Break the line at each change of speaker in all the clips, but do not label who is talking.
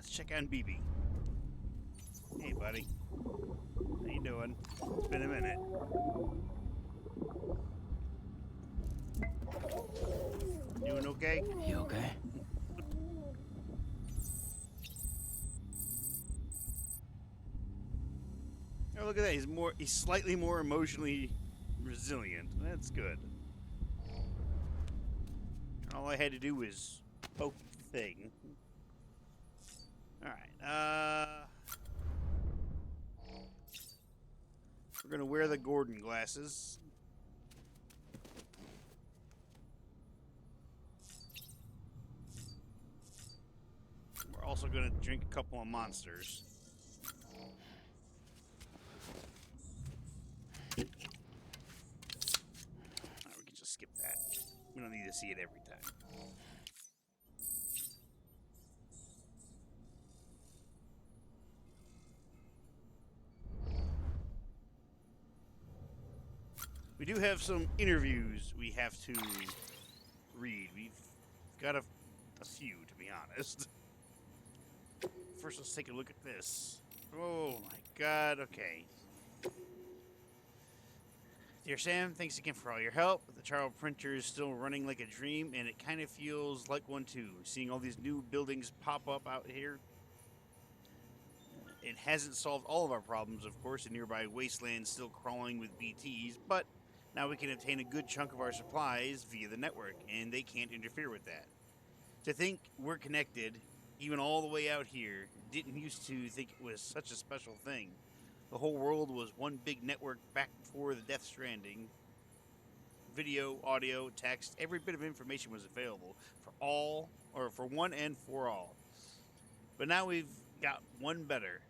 let's check on BB. Hey, buddy. How you doing? It's been a minute. Doing okay?
You okay?
Oh, look at that. He's slightly more emotionally resilient. That's good. All I had to do was poke the thing. Alright, we're gonna wear the Gordon glasses. We're also gonna drink a couple of monsters. Alright, we can just skip that. We don't need to see it every time. We do have some interviews we have to read. We've got a few, to be honest. First, let's take a look at this. Oh my god, okay. Dear Sam, thanks again for all your help. The child printer is still running like a dream, and it kind of feels like one too. Seeing all these new buildings pop up out here. It hasn't solved all of our problems, of course, the nearby wasteland still crawling with BTs, but now we can obtain a good chunk of our supplies via the network, and they can't interfere with that. To think we're connected, even all the way out here, didn't used to think it was such a special thing. The whole world was one big network back before the Death Stranding. Video, audio, text, every bit of information was available for all, or for one and for all. But now we've got one better.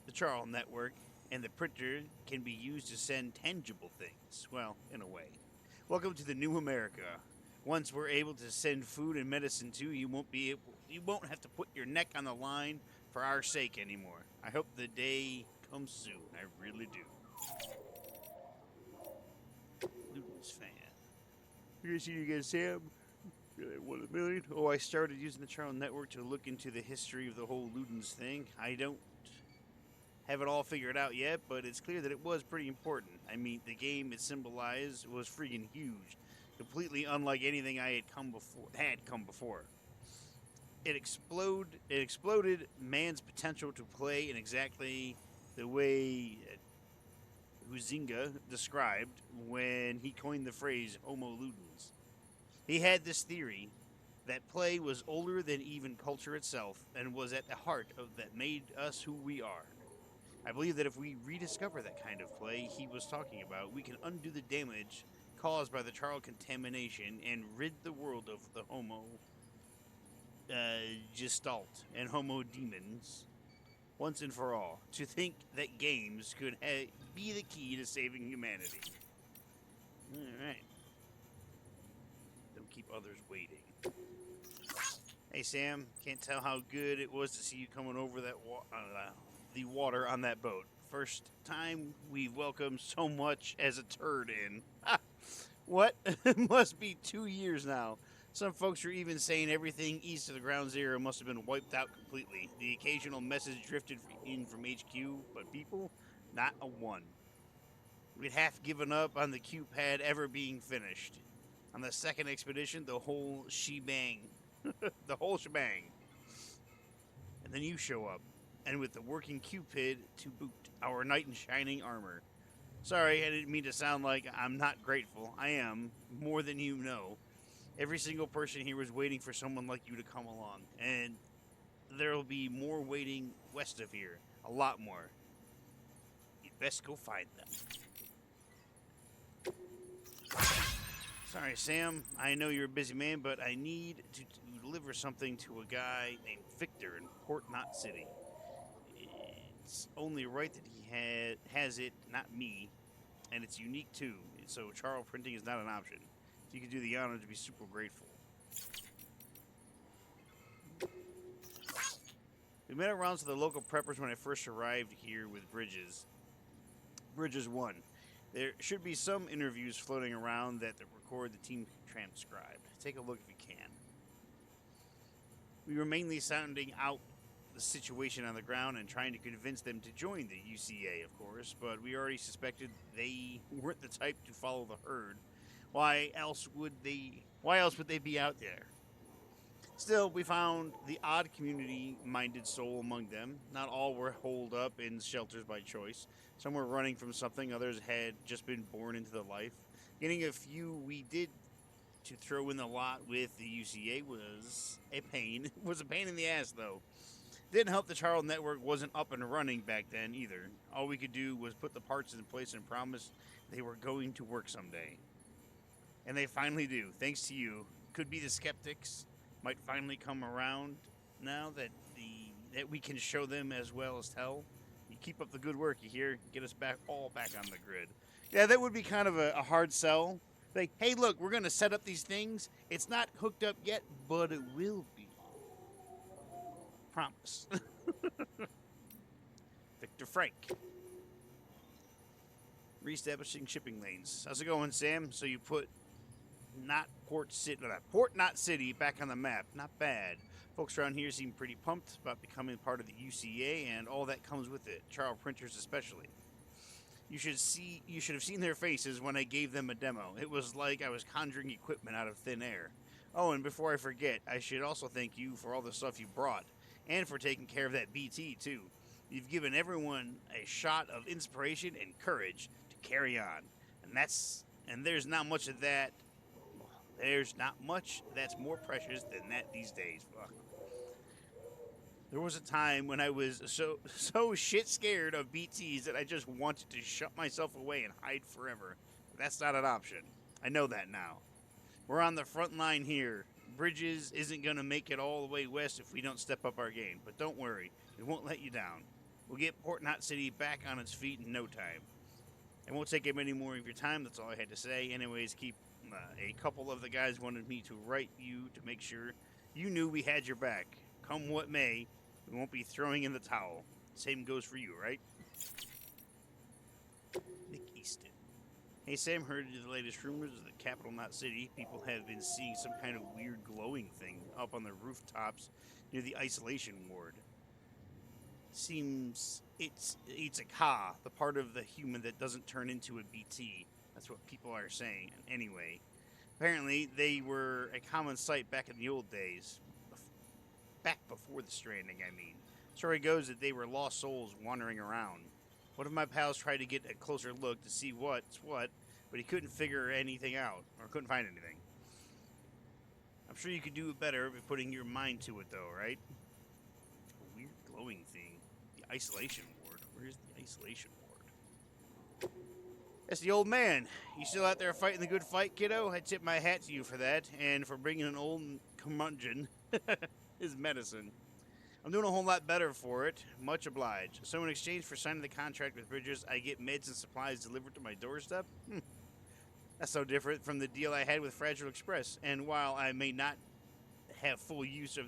The Charl network and the printer can be used to send tangible things. Well, in a way. Welcome to the new America. Once we're able to send food and medicine too, you won't have to put your neck on the line for our sake anymore. I hope the day comes soon. I really do. Luton's fan. You guys see you guys, Sam? One of a million. Oh, I started using the Charl network to look into the history of the whole Ludens thing. I don't have it all figured out yet, but it's clear that it was pretty important. I mean, the game it symbolized was freaking huge, completely unlike anything I had come before. It exploded man's potential to play in exactly the way Huizinga described when he coined the phrase Homo Ludens. He had this theory that play was older than even culture itself and was at the heart of that made us who we are. I believe that if we rediscover that kind of play he was talking about, we can undo the damage caused by the Charl contamination and rid the world of the Homo Gestalt and Homo Demons once and for all. To think that games could be the key to saving humanity. Alright. Don't keep others waiting. Hey Sam, can't tell how good it was to see you coming over the water on that boat. First time we've welcomed so much as a turd in. What? It must be 2 years now. Some folks are even saying everything east of the ground zero must have been wiped out completely. The occasional message drifted in from HQ, but people, not a one. We'd half given up on the Q pad ever being finished. On the second expedition, the whole shebang. The whole shebang. And then you show up, and with the working Cupid to boot, our knight in shining armor. Sorry, I didn't mean to sound like I'm not grateful. I am, more than you know. Every single person here was waiting for someone like you to come along, and there'll be more waiting west of here. A lot more. You'd best go find them. Sorry, Sam. I know you're a busy man, but I need to deliver something to a guy named Victor in Port Knot City. It's only right that he has it, not me, and it's unique too. So Charl printing is not an option. If you could do the honor, to be super grateful. We met around to the local preppers when I first arrived here with Bridges. Bridges 1. There should be some interviews floating around that record the team transcribed. Take a look if you can. We were mainly sounding out the situation on the ground and trying to convince them to join the UCA, of course, but we already suspected they weren't the type to follow the herd. Why else would they be out there? Still, we found the odd community minded soul among them. Not all were holed up in shelters by choice. Some were running from something, others had just been born into the life. Getting a few we did to throw in the lot with the UCA was a pain in the ass though. Didn't help the Charles network wasn't up and running back then either. All we could do was put the parts in place and promise they were going to work someday. And they finally do, thanks to you. Could be the skeptics might finally come around now that we can show them as well as tell. You keep up the good work, you hear? Get us back on the grid. Yeah, that would be kind of a hard sell. Like, hey, look, we're gonna set up these things. It's not hooked up yet, but it will be. Promise. Victor Frank. Reestablishing shipping lanes. How's it going, Sam? So you put Port Not City back on the map. Not bad. Folks around here seem pretty pumped about becoming part of the UCA and all that comes with it. Charles printers especially. You should have seen their faces when I gave them a demo. It was like I was conjuring equipment out of thin air. Oh, and before I forget, I should also thank you for all the stuff you brought and for taking care of that BT too. You've given everyone a shot of inspiration and courage to carry on. And there's not much of that. There's not much that's more precious than that these days. Fuck. There was a time when I was so shit scared of BTs that I just wanted to shut myself away and hide forever. But that's not an option. I know that now. We're on the front line here. Bridges isn't going to make it all the way west if we don't step up our game. But don't worry, we won't let you down. We'll get Port Knot City back on its feet in no time. I won't take up any more of your time. That's all I had to say. Anyways, a couple of the guys wanted me to write you to make sure you knew we had your back. Come what may, we won't be throwing in the towel. Same goes for you, right? Nick Easton. Hey, Sam, heard the latest rumors of the capital, not city. People have been seeing some kind of weird glowing thing up on the rooftops near the isolation ward. Seems it's a Ka, the part of the human that doesn't turn into a BT. That's what people are saying. And anyway, apparently they were a common sight back in the old days. Back before the Stranding, I mean. Story goes that they were lost souls wandering around. One of my pals tried to get a closer look to see what's what, but he couldn't figure anything out, or couldn't find anything. I'm sure you could do it better by putting your mind to it, though, right? A weird glowing thing. The isolation ward. Where's the isolation ward? That's the old man. You still out there fighting the good fight, kiddo? I tip my hat to you for that, and for bringing an old curmudgeon his medicine. I'm doing a whole lot better for it. Much obliged. So in exchange for signing the contract with Bridges, I get meds and supplies delivered to my doorstep? That's so different from the deal I had with Fragile Express. And while I may not have full use of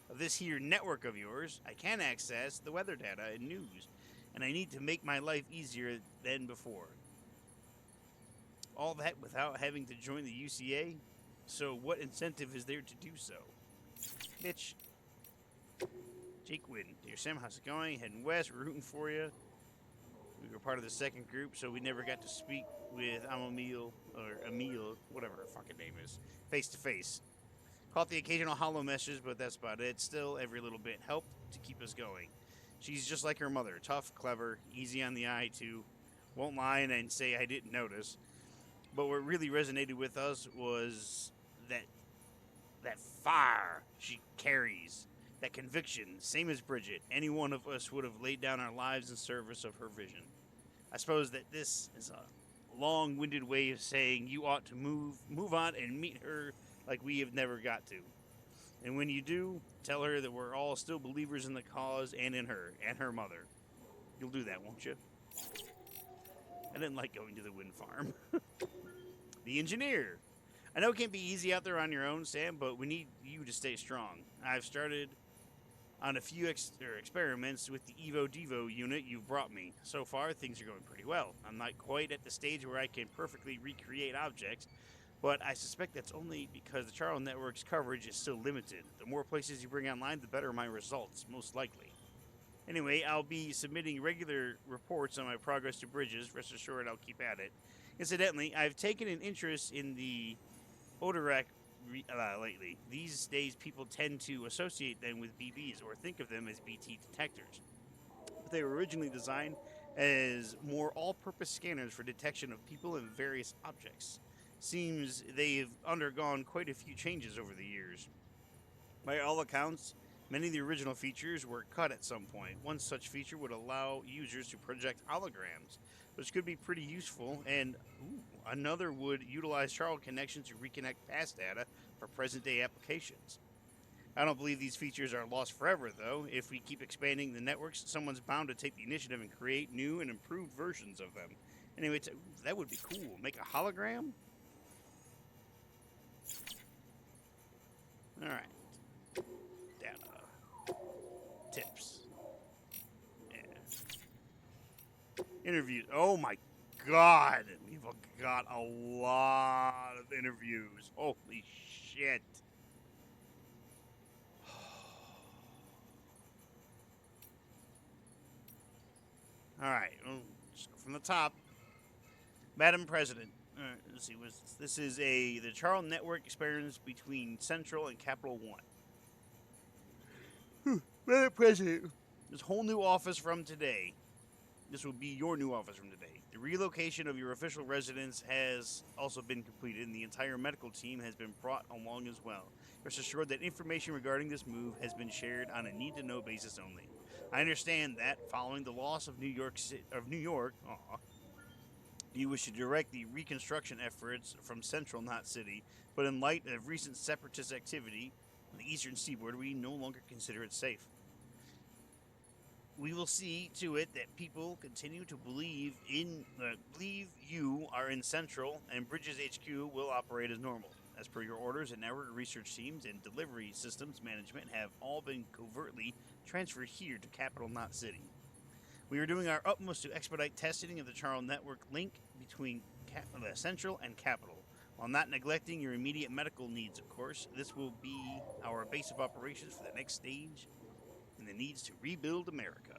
of this here network of yours, I can access the weather data and news. And I need to make my life easier than before. All that without having to join the UCA? So what incentive is there to do so? Bitch. Jake Wynn. Dear Sam, how's it going? Heading west, we're rooting for you. We were part of the second group, so we never got to speak with Emil, whatever her fucking name is, face to face. Caught the occasional hollow message, but that's about it. Still, every little bit helped to keep us going. She's just like her mother, tough, clever, easy on the eye too. Won't lie and say I didn't notice. But what really resonated with us was that fire she carries. That conviction, same as Bridget, any one of us would have laid down our lives in service of her vision. I suppose that this is a long-winded way of saying you ought to move on and meet her like we have never got to. And when you do, tell her that we're all still believers in the cause and in her and her mother. You'll do that, won't you? I didn't like going to the wind farm. The engineer. I know it can't be easy out there on your own, Sam, but we need you to stay strong. I've started on a few experiments with the Evo Devo unit you've brought me. So far, things are going pretty well. I'm not quite at the stage where I can perfectly recreate objects, But I suspect that's only because the Charles Network's coverage is still limited. The more places you bring online, the better my results, most likely. Anyway, I'll be submitting regular reports on my progress to bridges. Rest assured, I'll keep at it. Incidentally, I've taken an interest in the Odorak lately. These days, people tend to associate them with BBs or think of them as BT detectors. But they were originally designed as more all purpose scanners for detection of people and various objects. Seems they've undergone quite a few changes over the years. By all accounts, many of the original features were cut at some point. One such feature would allow users to project holograms, which could be pretty useful, and another would utilize Charles connections to reconnect past data for present day applications. I don't believe these features are lost forever, though. If we keep expanding the networks, someone's bound to take the initiative and create new and improved versions of them. Anyway, that would be cool. Make a hologram? Alright. Data. Tips. Yeah. Interviews. Oh my god. We've got a lot of interviews. Holy shit. Alright. Just go from the top. Madam President. Let's see. This is the Charles Network experience between Central and Capital One. Madam President. This whole new office from today. This will be your new office from today. The relocation of your official residence has also been completed, and the entire medical team has been brought along as well. Rest assured that information regarding this move has been shared on a need-to-know basis only. I understand that following the loss of New York, you wish to direct the reconstruction efforts from Central, not City, but in light of recent separatist activity on the eastern seaboard, we no longer consider it safe. We will see to it that people continue to believe you are in Central, and Bridges HQ will operate as normal. As per your orders, and network research teams and delivery systems management have all been covertly transferred here to Capital Knot City. We are doing our utmost to expedite testing of the Charles Network link between Central and Capital, while not neglecting your immediate medical needs, of course. This will be our base of operations for the next stage in the needs to rebuild America.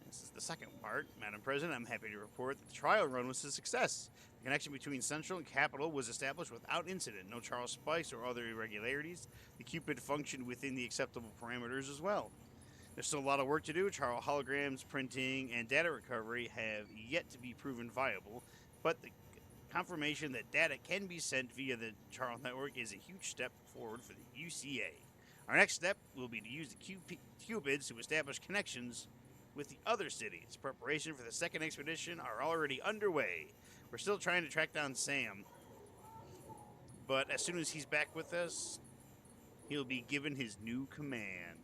This is the second part. Madam President, I'm happy to report that the trial run was a success. The connection between Central and Capital was established without incident. No Charles spikes or other irregularities. The Cupid functioned within the acceptable parameters as well. There's still a lot of work to do. Charles holograms, printing, and data recovery have yet to be proven viable, but the confirmation that data can be sent via the Charles network is a huge step forward for the UCA. Our next step will be to use the Cupids to establish connections with the other cities. Preparation for the second expedition are already underway. We're still trying to track down Sam, but as soon as he's back with us, he'll be given his new command.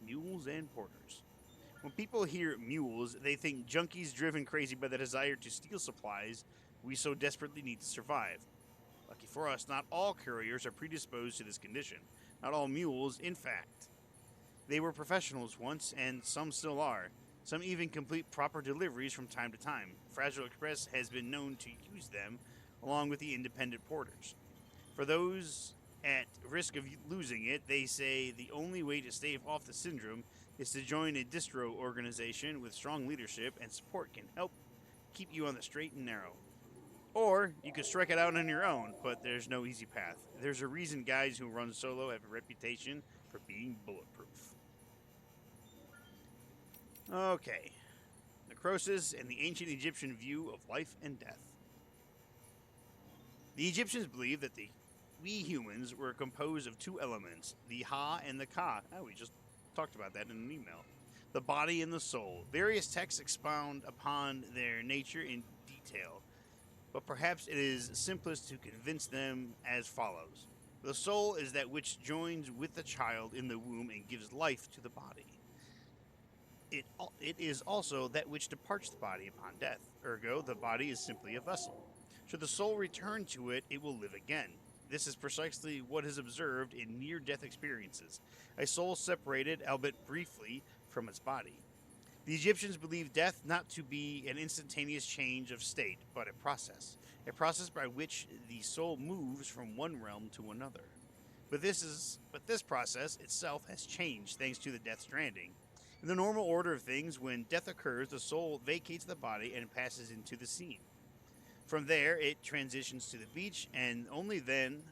Mules and porters. When people hear mules, they think junkies driven crazy by the desire to steal supplies we so desperately need to survive. Lucky for us, not all couriers are predisposed to this condition. Not all mules, in fact. They were professionals once, and some still are. Some even complete proper deliveries from time to time. Fragile Express has been known to use them, along with the independent porters. For those at risk of losing it, they say the only way to stave off the syndrome is to join a distro organization with strong leadership and support can help keep you on the straight and narrow. Or you could strike it out on your own, but there's no easy path. There's a reason guys who run solo have a reputation for being bulletproof. Okay. Necrosis and the ancient Egyptian view of life and death. The Egyptians believed that we humans were composed of two elements, the Ha and the Ka. Oh, we just talked about that in an email. The body and the soul. Various texts expound upon their nature in detail, but perhaps it is simplest to convince them as follows. The soul is that which joins with the child in the womb and gives life to the body. It is also that which departs the body upon death. Ergo, the body is simply a vessel. Should the soul return to it, it will live again. This is precisely what is observed in near-death experiences. A soul separated, albeit briefly, from its body. The Egyptians believed death not to be an instantaneous change of state, but a process by which the soul moves from one realm to another. But this process itself has changed thanks to the death stranding. In the normal order of things, when death occurs, the soul vacates the body and passes into the scene. From there, it transitions to the beach and only then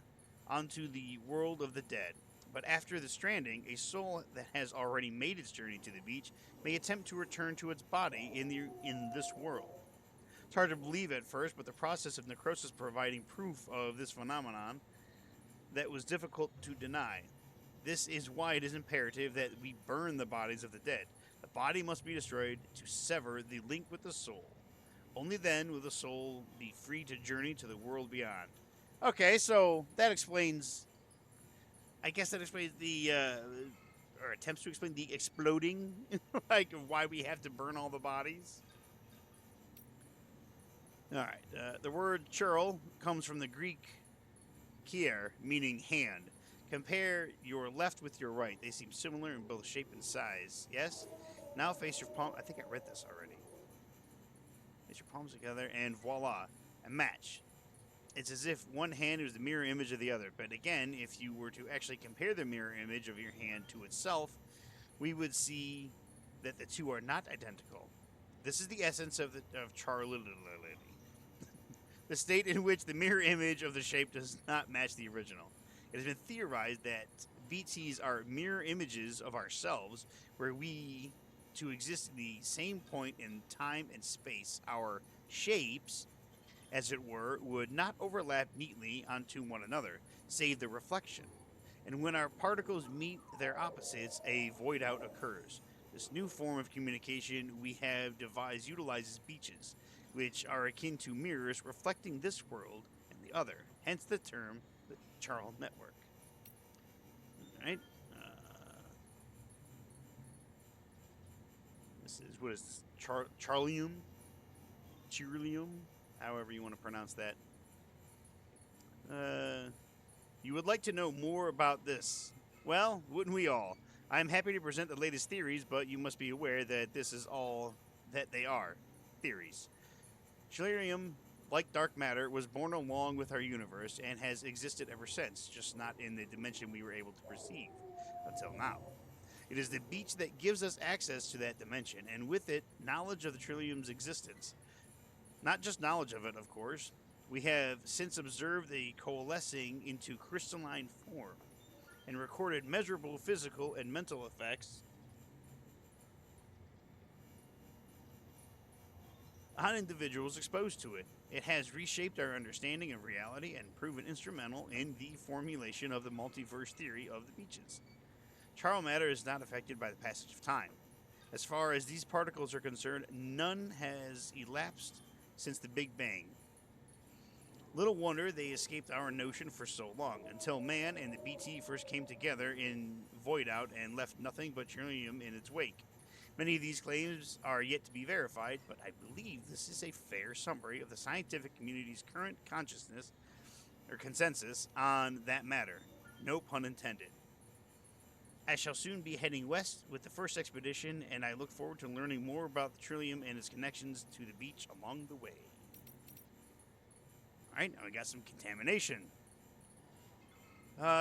onto the world of the dead. But after the stranding, a soul that has already made its journey to the beach may attempt to return to its body in this world. It's hard to believe at first, but the process of necrosis providing proof of this phenomenon that was difficult to deny. This is why it is imperative that we burn the bodies of the dead. The body must be destroyed to sever the link with the soul. Only then will the soul be free to journey to the world beyond. Okay, so that explains. I guess that explains or attempts to explain the exploding, like why we have to burn all the bodies. All right. The word churl comes from the Greek kier, meaning hand. Compare your left with your right. They seem similar in both shape and size. Yes? Now face your palm. I think I read this already. Face your palms together and voila, a match. It's as if one hand is the mirror image of the other. But again, if you were to actually compare the mirror image of your hand to itself, we would see that the two are not identical. This is the essence of Charlie, the state in which the mirror image of the shape does not match the original. It has been theorized that BTs are mirror images of ourselves, where we to exist in the same point in time and space. Our shapes, as it were, would not overlap neatly onto one another, save the reflection. And when our particles meet their opposites, a void out occurs. This new form of communication we have devised utilizes beaches, which are akin to mirrors reflecting this world and the other, hence the term the Charl Network. All right. This is, what is this? Charlium? Chirlium? However you want to pronounce that. You would like to know more about this. Well, wouldn't we all? I am happy to present the latest theories, but you must be aware that this is all that they are theories. Chilerium, like dark matter, was born along with our universe and has existed ever since, just not in the dimension we were able to perceive until now. It is the beach that gives us access to that dimension, and with it, knowledge of the Trillium's existence. Not just knowledge of it, of course. We have since observed a coalescing into crystalline form and recorded measurable physical and mental effects on individuals exposed to it. It has reshaped our understanding of reality and proven instrumental in the formulation of the multiverse theory of the beaches. Charl matter is not affected by the passage of time. As far as these particles are concerned, none has elapsed since the Big Bang. Little wonder they escaped our notion for so long, until man and the BT first came together in Void Out and left nothing but Trillium in its wake. Many of these claims are yet to be verified, but I believe this is a fair summary of the scientific community's current consciousness or consensus on that matter. No pun intended. I shall soon be heading west with the first expedition, and I look forward to learning more about the Trillium and its connections to the beach along the way. Alright, now we got some contamination.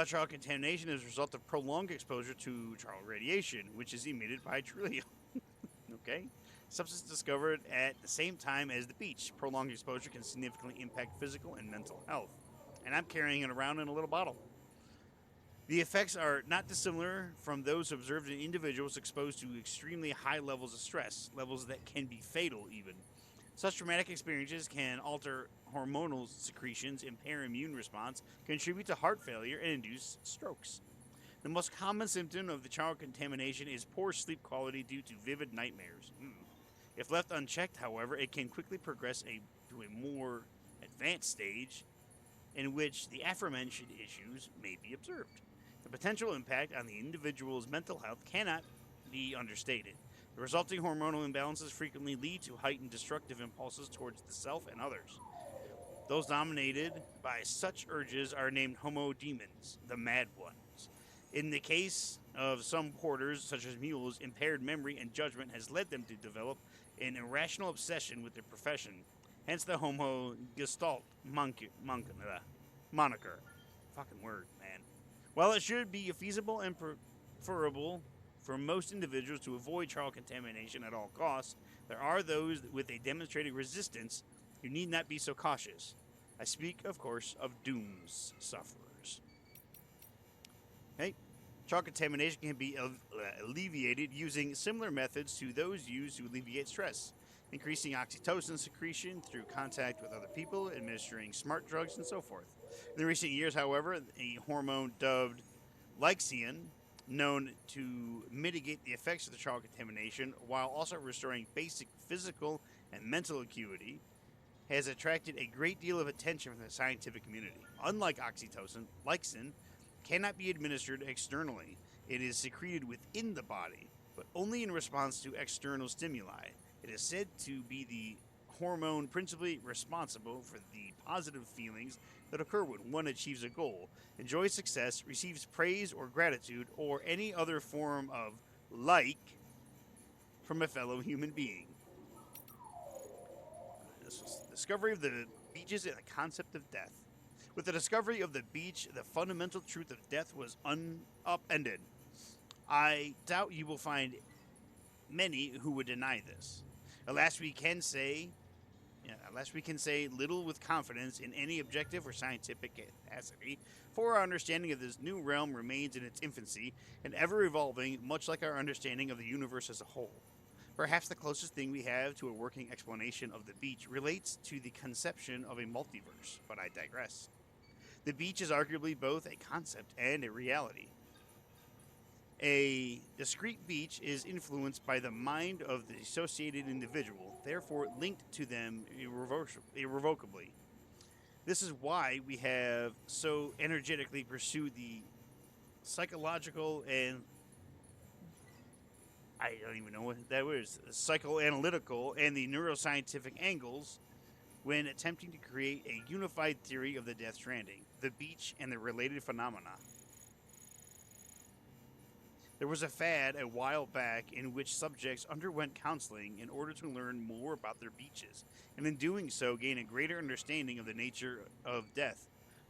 Charl contamination is a result of prolonged exposure to Charl radiation, which is emitted by Trillium. Okay? Substance discovered at the same time as the beach. Prolonged exposure can significantly impact physical and mental health. And I'm carrying it around in a little bottle. The effects are not dissimilar from those observed in individuals exposed to extremely high levels of stress, levels that can be fatal even. Such traumatic experiences can alter hormonal secretions, impair immune response, contribute to heart failure, and induce strokes. The most common symptom of the Charl contamination is poor sleep quality due to vivid nightmares. If left unchecked, however, it can quickly progress to a more advanced stage in which the aforementioned issues may be observed. The potential impact on the individual's mental health cannot be understated. The resulting hormonal imbalances frequently lead to heightened destructive impulses towards the self and others. Those dominated by such urges are named homo demons, the mad ones. In the case of some porters, such as mules, impaired memory and judgment has led them to develop an irrational obsession with their profession. Hence the Homo Gestalt moniker. Fucking word, man. While it should be feasible and preferable for most individuals to avoid child contamination at all costs, there are those with a demonstrated resistance who need not be so cautious. I speak, of course, of dooms sufferers. Hey, child contamination can be alleviated using similar methods to those used to alleviate stress, increasing oxytocin secretion through contact with other people, administering smart drugs, and so forth. In recent years, however, a hormone dubbed Lyxian, known to mitigate the effects of the child contamination while also restoring basic physical and mental acuity, has attracted a great deal of attention from the scientific community. Unlike oxytocin, Lyxin cannot be administered externally. It is secreted within the body, but only in response to external stimuli. It is said to be the hormone principally responsible for the positive feelings that occur when one achieves a goal, enjoys success, receives praise or gratitude, or any other form of like from a fellow human being. This was the discovery of the beaches and the concept of death. With the discovery of the beach, the fundamental truth of death was upended. I doubt you will find many who would deny this. Alas, we can say little with confidence in any objective or scientific capacity, for our understanding of this new realm remains in its infancy and ever evolving, much like our understanding of the universe as a whole. Perhaps the closest thing we have to a working explanation of the beach relates to the conception of a multiverse, but I digress. The beach is arguably both a concept and a reality. A discrete beach is influenced by the mind of the associated individual, therefore linked to them irrevocably. This is why we have so energetically pursued the psychological and I don't even know what that was, psychoanalytical and the neuroscientific angles when attempting to create a unified theory of the Death Stranding, the beach, and the related phenomena. There was a fad a while back in which subjects underwent counseling in order to learn more about their beaches, and in doing so gain a greater understanding of the nature of death.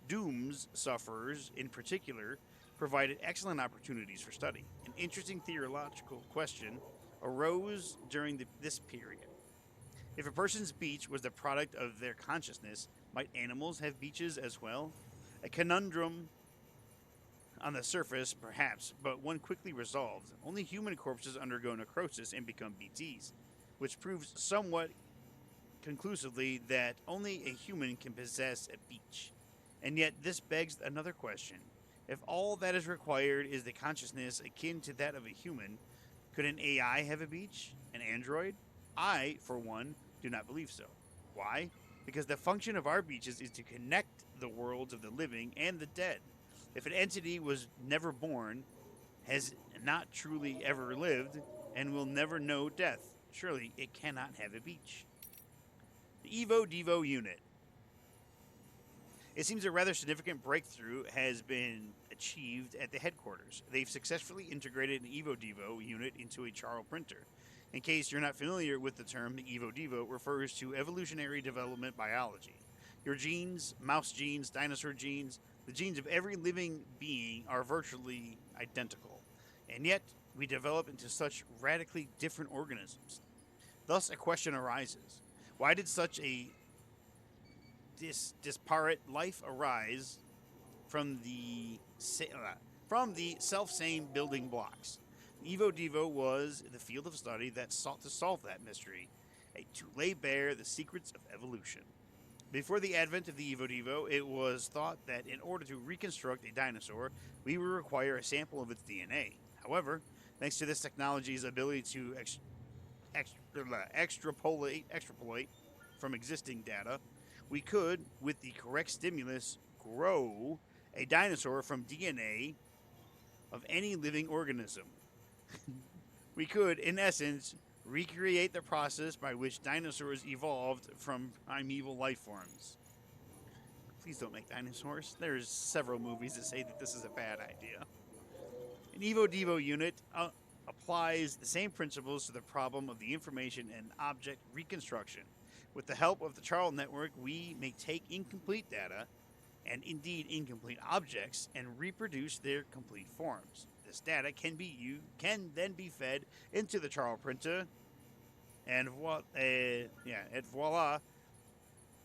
Dooms sufferers, in particular, provided excellent opportunities for study. An interesting theological question arose during this period. If a person's beach was the product of their consciousness, might animals have beaches as well? A conundrum on the surface, perhaps, but one quickly resolved. Only human corpses undergo necrosis and become BTs, which proves somewhat conclusively that only a human can possess a beach. And yet, this begs another question. If all that is required is the consciousness akin to that of a human, could an AI have a beach? An android? I, for one, do not believe so. Why? Because the function of our beaches is to connect the worlds of the living and the dead. If an entity was never born, has not truly ever lived, and will never know death, surely it cannot have a beach. The Evo Devo unit. It seems a rather significant breakthrough has been achieved at the headquarters. They've successfully integrated an Evo Devo unit into a Charl printer. In case you're not familiar with the term, the Evo Devo refers to evolutionary development biology. Your genes, mouse genes, dinosaur genes, the genes of every living being are virtually identical. And yet, we develop into such radically different organisms. Thus, a question arises. Why did such a disparate life arise from the self-same building blocks? Evo Devo was the field of study that sought to solve that mystery, to lay bare the secrets of evolution. Before the advent of the Evo Devo, it was thought that in order to reconstruct a dinosaur, we would require a sample of its DNA. However, thanks to this technology's ability to extrapolate from existing data, we could, with the correct stimulus, grow a dinosaur from DNA of any living organism. We could, in essence, recreate the process by which dinosaurs evolved from primeval life forms. Please don't make dinosaurs. There's several movies that say that this is a bad idea. An Evo Devo unit applies the same principles to the problem of the information and object reconstruction. With the help of the Charles network, we may take incomplete data and indeed incomplete objects and reproduce their complete forms. This data can then be fed into the Charles printer, and voila,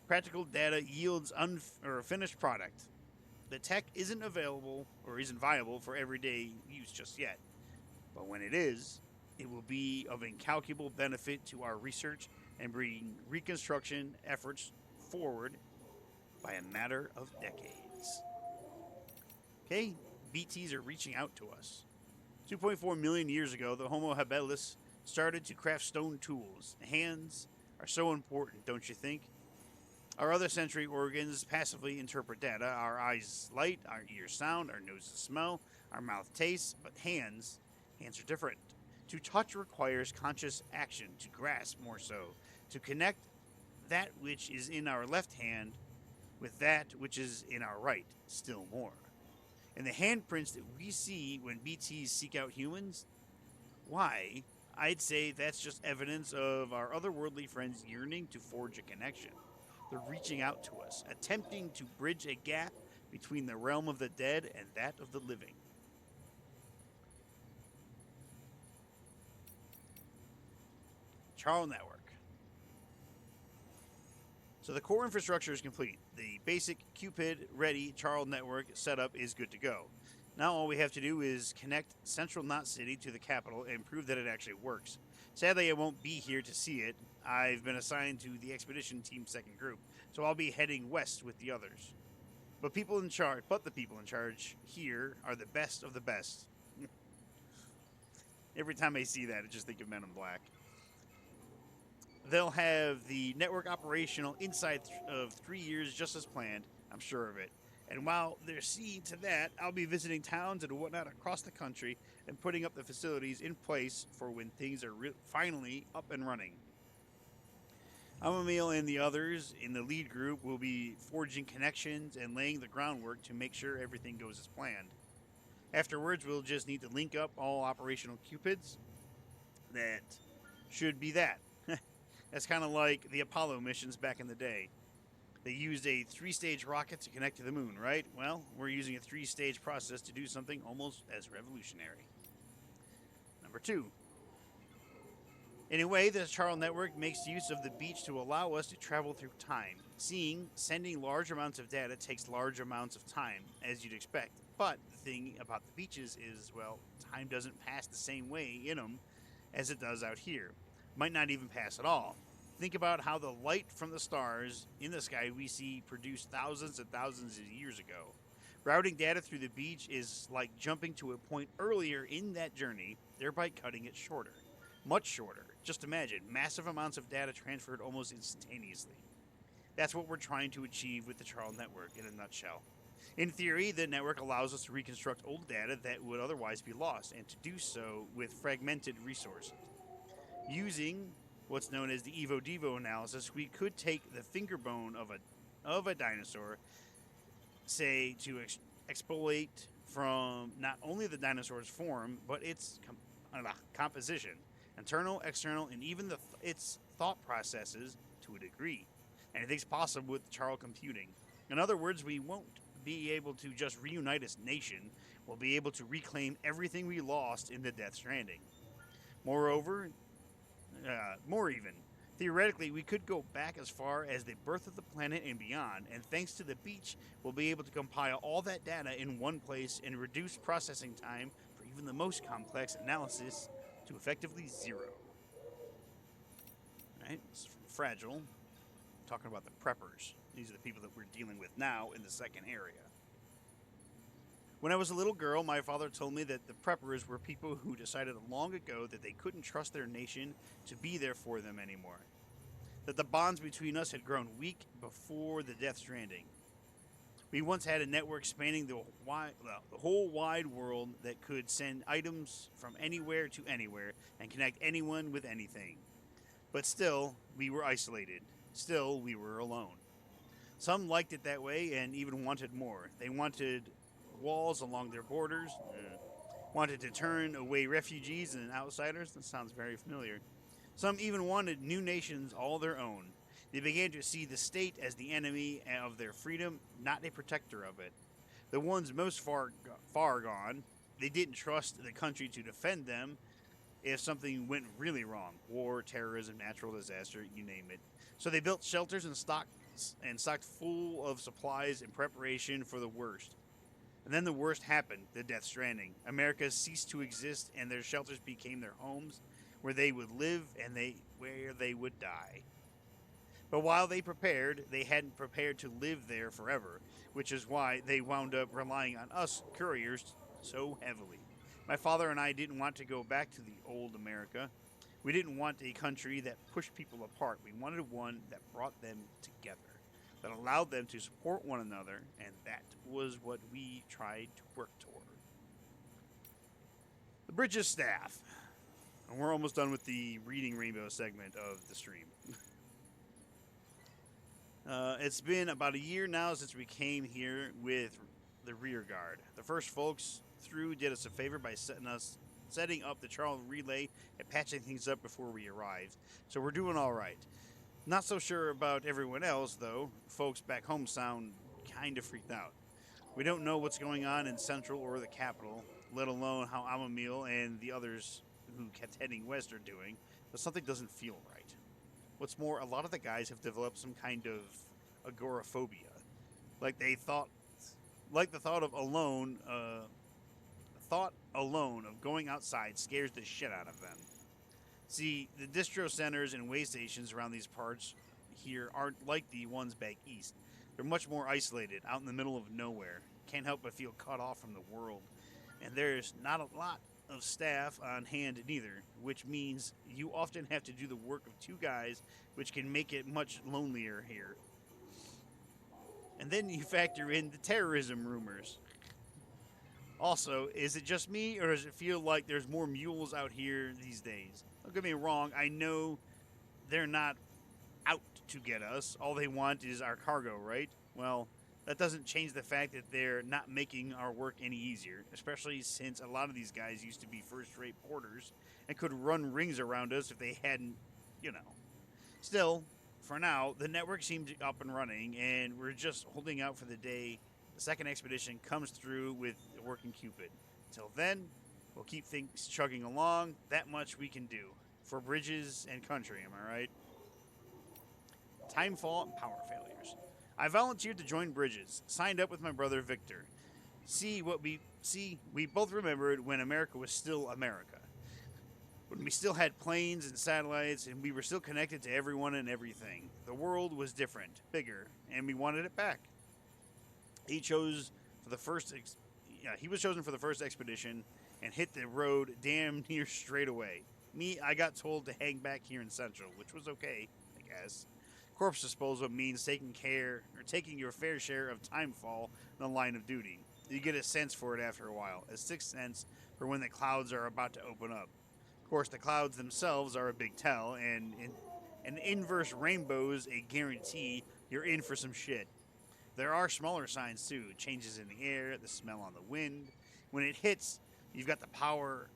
practical data yields a finished product. The tech isn't available or isn't viable for everyday use just yet, but when it is, it will be of incalculable benefit to our research and bring reconstruction efforts forward by a matter of decades. Okay, BTs are reaching out to us. 2.4 million years ago, the Homo habilis started to craft stone tools. Hands are so important, don't you think? Our other sensory organs passively interpret data. Our eyes light, our ears sound, our noses smell, our mouth tastes, but hands are different. To touch requires conscious action, to grasp more so, to connect that which is in our left hand with that which is in our right, still more. And the handprints that we see when BTs seek out humans, why, I'd say that's just evidence of our otherworldly friends yearning to forge a connection. They're reaching out to us, attempting to bridge a gap between the realm of the dead and that of the living. Charles Network. So the core infrastructure is complete. The basic Cupid ready Charles network setup is good to go. Now all we have to do is connect Central Knot City to the capital and prove that it actually works. Sadly, I won't be here to see it. I've been assigned to the expedition team's second group, so I'll be heading west with the others. But the people in charge here are the best of the best. Every time I see that, I just think of Men in Black. They'll have the network operational inside of 3 years, just as planned. I'm sure of it. And while they're seeing to that, I'll be visiting towns and whatnot across the country and putting up the facilities in place for when things are finally up and running. Amamil and the others in the lead group will be forging connections and laying the groundwork to make sure everything goes as planned. Afterwards, we'll just need to link up all operational Cupids. That should be that. That's kind of like the Apollo missions back in the day. They used a 3-stage rocket to connect to the moon, right? Well, we're using a 3-stage process to do something almost as revolutionary. Number 2. In a way, the Charles network makes use of the beach to allow us to travel through time. Sending large amounts of data takes large amounts of time, as you'd expect. But the thing about the beaches is, well, time doesn't pass the same way in them as it does out here. Might not even pass at all. Think about how the light from the stars in the sky we see produced thousands and thousands of years ago. Routing data through the beach is like jumping to a point earlier in that journey, thereby cutting it shorter. Much shorter. Just imagine, massive amounts of data transferred almost instantaneously. That's what we're trying to achieve with the Charles network in a nutshell. In theory, the network allows us to reconstruct old data that would otherwise be lost, and to do so with fragmented resources. Using what's known as the Evo Devo analysis, we could take the finger bone of a dinosaur, say, to exfoliate from not only the dinosaur's form, but its composition, internal, external, and even its thought processes to a degree. Anything's possible with Charles computing. In other words, we won't be able to just reunite as nation. We'll be able to reclaim everything we lost in the Death Stranding. Moreover, more even, theoretically, we could go back as far as the birth of the planet and beyond, and thanks to the beach, we'll be able to compile all that data in one place and reduce processing time for even the most complex analysis to effectively zero. Right? It's from Fragile, talking about the preppers. These are the people that we're dealing with now in the second area. When I was a little girl, my father told me that the preppers were people who decided long ago that they couldn't trust their nation to be there for them anymore. That the bonds between us had grown weak before the Death Stranding. We once had a network spanning the whole wide world that could send items from anywhere to anywhere and connect anyone with anything. But still, we were isolated. Still, we were alone. Some liked it that way and even wanted more. They wanted walls along their borders. wanted to turn away refugees and outsiders. That sounds very familiar. Some even wanted new nations all their own. They began to see the state as the enemy of their freedom, not a protector of it. The ones most far gone, they didn't trust the country to defend them if something went really wrong. War, terrorism, natural disaster, you name it. So they built shelters and stocked full of supplies in preparation for the worst. And then the worst happened, the Death Stranding. America ceased to exist and their shelters became their homes where they would live and where they would die. But while they hadn't prepared to live there forever, which is why they wound up relying on us couriers so heavily. My father and I didn't want to go back to the old America. We didn't want a country that pushed people apart. We wanted one that brought them together, that allowed them to support one another, and that was what we tried to work toward. The Bridges staff. And we're almost done with the Reading Rainbow segment of the stream. It's been about a year now since we came here with the rear guard. The first folks through did us a favor by setting up the Charles relay and patching things up before we arrived. So we're doing all right. Not so sure about everyone else, though. Folks back home sound kind of freaked out. We don't know what's going on in Central or the capital, let alone how Amamil and the others who kept heading west are doing, but something doesn't feel right. What's more, a lot of the guys have developed some kind of agoraphobia. Like they thought, like the thought alone of going outside scares the shit out of them. See, the distro centers and way stations around these parts here aren't like the ones back east. They're much more isolated, out in the middle of nowhere. Can't help but feel cut off from the world. And there's not a lot of staff on hand neither, which means you often have to do the work of two guys, which can make it much lonelier here. And then you factor in the terrorism rumors. Also, is it just me, or does it feel like there's more mules out here these days? Don't get me wrong, I know they're not out to get us. All they want is our cargo, right? Well, that doesn't change the fact that they're not making our work any easier, especially since a lot of these guys used to be first-rate porters and could run rings around us if they hadn't, you know. Still, for now, the network seems up and running, and we're just holding out for the day the second expedition comes through with the working Cupid. Until then, we'll keep things chugging along. That much we can do. For bridges and country, am I right? Timefall and power failures. I volunteered to join Bridges, signed up with my brother Victor. We both remembered when America was still America. When we still had planes and satellites and we were still connected to everyone and everything. The world was different, bigger, and we wanted it back. He was chosen for the first expedition and hit the road damn near straight away. Me, I got told to hang back here in Central, which was okay, I guess. Corpse disposal means taking your fair share of timefall in the line of duty. You get a sense for it after a while, a sixth sense for when the clouds are about to open up. Of course, the clouds themselves are a big tell, and an inverse rainbow's a guarantee you're in for some shit. There are smaller signs too, changes in the air, the smell on the wind. When it hits, you've got power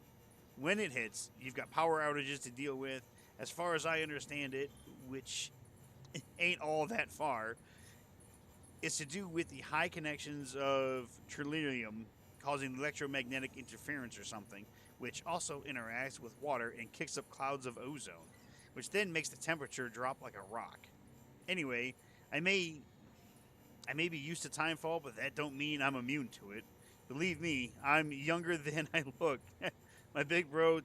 outages to deal with. As far as I understand it, which ain't all that far, it's to do with the high connections of trillium causing electromagnetic interference or something, which also interacts with water and kicks up clouds of ozone, which then makes the temperature drop like a rock. Anyway, I may be used to timefall, but that don't mean I'm immune to it. Believe me, I'm younger than I look. My big bro'd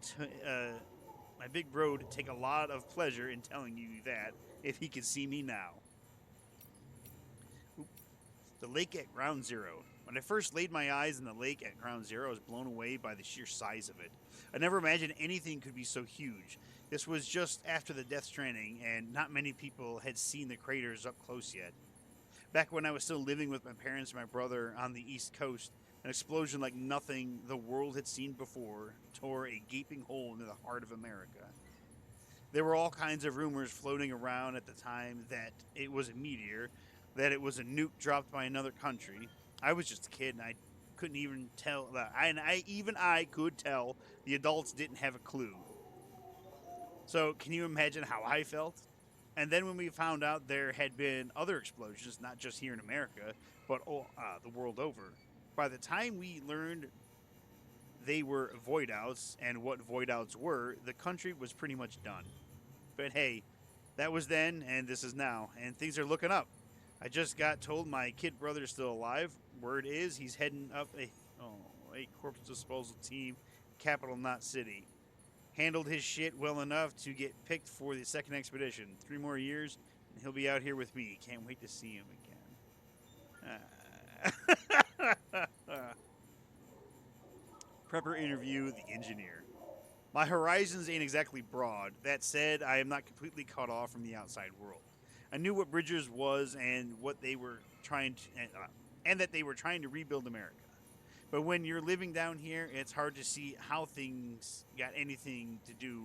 take a lot of pleasure in telling you that if he could see me now. The lake at Ground Zero. When I first laid my eyes in the lake at Ground Zero, I was blown away by the sheer size of it. I never imagined anything could be so huge. This was just after the Death Stranding, and not many people had seen the craters up close yet. Back when I was still living with my parents and my brother on the East Coast, an explosion like nothing the world had seen before tore a gaping hole into the heart of America. There were all kinds of rumors floating around at the time that it was a meteor, that it was a nuke dropped by another country. I was just a kid and I couldn't even tell. Even I could tell the adults didn't have a clue. So can you imagine how I felt? And then when we found out there had been other explosions, not just here in America, but the world over. By the time we learned they were void outs and what void outs were, the country was pretty much done. But hey, that was then, and this is now, and things are looking up. I just got told my kid brother's still alive. Word is he's heading up a corpse disposal team, capital not city. Handled his shit well enough to get picked for the second expedition. 3 more years, and he'll be out here with me. Can't wait to see him again. Prepper interview the engineer. My horizons ain't exactly broad. That said, I am not completely cut off from the outside world. I knew what Bridgers was and what they were trying to, and that they were trying to rebuild America. But when you're living down here, it's hard to see how things got anything to do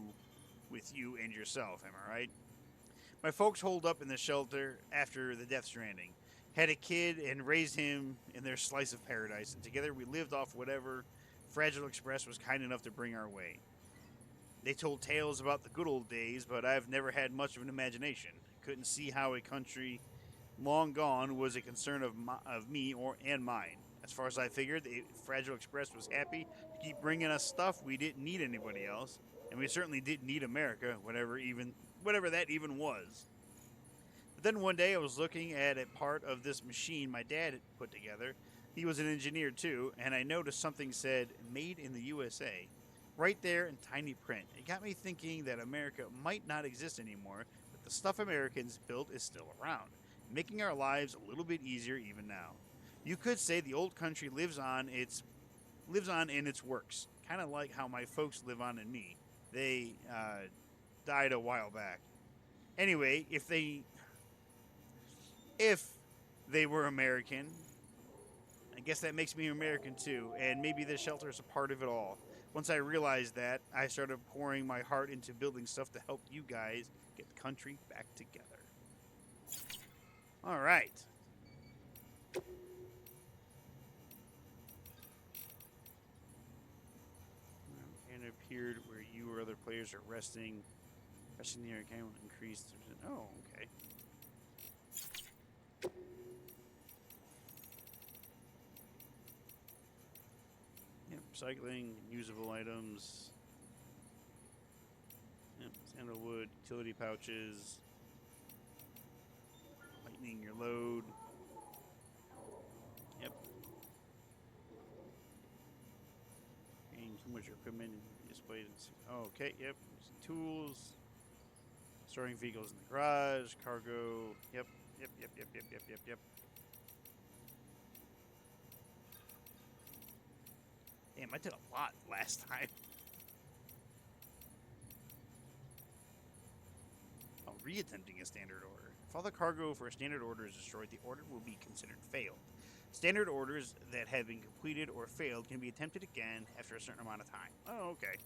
with you and yourself. Am I right? My folks holed up in the shelter after the death stranding. Had a kid and raised him in their slice of paradise, and together we lived off whatever Fragile Express was kind enough to bring our way. They told tales about the good old days, but I've never had much of an imagination. Couldn't see how a country long gone was a concern of me and mine. As far as I figured, the Fragile Express was happy to keep bringing us stuff. We didn't need anybody else, and we certainly didn't need America, whatever that even was. But then one day I was looking at a part of this machine my dad had put together. He was an engineer too, and I noticed something said "Made in the USA" right there in tiny print. It got me thinking that America might not exist anymore, but the stuff Americans built is still around, making our lives a little bit easier even now. You could say the old country lives on in its works, kind of like how my folks live on in me. They died a while back. Anyway, if they were American, I guess that makes me American too, and maybe this shelter is a part of it all. Once I realized that, I started pouring my heart into building stuff to help you guys get the country back together. All right. And it appeared where you or other players are resting. Resting the area can increase. Oh, okay. Yep, recycling, usable items. Yep, sandalwood, utility pouches. Lightening your load. Yep. Getting too much equipment displayed. Oh, okay, yep. Some tools. Storing vehicles in the garage. Cargo. Yep. Yep. Damn, I did a lot last time. Oh, reattempting a standard order. If all the cargo for a standard order is destroyed, the order will be considered failed. Standard orders that have been completed or failed can be attempted again after a certain amount of time. Oh, okay.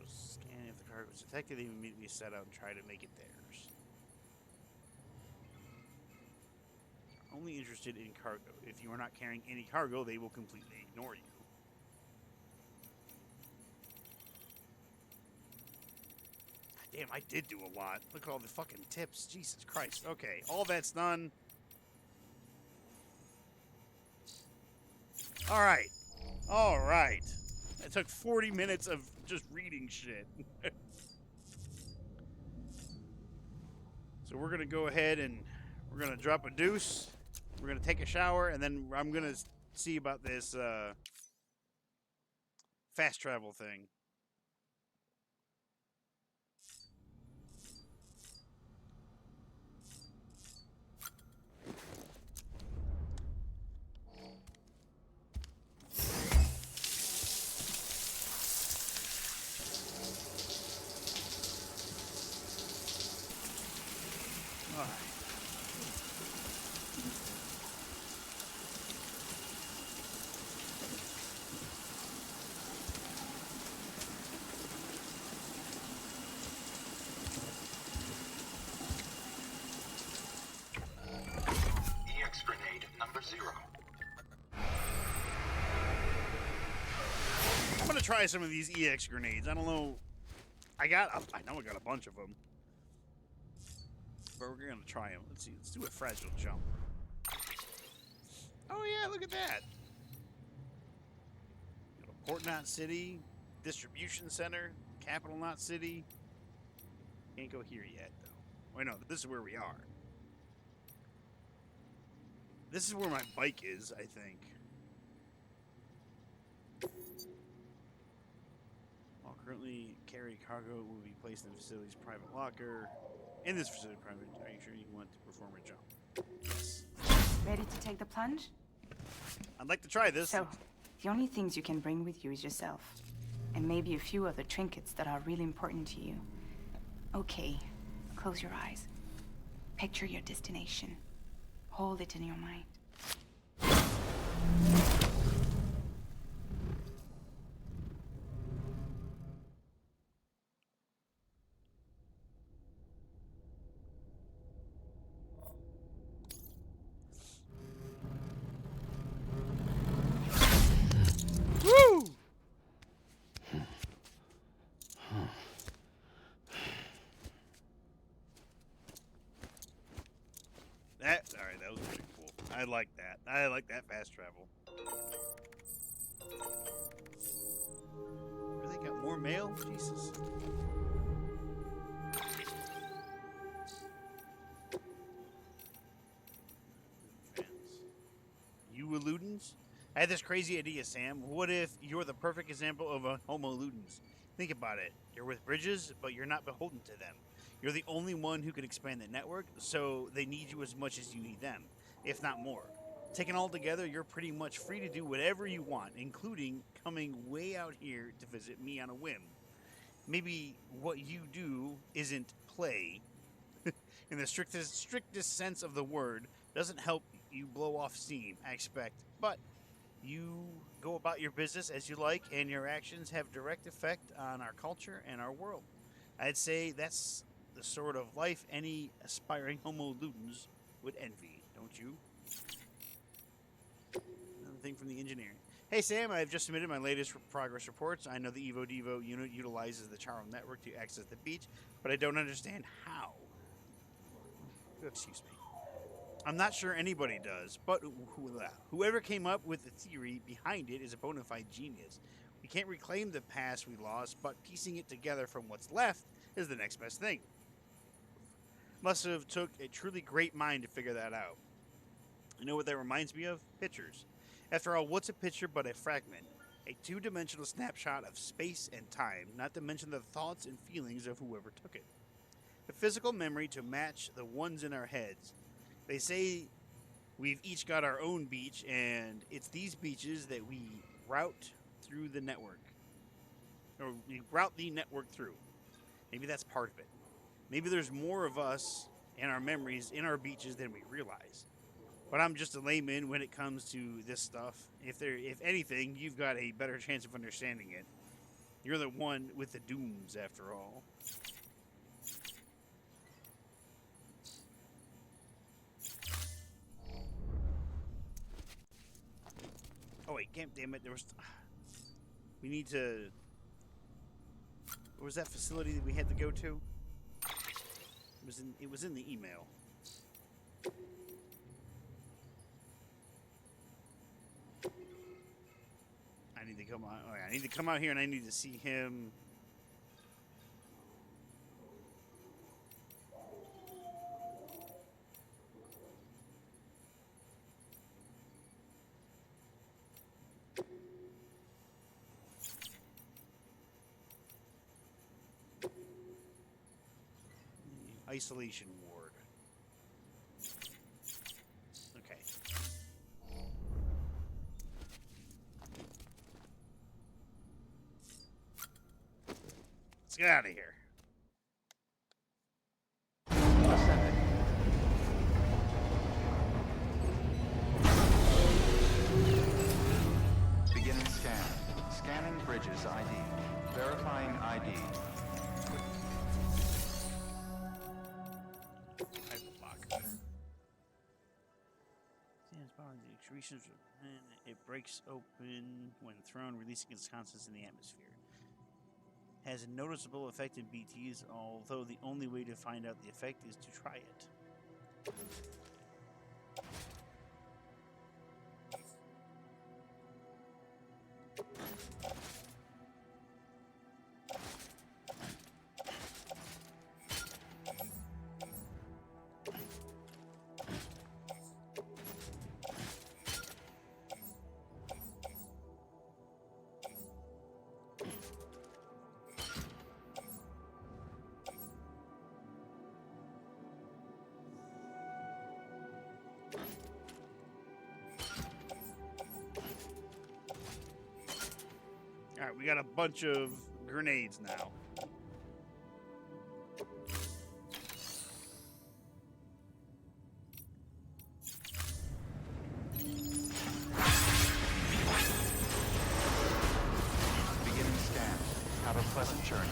Scan if the cargo is detected, they immediately set out and try to make it theirs. Only interested in cargo. If you are not carrying any cargo, they will completely ignore you. Damn, I did do a lot. Look at all the fucking tips. Jesus Christ. Okay, all that's done. Alright. Alright. It took 40 minutes of just reading shit. So we're going to go ahead and we're going to drop a deuce. We're going to take a shower, and then I'm going to see about this fast travel thing. All right. try some of these EX grenades. I don't know. I know I got a bunch of them. But we're gonna try them. Let's see. Let's do a fragile jump. Oh yeah, look at that. Port Knot City, distribution center, Capital Knot City. Can't go here yet, though. Wait, no, this is where we are. This is where my bike is, I think. While currently carry cargo will be placed in the facility's private locker. In this facility, private. Are you sure you want to perform a jump? Yes.
Ready to take the plunge?
I'd like to try this.
So, the only things you can bring with you is yourself. And maybe a few other trinkets that are really important to you. Okay, close your eyes. Picture your destination. Hold it in your mind.
Woo! Alright, that was pretty cool. I like that. I like that fast travel. Really got more mail? Jesus. You ludens? I had this crazy idea, Sam. What if you're the perfect example of a homo ludens? Think about it. You're with Bridges, but you're not beholden to them. You're the only one who can expand the network, so they need you as much as you need them, if not more. Taken all together, you're pretty much free to do whatever you want, including coming way out here to visit me on a whim. Maybe what you do isn't play, in the strictest sense of the word, doesn't help you blow off steam, I expect, but you go about your business as you like, and your actions have direct effect on our culture and our world. I'd say that's the sort of life any aspiring homo ludens would envy, don't you? Another thing from the engineering. Hey Sam, I've just submitted my latest progress reports. I know the Evo Devo unit utilizes the Charles network to access the beach, but I don't understand how. Excuse me. I'm not sure anybody does, but whoever came up with the theory behind it is a bona fide genius. We can't reclaim the past we lost, but piecing it together from what's left is the next best thing. Must have took a truly great mind to figure that out. You know what that reminds me of? Pictures. After all, what's a picture but a fragment? A two-dimensional snapshot of space and time, not to mention the thoughts and feelings of whoever took it. The physical memory to match the ones in our heads. They say we've each got our own beach, and it's these beaches that we route through the network. Or we route the network through. Maybe that's part of it. Maybe there's more of us and our memories in our beaches than we realize. But I'm just a layman when it comes to this stuff. If anything, you've got a better chance of understanding it. You're the one with the dooms, after all. Oh wait, damn it! We need to. What was that facility that we had to go to? It was in the email. I need to come out. Oh, yeah, I need to come out here and I need to see him. Isolation ward. Okay. Let's get out of here.
Beginning scan. Scanning Bridges ID. Verifying ID.
research. It breaks open when thrown, releasing its contents in the atmosphere. Has a noticeable effect in BTs, although the only way to find out the effect is to try it. All right, we got a bunch of grenades now.
Beginning scan. Have a pleasant journey.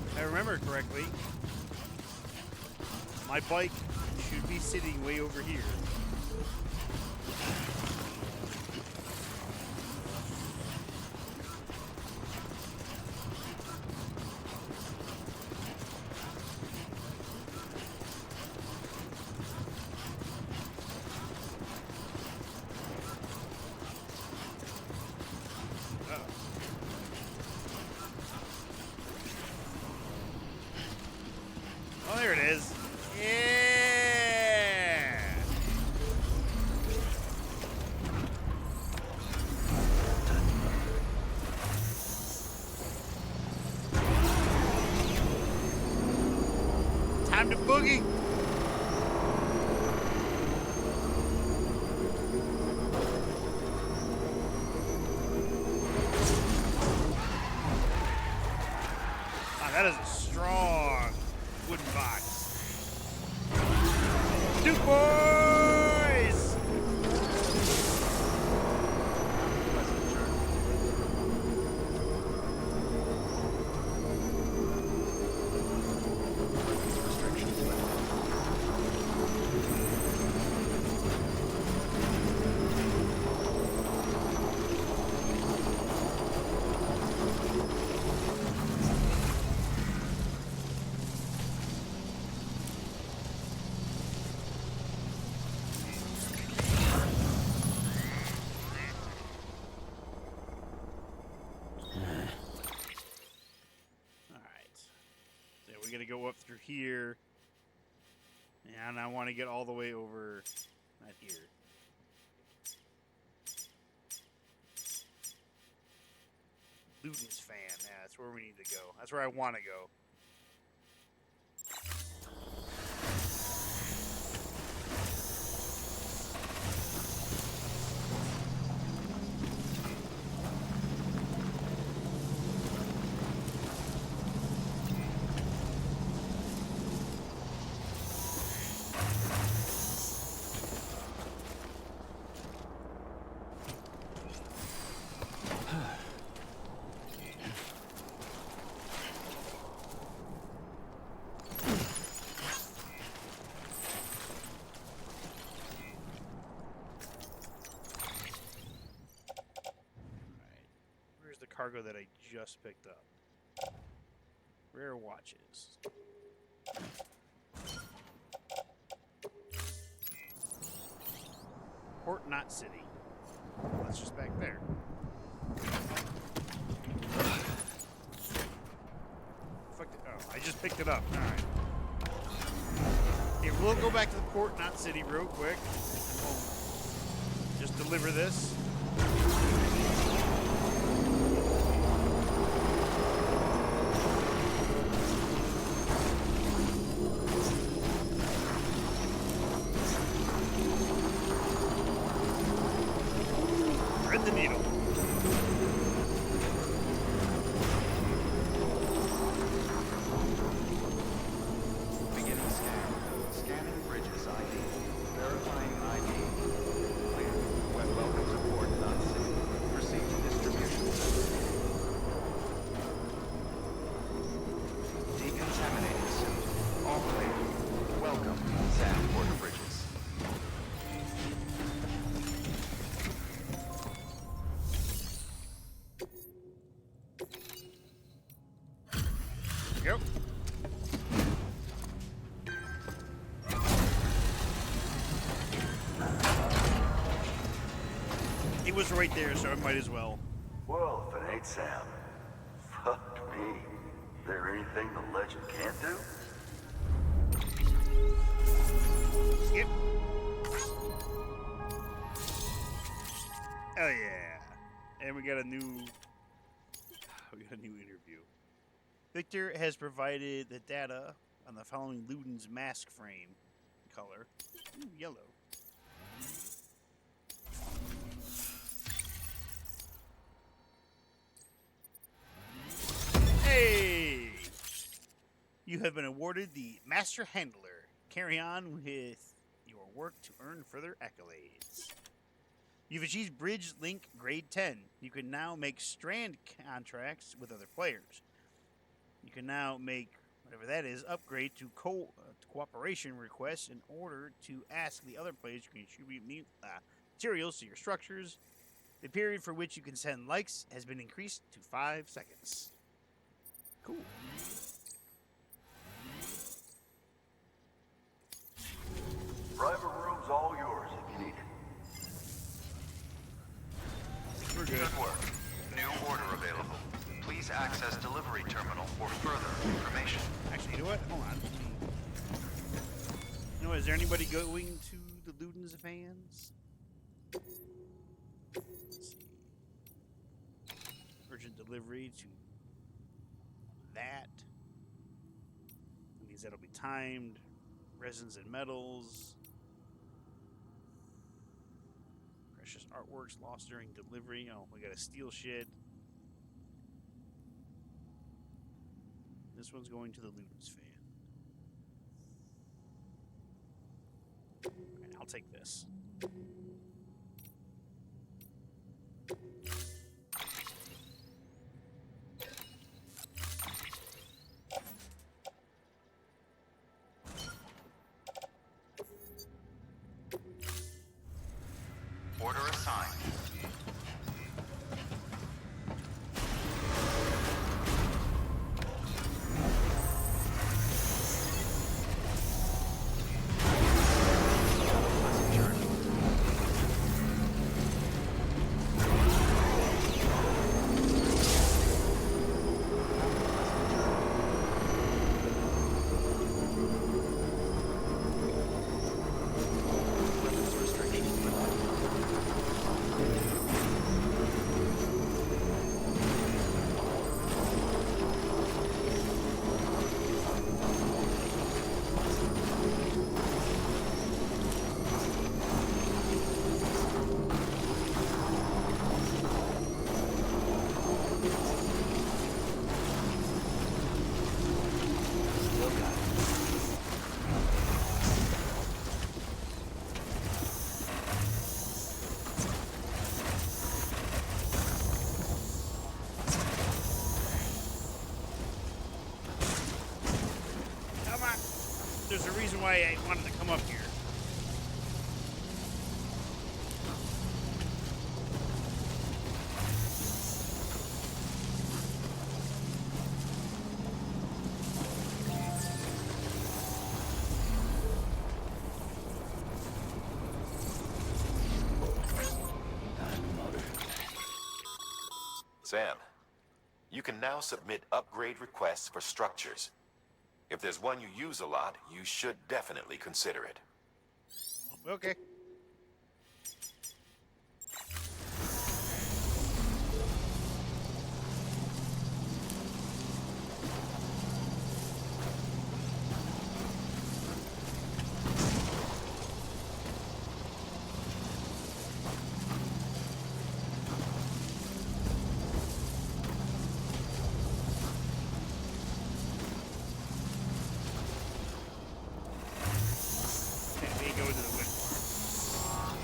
If I remember correctly, my bike should be sitting way over here. Oh, there it is. Yeah! Time to boogie! Wow, that is a strong wooden box. Duke boys!
Pleasant journey. Restrictions lifted.
Alright. So we gotta go up through here. And I want to get all the way over right here. Luden's fan. Yeah, that's where we need to go. That's where I want to go. Where's the cargo that I just picked up? Rare watches. Port Knot City. That's just back there. Oh, I just picked it up. Alright. Okay, we'll go back to the Port Knot City real quick. We'll just deliver this. Thread the needle.
Beginning scan. Scanning bridges ID. Verifying ID. Clear. Welcome to Port Knot City.
It was right there, so I might as well.
Well, if it ain't Sam. Fuck me. There anything the legend can't do?
Skip. Oh yeah. And we got a new interview. Victor has provided the data on the following Luden's mask frame color. Ooh, yellow. Hey! You have been awarded the Master Handler. Carry on with your work to earn further accolades. You've achieved Bridge Link Grade 10. You can now make strand contracts with other players. You can now make, whatever that is, upgrade to cooperation requests in order to ask the other players to contribute materials to your structures. The period for which you can send likes has been increased to 5 seconds. Cool.
Private room's all yours if you need it.
We're good.
Good work. New order available. Please access delivery terminal for further information.
Actually, you know what? Hold on. You know what? Is there anybody going to the Luden's fans? Let's see. Urgent delivery to that. That means that'll be timed. Resins and metals. Precious artworks lost during delivery. Oh, we gotta steal shit. This one's going to the Luden's fan. Alright, I'll take this.
Order assigned.
Come on. There's a reason why I wanted to come up here.
Sam, you can now submit upgrade requests for structures. If there's one you use a lot, you should definitely consider it.
Okay. They go into the wind farm.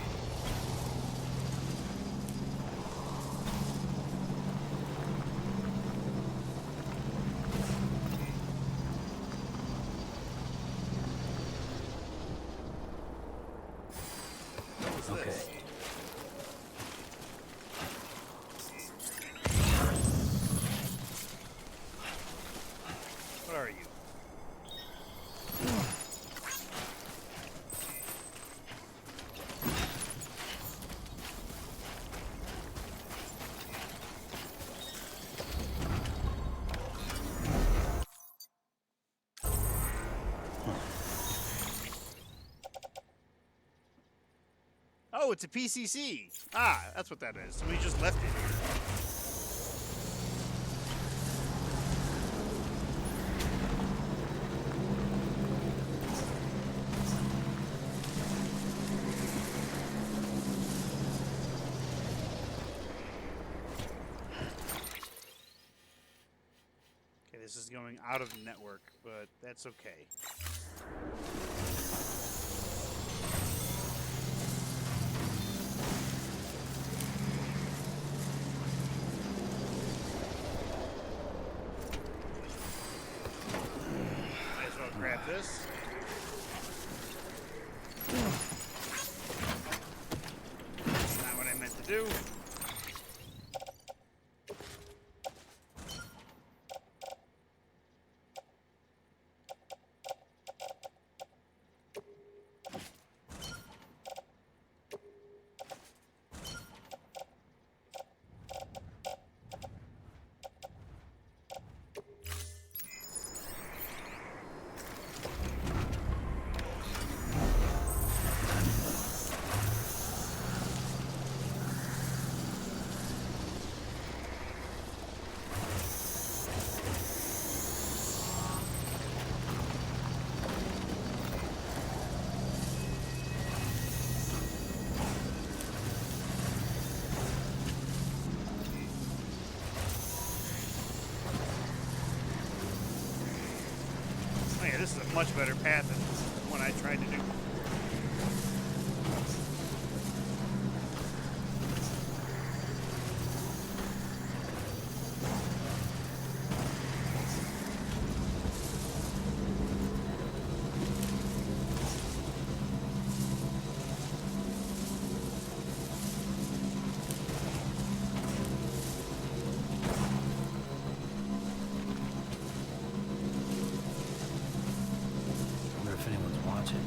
What was this? What are you? Oh, it's a PCC. Ah, that's what that is. Somebody just left it here. Okay, this is going out of network, but that's okay. Might as well grab this. That's not what I meant to do. Oh yeah, this is a much better path than the one I tried to do.
Wonder if anyone's watching.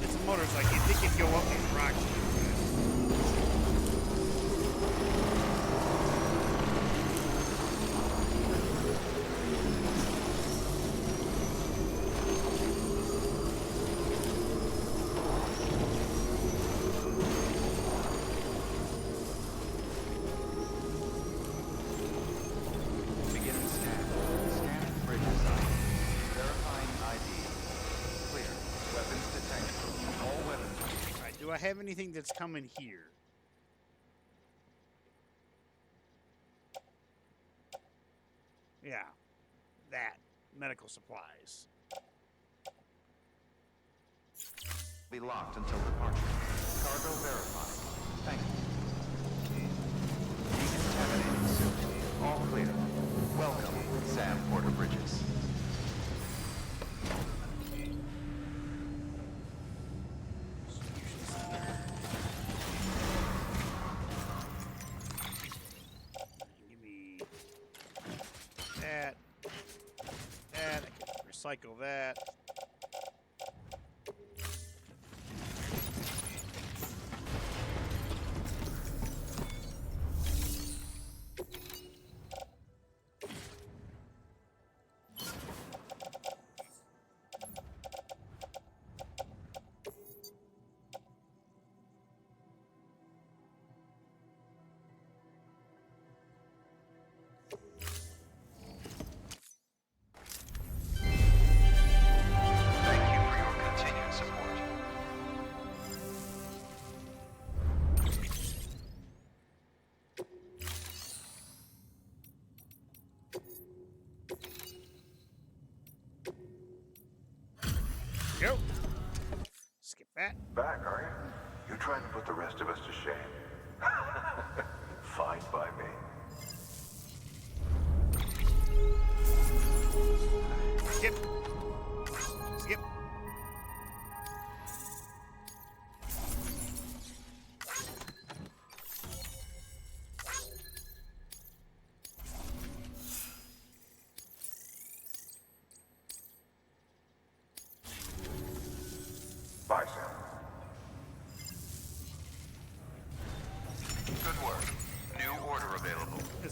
It's a motorcycle. You think it'd go up these rocks?
Beginning scan. Scanning bridges ID. Verifying ID. Clear. Weapons detected. All weapons.
All right, do I have anything that's coming here? Yeah, that. Medical supplies.
Be locked until departure. Cargo verified. Thank you. Decontaminating suit. All clear. Welcome, Sam Porter Bridges.
Give me that. That. I can recycle that.
Thank you for your continued support.
Go. Skip that.
Back, are you? You're trying to put the rest of us to shame. Fine by me.
Skip. Skip.
Bye, Sam.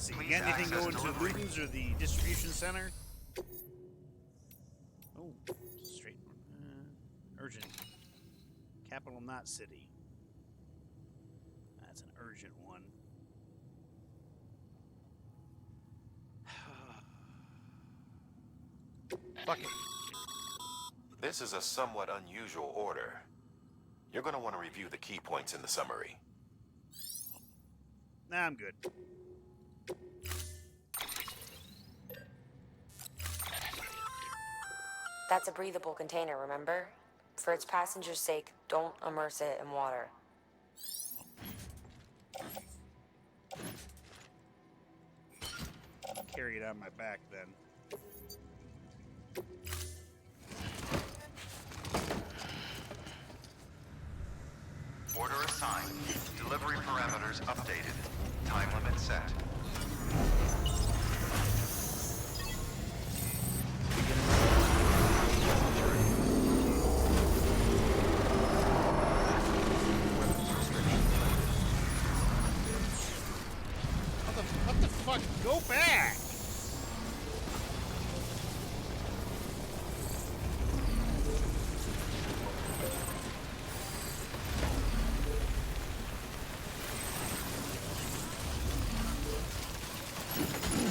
Let's see. You
Please
got anything
access
going to
delivery.
Luton's or the distribution center? Oh, straight. Urgent. Capital Knot City. That's an urgent one. Fuck it.
This is a somewhat unusual order. You're going to want to review the key points in the summary.
Nah, I'm good.
That's a breathable container, remember? For its passengers' sake, don't immerse it in water.
Carry it on my back then.
Order assigned. Delivery parameters updated. Time limit set.
What the fuck? Go back!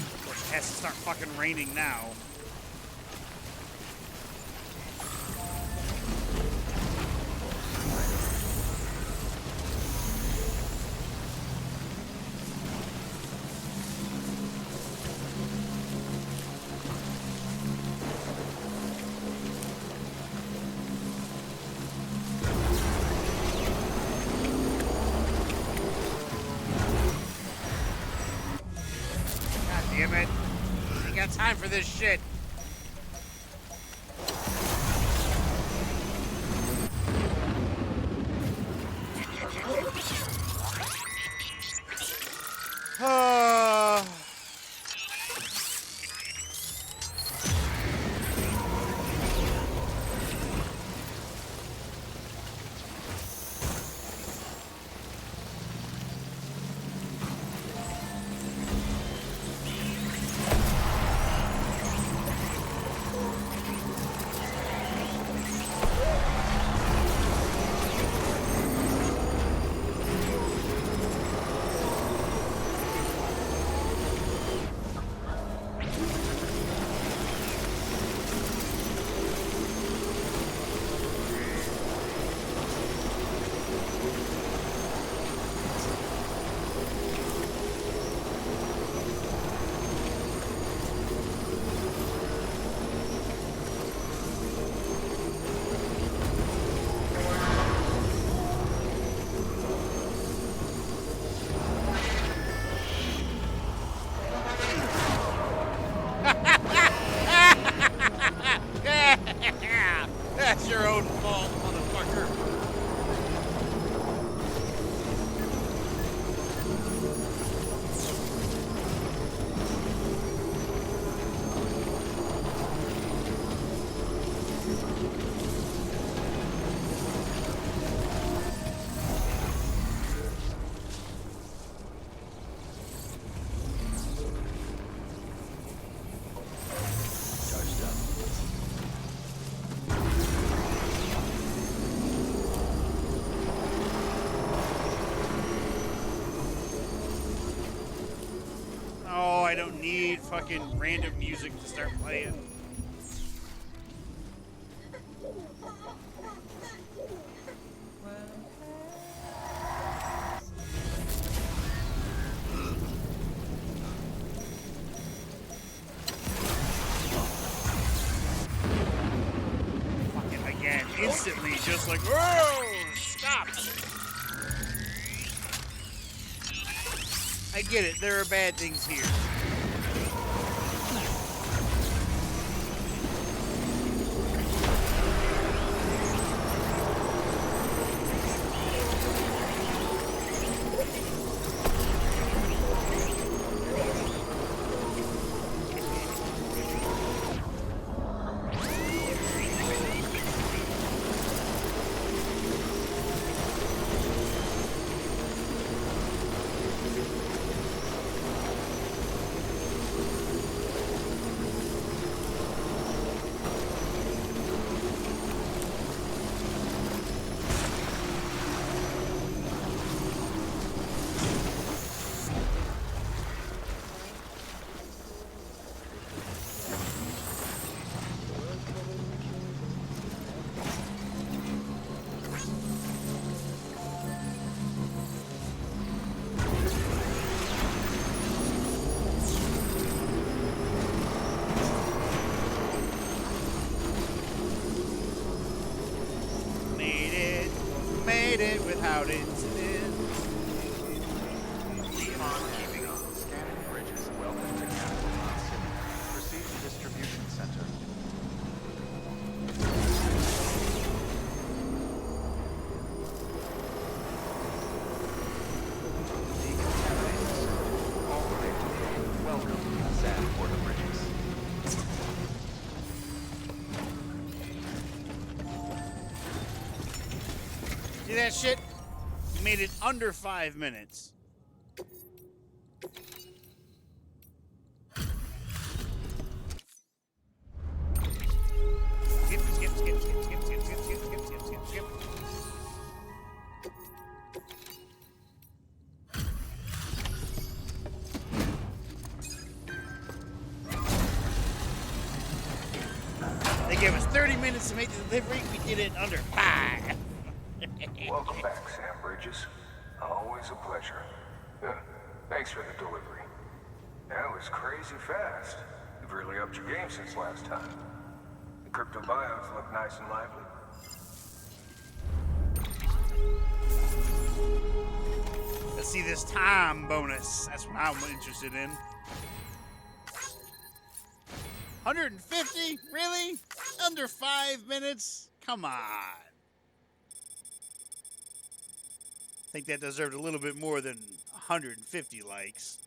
Of course, it has to start fucking raining now. God damn it. Ain't got time for this shit. That's your own fault, motherfucker.
Charged up.
Oh, I don't need fucking random music to start playing. Fucking again, instantly, just like, whoa, stop. I get it, there are bad things here. made it without incident.
Keep on keeping on. Scanning bridges. Welcome to Capital City. Proceed to distribution center. Decontaminating. All clear. Welcome, San Porter Bridges.
See that shit? You made it under 5 minutes. Skip, skip, skip, skip, skip, skip, skip, skip, skip, skip, skip, skip. They gave us 30 minutes to make the delivery. We did it in under 5.
Welcome back, Sam Bridges. Always a pleasure. Thanks for the delivery. That was crazy fast. You've really upped your game since last time. The crypto bios look nice and lively.
Let's see this time bonus. That's what I'm interested in. 150? Really? Under 5 minutes? Come on. I think that deserved a little bit more than 150 likes.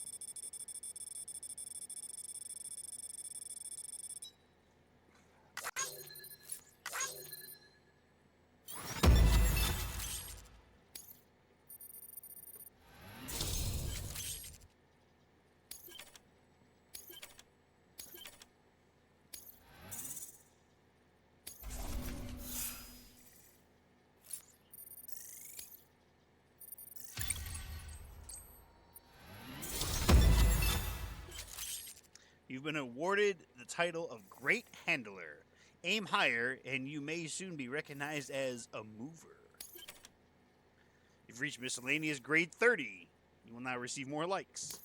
You've been awarded the title of Great Handler. Aim higher, and you may soon be recognized as a mover. You've reached miscellaneous grade 30. You will now receive more likes.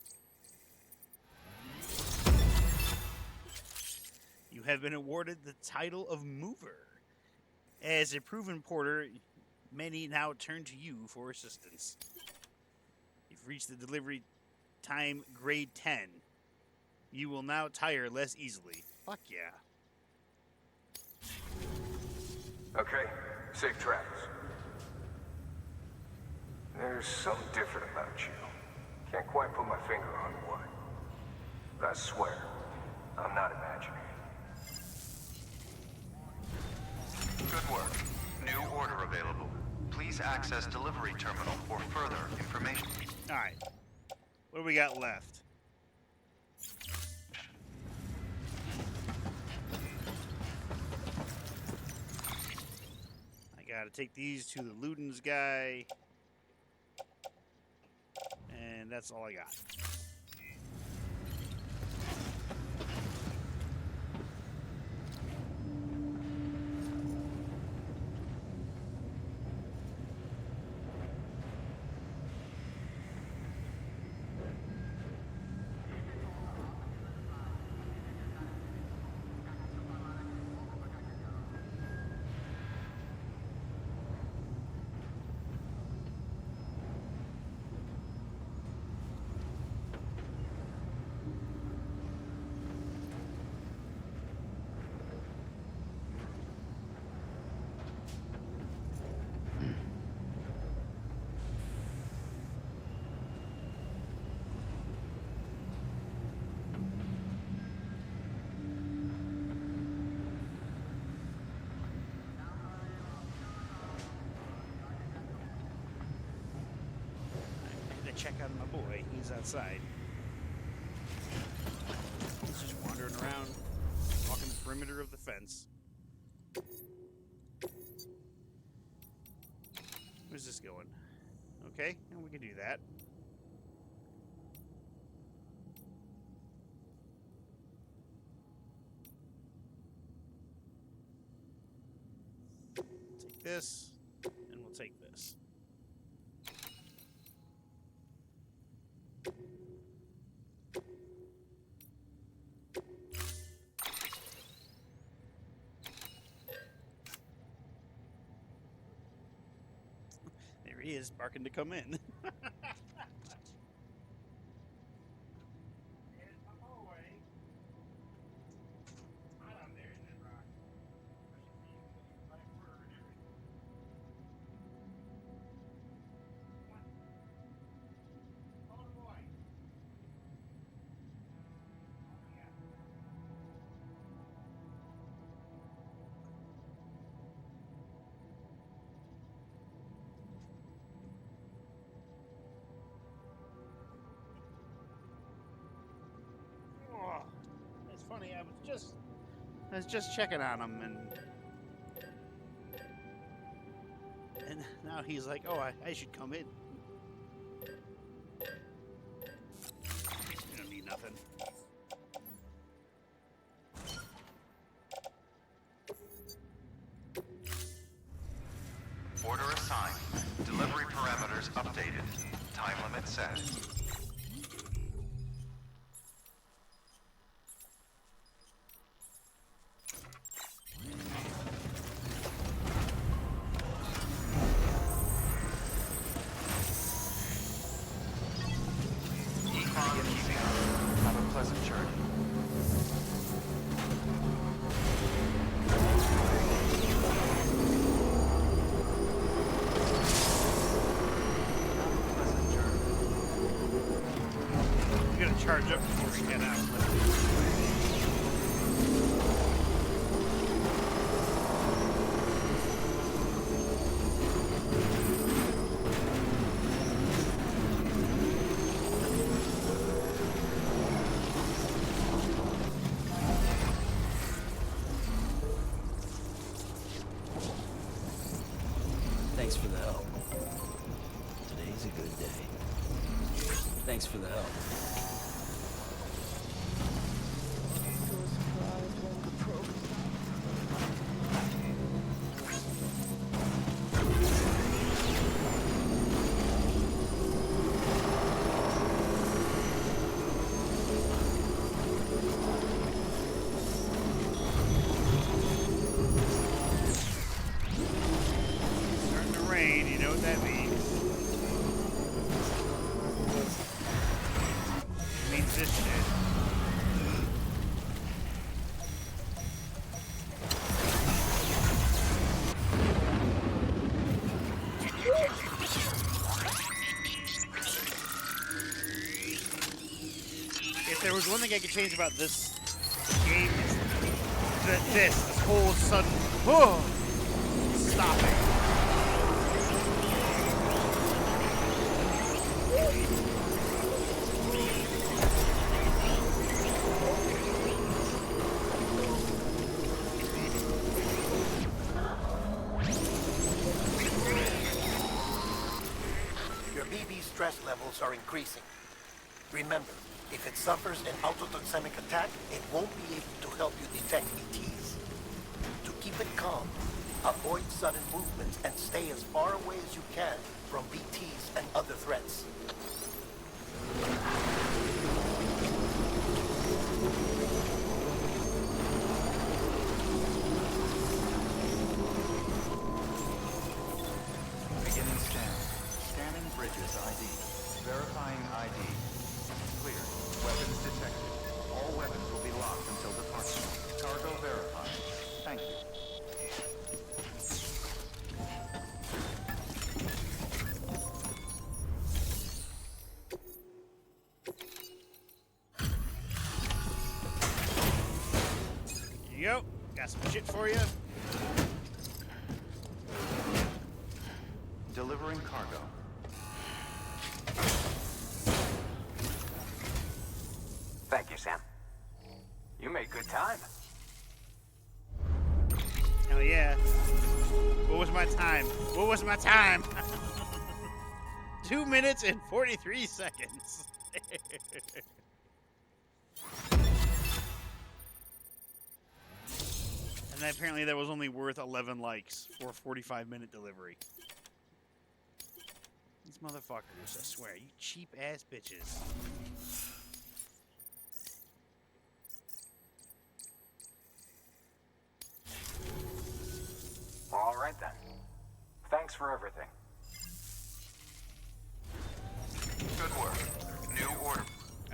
You have been awarded the title of Mover. As a proven porter, many now turn to you for assistance. You've reached the delivery time grade 10. You will now tire less easily. Fuck yeah.
Okay, safe travels. There's something different about you. Can't quite put my finger on what. But I swear, I'm not imagining it.
Good work. New order available. Please access delivery terminal for further information.
Alright. What do we got left? I gotta take these to the Ludens guy. And that's all I got. Check out my boy. He's outside. He's just wandering around, walking the perimeter of the fence. Where's this going? Okay, and we can do that. Take this, and we'll take this. There he is, barking to come in. Oh, it's funny. I was just checking on him, and now he's like, "Oh, I should come in." You don't need nothing.
Order assigned. Delivery parameters updated. Time limit set. Econ keeping up. Have a pleasant journey.
I'm gonna charge up before we get out.
Thanks for the help. Today's a good day. Thanks for the help.
Starting to rain, you know what that means. It means this shit. If there was one thing I could change about this game, is that this whole sudden, whoa, stopping.
Your BB stress levels are increasing. Remember, if it suffers an autotoxemic attack, it won't be able to help you detect ETs. To keep it calm, avoid sudden movements and stay as far away as you can from BTs and other threats.
Beginning scan. Scanning bridges ID. Verifying ID. Clear. Weapons detected. All weapons will be locked until departure. Cargo verified. Thank you.
Yep, got some shit for you.
Delivering cargo.
Thank you, Sam. You made good time.
Hell yeah. What was my time? What was my time? 2 minutes and 43 seconds. And apparently that was only worth 11 likes for a 45-minute delivery. These motherfuckers, I swear, you cheap ass bitches.
All right then. Thanks for everything. Good work. New order.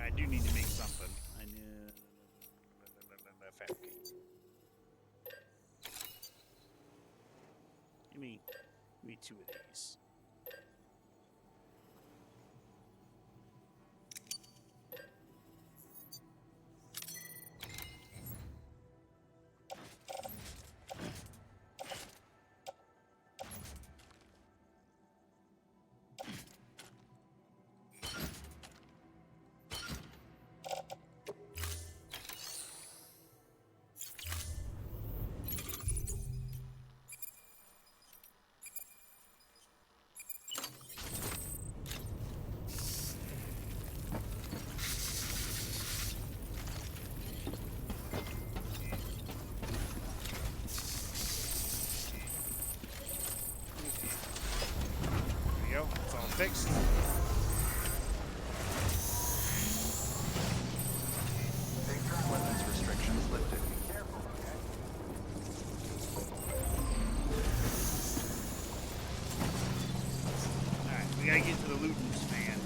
I do need to make something. I need fabricate. Give me 2 of these. There we go. It's all fixed.
Weapons restrictions lifted. Be careful, okay?
Alright, we gotta get to the loot fan.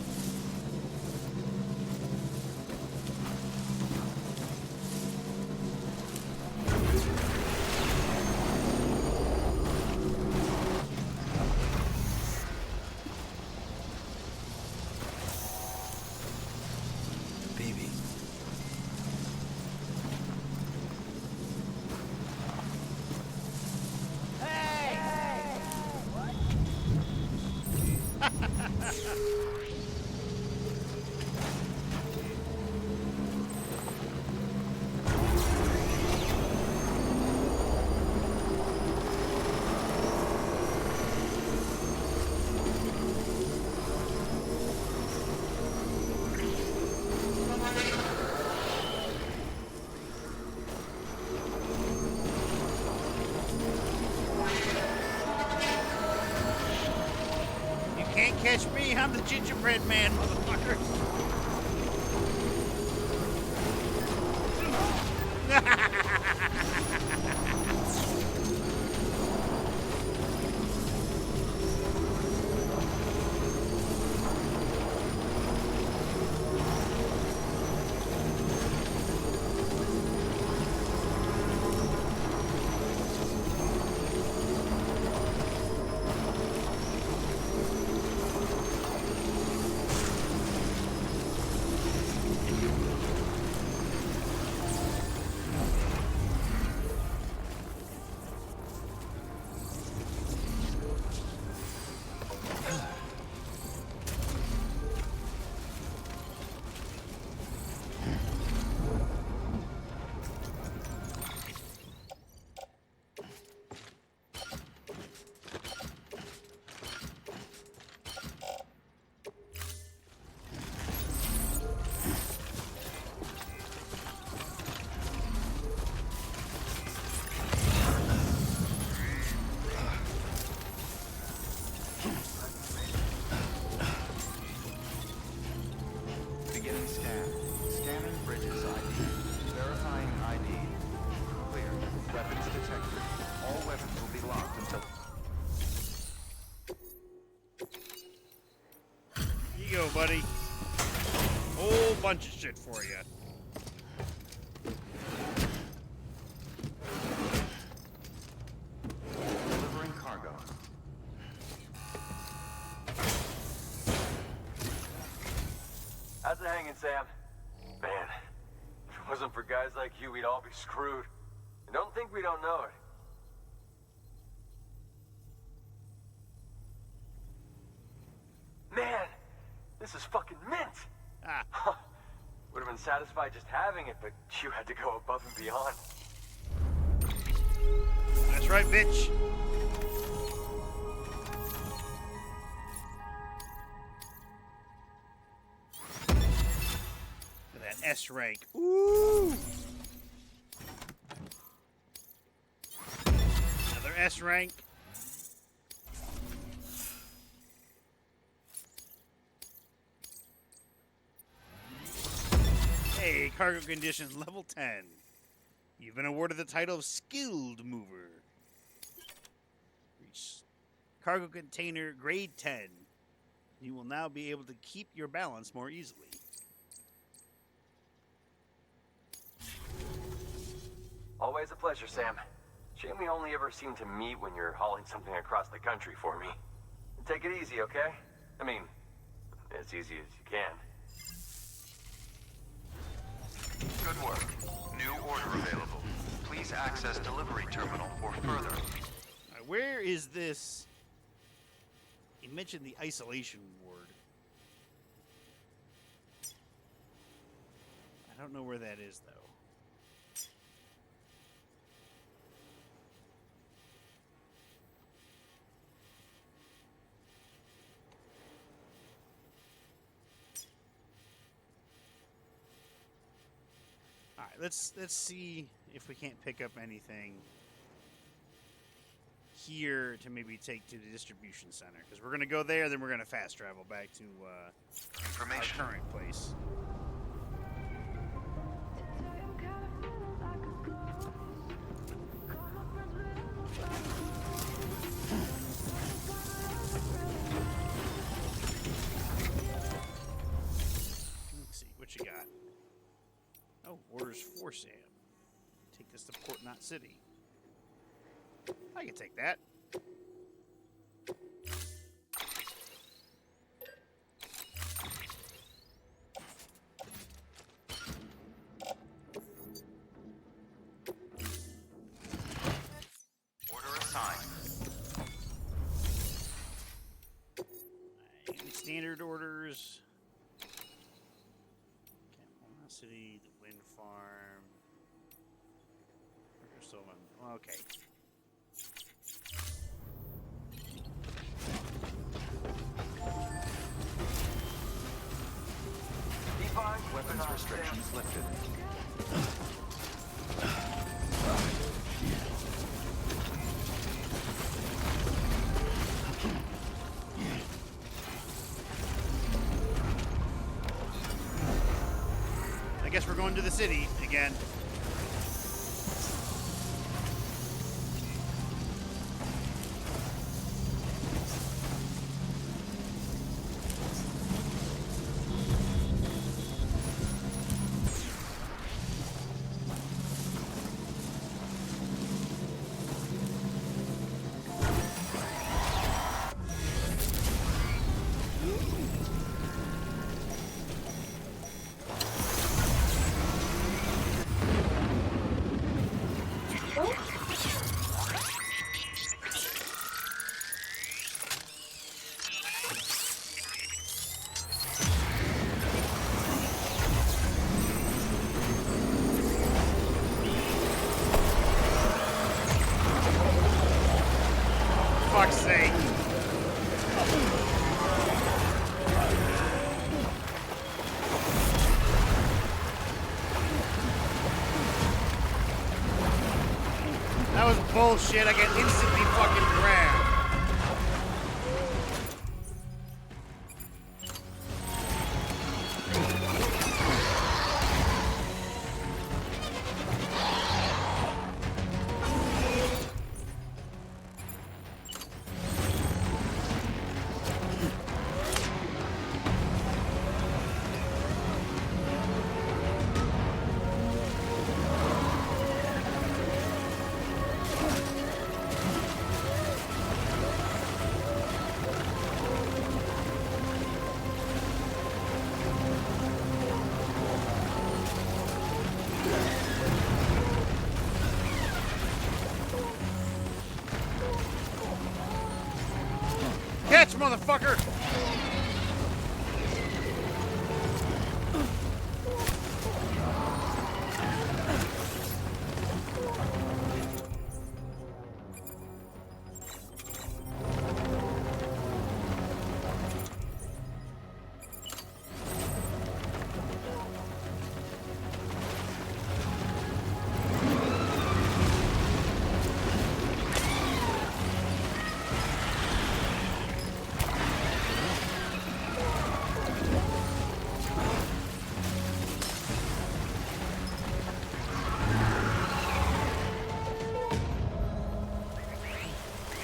Baby.
You can't catch me, I'm the gingerbread man, motherfuckers.
Beginning scan. Scanning bridges ID. Verifying ID. Clear. Weapons detected. All weapons will be locked until...
Here you go, buddy. Whole bunch of shit for you.
Delivering cargo.
How's it hanging, Sam? Man, if it wasn't for guys like you, we'd all be screwed. And don't think we don't know it. Man, this is fucking mint!
Ah,
Would have been satisfied just having it, but you had to go above and beyond.
that's right, bitch. Look at that S rank. Ooh! Another S rank. Hey, cargo conditions level 10. You've been awarded the title of Skilled Mover. Reach cargo container grade 10. You will now be able to keep your balance more easily.
Always a pleasure, Sam. Shame we only ever seem to meet when you're hauling something across the country for me. Take it easy, okay? I mean, as easy as you can.
Good work. New order available. Please access delivery terminal for further.
All right, where is this? You mentioned the isolation ward. I don't know where that is, though. All right, let's see if we can't pick up anything here to maybe take to the distribution center, because we're gonna go there, then we're gonna fast travel back to
Information.
our current place. Let's see what you got. Oh, orders for Sam. Take this to Port Knot City. I can take that.
Order assigned.
Any standard orders? Port Knot City, the wind farm. Okay.
Weapons restrictions lifted.
I guess we're going to the city again. Fuck's sake. That was bullshit. I get instantly fucking grabbed. Catch, motherfucker!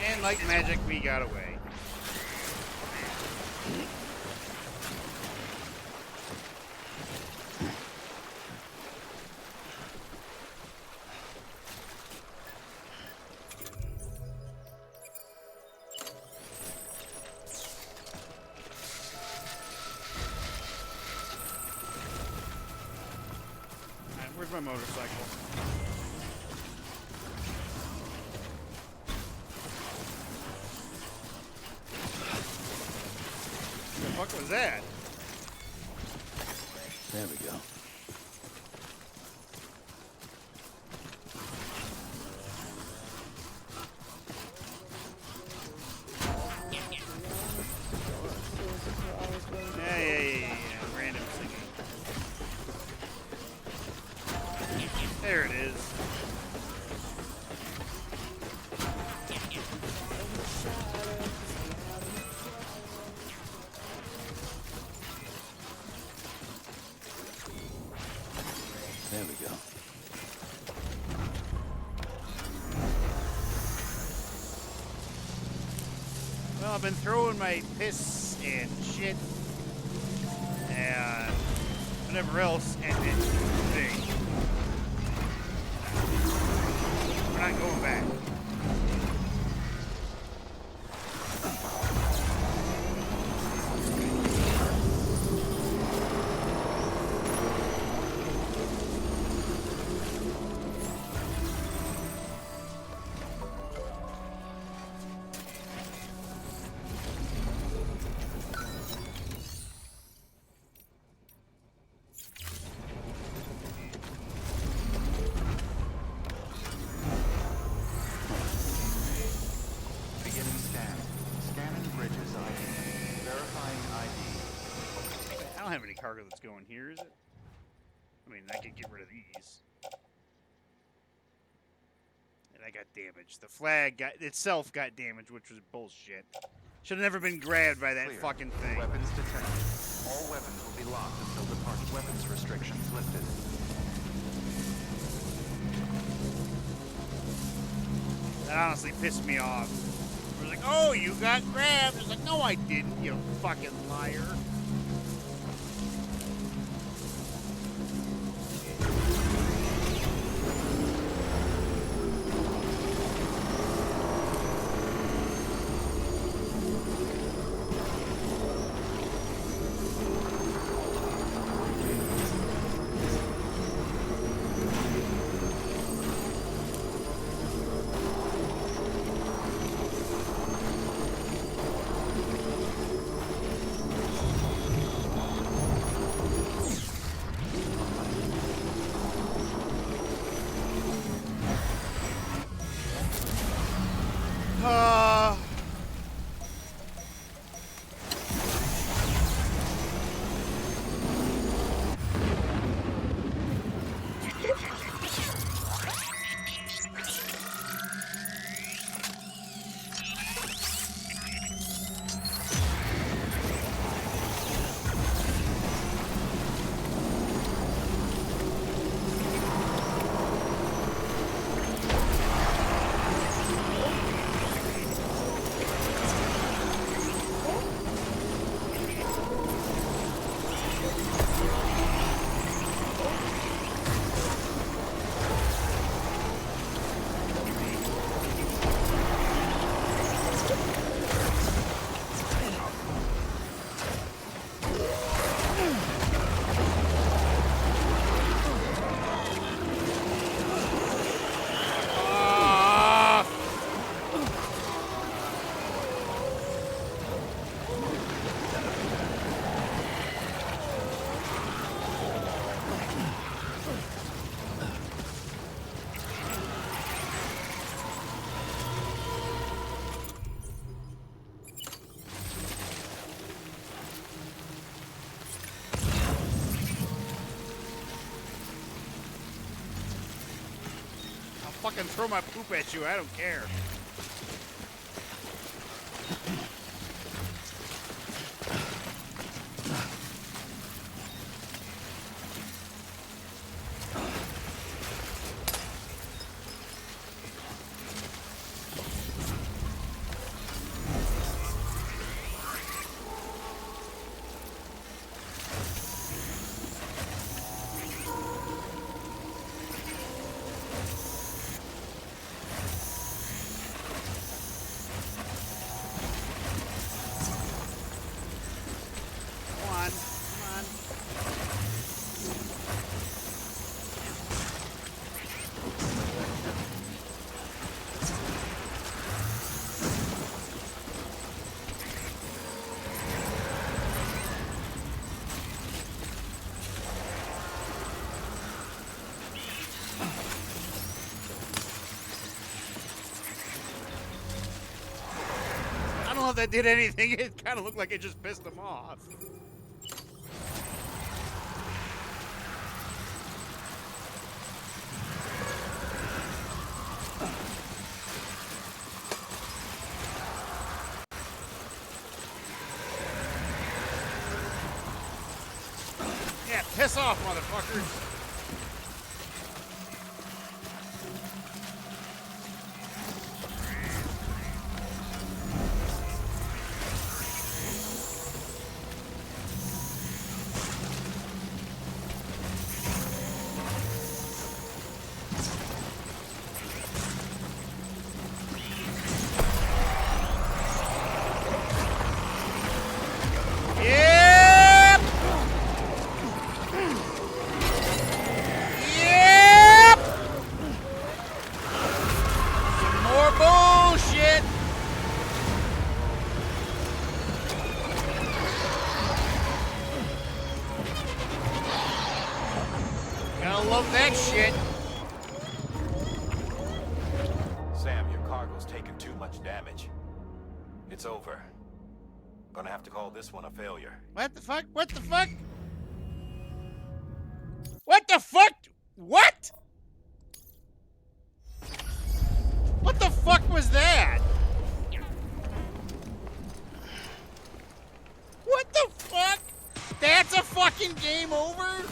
And like magic, we got away. my motorcycle. The fuck was that?
There we go.
Yeah. Random singing. There it is.
There we go.
Well, I've been throwing my piss and shit and whatever else and today. We're not going back.
Beginning scan. Scanning bridges ID. Verifying ID.
I don't have any cargo that's going here, is it? I mean, I could get rid of these. And I got damaged. The flag itself got damaged, which was bullshit. Should have never been grabbed by that
Clear.
fucking thing.
Weapons detected. All weapons will be locked until departure. Weapons restrictions lifted.
That honestly pissed me off. It was like, oh, you got grabbed. It's like, no, I didn't, you fucking liar. Fucking throw my poop at you, I don't care. that did anything. It kind of looked like it just pissed him off. Yeah, piss off, motherfuckers. Yep! Yep! Some more bullshit! Gotta love that shit.
Sam, your cargo's taken too much damage. It's over. Gonna have to call this one a failure.
What the fuck? What the fuck? What the fuck? What? What the fuck was that? What the fuck? That's a fucking game over?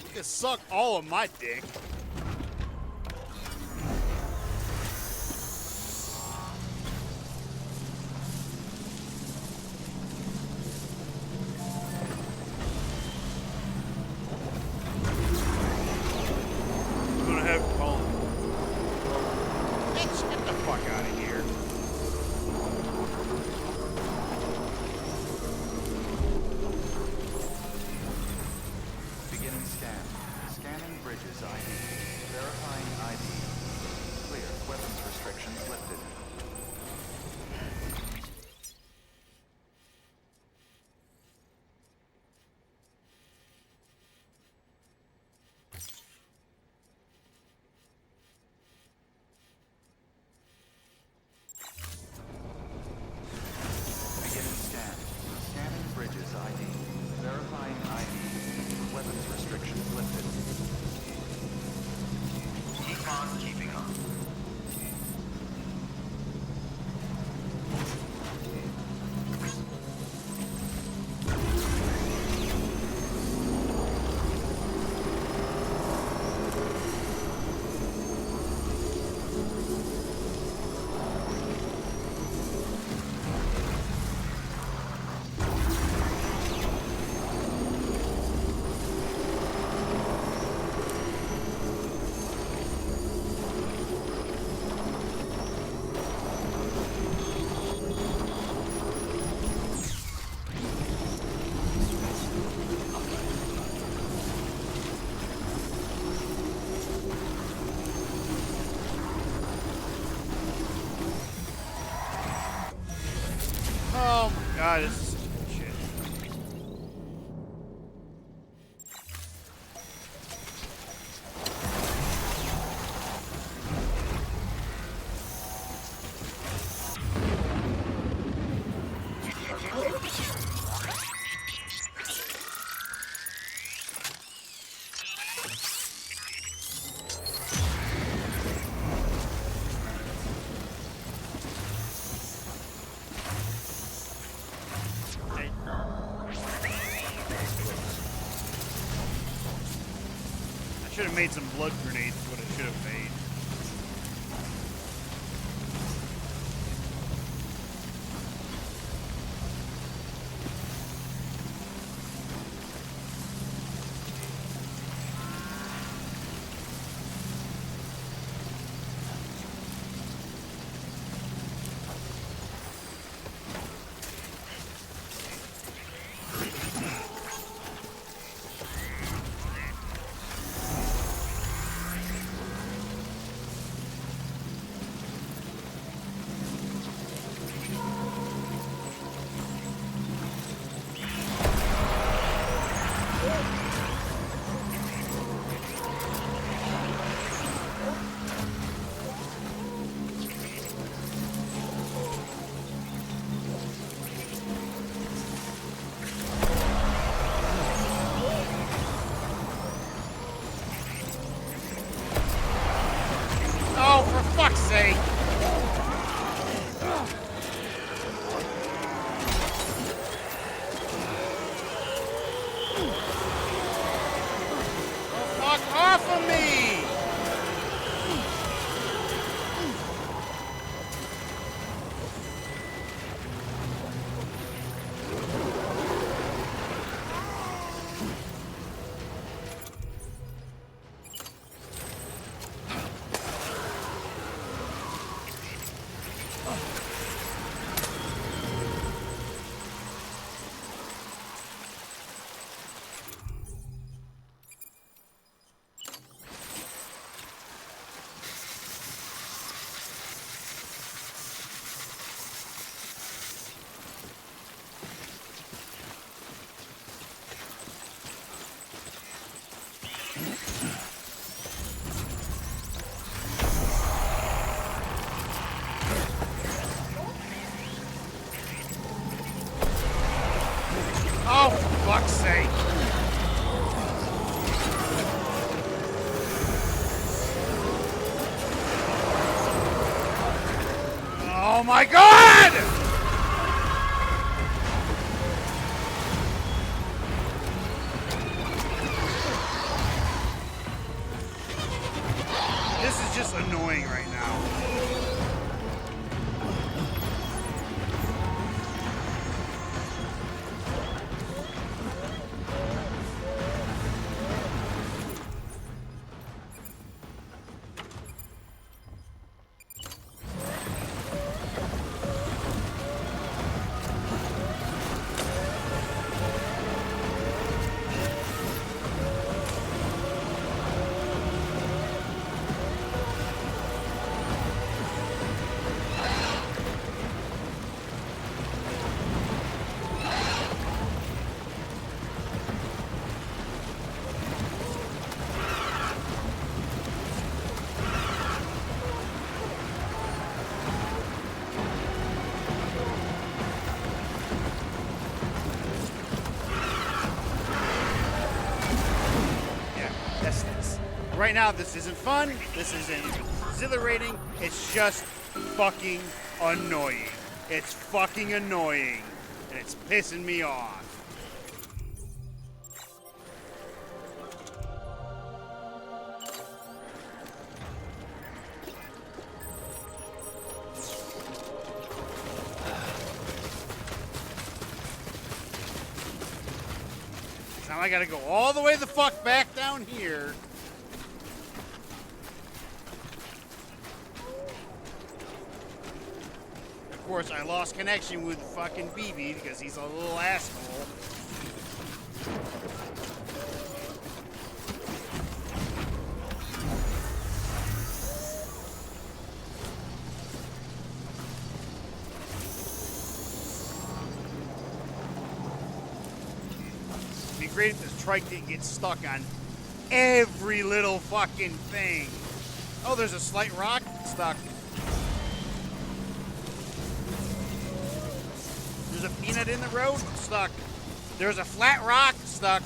You can suck all of my dick. I'm gonna have to call him. Bitch, get the fuck out of here.
Beginning scan. Scanning bridges ID. Verifying ID. Clear. Weapons restrictions lifted. Beginning scan. Scanning bridges ID. Verifying ID. Weapons restrictions lifted.
Keep on keeping on.
Oh my god, this is such bullshit. I should have made some blood grenades, is what I should have made. Oh my god! This is just annoying right now. Right now, this isn't fun. This isn't exhilarating. It's just fucking annoying. It's fucking annoying. And it's pissing me off. Now I gotta go all the way the fuck back down here. Of course, I lost connection with fucking BB because he's a little asshole. It'd be great if this trike didn't get stuck on every little fucking thing. Oh, there's a slight rock stuck. There's a peanut in the road, stuck. There's a flat rock, stuck.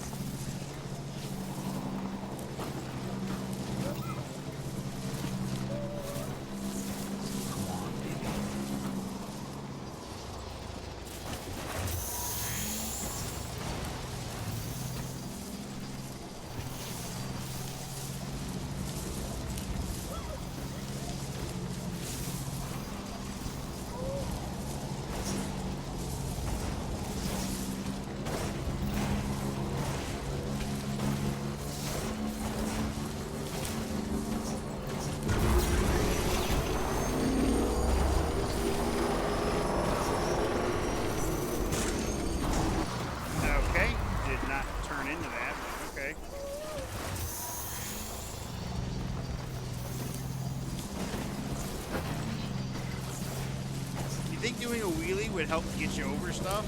Think doing a wheelie would help get you over stuff?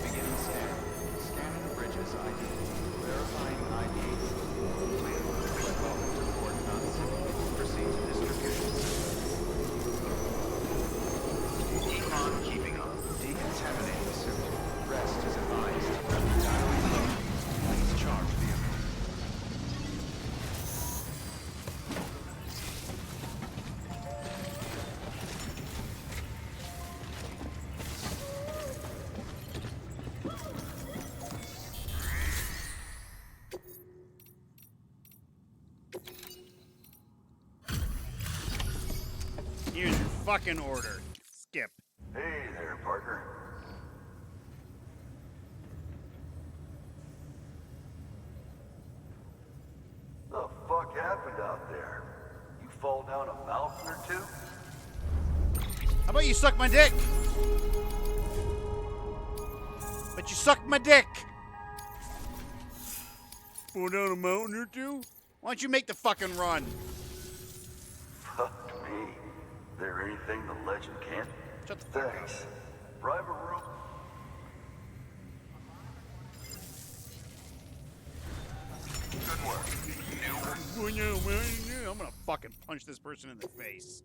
Beginning scan. Scanning bridges ID. Verifying ID. Clear. Welcome to Port Knot. Proceed to distribution center. Econ keeping up. Decontaminating suit. Rest is advised. Dialing low. Please charge vehicle.
Here's your fucking order. Skip.
Hey there, partner. The fuck happened out there? You fall down a mountain or two?
How about you suck my dick? But you sucked my dick. Fall down a mountain or two? Why don't you make the fucking run?
Fuck me. There anything the legend can't?
Shut the fuck
Thanks.
up.
Private room.
Good work.
I'm gonna fucking punch this person in the face.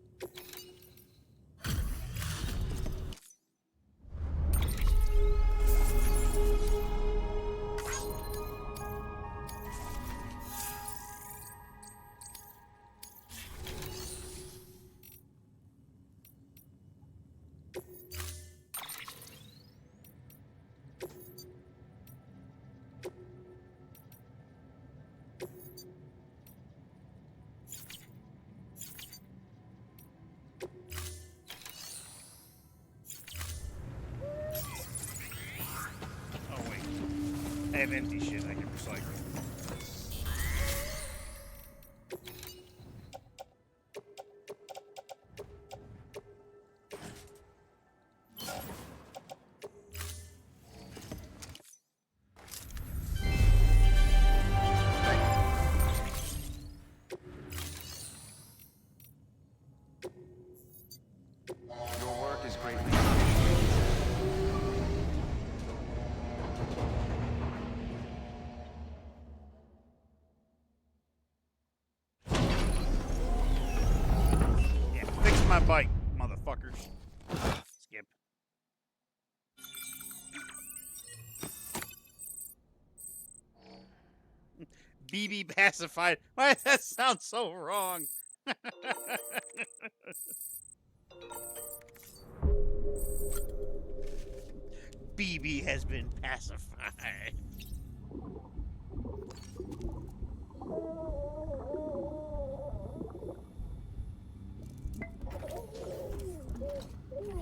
have empty shit I can recycle.
Your work is greatly appreciated.
Yeah, fix my bike, motherfuckers. Skip. BB pacified. Why that sounds so wrong? BB has been pacified.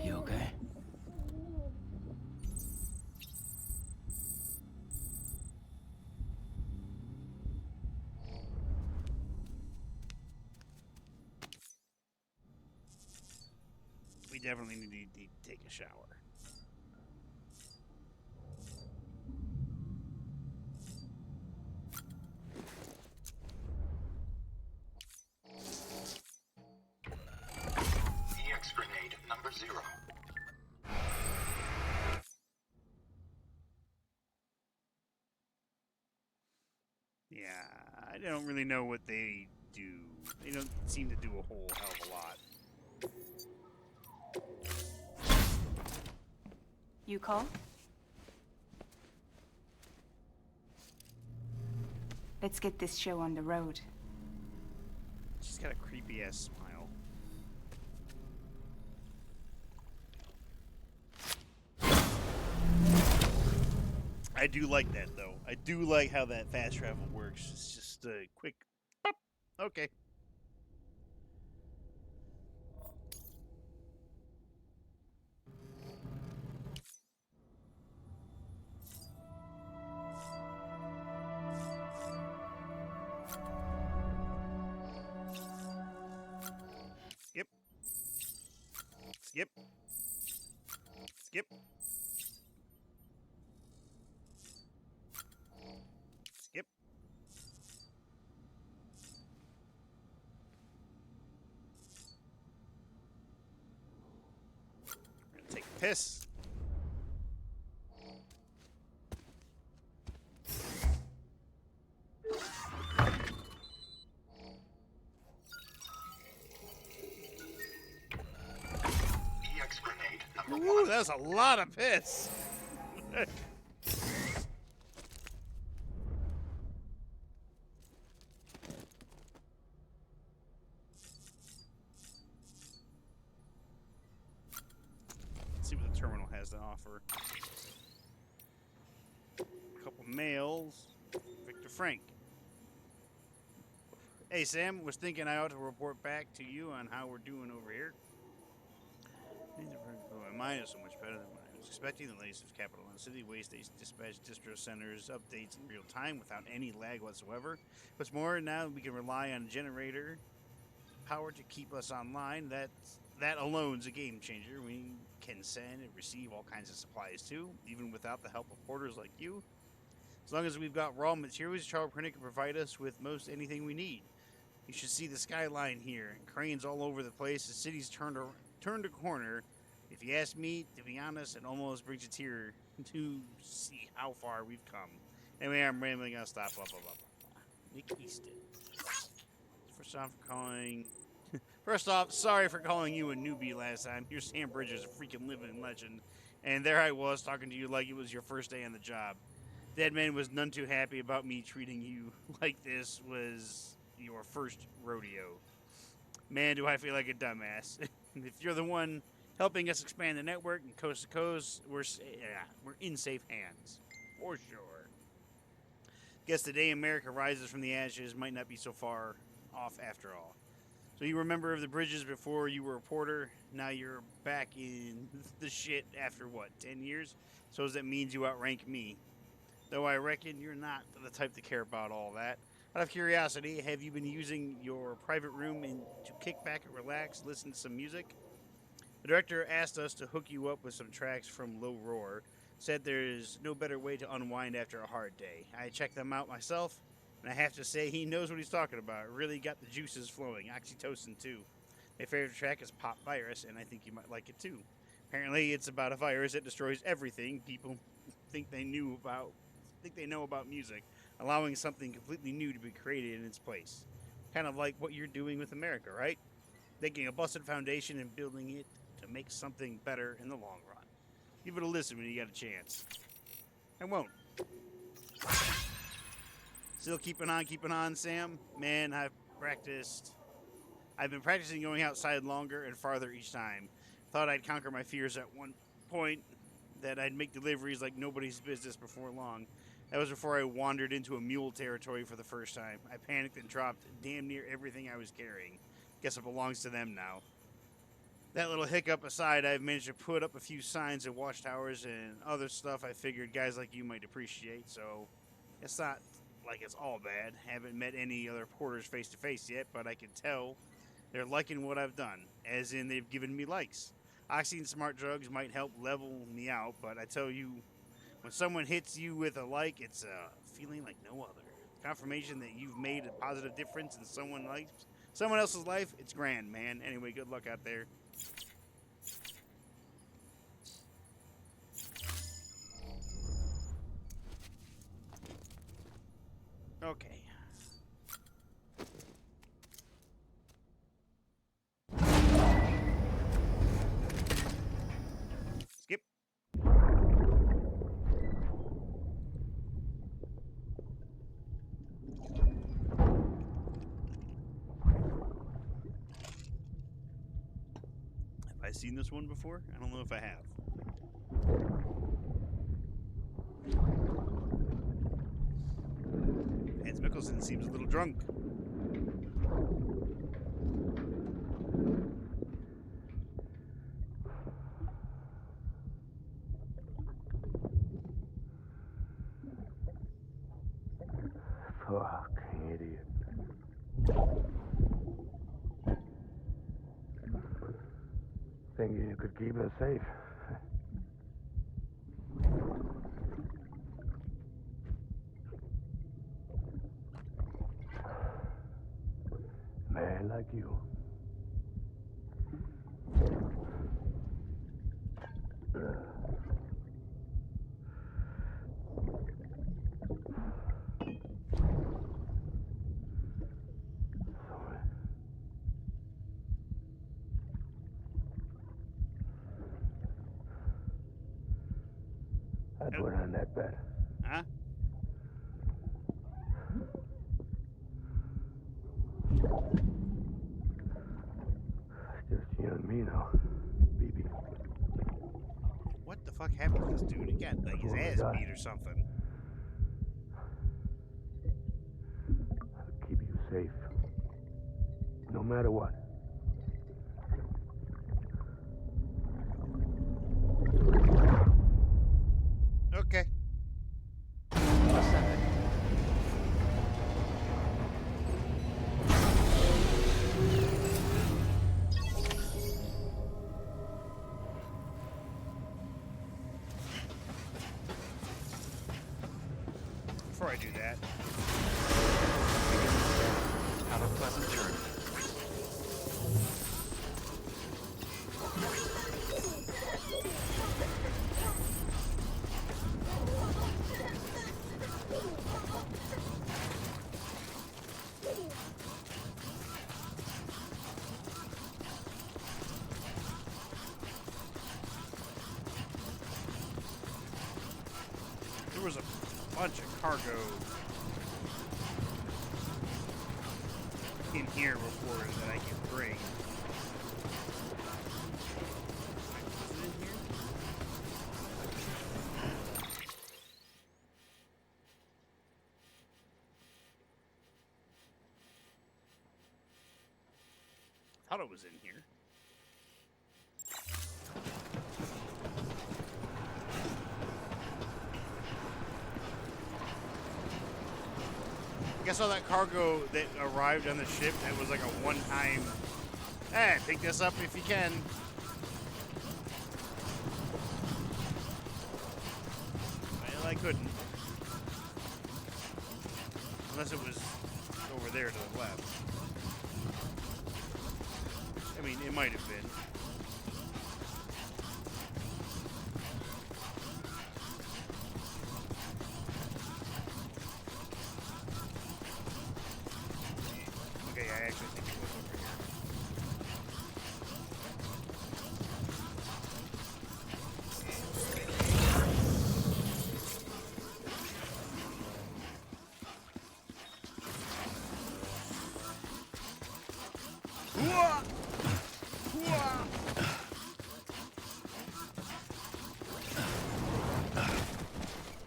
You okay?
We definitely need to take a shower.
EX grenade number 0.
Yeah, I don't really know what they do. They don't seem to do a whole hell of a lot.
You call? Let's get this show on the road.
She's got a creepy ass smile. I do like that though. I do like how that fast travel works. It's just a quick pop. Okay. Skip. Skip. Skip. Skip. We're gonna take a piss.
EX grenade number
Ooh,
1.
that's a lot of piss. Let's see what the terminal has to offer. A couple mails. Victor Frank. Hey Sam, was thinking I ought to report back to you on how we're doing over here. Mine is so much better than what I was expecting. The latest of Capital One City Waste dispatch distro centers updates in real time without any lag whatsoever. What's more, now we can rely on a generator power to keep us online. That alone's a game changer. We can send and receive all kinds of supplies too, even without the help of porters like you. As long as we've got raw materials, Charles Printer can provide us with most anything we need. You should see the skyline here. Cranes all over the place. The city's turned a corner. If you ask me, to be honest, it almost brings a tear to see how far we've come. Anyway, I'm rambling. I'll stop. Blah, blah, blah, blah, blah. Nick Easton. First off, sorry for calling you a newbie last time. Your Sam Bridges, a freaking living legend. And there I was, talking to you like it was your first day on the job. Deadman was none too happy about me treating you like this was your first rodeo. Man, do I feel like a dumbass. If you're the one helping us expand the network and coast to coast, we're in safe hands. For sure. Guess the day America rises from the ashes might not be so far off after all. So you remember of the Bridges before you were a porter? Now you're back in the shit after what, 10 years? So that means you outrank me. Though I reckon you're not the type to care about all that. Out of curiosity, have you been using your private room to kick back and relax, listen to some music? The director asked us to hook you up with some tracks from Low Roar, said there's no better way to unwind after a hard day. I checked them out myself, and I have to say he knows what he's talking about. Really got the juices flowing. Oxytocin, too. My favorite track is Pop Virus, and I think you might like it, too. Apparently, it's about a virus that destroys everything people think they knew about, think they know about music, allowing something completely new to be created in its place. Kind of like what you're doing with America, right? Taking a busted foundation and building it to make something better in the long run. Give it a listen when you get a chance. I won't. Still keeping on, Sam. Man, I've been practicing going outside longer and farther each time. Thought I'd conquer my fears at one point, that I'd make deliveries like nobody's business before long. That was before I wandered into a mule territory for the first time. I panicked and dropped damn near everything I was carrying. Guess it belongs to them now. That little hiccup aside, I've managed to put up a few signs and watchtowers and other stuff I figured guys like you might appreciate, so it's not like it's all bad. Haven't met any other porters face to face yet, but I can tell they're liking what I've done, as in they've given me likes. Oxy and smart drugs might help level me out, but I tell you, when someone hits you with a like, it's a feeling like no other. Confirmation that you've made a positive difference in someone else's life, it's grand, man. Anyway, good luck out there. Okay. Skip. Have I seen this one before? I don't know if I have. Hans Mikkelsen seems a little drunk.
Fuck, idiot. Thinking you could keep us safe. Man like you. Sorry. I'd put on that bet.
Huh?
Just you and me now, baby.
What the fuck happened to this dude? He got like his ass beat or something.
I'll keep you safe. No matter what.
Okay.
Ascending.
Before I do that,
Have a pleasant journey.
there was a bunch of cargo in here before that I can bring. Was it in here? I thought it was in here. I saw that cargo that arrived on the ship that was like a one-time, pick this up if you can. Well, I couldn't. Unless it was over there to the left. I mean, it might have been. Okay, I actually think it was over here. Hooah! Hooah!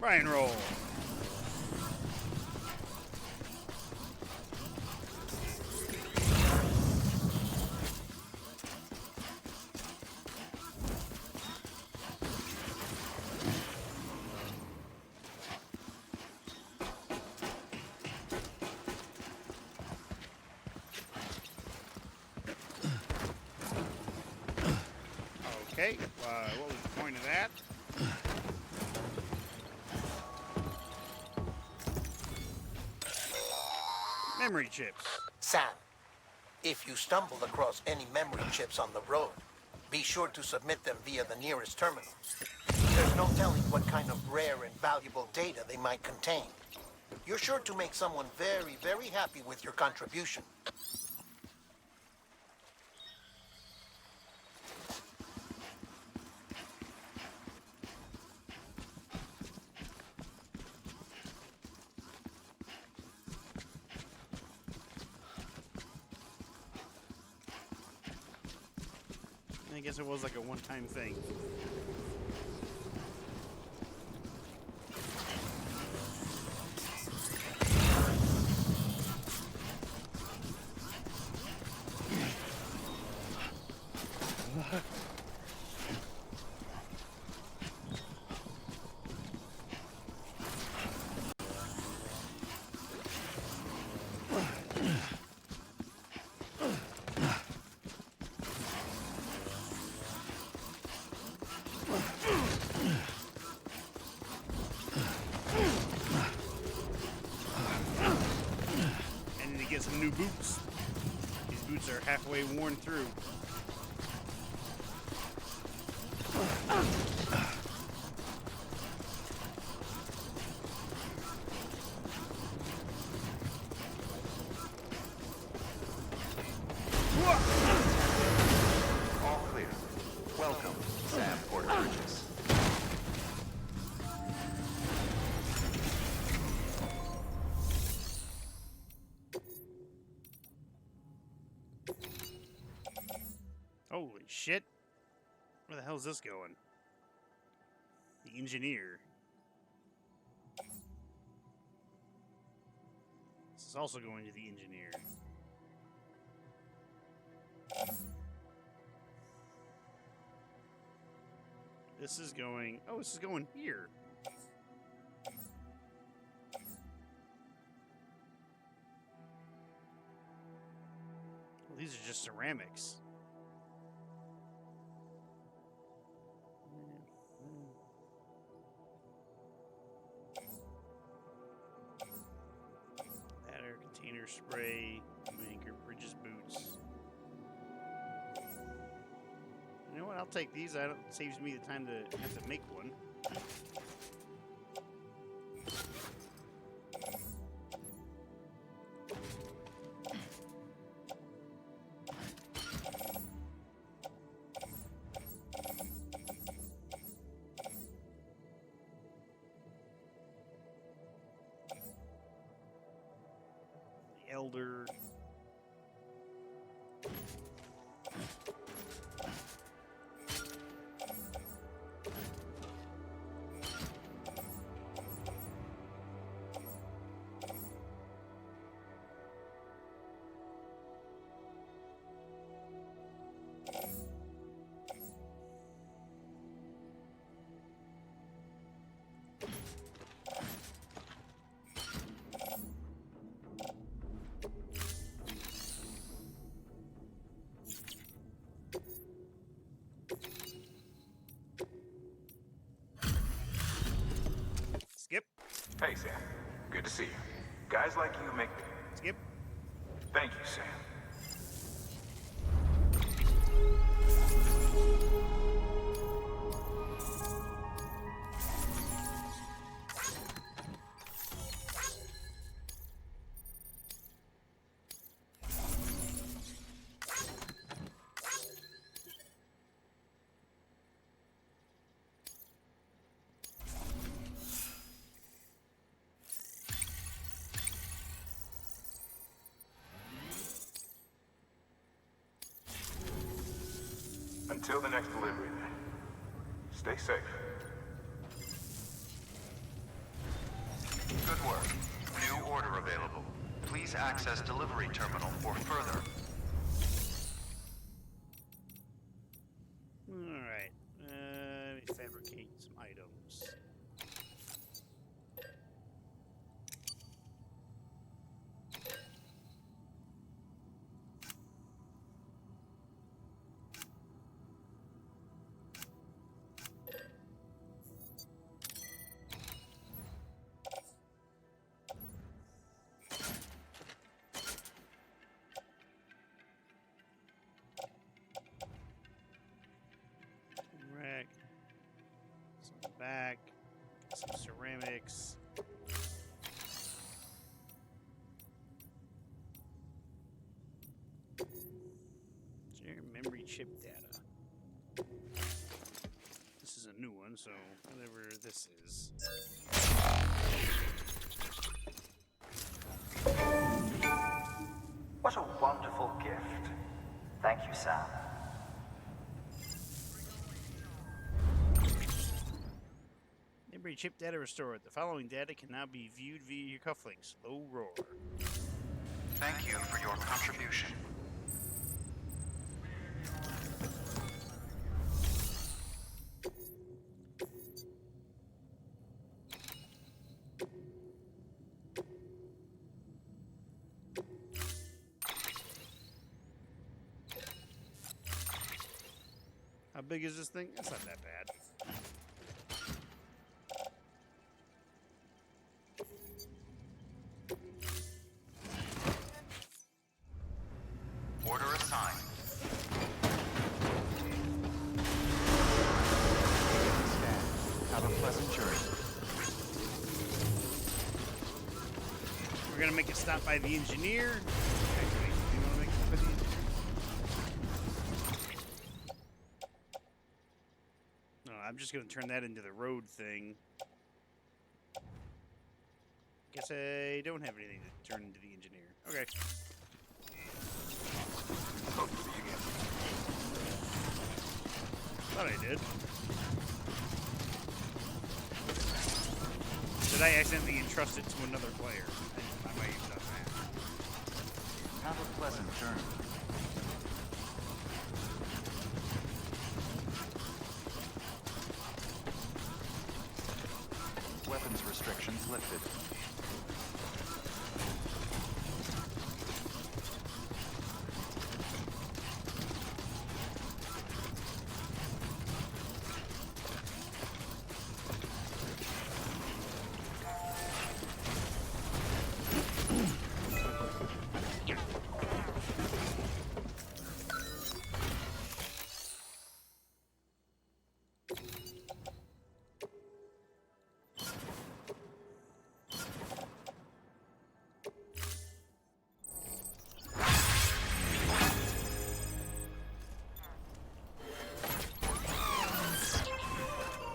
Brian roll. Okay, what was the point of that? Memory chips.
Sam, if you stumble across any memory chips on the road, be sure to submit them via the nearest terminal. There's no telling what kind of rare and valuable data they might contain. You're sure to make someone very, very happy with your contribution.
I guess it was like a one-time thing. And to get some new boots. These boots are halfway worn through.
All clear. Welcome, Sam Porter Bridges.
Holy shit. Where the hell is this going? The engineer. This is also going to the engineer. This is going... Oh, this is going here. Well, these are just ceramics. Ladder, container spray, anchor, bridges, boots. You know what? I'll take these. It saves me the time to have to make one. The elder.
Hey, Sam. Good to see you. Guys like you make me...
Skip.
Thank you, Sam. Until the next delivery, then. Stay safe.
Good work. New order available. Please access delivery terminal for further.
Alright. Let me fabricate some items. Rack. Some back. Some ceramics. Share memory chip data. This is a new one, so whatever this is.
What a wonderful gift. Thank you, Sam.
Memory chip data restored. The following data can now be viewed via your cufflinks. Low roar.
Thank you for your contribution.
How big is this thing? It's not that bad.
Order assigned. Have a pleasant journey.
We're gonna make a stop by the engineer. Actually, do you want to make a stop by the engineer? No, I'm just gonna turn that into the road thing. Guess I don't have anything to turn into the engineer. Okay. Thought I did. Did I accidentally entrust it to another player? I might have done that.
Have a pleasant journey. Weapons restrictions lifted.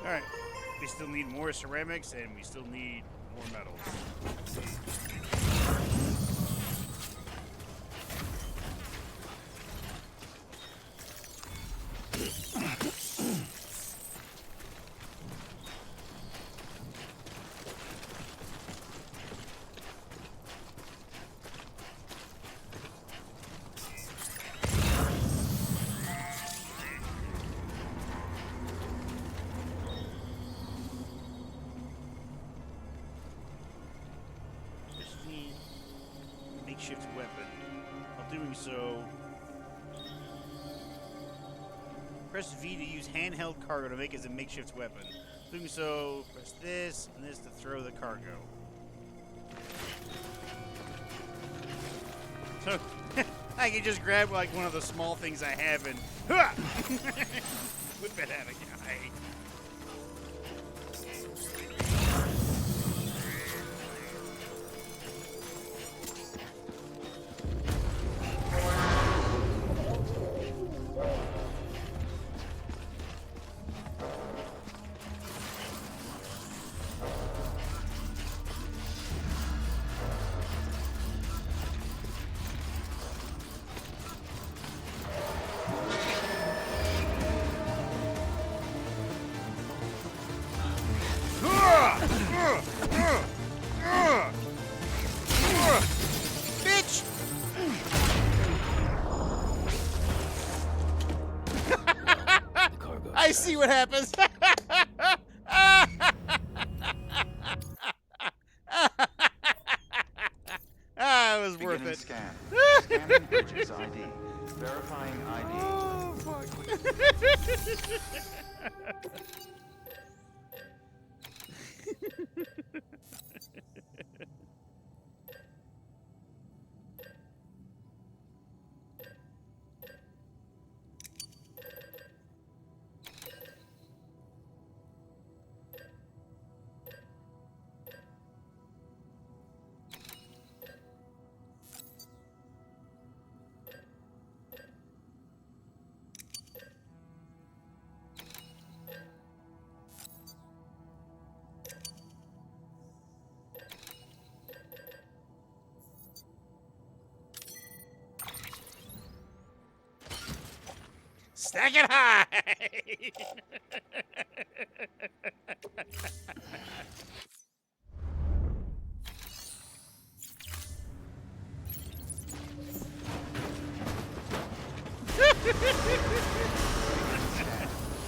Alright. We still need more ceramics and we still need more metals. Makeshift weapon. While doing so, press V to use handheld cargo to make as a makeshift weapon. Doing so, press this and this to throw the cargo. So I can just grab like one of the small things I have and whip it at a guy. Bitch! I see what happens. It was worth
Beginning
it.
scan. Scanning bridges ID. Verifying ID.
Oh, fuck. Stack it high!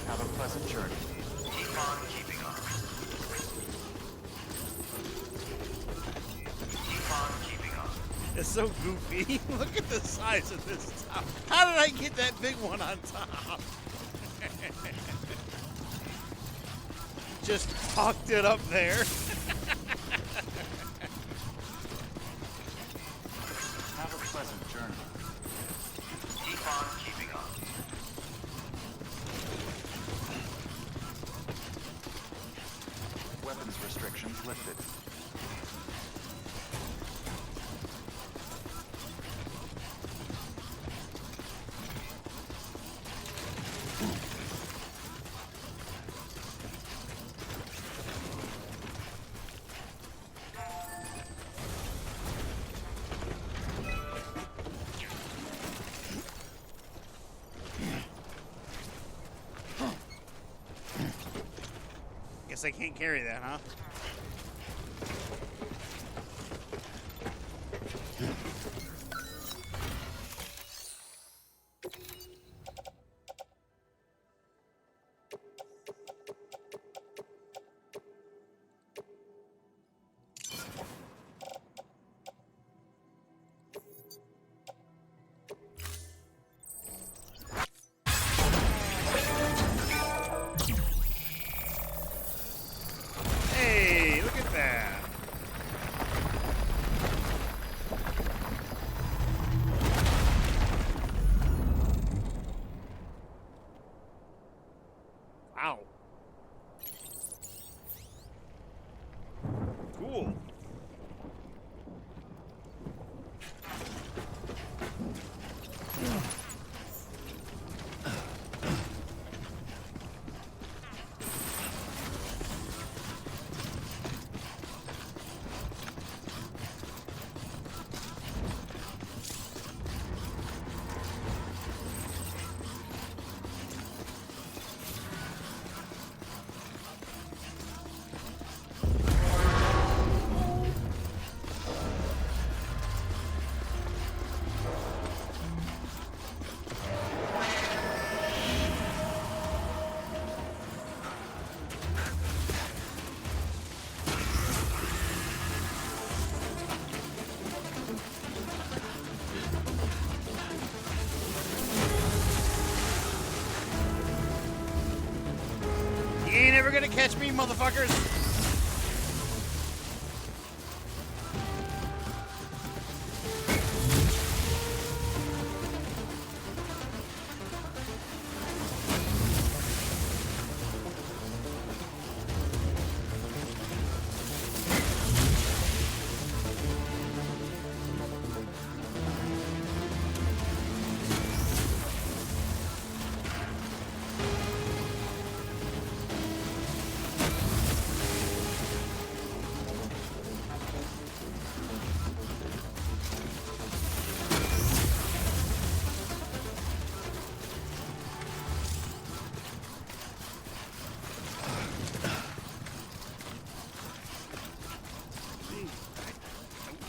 Have a pleasant journey.
Keep on keeping on. Keep on keeping on.
It's so goofy. Look at the size of this top. How did I get that big one on top? Just fucked it up there.
Have a pleasant journey.
Keep on keeping on.
Weapons restrictions lifted.
Guess I can't carry that, huh? Hey, look at that. Wow. Cool. never gonna catch me, motherfuckers!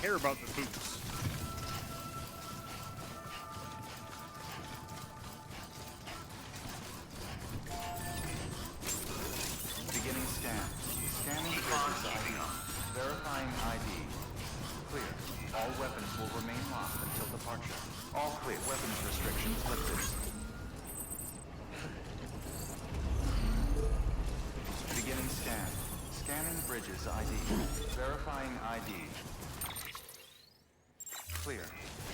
Care about the boots.
Beginning scan. Scanning bridges ID. Verifying ID. Clear. All weapons will remain locked until departure. All clear. Weapons restrictions lifted. Beginning scan. Scanning bridges ID. Verifying ID. Clear.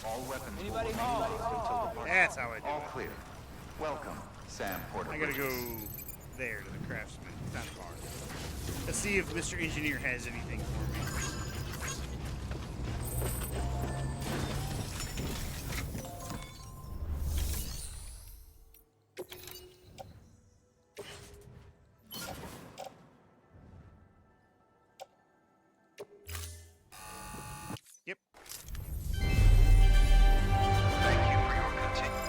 All weapons will remain locked until departure.
That's how I do
All
it.
clear. Welcome, Sam Porter.
I gotta go
Bridges.
there to the craftsman. It's not far. Let's see if Mr. Engineer has anything for me. Yep.
Thank you for your continued.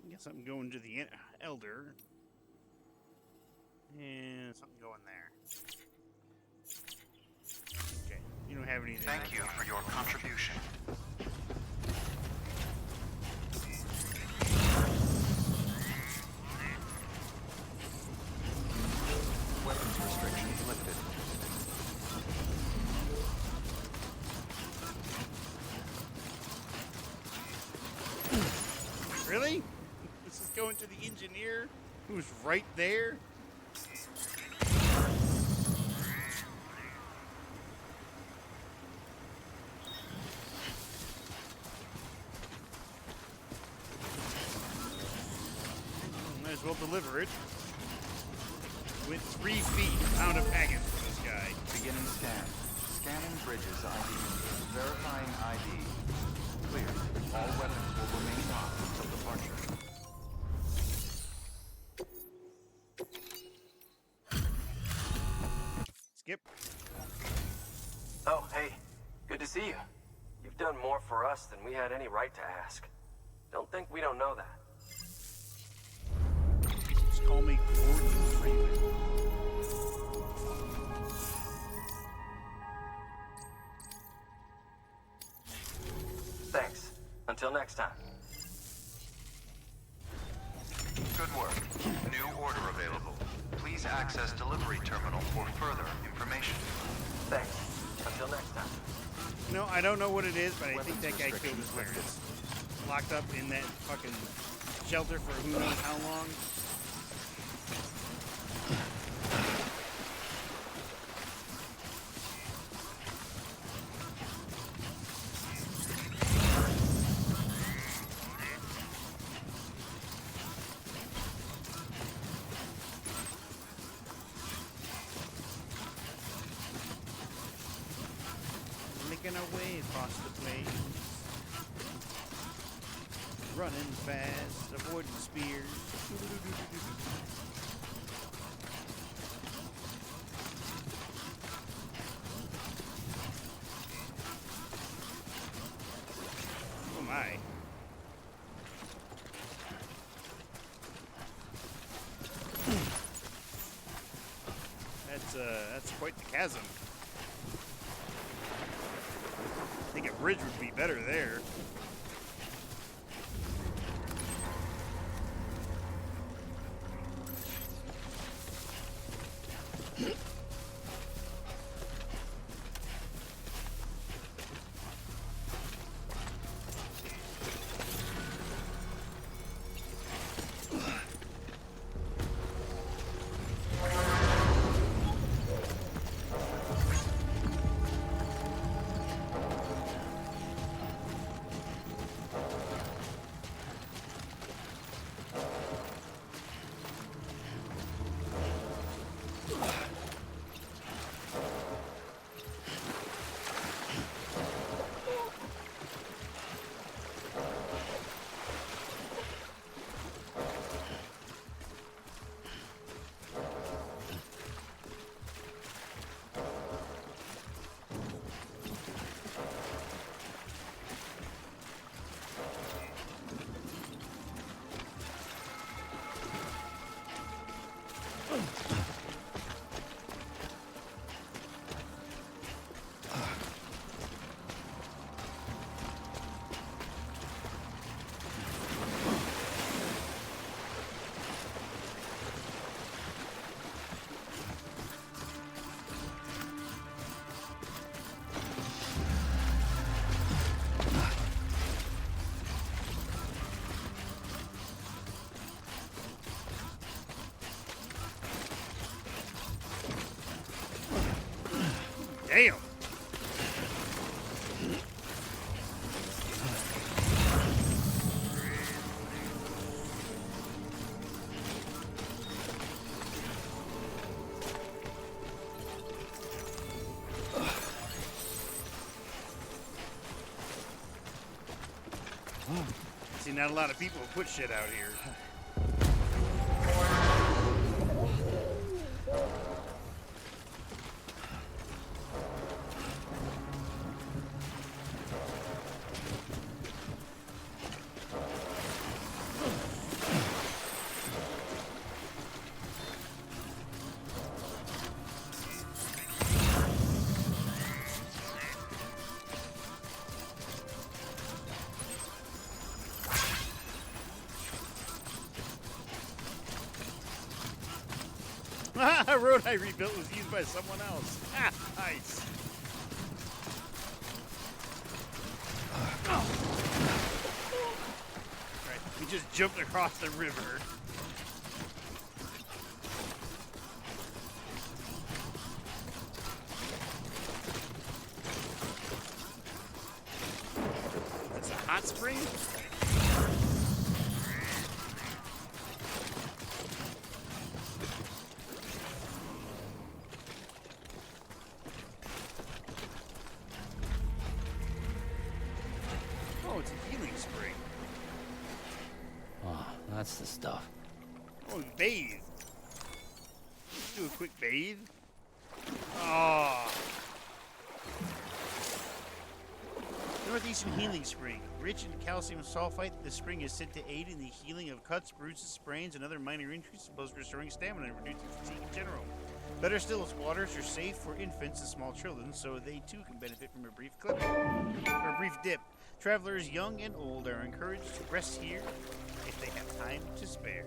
Guess I'm going to the Elder. And something going there. Okay. You don't have anything.
Thank you for your contribution. Weapons restrictions lifted.
Really? This is going to the engineer who's right there? Might as well deliver it. Went 3 feet, pound of package for this guy.
Beginning scan. Scanning bridges ID. Verifying ID. Clear. All weapons will remain locked until departure.
Skip.
Oh, hey. Good to see you. You've done more for us than we had any right to ask. Don't think we don't know that.
Just call me Gordon Freeman.
Thanks. Until next time.
Good work. New order available. Please access delivery terminal for further information.
Thanks. Until next time.
No, I don't know what it is, but I think
Weapons
that guy killed his
restrictions
parents. Locked up in that fucking shelter for who knows how long. Making our way across the plains. Running fast, avoiding spears. Oh my. That's quite the chasm. I think a bridge would be better there. See, not a lot of people put shit out here. A road I rebuilt was used by someone else. Ah, nice. Right, we just jumped across the river. Is this a hot spring? Oh, it's a healing spring.
Oh, that's the stuff.
Oh, bathe. Let's do a quick bathe. Oh. Northeastern Healing Spring. Rich in calcium sulfite, the spring is said to aid in the healing of cuts, bruises, sprains, and other minor injuries, as well as restoring stamina and reducing fatigue in general. Better still, its waters are safe for infants and small children, so they too can benefit from a brief dip. Travelers young and old are encouraged to rest here if they have time to spare.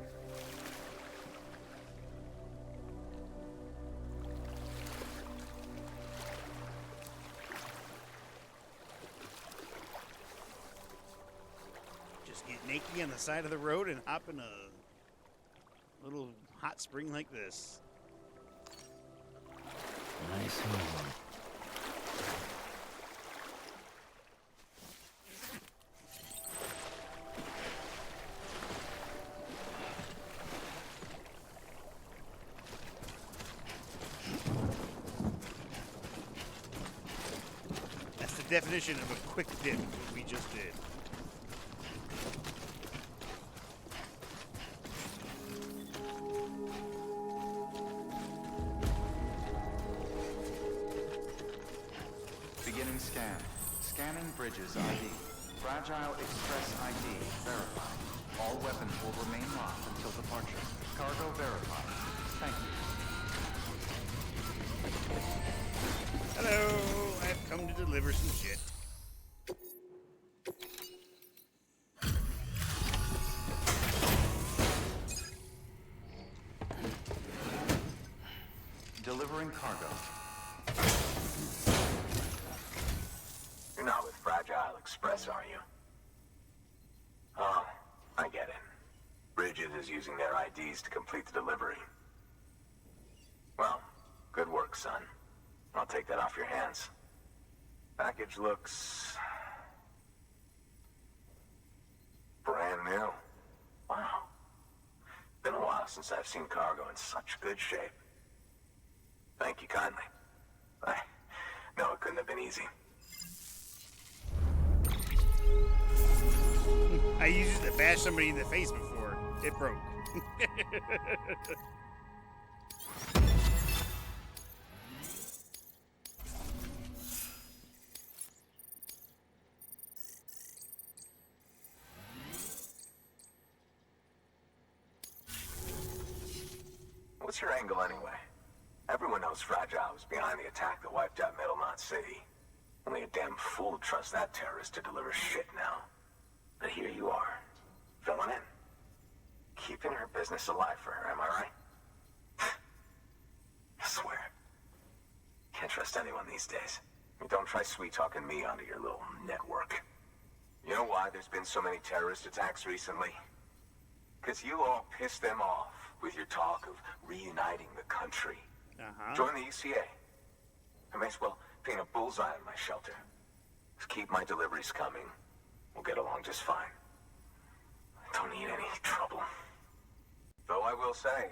Just get naked on the side of the road and hop in a little hot spring like this.
Nice one.
That's the definition of a quick dip, what we just did.
Beginning scan. Scanning bridges ID. Fragile Express ID verified. All weapons will remain locked until departure. Cargo verified. Thank you.
Hello, I've come to deliver some shit.
Delivering cargo.
You're not with Fragile Express, are you? Oh, I get it. Bridget is using their IDs to complete the delivery. Well, good work, son. I'll take that off your hands. Package looks... brand new. Wow. Been a while since I've seen cargo in such good shape. Thank you kindly. No, it couldn't have been easy.
I used it to bash somebody in the face before. It broke.
What's your angle anyway? Everyone knows Fragile was behind the attack that wiped out Middlemont City. Only a damn fool would trust that terrorist to deliver shit now. But here you are, filling in. Keeping her business alive for her, am I right? I swear. Can't trust anyone these days. Don't try sweet-talking me onto your little network. You know why there's been so many terrorist attacks recently? Because you all pissed them off with your talk of reuniting the country. Join the UCA. I may as well paint a bullseye on my shelter. Just keep my deliveries coming. We'll get along just fine. Don't need any trouble. Though I will say,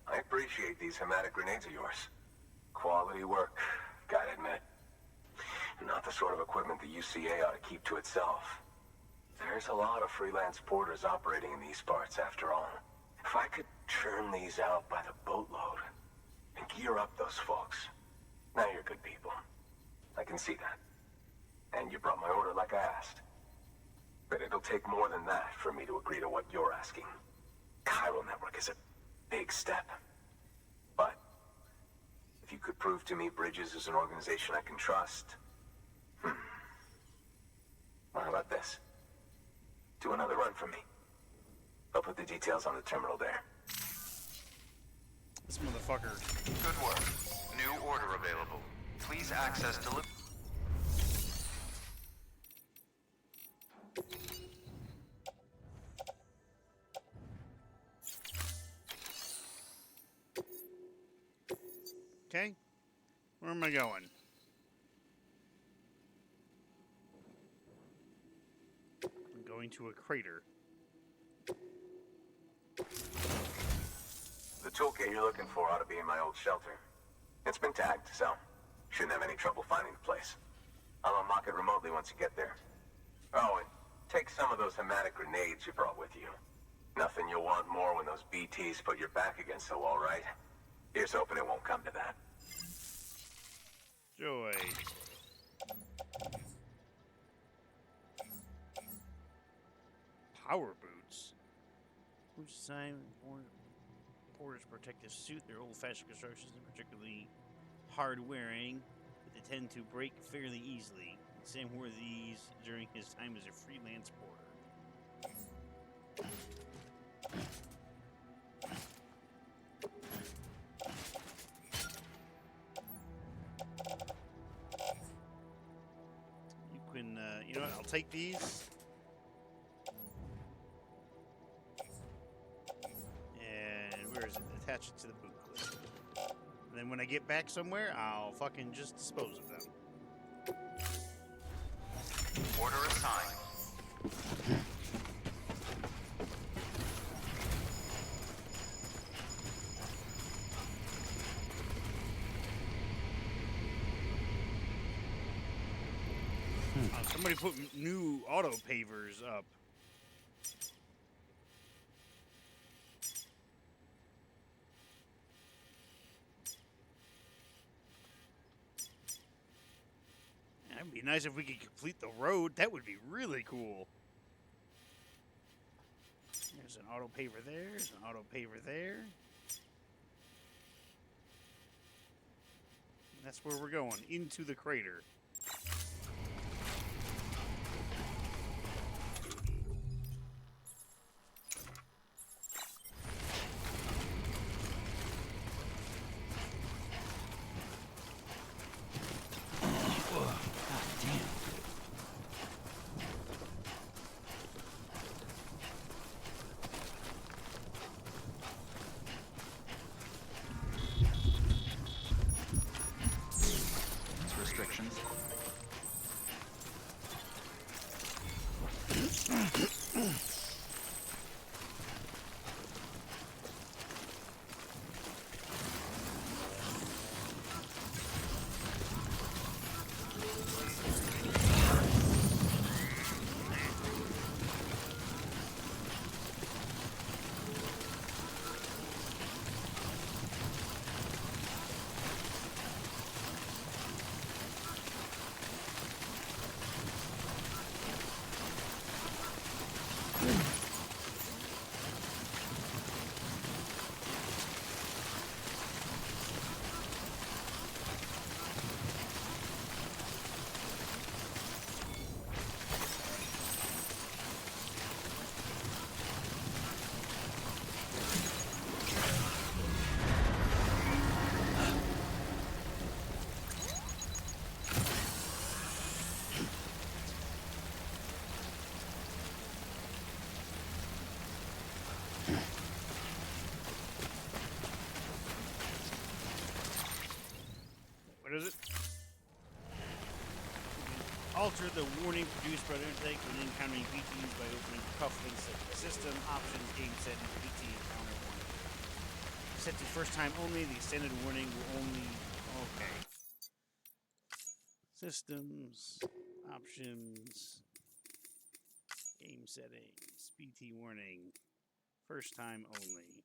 I appreciate these hematic grenades of yours. Quality work, gotta admit. Not the sort of equipment the UCA ought to keep to itself. They're There's a lot of freelance porters operating in these parts after all. If I could churn these out by the boatload and gear up those folks. Now you're good people. I can see that. And you brought my order like I asked. But it'll take more than that for me to agree to what you're asking. Chiral Network is a big step. But if you could prove to me Bridges is an organization I can trust... Well, how about this? Do another run for me. I'll put the details on the terminal there.
This motherfucker.
Good work. New order available. Please access delivery.
Okay. Where am I going? I'm going to a crater.
The toolkit you're looking for ought to be in my old shelter. It's been tagged, so shouldn't have any trouble finding the place. I'll unlock it remotely once you get there. Oh, and take some of those hematic grenades you brought with you. Nothing you'll want more when those BTs put your back against the wall, right? Here's hoping it won't come to that.
Joy. Power boots. Boots design porters protective suit. Their old-fashioned constructions and particularly hard wearing, but they tend to break fairly easily. Sam wore these during his time as a freelance porter. You can, you know what? I'll take these. And where is it? Attach it to the boot clip. And then when I get back somewhere, I'll fucking just dispose of them.
Order assigned.
Somebody put new auto pavers up. It'd be nice if we could complete the road. That would be really cool. There's an auto paver there. There's an auto paver there. And that's where we're going, into the crater.
Restrictions.
What is it? Alter the warning produced by the intake when encountering BTs by opening cufflinks of the system. Options, game settings, BT encounter warning. Set to first time only. The extended warning will only... Okay. Systems. Options. Game Game settings. BT warning. First time only.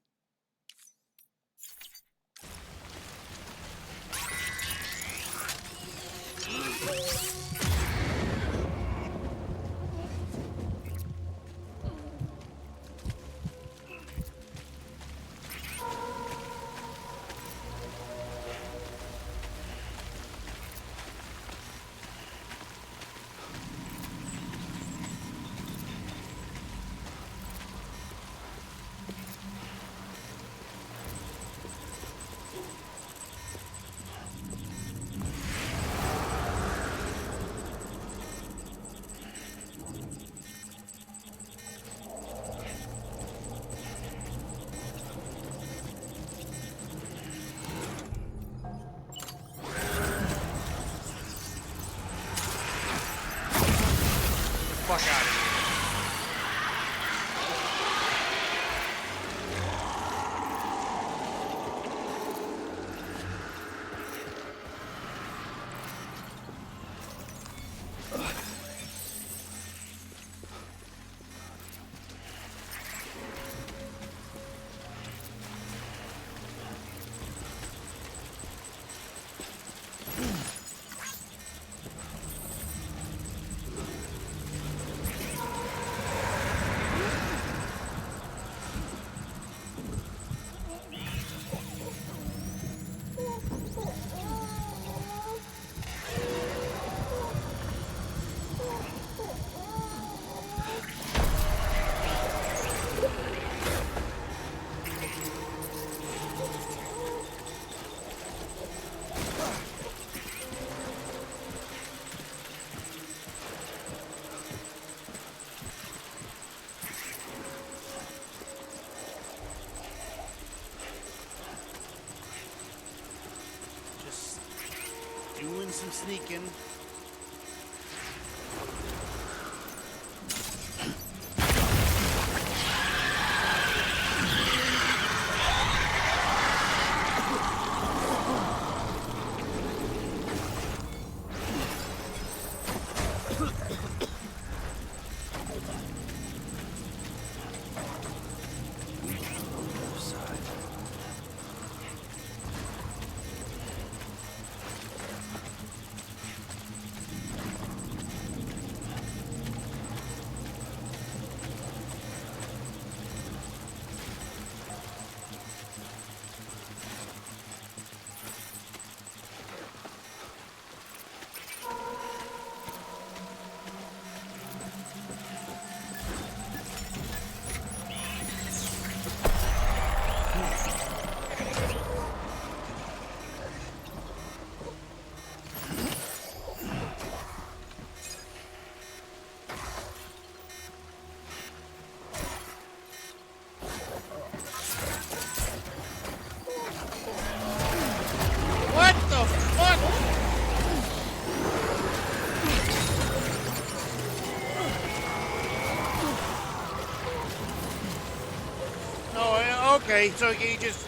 Fuck out of here. Doing some sneaking. What the fuck? Oh, okay, so you just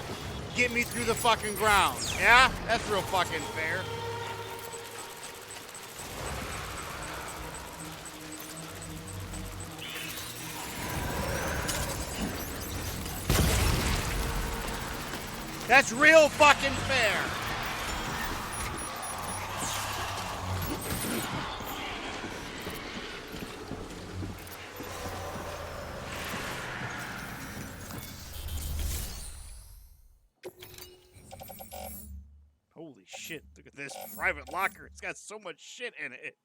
get me through the fucking ground. Yeah? That's real fucking fair. That's real fucking fair. Holy shit, look at this private locker. It's got so much shit in it.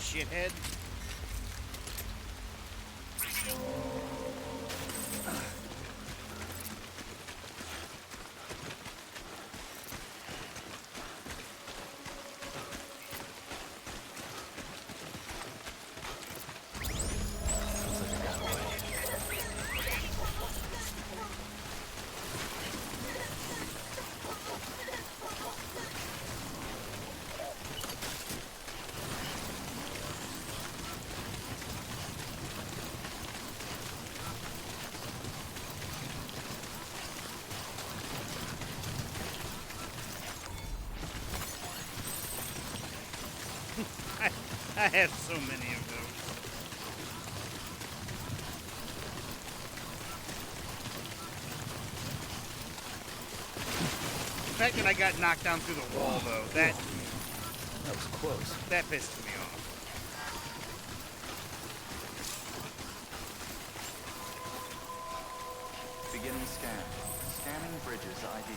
shithead. I have so many of those. The fact that I got knocked down through the wall, though, that
was close.
That pissed me off.
Beginning scan. Scanning bridges ID.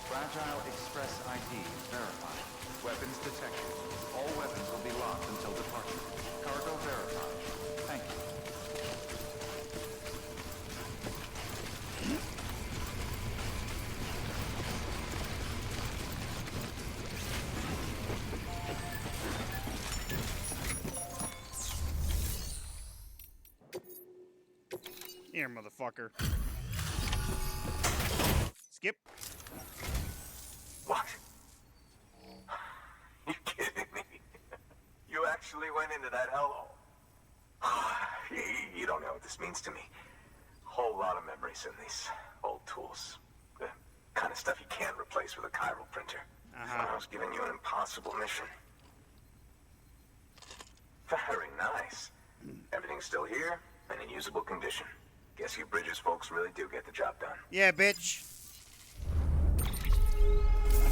Fragile Express ID verified. Weapons detected. All weapons will be locked until departure. Cargo verified. Thank you.
Here, motherfucker. Skip.
What? You kidding me? You actually went into that hellhole? You don't know what this means to me. Whole lot of memories in these old tools. The kind of stuff you can't replace with a chiral printer. I was giving you an impossible mission. Very nice. Everything's still here and in usable condition. Guess you Bridges folks really do get the job done.
Yeah, bitch.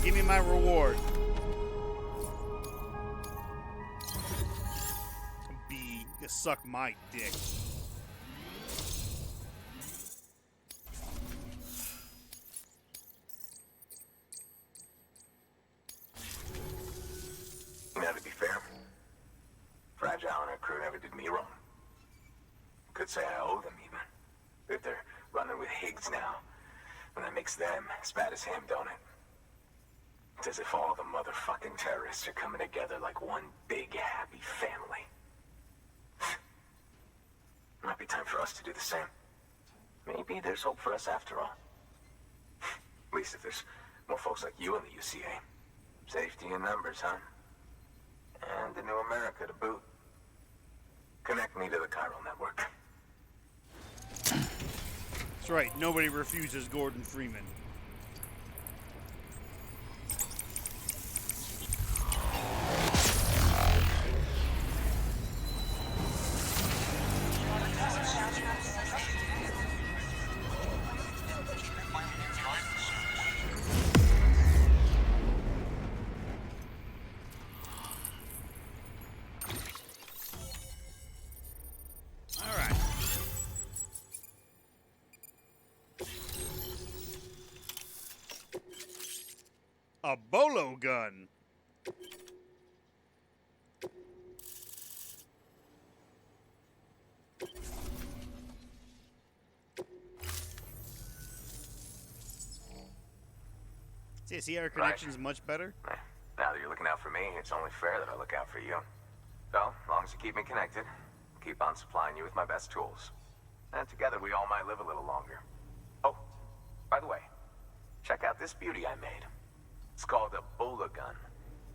Give me my reward. B, you suck my dick.
Now, to be fair, Fragile and her crew never did me wrong. Could say I owe them, even. If they're running with Higgs now, and that makes them as bad as him, don't it? It's as if all the motherfucking terrorists are coming together like one big, happy family. Might be time for us to do the same. Maybe there's hope for us after all. At least if there's more folks like you in the UCA. Safety in numbers, huh? And the new America to boot. Connect me to the chiral network.
That's right, nobody refuses Gordon Freeman. A bolo gun. See, our connection's much better.
Now that you're looking out for me, it's only fair that I look out for you. So, as long as you keep me connected, I'll keep on supplying you with my best tools. And together we all might live a little longer. Oh, by the way, check out this beauty I made. It's called a bolo gun.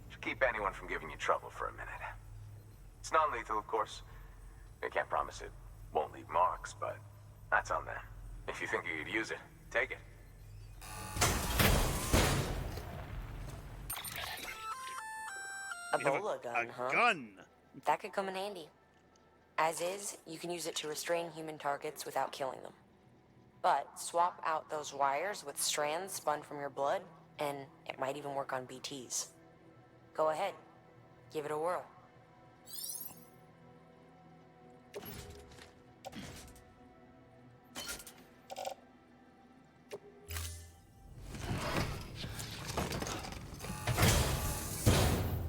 Should keep anyone from giving you trouble for a minute. It's non-lethal, of course. I can't promise it won't leave marks, but that's on them. If you think you could use it, take it.
A bolo gun, huh?
Gun.
That could come in handy. As is, you can use it to restrain human targets without killing them. But swap out those wires with strands spun from your blood, and it might even work on BTs. Go ahead. Give it a whirl.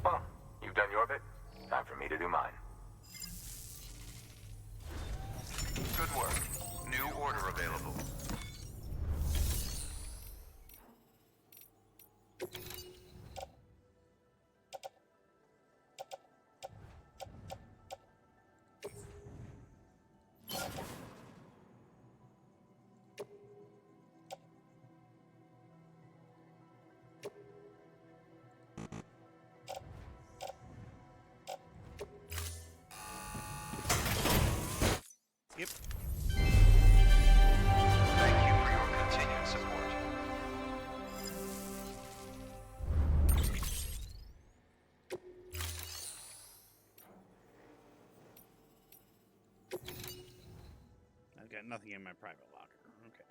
Well, you've done your bit. Time for me to do mine.
nothing in my private locker. Okay.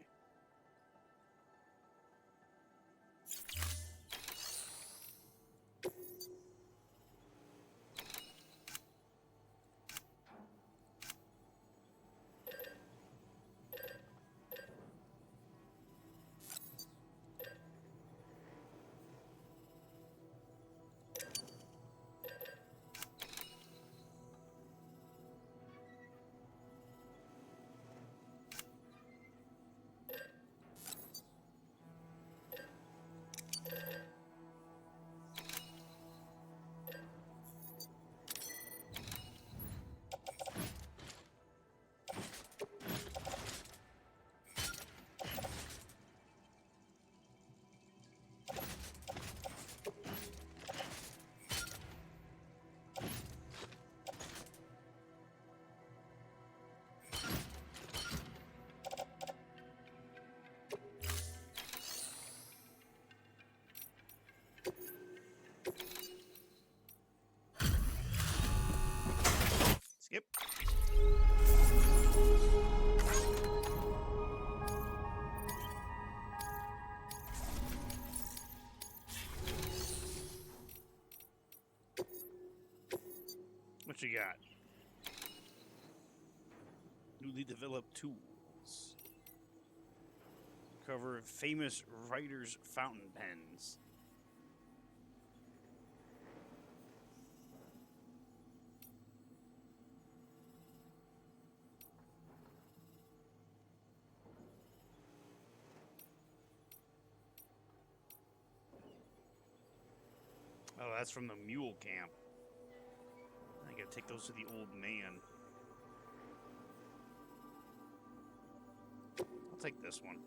Skip. What you got? Newly developed tools. Cover famous writers' fountain pens. Oh, that's from the mule camp. I gotta take those to the old man. I'll take this one.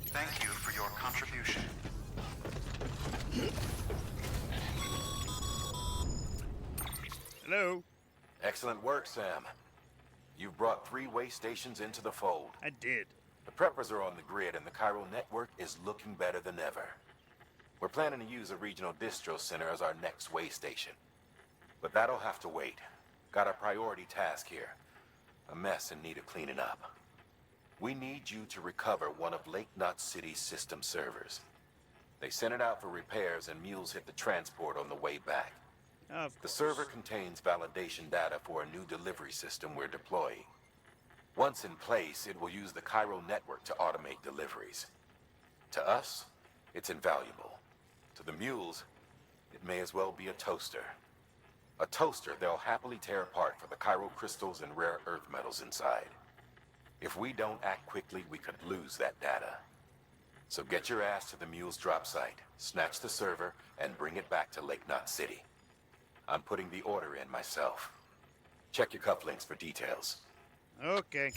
Thank you for your contribution.
Hello.
Excellent work, Sam. You've brought 3 way stations into the fold.
I did.
The preppers are on the grid, and the Chiral network is looking better than ever. We're planning to use a regional distro center as our next way station. But that'll have to wait. Got a priority task here. A mess in need of cleaning up. We need you to recover one of Lake Knot City's system servers. They sent it out for repairs, and mules hit the transport on the way back.
Of
The
course.
server contains validation data for a new delivery system we're deploying. Once in place, it will use the Chiral network to automate deliveries. To us, it's invaluable. To the mules, it may as well be a toaster. A toaster they'll happily tear apart for the chiral crystals and rare earth metals inside. If we don't act quickly, we could lose that data. So get your ass to the mule's drop site, snatch the server, and bring it back to Lake Knot City. I'm putting the order in myself. Check your cufflinks for details.
Okay.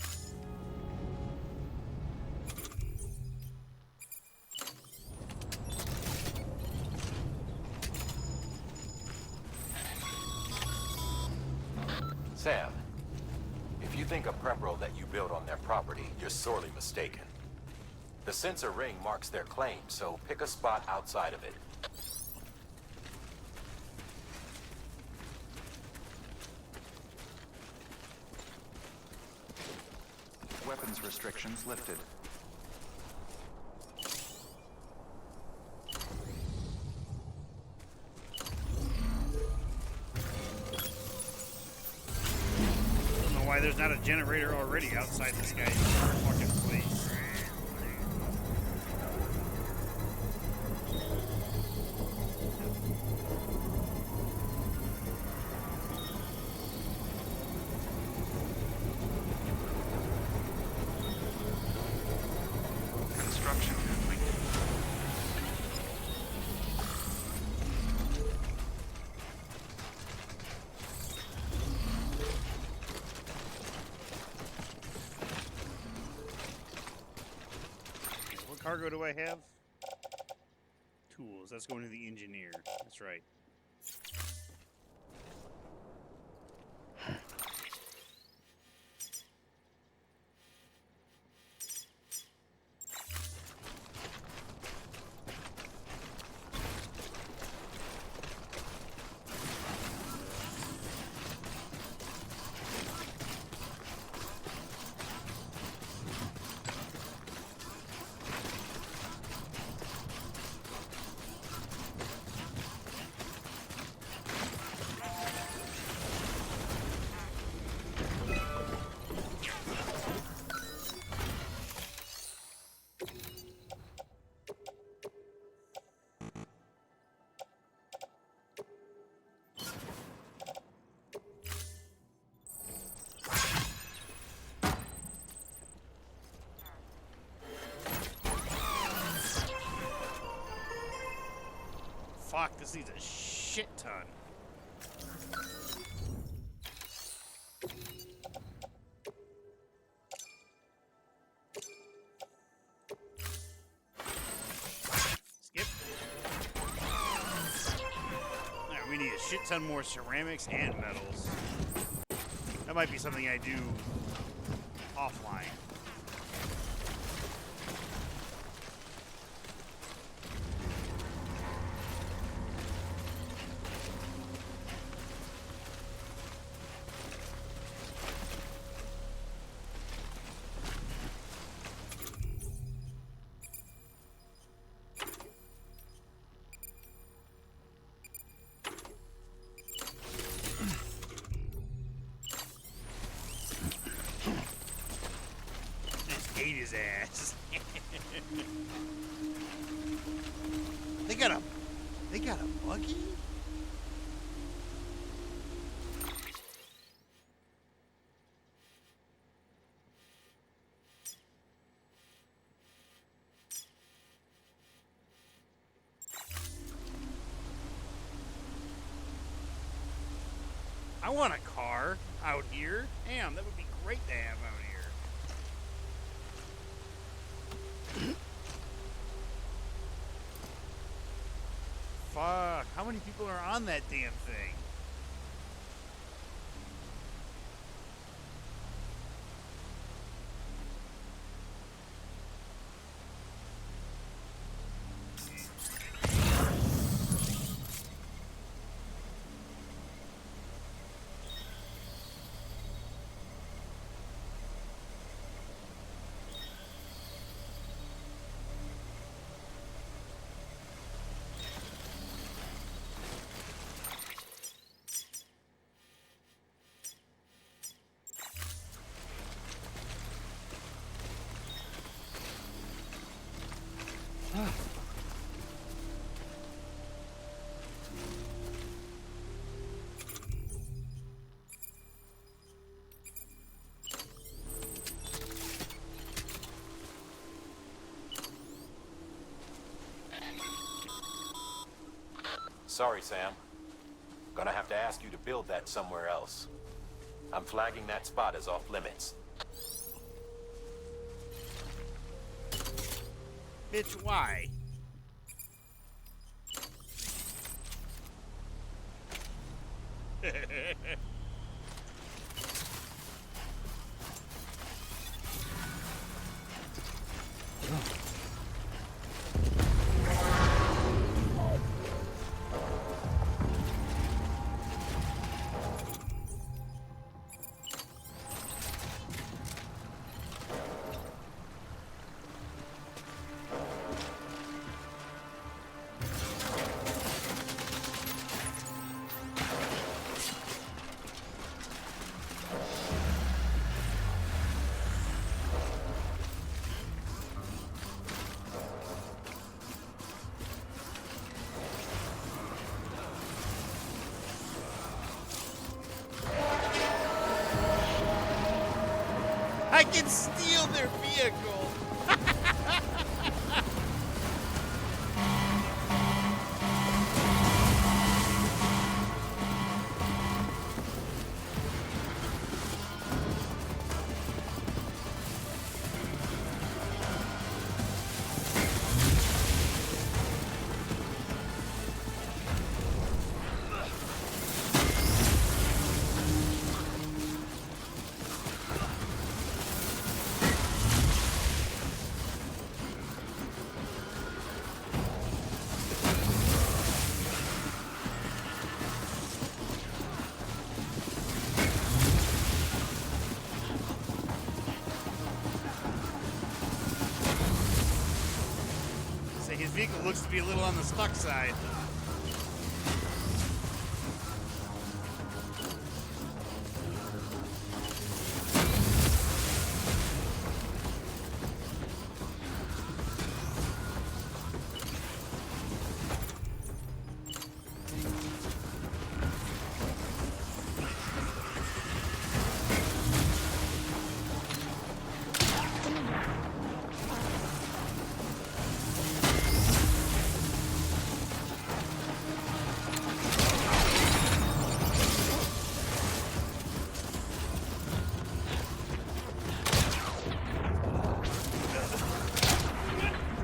Sam, if you think a prep will let you build on their property, you're sorely mistaken. The sensor ring marks their claim, so pick a spot outside of it.
Weapons restrictions lifted.
I don't know why there's not a generator already outside this guy's fucking place.
Construction complete.
What cargo do I have? tools. That's going to the engineer. That's right. Fuck, this needs a shit ton. Skip. Alright, we need a shit ton more ceramics and metals. That might be something I do offline. Ate his ass. They got a buggy? I want a car out here. Damn, that would be great to have out here. Fuck, how many people are on that damn thing?
Sorry, Sam. Gonna have to ask you to build that somewhere else. I'm flagging that spot as off limits.
Bitch, why? I can steal their vehicle. looks to be a little on the stuck side.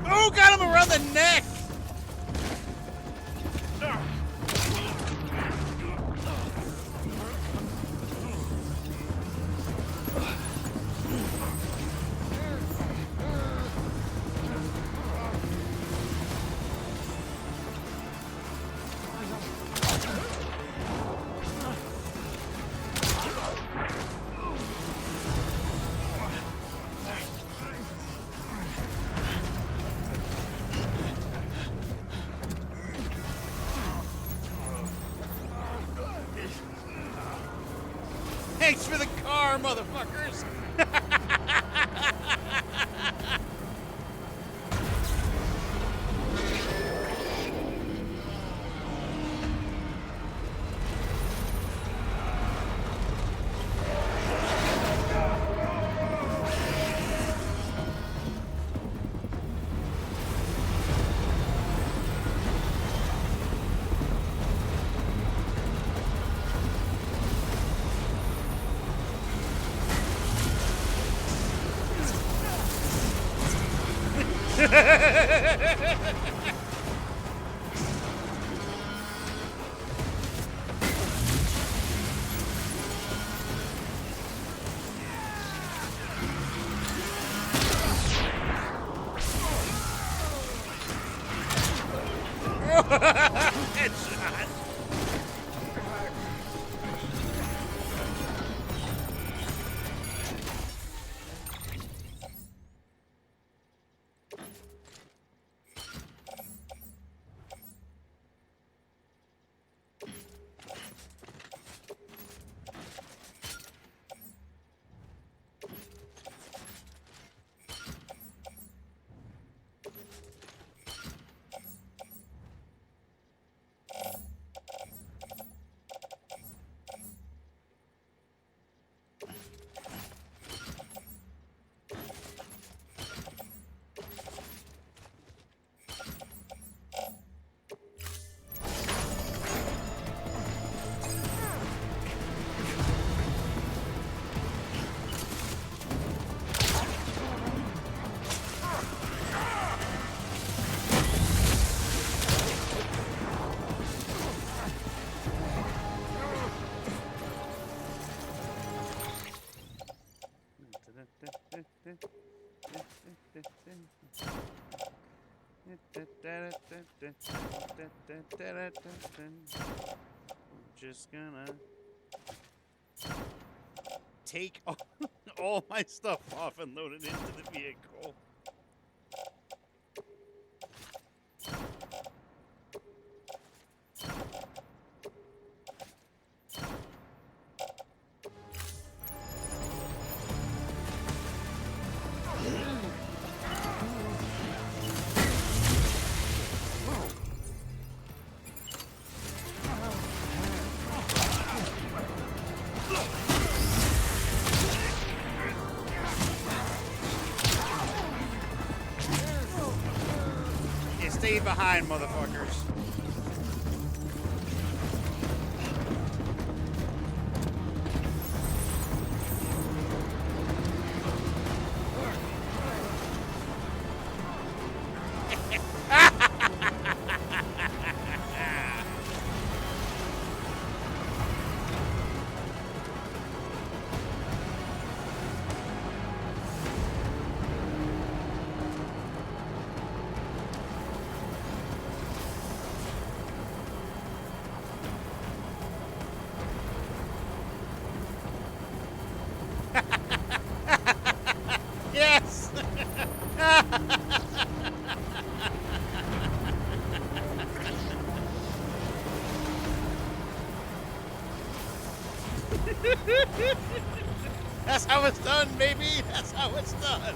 Oh, got him around the neck! Thanks for the car, motherfuckers! Headshot! I'm just gonna take all my stuff off and load it into the vehicle. Stay behind, motherfuckers. That's how it's done, baby. That's how it's done.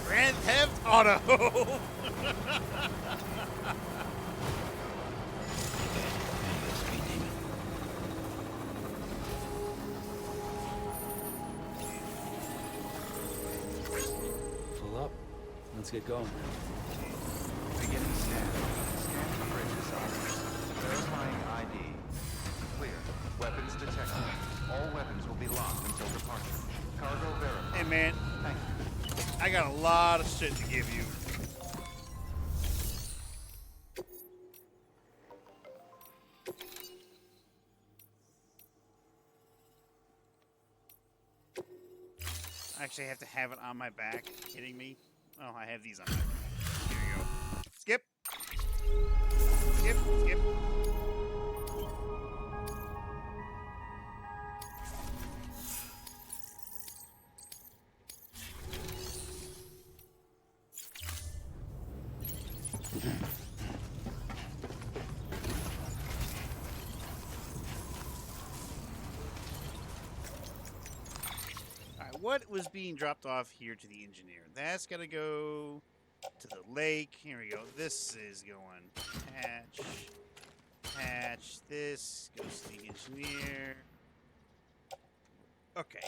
Grand Theft Auto.
Full up. Let's get going.
Beginning scan. Scanning the bridges ID. Verifying ID. Clear. Weapons detected. All weapons will be locked until departure. Cargo verified.
Hey, man.
Thank you.
I got a lot of shit to give you. I actually have to have it on my back. Are you kidding me? Oh, I have these on my back. Here you go. Skip. Skip. Skip. What was being dropped off here to the engineer? That's got to go to the lake. Here we go. This is going patch. Patch. This goes to the engineer. Okay.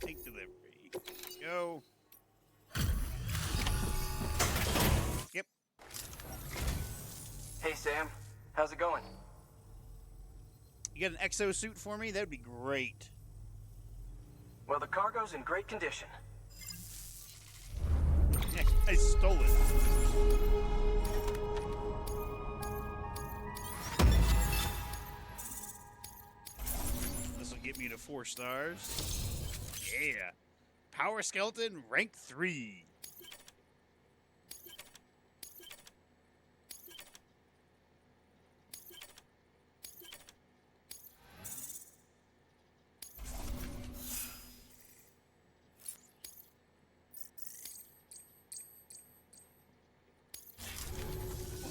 Take delivery. Go. Skip.
Hey, Sam. How's it going?
You got an exosuit for me? That'd be great.
Well, the cargo's in great condition.
Yeah, I stole it. This will get me to 4 stars. Yeah. Power Skeleton, rank 3.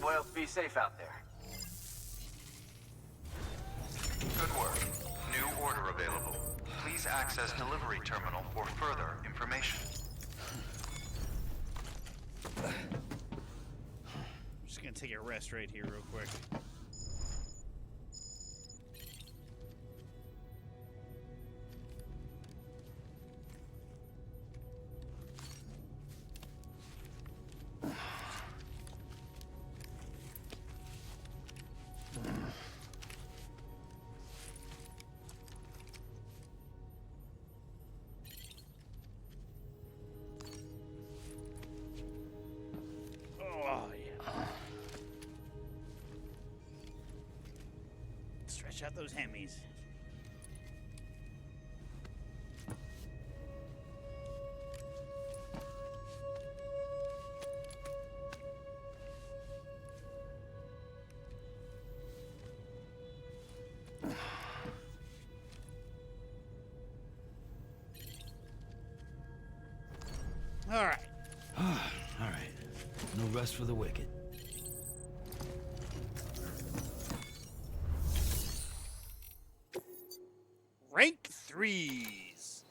Well, be safe out there.
Good work. New order available. Please access delivery terminal for further information.
I'm just gonna take a rest right here real quick. Oh, yeah. Stretch out those hemis. All right.
All right. No rest for the wicked.
Rank 3s.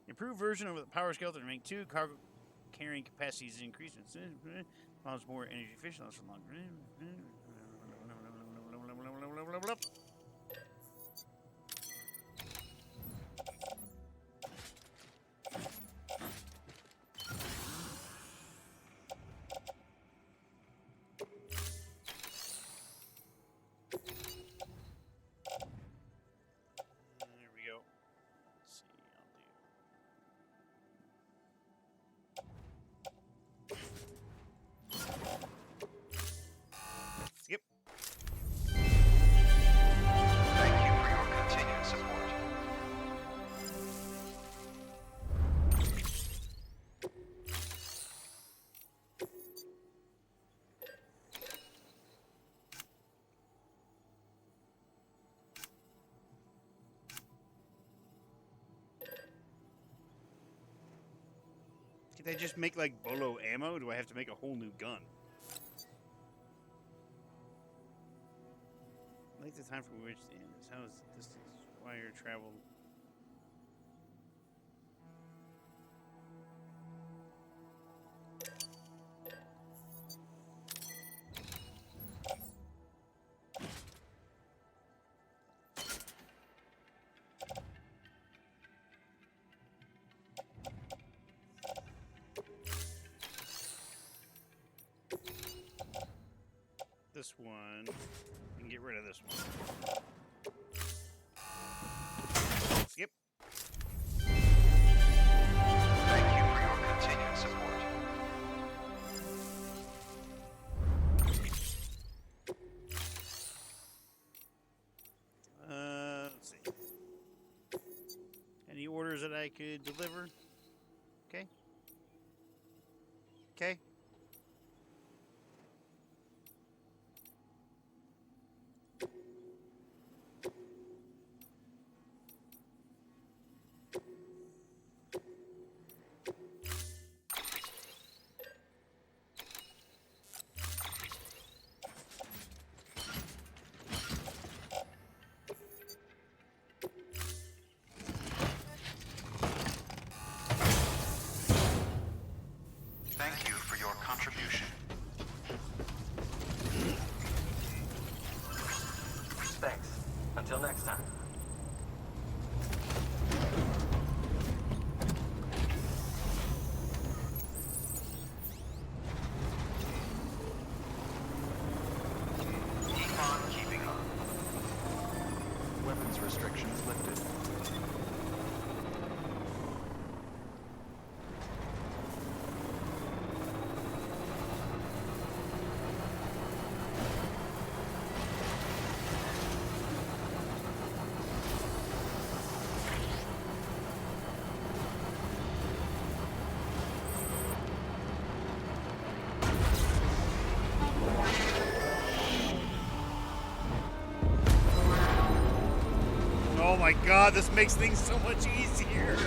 Improved version of the Power Skeleton rank 2. Cargo carrying capacity is increased. Allows more energy efficient. For longer. There we go. Let's see. I'll do. Skip. They just make like bolo ammo? Do I have to make a whole new gun? Like the time for which the end is. How is the distance wire traveled? This one. We can get rid of this one. Skip.
Thank you for your continued support.
Let's see. Any orders that I could deliver? Okay. Okay.
Thank you for your contribution.
Thanks. Until next time.
Keep on keeping on.
Weapons restrictions lifted.
Oh my god, this makes things so much easier.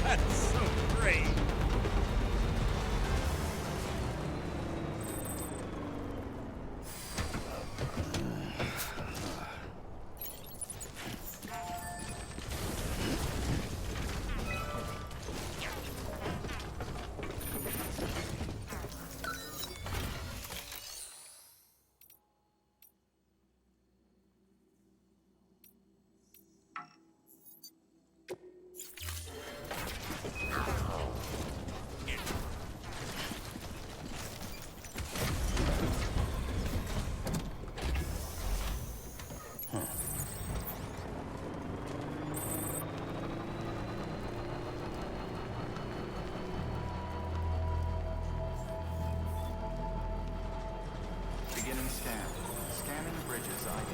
That's so great.
Beginning scan. Scanning bridges ID.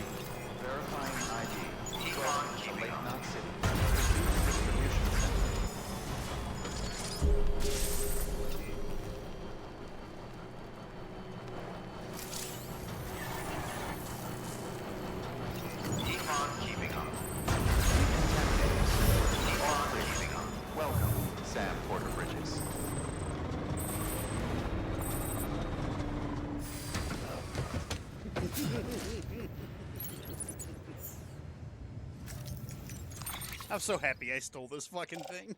Verifying ID.
Keep
Welcome
on
to
keeping
Lake
on.
Knot City. Pursuit distribution center.
Keep on keeping on.
Decontaminating.
Keep on keeping on.
Welcome, Sam Porter Bridges.
I'm so happy I stole this fucking thing.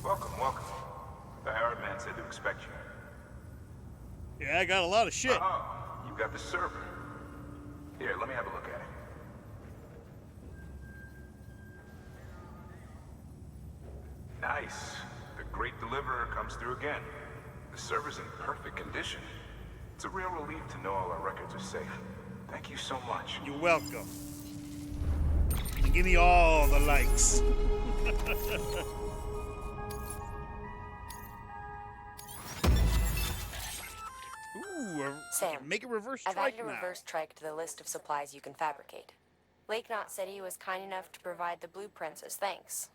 Welcome, welcome. The Herald man said to expect you.
Yeah, I got a lot of shit.
Oh, you got the server. Here, let me have a look at it. Nice. The great deliverer comes through again. The server's in perfect condition. It's a real relief to know all our records are safe. Thank you so much.
You're welcome. And give me all the likes. Ooh,
Sam,
make a reverse
I've
strike
added a
now.
reverse trike to the list of supplies you can fabricate. Lake Knot said he was kind enough to provide the blueprints as thanks.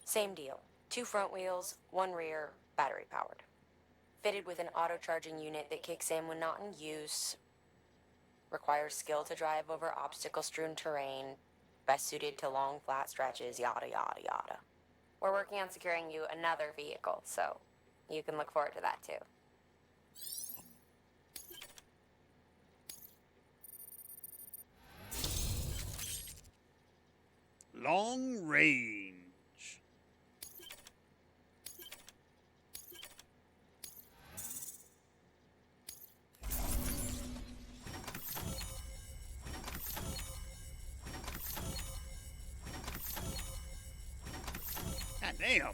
Same deal. 2 front wheels, 1 rear, battery powered. Fitted with an auto-charging unit that kicks in when not in use. Requires skill to drive over obstacle-strewn terrain. Best suited to long, flat stretches, yada, yada, yada. We're working on securing you another vehicle, so you can look forward to that too.
Long range. God damn.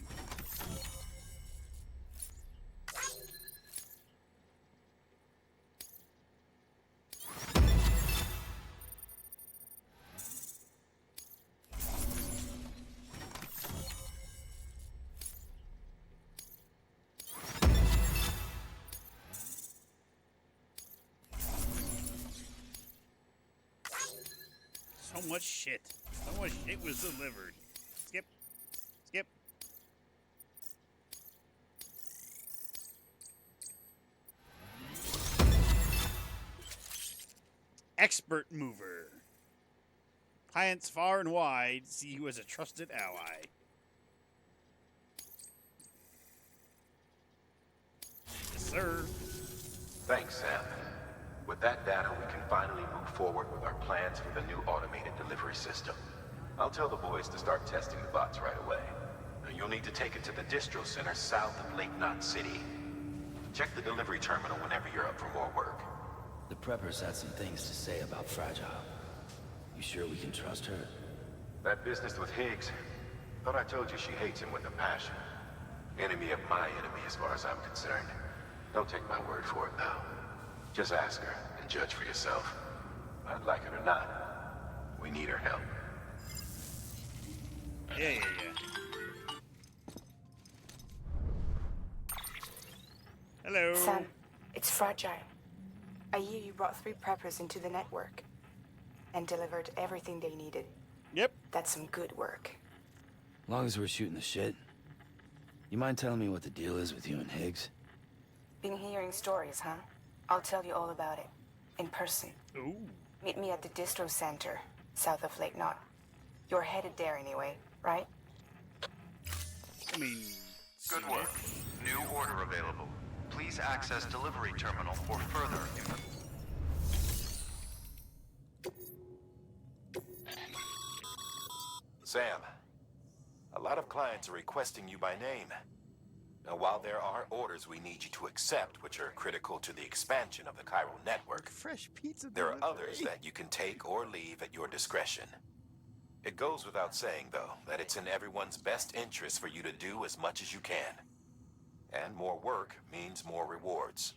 So much shit. So much shit was delivered. Skip. Skip. Expert mover. Clients far and wide see you as a trusted ally. Yes, sir.
Thanks, Sam. With that data, we can finally move forward with our plans for the new automated delivery system. I'll tell the boys to start testing the bots right away. Now, you'll need to take it to the distro center south of Lake Knot City. Check the delivery terminal whenever you're up for more work.
The preppers had some things to say about Fragile. You sure we can trust her?
That business with Higgs. Thought I told you she hates him with a passion. Enemy of my enemy as far as I'm concerned. Don't take my word for it, though. Just ask her and judge for yourself. I'd like it or not. We need her help.
Yeah. Hello.
Sam, it's Fragile. I hear you brought 3 preppers into the network and delivered everything they needed.
Yep.
That's some good work.
As long as we're shooting the shit. You mind telling me what the deal is with you and Higgs?
Been hearing stories, huh? I'll tell you all about it. In person.
Ooh.
Meet me at the distro center, south of Lake Knot. You're headed there anyway, right?
I mean...
Good work. New order available. Please access delivery terminal for further information.
Sam, a lot of clients are requesting you by name. Now, while there are orders we need you to accept, which are critical to the expansion of the chiral network,
Fresh pizza
there are
delivery.
others that you can take or leave at your discretion. It goes without saying, though, that it's in everyone's best interest for you to do as much as you can. And more work means more rewards.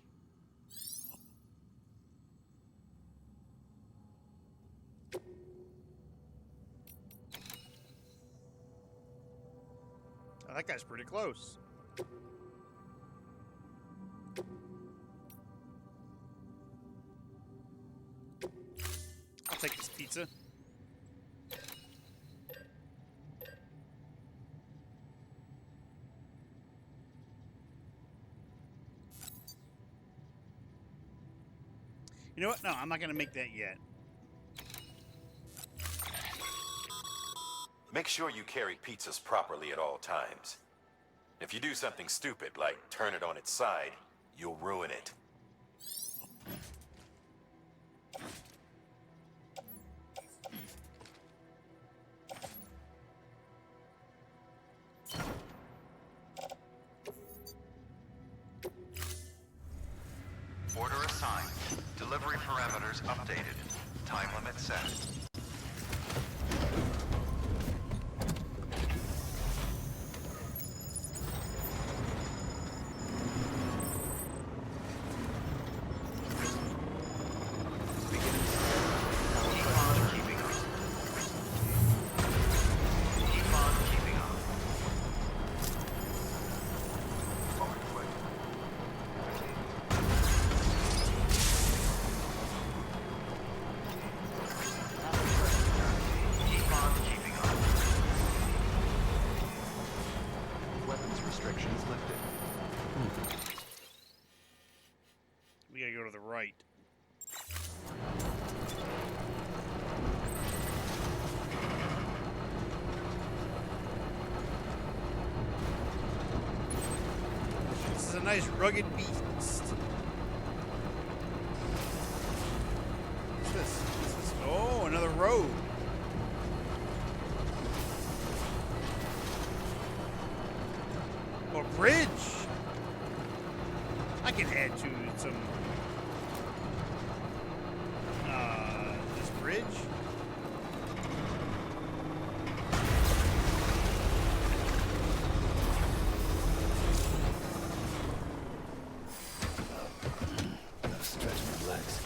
Oh, that guy's pretty close. I'll take this pizza. You know what? No, I'm not gonna make that yet.
Make sure you carry pizzas properly at all times. If you do something stupid, like turn it on its side, you'll ruin it.
Order assigned. Delivery parameters updated. Time limit set.
the right. This is a nice rugged beast. What's this? Oh, another road. Or bridge. I can add to some this bridge.
Gotta stretch my legs.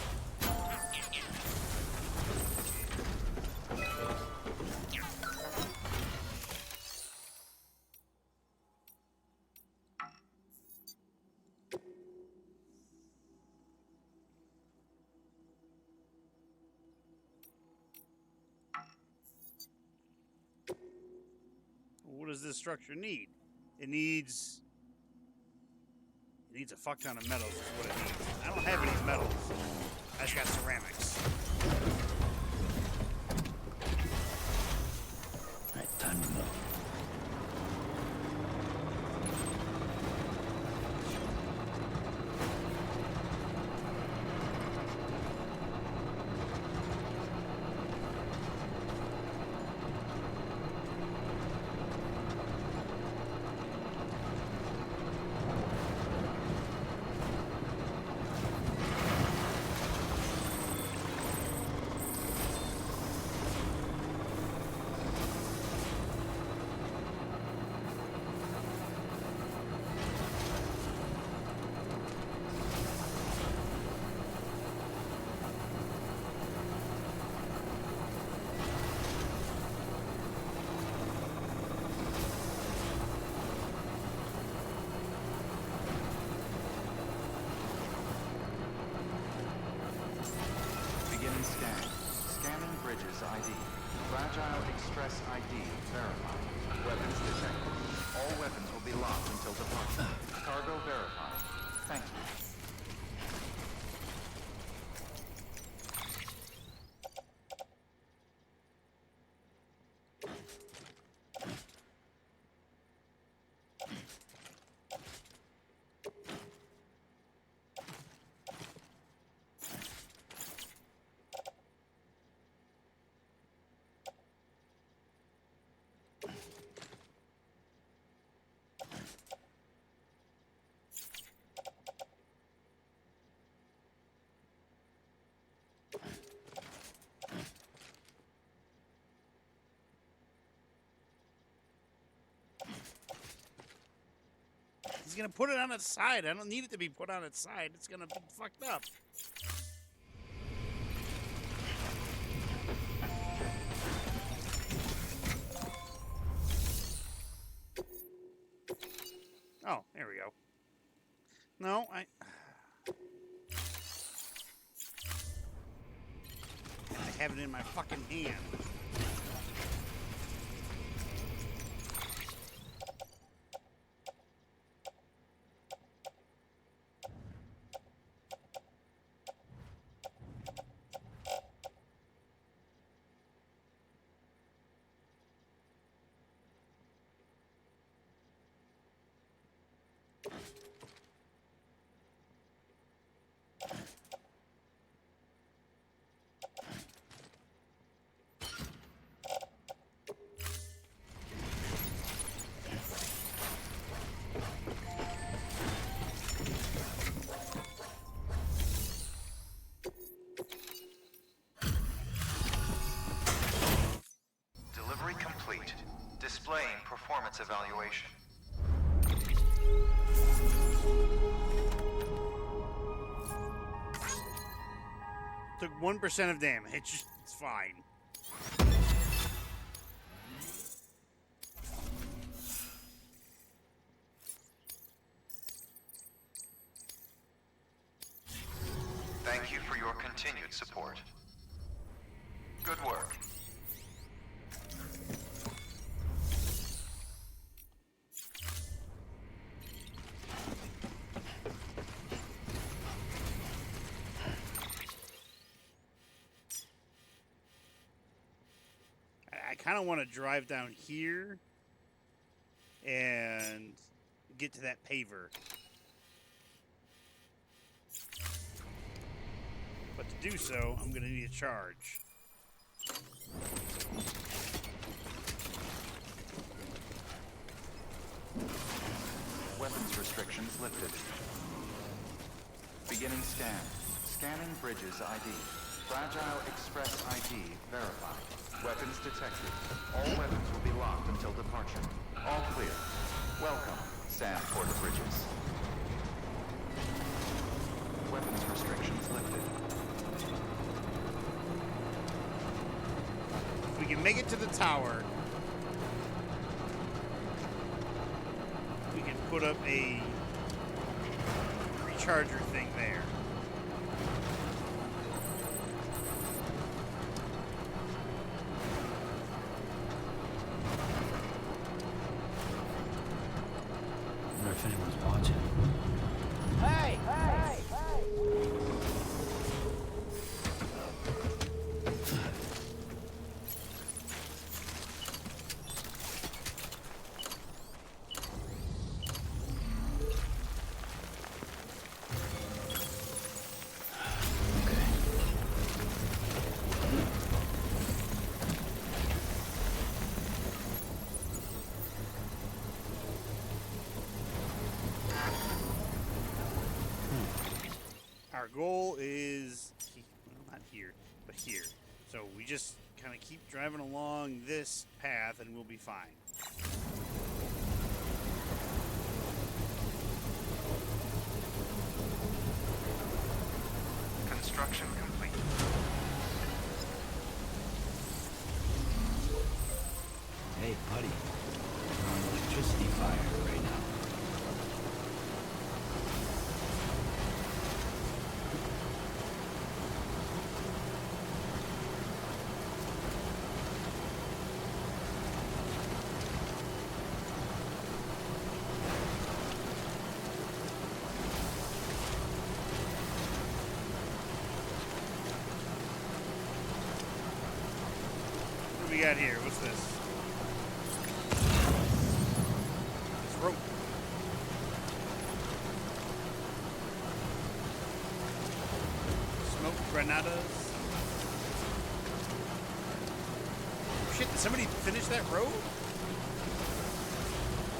What does this structure need? It needs a fuck ton of metals is what it needs. I don't have any metals. I just got ceramics.
Alright, time to move.
Beginning scan. Scanning bridges ID. Fragile Express ID verified. Weapons detected. All weapons will be locked until departure. Cargo verified. Thank you.
He's gonna put it on its side. I don't need it to be put on its side. It's gonna be fucked up. Oh, there we go. No, I have it in my fucking hand.
Delivery complete. Displaying performance evaluation.
Took 1% of damage. It's fine.
Thank you for your continued support. Good work.
kind of want to drive down here and get to that paver. But to do so, I'm going to need a charge.
Weapons restrictions lifted. Beginning scan. Scanning bridges ID. Fragile Express ID verified. Weapons detected. All weapons will be locked until departure. All clear. Welcome, Sam Porter Bridges. Weapons restrictions lifted.
If we can make it to the tower, we can put up a recharger thing there.
I wonder if anyone's watching.
Hey!
Our goal is, well, not here, but here. So we just kind of keep driving along this path and we'll be fine.
Construction complete.
Hey, buddy. We're on electricity fire right now.
What do we got here? What's this? This rope. Smoke granadas. Shit, did somebody finish that road?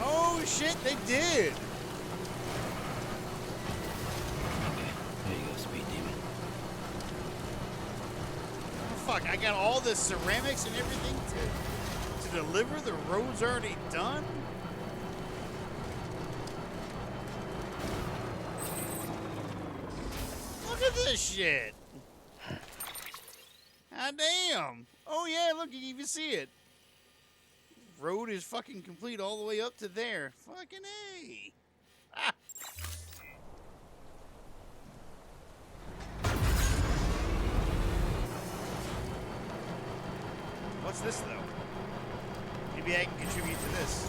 Oh shit, they did!
Okay, there you go, speed demon.
Oh, fuck, I got all the ceramics and everything to deliver? The road's already done? Look at this shit! Ah, damn! Oh yeah, look, you can even see it. Road is fucking complete all the way up to there. Fucking A! Ah. What's this, though? Maybe I can contribute to this.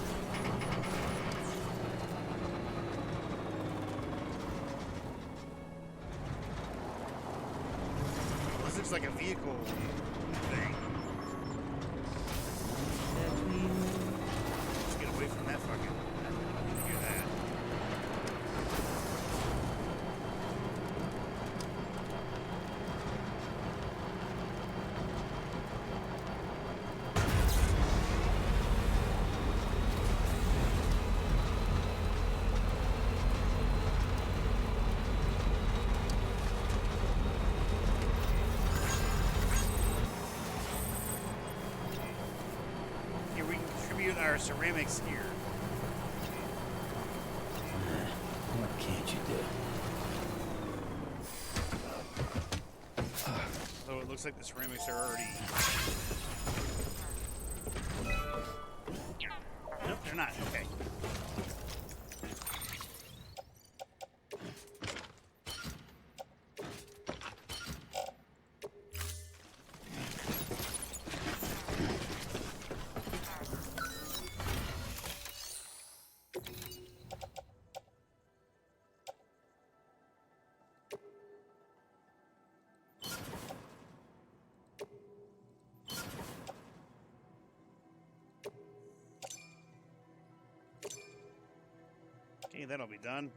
This looks like a vehicle thing. Let's get away from that fucking... I don't need to hear that. Here, we can contribute our ceramics here.
What can't you do?
So it looks like the ceramics are already... Nope, they're not. Okay. Okay, that'll be done.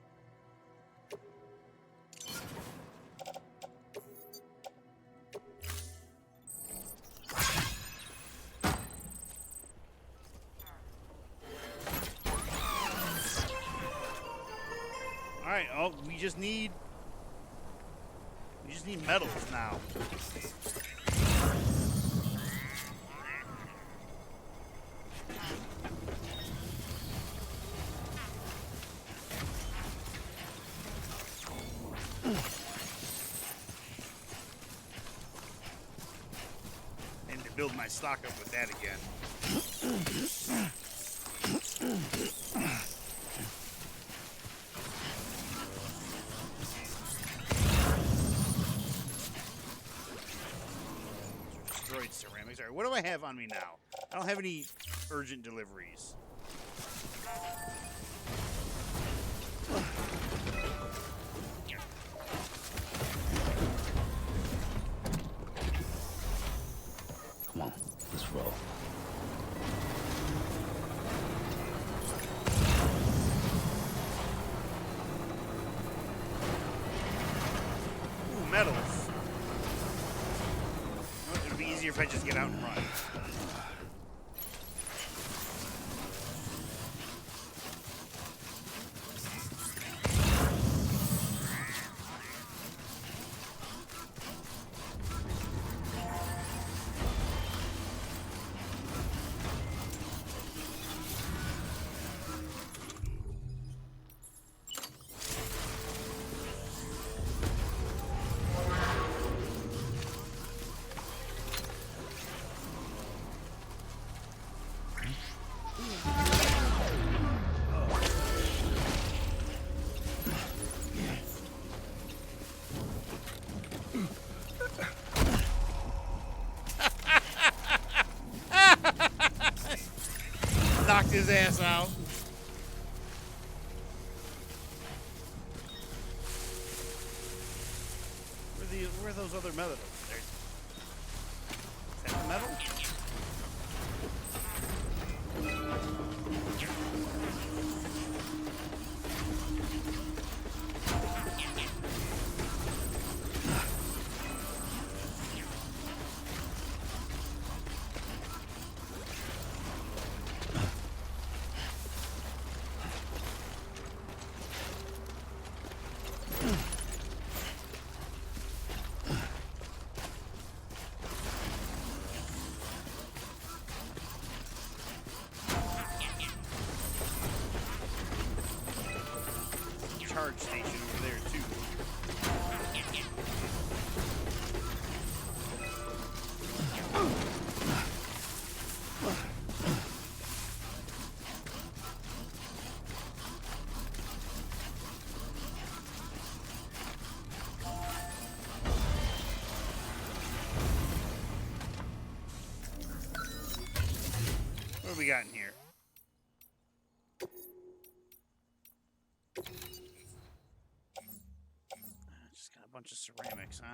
Alright, oh, we just need metals now. And to build my stock up with that again. Destroyed ceramics. Alright, what do I have on me now? I don't have any urgent deliveries.
Come on, let's roll.
Ooh, metals. Well, it'd be easier if I just get out and run. Knocked his ass out. Where are those other metals? Is that the metal? Charge station over there too. What do we got in here? Just got a bunch of ceramics, huh?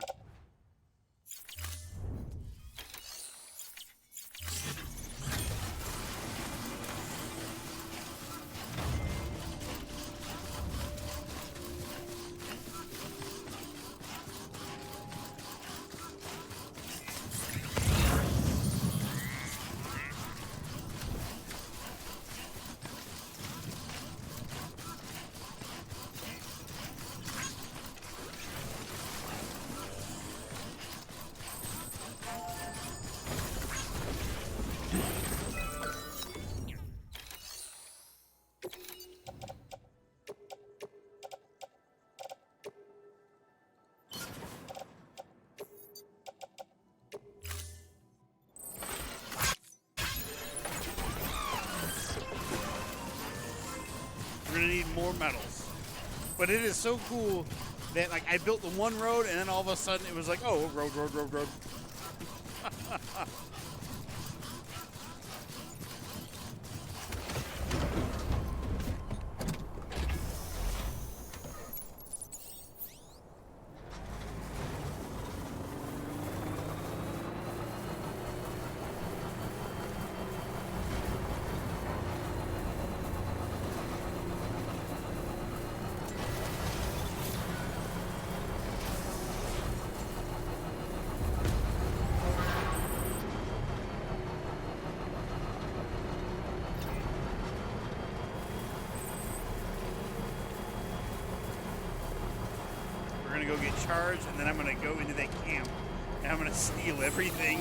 We're gonna need more metals. But it is so cool that like I built the one road and then all of a sudden it was like, oh, road. gonna go get charged, and then I'm gonna go into that camp, and I'm gonna steal everything.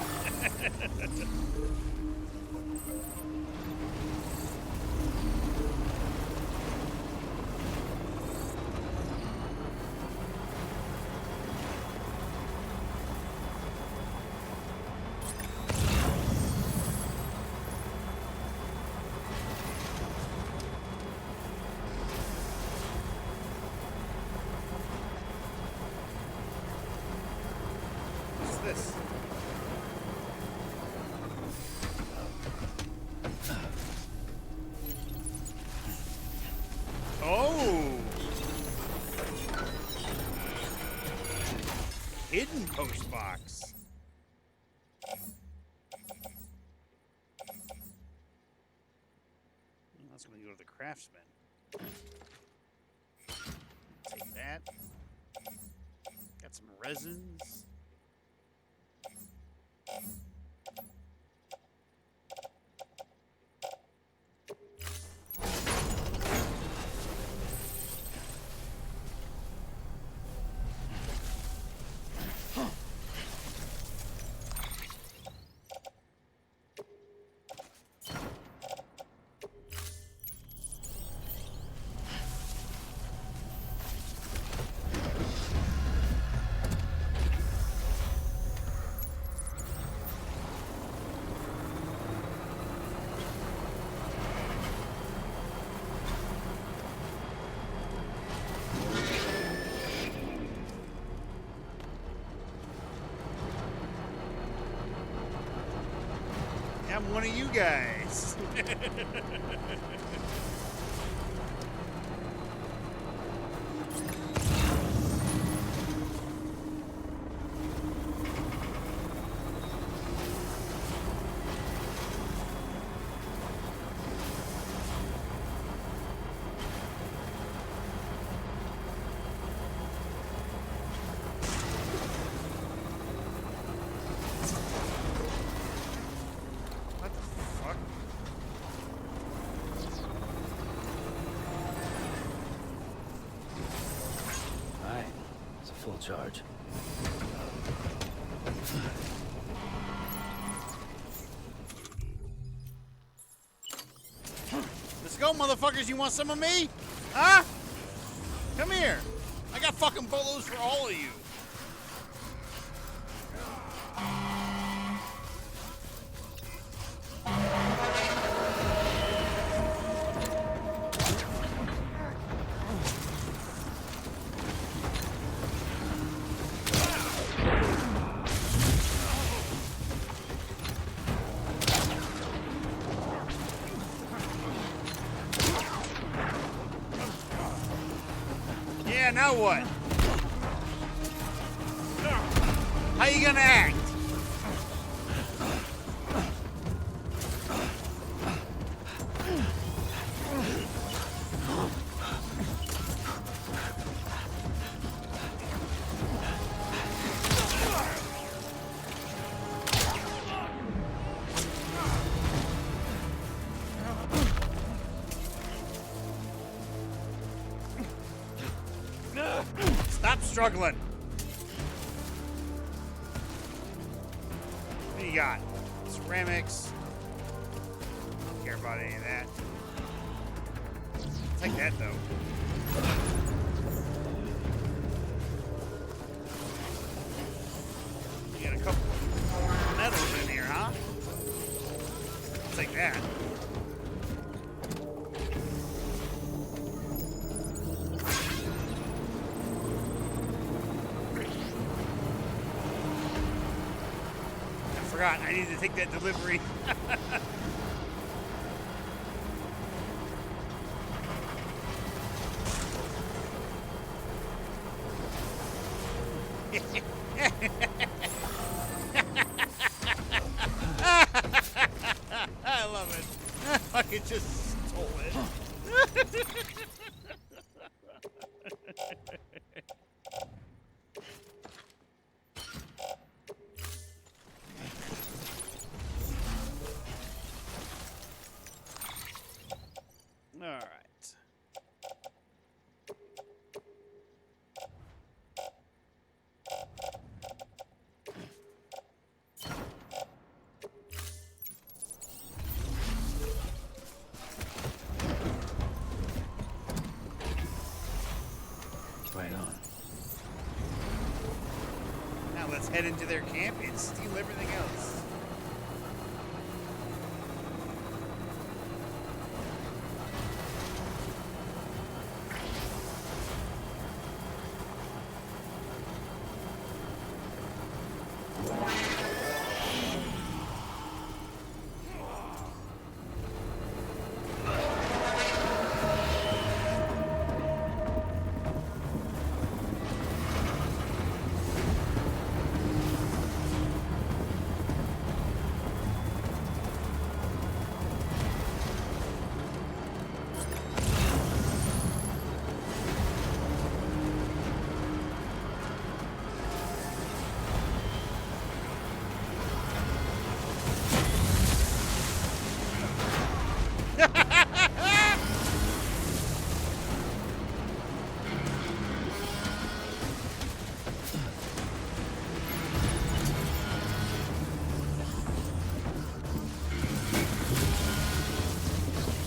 What's this? Oh! Hidden post box. That's gonna go to the craftsman. Take that. Got some resins. I'm one of you guys. What the fuck?
Alright, it's a full charge.
Let's go, motherfuckers. You want some of me? Huh? Come here. I got fucking bolos for all of you. Yeah, now what? How you gonna act? Stop struggling. What do you got? Ceramics. Don't care about any of that. I'll take that though. You got a couple metals in here, huh? I'll take that. Forgot, I need to take that delivery. I love it. I could just stole it. All right.
Right on.
Now let's head into their camp and steal everything else.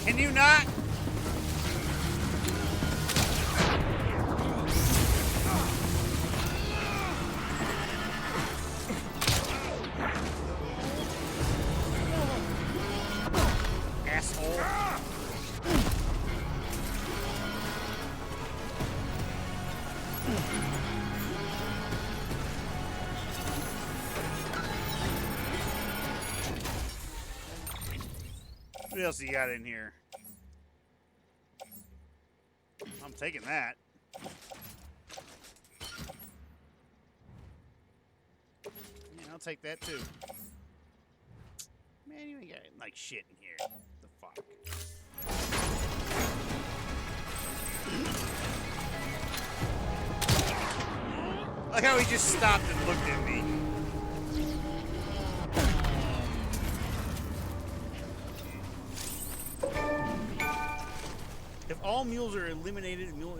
Can you not? Asshole. What else you got in here? I'm taking that. Yeah, I'll take that too. Man, you ain't got like shit in here. The fuck? Like how he just stopped and looked at me. If all mules are eliminated, the mule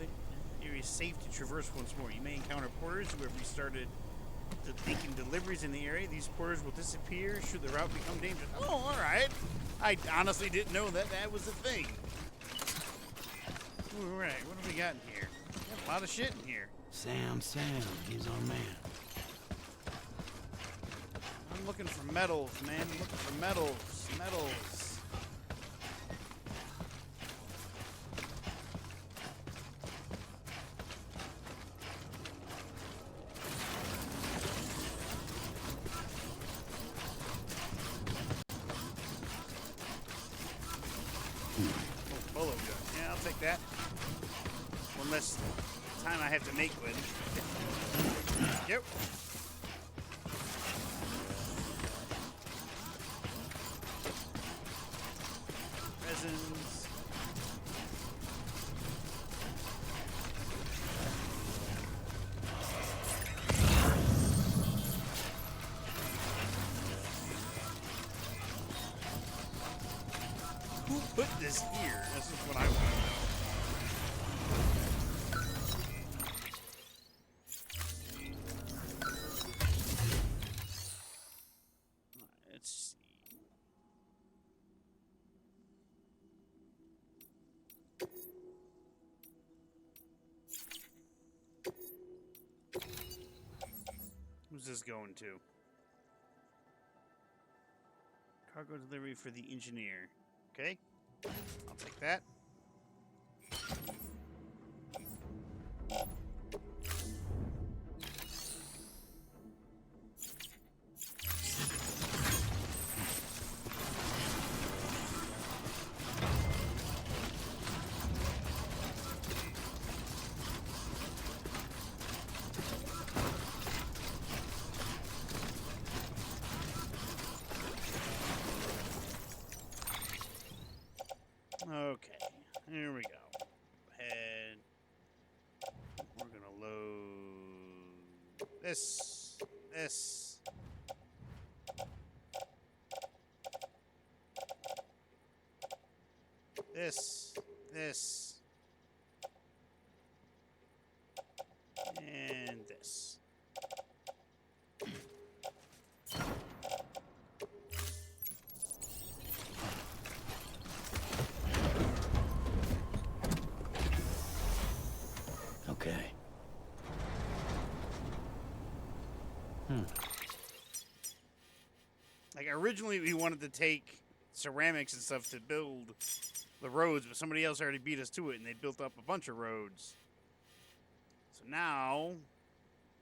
area is safe to traverse once more. You may encounter porters who have restarted making deliveries in the area. These porters will disappear should the route become dangerous. Oh, all right. I honestly didn't know that was a thing. All right, what do we got in here? Got a lot of shit in here.
Sam, he's our man.
I'm looking for metals, man. I'm looking for metals. Metals. Polo gun. Yeah, I'll take that. One less time I have to make with. Yep. Resins. Who put this here? This is what I want to know. Let's see. Who's this going to? Cargo delivery for the engineer. Okay, I'll take that. Okay, here we go. Head. We're gonna load this. And this.
Okay.
Like, originally we wanted to take ceramics and stuff to build the roads, but somebody else already beat us to it, and they built up a bunch of roads. So now,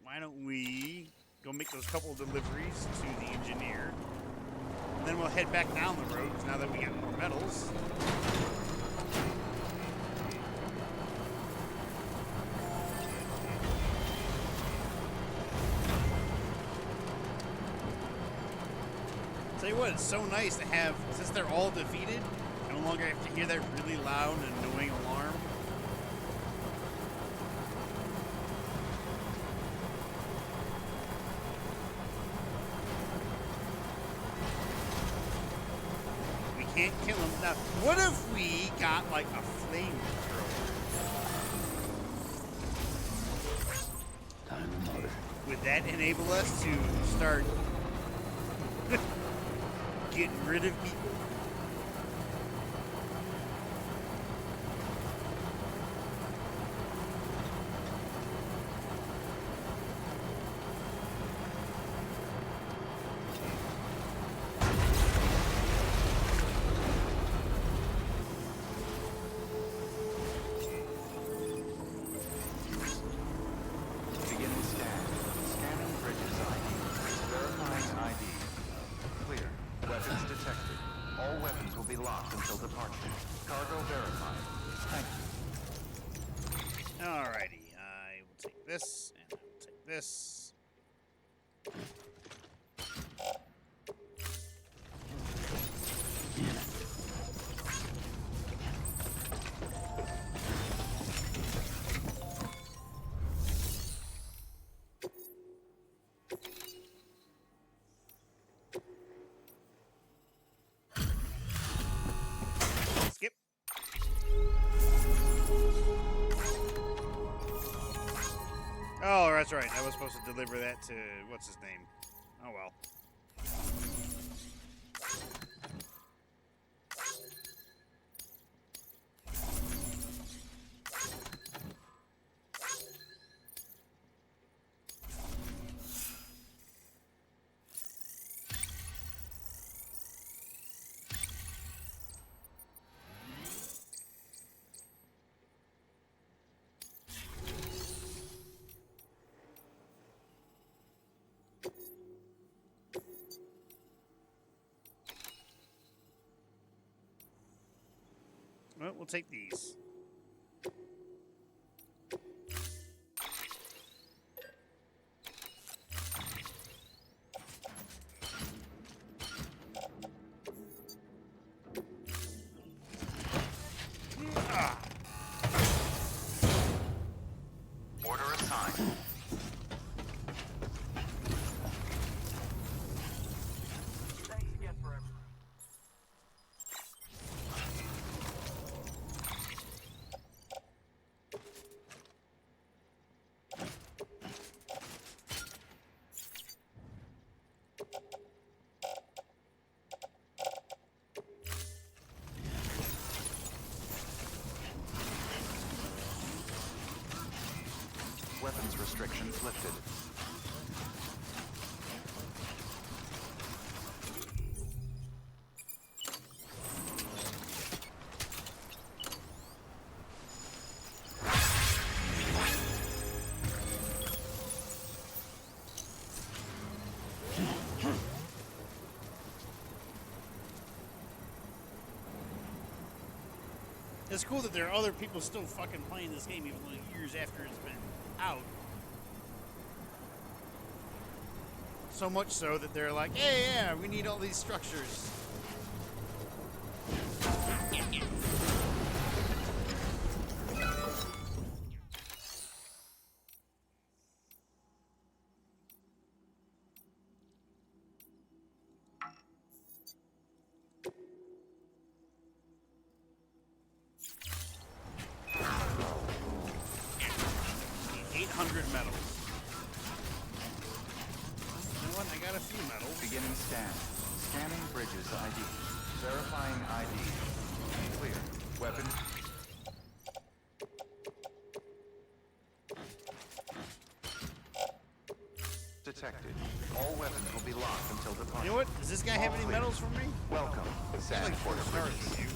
why don't we go make those couple of deliveries to the engineer, and then we'll head back down the road, 'cause now that we got more metals. Tell you what, it's so nice to have, since they're all defeated, I no longer have to hear that really loud and annoying alarm. We can't kill him. Now, what if we got like a flamethrower?
Time to motor.
Would that enable us to start getting rid of people?
Beginning scan. Scanning bridges ID. Verifying ID. Clear. Weapons detected. All weapons will be locked until departure. Cargo verified. Thank you.
Alrighty, I will take this, and I will take this. Skip. Oh, that's right. I was supposed to deliver that to what's his name. Oh well. Well, we'll take these.
Order assigned. Thanks again for everything. Weapons restrictions lifted.
It's cool that there are other people still fucking playing this game even though years after it's been out. So much so that they're like, hey, yeah, we need all these structures. Need 800 metals. You know what? I got a few metals.
Beginning scan. Scanning bridges ID. Verifying ID. Clear. Weapon. detected. All weapons will be locked until departure.
You know what? Does this guy have any medals for me?
Welcome, Sam
Like
Porter
stars
Bridges.
with you.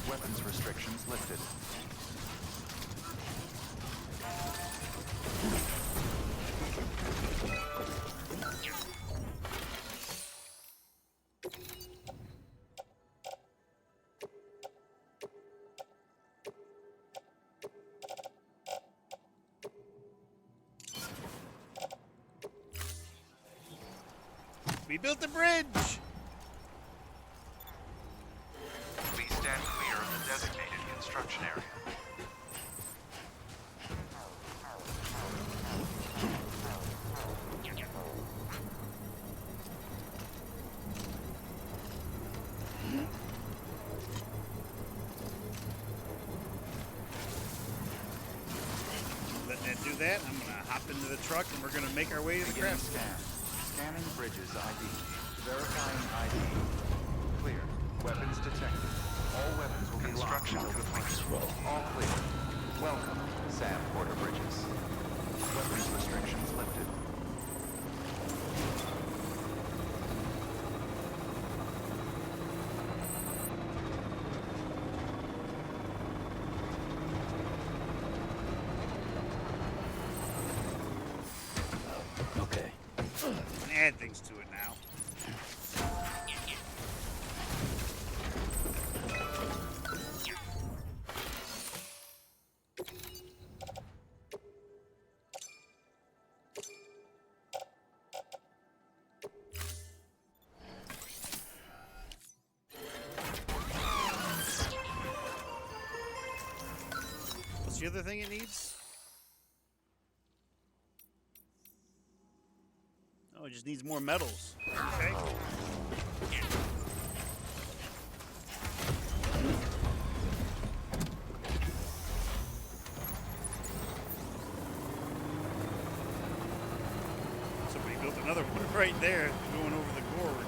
Weapons restrictions lifted.
We built the bridge!
Please stand clear of the designated construction area.
Letting that do that. I'm gonna hop into the truck and we're gonna make our way to the
Beginning
craft.
scan. Scanning bridges ID. Verifying ID. Clear. Weapons detected. All weapons will be locked until departure. All clear. Welcome, Sam Porter Bridges. Weapons restrictions lifted.
Okay.
Add things to it now. What's the other thing it needs? Oh, it just needs more metals. Okay. Somebody built another one right there going over the gorge.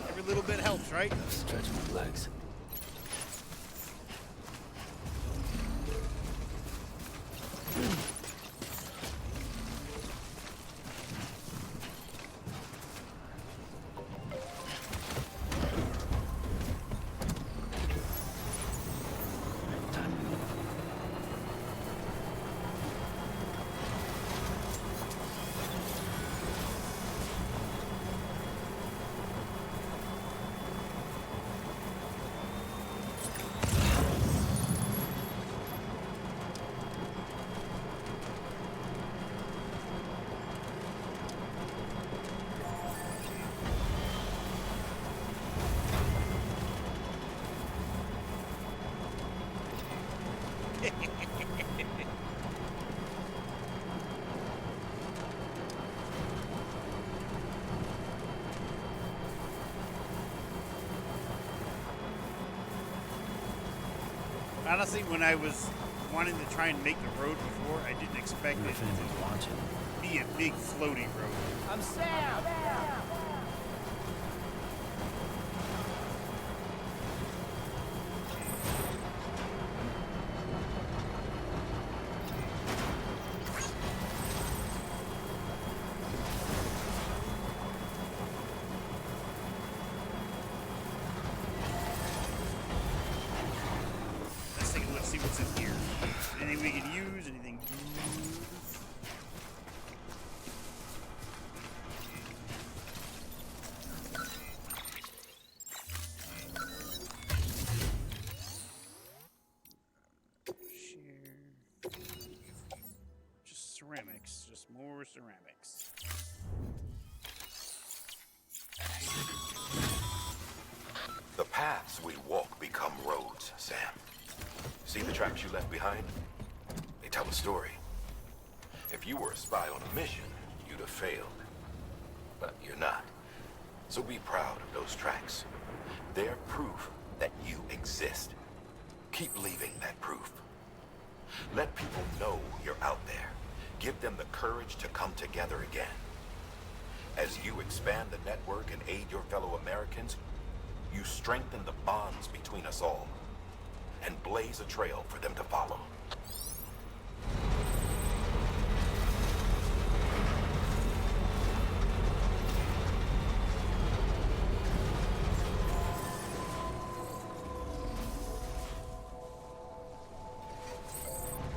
Every little bit helps, right?
Stretch my legs. Time to move. Honestly, when I was wanting to try and make the road before, I didn't expect it If anyone's watching.
to be a big floaty road.
I'm Sam!
Let's take a look, see what's in here. Anything we can use, anything good? Share. ceramics. Just more ceramics.
The paths we walk become roads, Sam. See the tracks you left behind? They tell a story. If you were a spy on a mission, you'd have failed. But you're not. So be proud of those tracks. They're proof that you exist. Keep leaving that proof. Let people know you're out there. Give them the courage to come together again. As you expand the network and aid your fellow Americans, you strengthen the bonds between us all and blaze a trail for them to follow.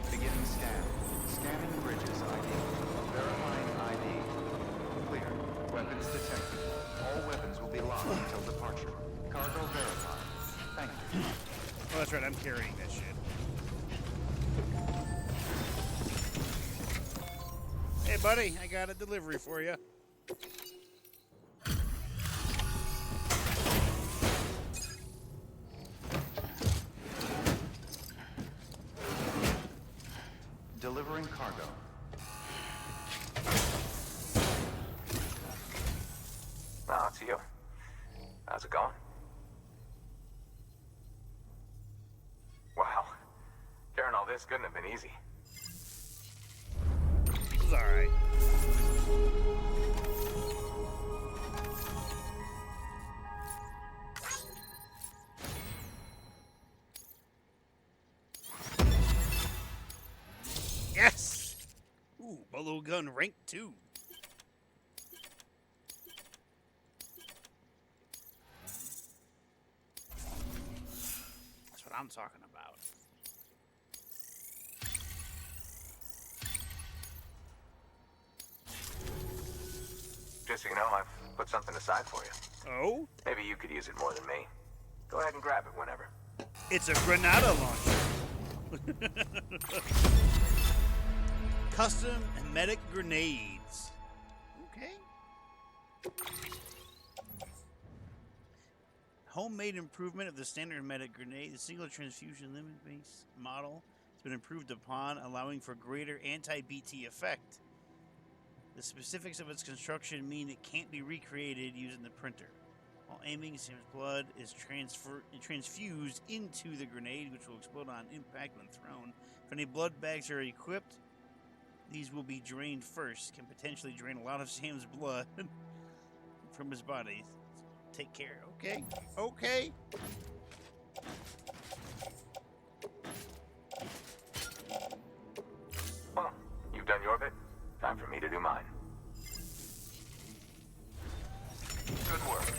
Beginning scan. Scanning bridges ID. Verifying ID. Clear. Weapons detected. All weapons will be locked until departure. Cargo verified. Thank you.
Oh, that's right. I'm carrying that shit. Hey, buddy. I got a delivery for you.
Delivering cargo.
Oh, it's you. How's it going? Wow. Carrying all this couldn't have been easy.
It was alright. Yes! Ooh, bolo gun rank 2. That's what I'm talking about.
Just so you know, I've put something aside for you.
Oh?
Maybe you could use it more than me. Go ahead and grab it whenever.
It's a Granada launcher. Custom medic grenades. Okay. Homemade improvement of the standard medic grenade. The single transfusion limit base model has been improved upon, allowing for greater anti-BT effect. The specifics of its construction mean it can't be recreated using the printer. While aiming, Sam's blood is transfused into the grenade, which will explode on impact when thrown. If any blood bags are equipped, these will be drained first. Can potentially drain a lot of Sam's blood from his body. Take care, okay? Okay.
Well, you've done your bit. Time for me to do mine.
Good work.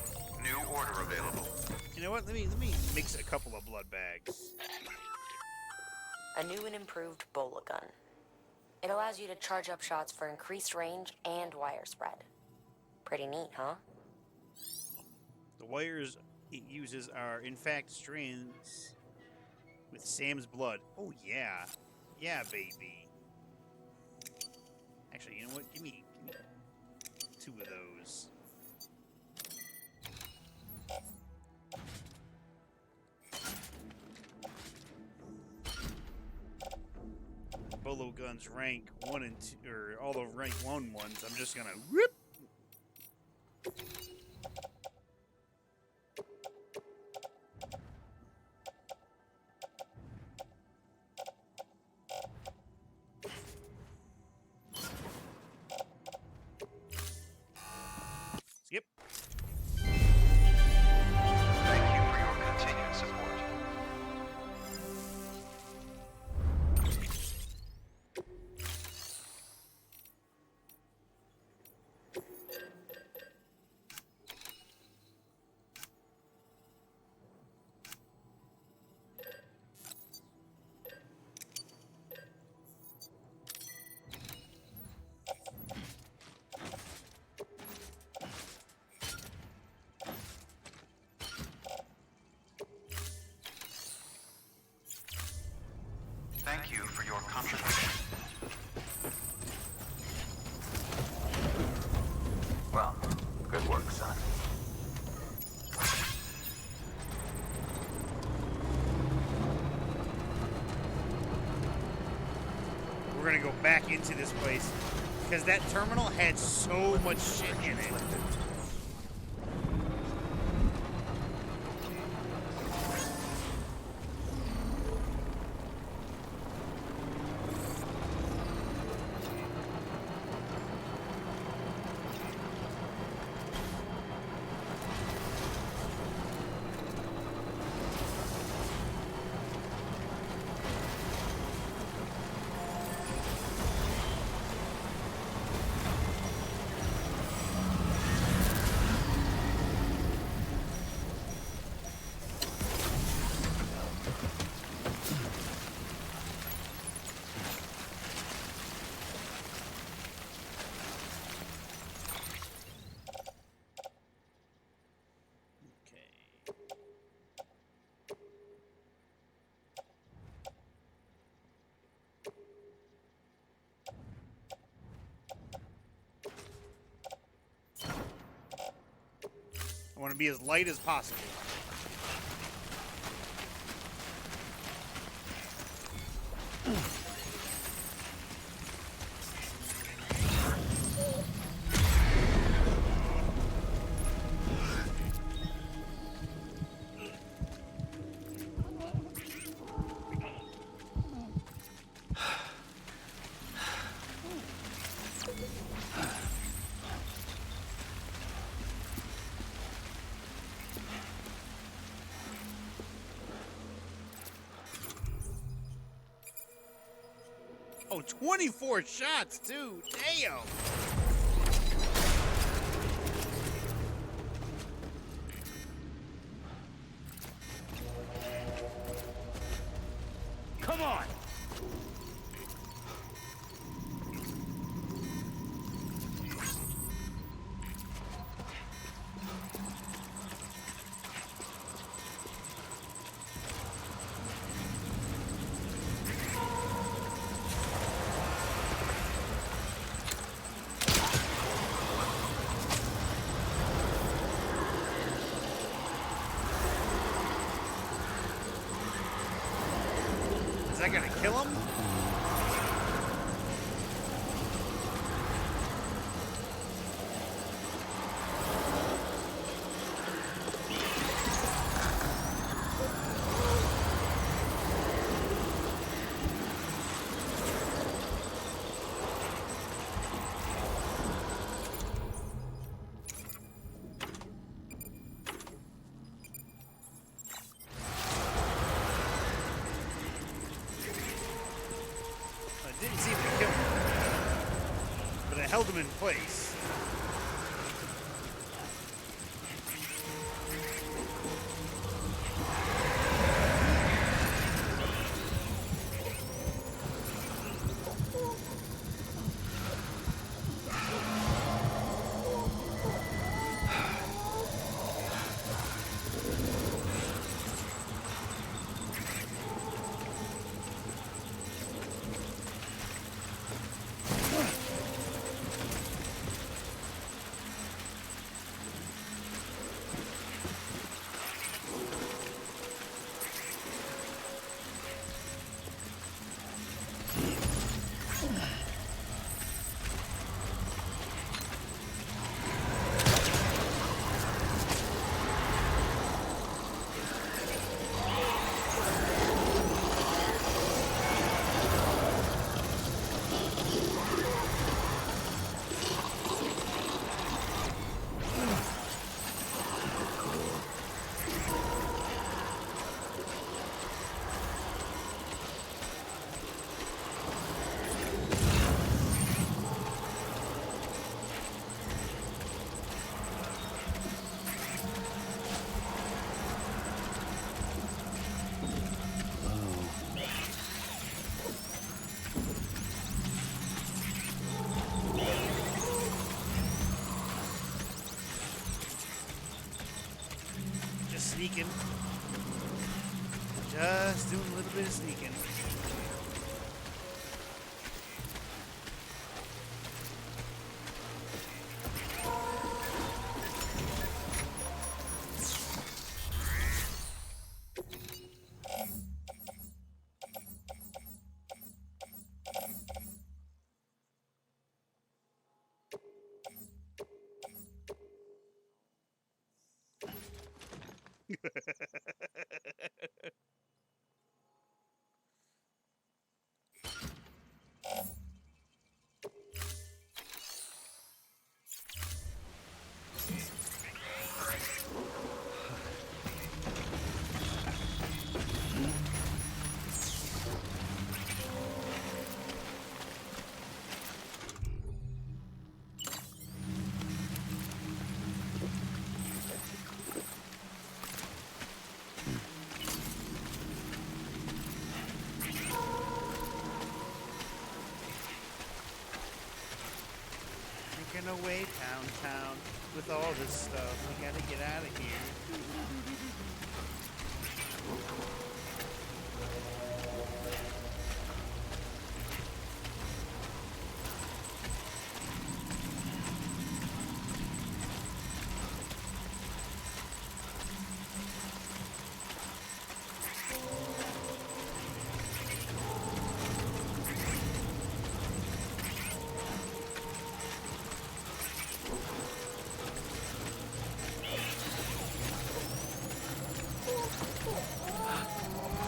New order available.
You know what? Let me mix a couple of blood bags.
A new and improved bola gun. It allows you to charge up shots for increased range and wire spread. Pretty neat, huh?
The wires it uses are, in fact, strands with Sam's blood. Oh, yeah. Yeah, baby. Actually, you know what? Give me 2 of those. Bolo guns rank 1 and 2, or all the rank 1 ones. I'm just gonna whoop. Skip.
Thank you for your continued support. Thank you for your contribution.
gonna go back into this place because that terminal had so much shit in it. I want to be as light as possible. Oh, 24 shots, too. Damn.
Come on!
Is that gonna kill him? It didn't seem to kill him, but it held him in place. Sneaking. Just doing a little bit of sneaking. Making our way downtown with all this stuff. We gotta get out of here.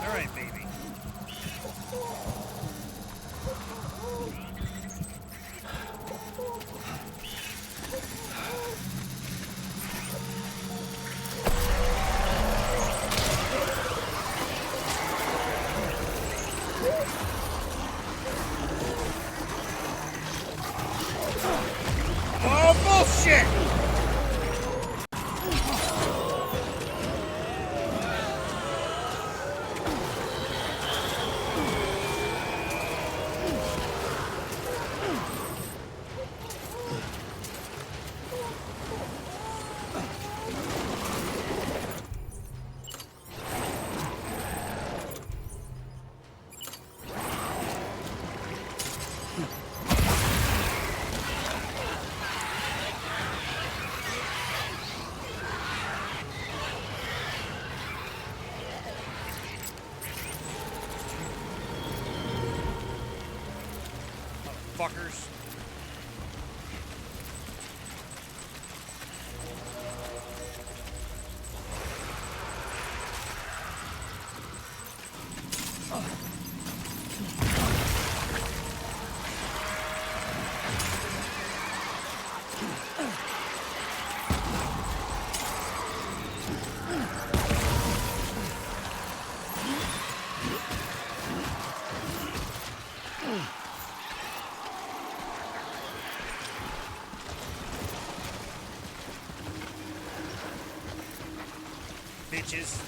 All right, baby. Oh, bullshit! Fuckers. Bitches.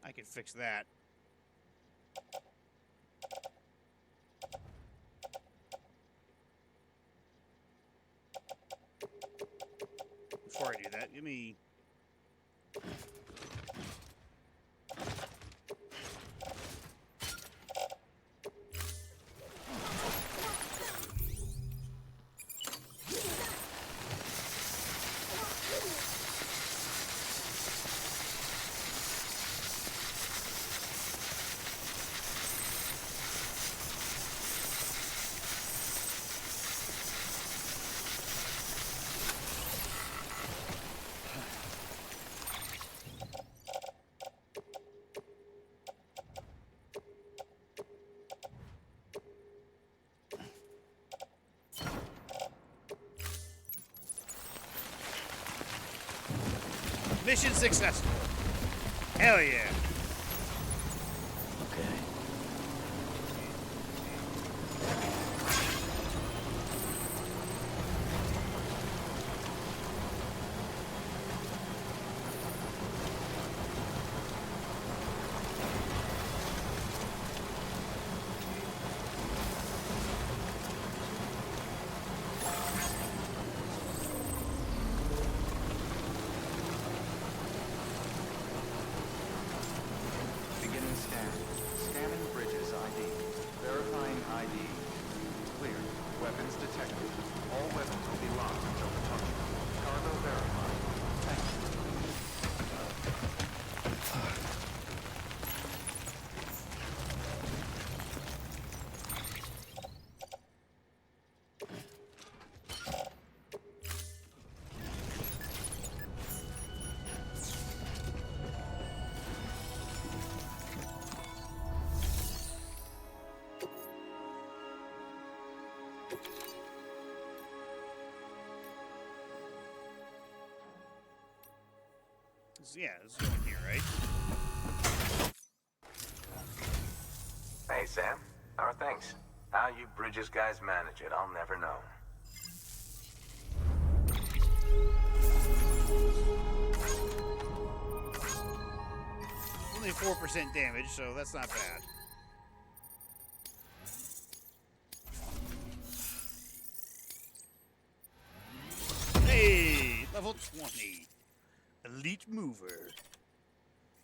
I can fix that. Before I do that, give me... Mission successful. Hell yeah.
Okay.
Yeah, it's going here, right?
Hey, Sam. How are things? How you Bridges guys manage it, I'll never know.
Only 4% damage, so that's not bad. Hey, level 20. Elite Mover.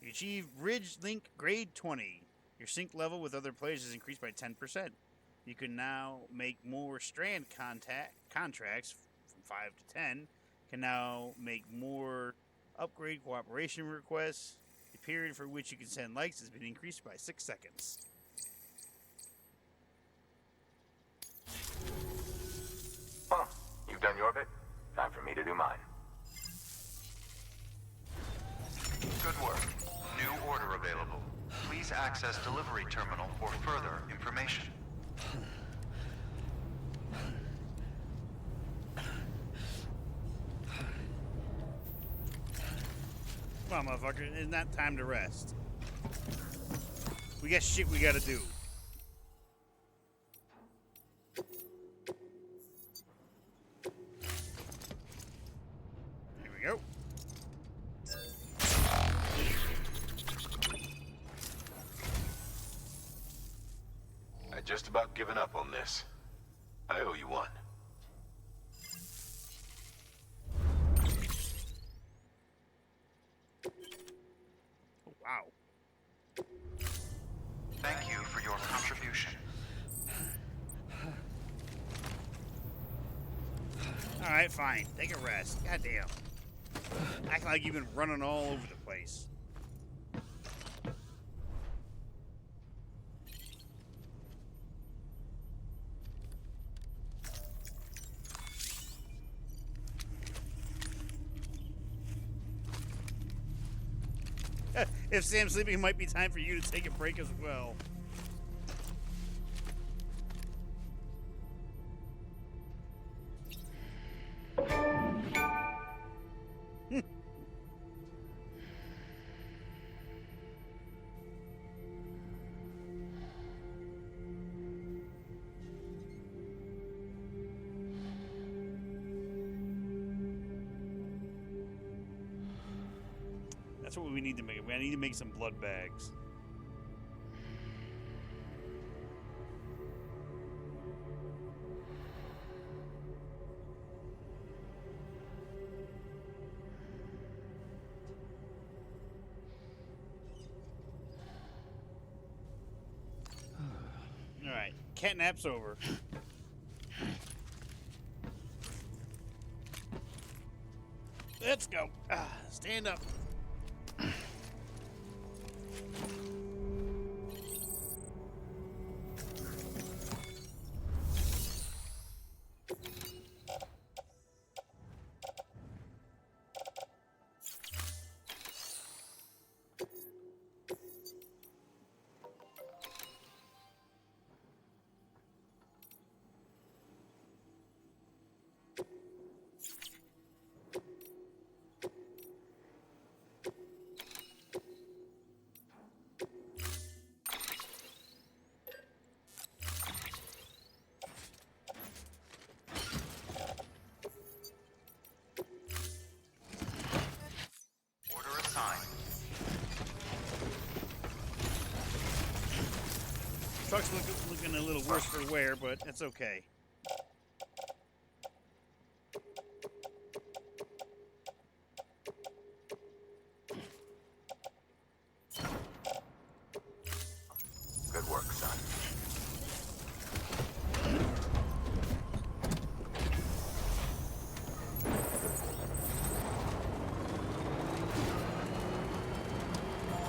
You achieve Bridge Link Grade 20. Your sync level with other players is increased by 10%. You can now make more strand contracts from 5 to 10. Can now make more upgrade cooperation requests. The period for which you can send likes has been increased by 6 seconds.
Well, you've done your bit. Time for me to do mine.
Good work. New order available. Please access delivery terminal for further information.
Come on, motherfucker. It's not time to rest. We got shit we gotta do. Here we go.
I just about given up on this. I owe you one.
Oh, wow.
Thank you for your contribution.
Alright, fine. Take a rest. Goddamn. Acting like you've been running all over the place. If Sam's sleeping, it might be time for you to take a break as well. That's what we need to make. We need to make some blood bags. Alright, catnap's over. Let's go. Stand up. Truck's looking a little worse for wear, but that's okay.
Good work, son.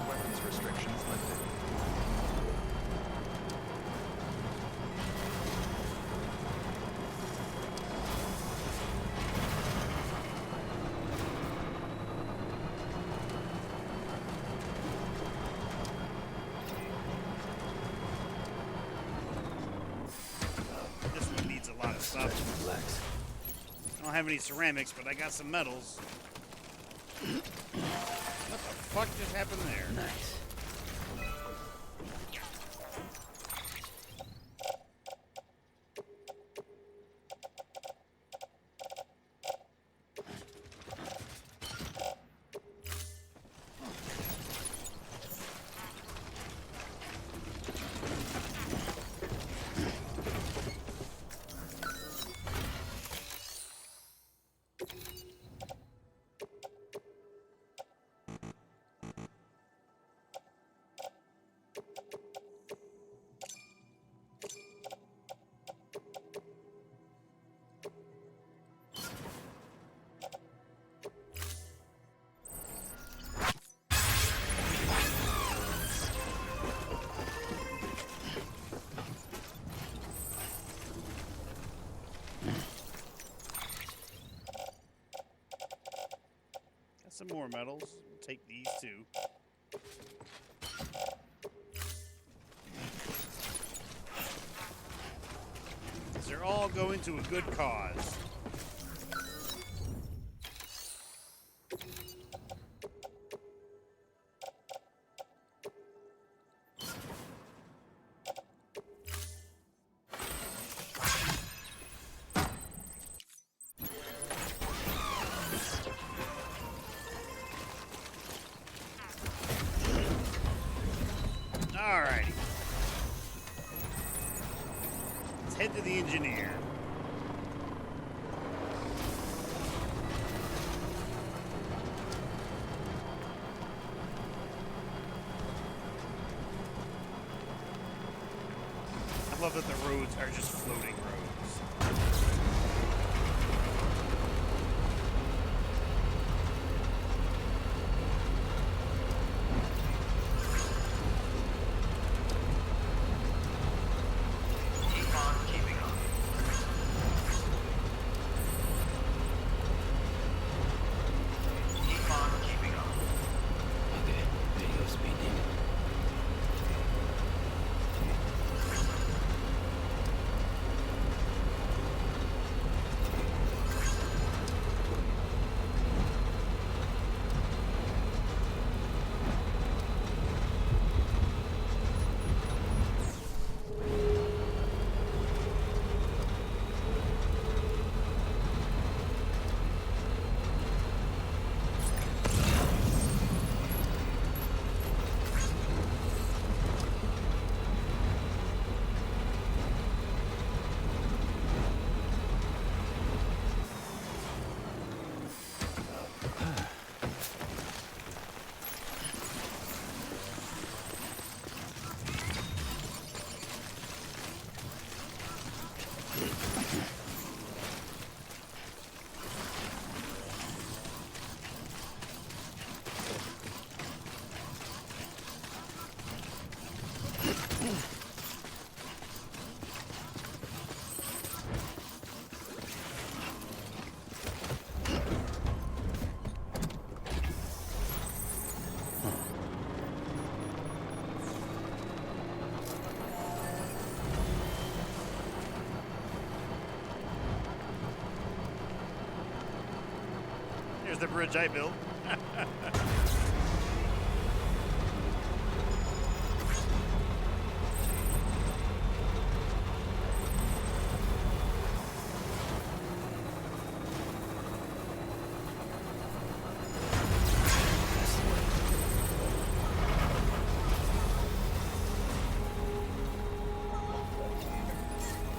Weapons restrictions lifted.
This one needs a lot of stuff.
Relax.
I don't have any ceramics, but I got some metals. fuck just happened there?
Nice.
Got some more medals. We'll take these two. They're all going to a good cause. Alrighty. Let's head to the engineer. I love that the roads are just floating roads.
Keep on keeping on. Keep on keeping on.
Okay, video speed demon.
Here's the bridge I built.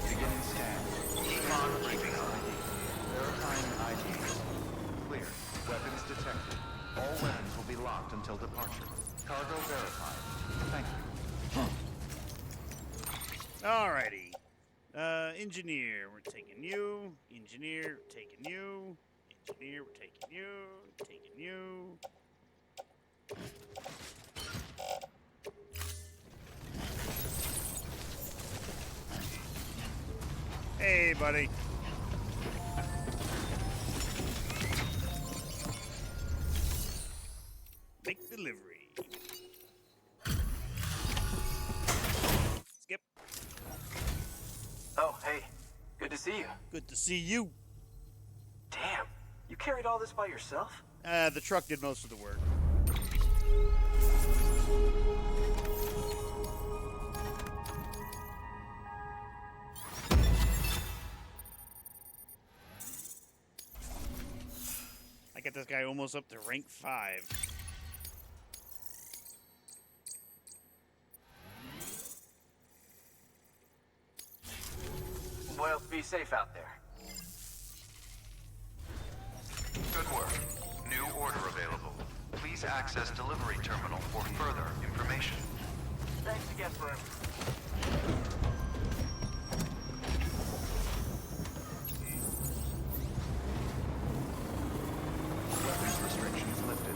Beginning scan. Keep on keeping on. Verifying IDs. Clear. Weapons detected. All weapons will be locked until departure. Cargo verified. Thank you.
Alrighty. Engineer, we're taking you. Engineer, we're taking you. Engineer, we're taking you. Taking you. Hey, buddy. Make delivery. Skip.
Oh, hey. Good to see you.
Good to see you.
Damn. You carried all this by yourself?
The truck did most of the work. I got this guy almost up to rank 5.
Well, be safe out there.
Good work. New order available. Please access delivery terminal for further information.
Thanks again for everything.
Weapons restrictions lifted.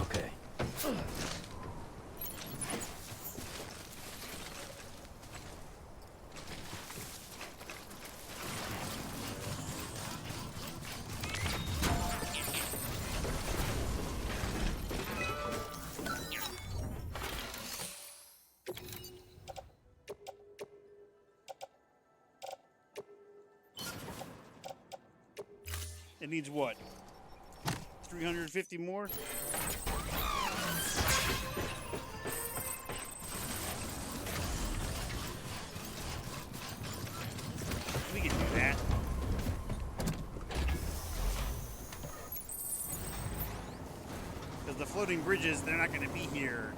Okay.
It needs what? 350 more? We can do that. Because the floating bridges, they're not going to be here.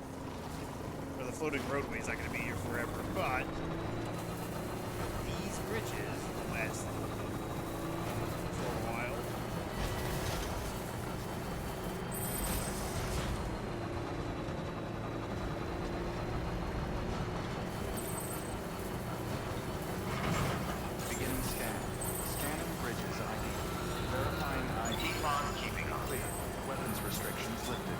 Or the floating roadway's not going to be here forever. But these bridges will last for a while.
Beginning scan. Scanning bridges ID. Verifying ID.
Keep on keeping on.
Clear. Weapons restrictions lifted.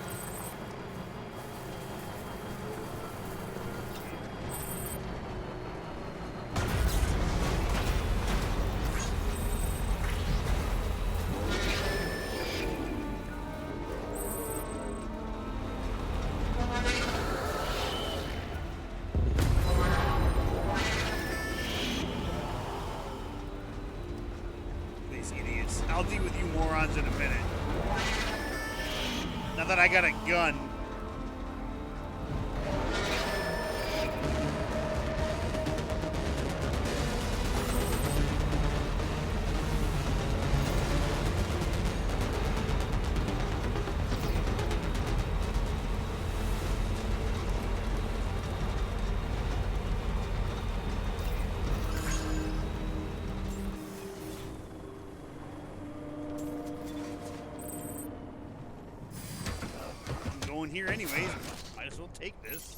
These idiots. I'll deal with you morons in a minute. Now that I got a gun. I'm going here anyways. Might as well take this.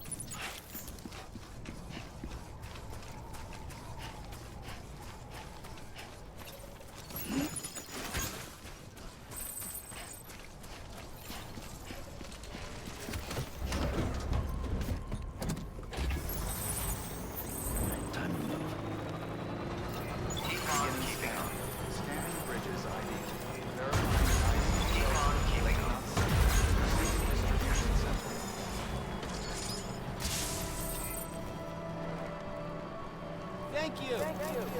Time to move.
Keep on keeping on.
Scanning bridges ID. Verifying ID.
Keep on keeping on.
Distribution center.
Thank you.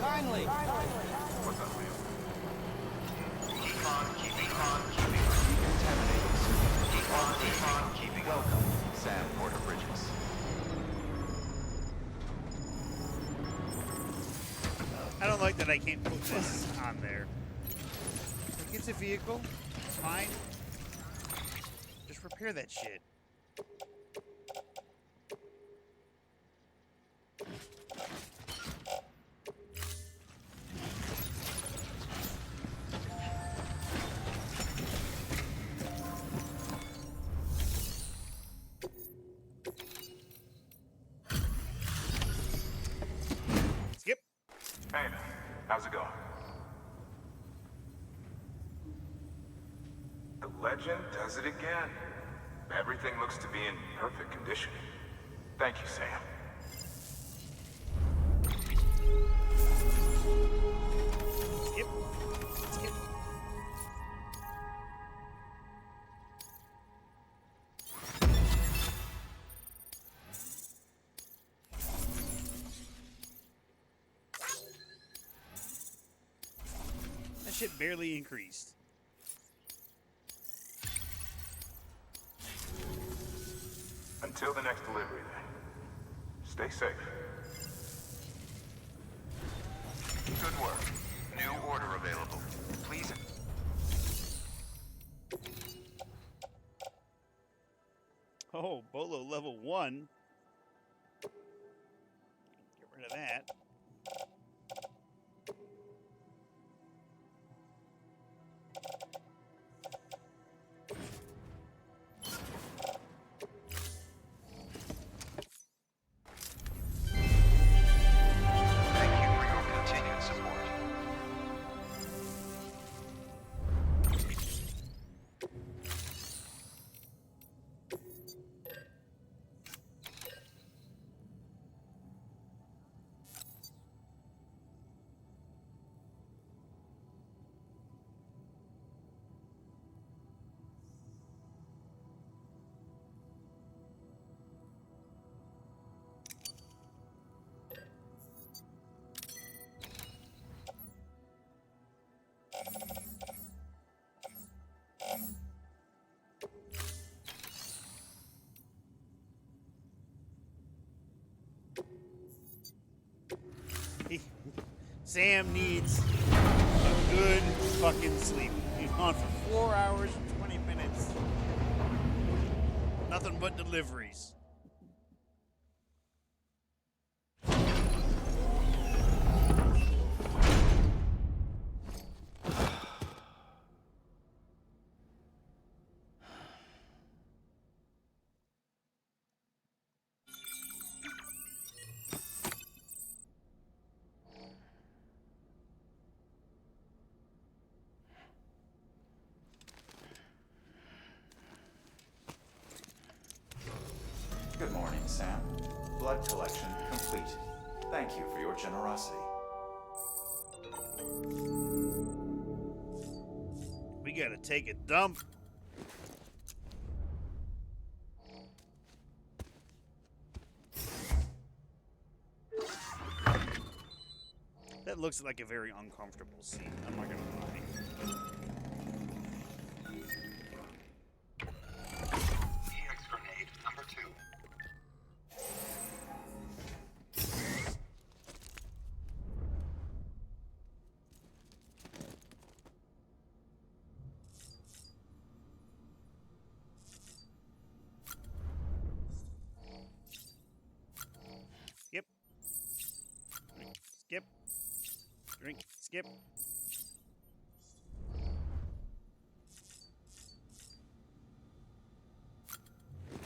Kindly.
What's up, man? Keep on keeping on.
Decontaminating system.
Keep on keeping on.
Welcome, Sam Porter Bridges.
I don't like that I can't put this on there. Like, it's a vehicle. It's fine. Just repair that shit. Skip.
Hey, how's it going? The legend does it again. Everything looks to be in perfect condition. Thank you, Sam.
shit barely increased.
Until the next delivery, then. Stay safe.
Good work. New order available. Please.
Oh, Bolo level 1. Get rid of that.
Thank you for your continued support.
Sam needs a good fucking sleep. He's on for 4 hours and 20 minutes. Nothing but deliveries.
Good morning, Sam. Blood collection complete. Thank you for your generosity.
We gotta take a dump. That looks like a very uncomfortable seat. I'm not gonna lie.
EX grenade number 2.
Skip. Skip. Drink. Skip.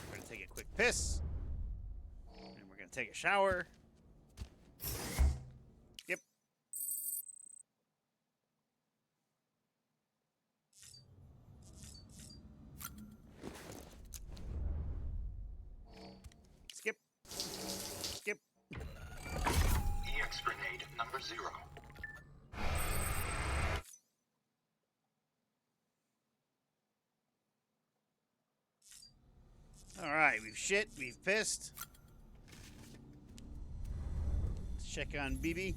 We're gonna take a quick piss. And we're gonna take a shower. Skip. Skip. Skip.
EX grenade number 0.
Alright, we've shit, we've pissed. Let's check on BB.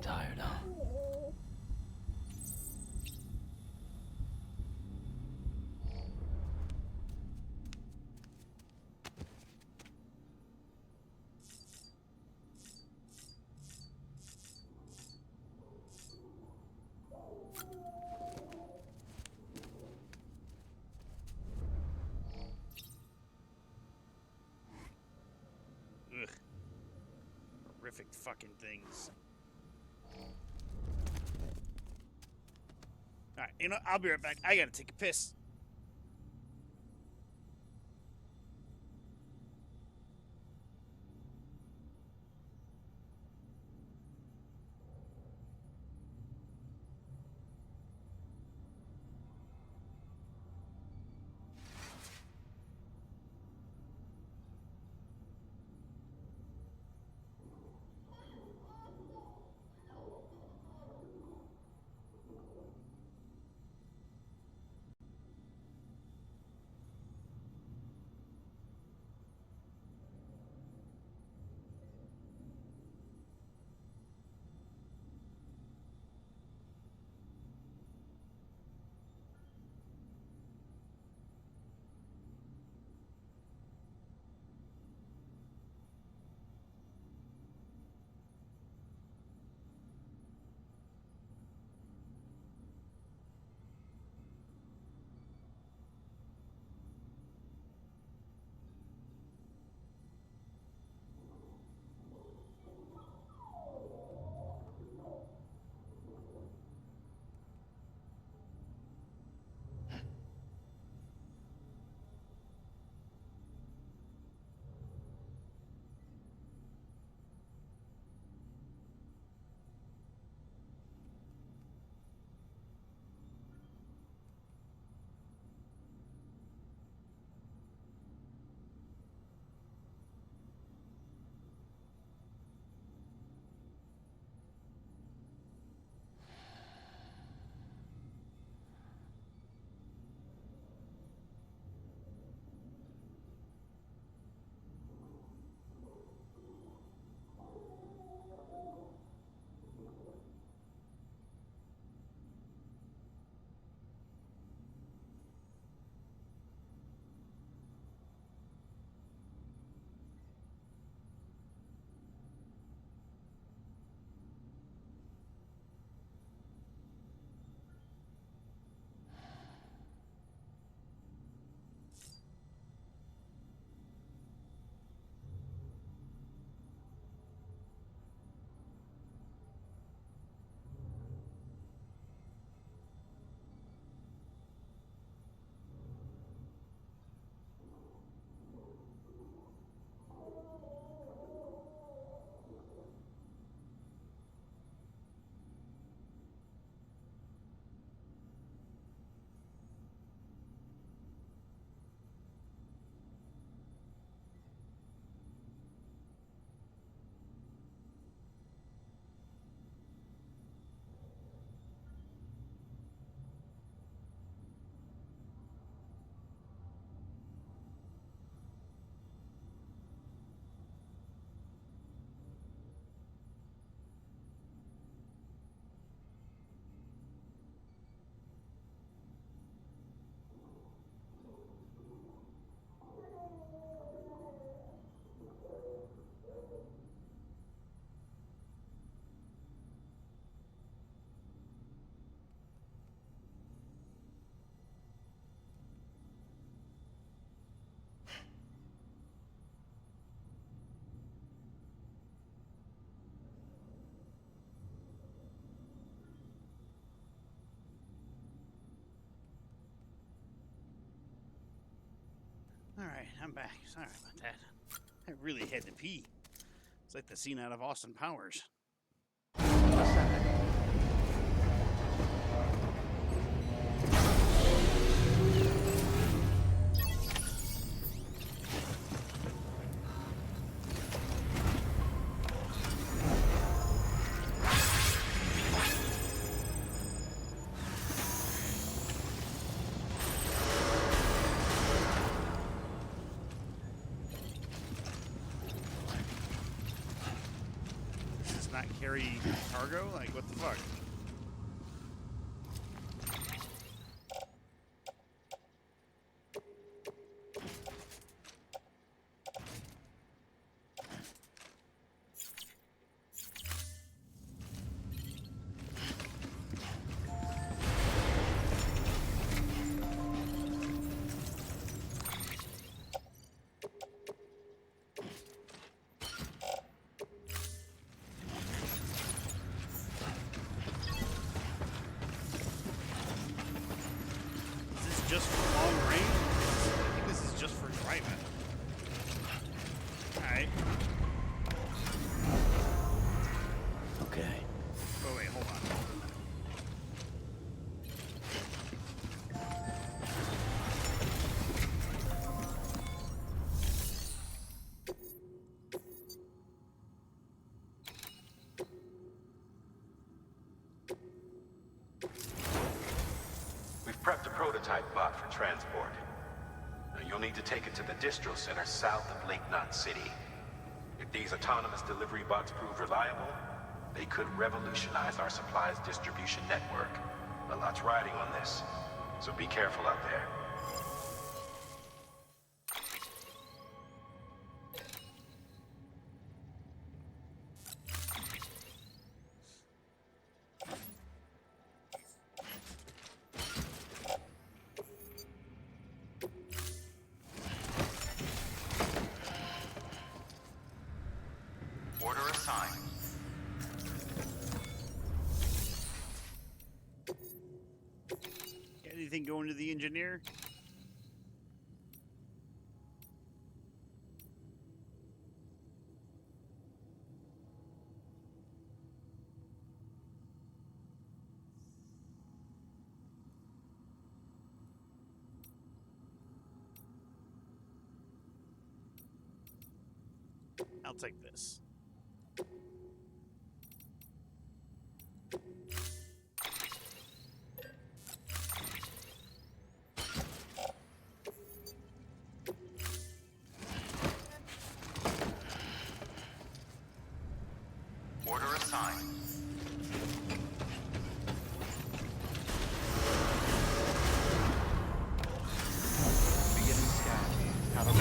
Tired, huh?
Ugh. Horrific fucking things. Alright, you know, I'll be right back. I gotta take a piss. I'm back. Sorry about that. I really had to pee. It's like the scene out of Austin Powers. Not carry cargo? Like, what the fuck? Just for long range? I think this is just for driving. Alright.
Okay.
Oh, wait, hold on.
We've prepped a prototype bot for transport. Now, you'll need to take it to the distro center south of Lake Knot City. If these autonomous delivery bots prove reliable, they could revolutionize our supplies distribution network. A lot's riding on this, so be careful out there.
Order assigned.
Got anything going to the engineer? I'll take this.
Order assigned. Beginning scan. Have a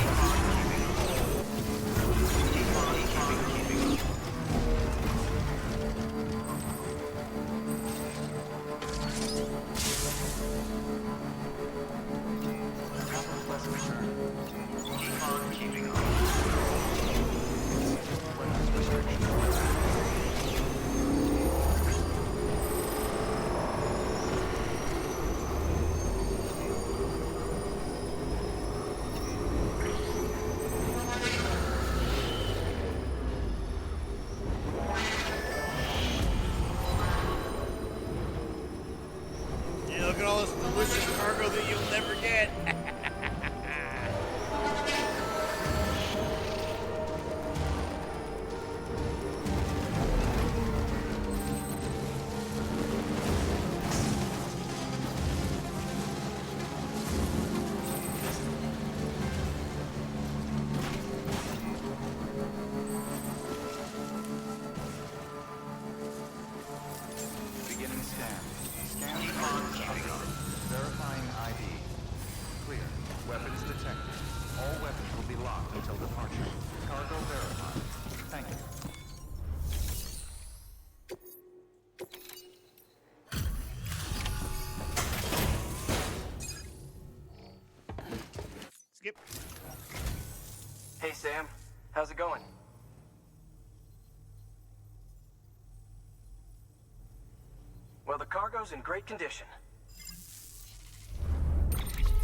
Yeah, look at all this delicious cargo that you'll never get.
Beginning scan. Scan verifying ID. Clear. Weapons detected. All weapons will be locked until departure. Cargo verified. Thank you.
Skip.
Hey, Sam. How's it going? Well, the cargo's in great condition.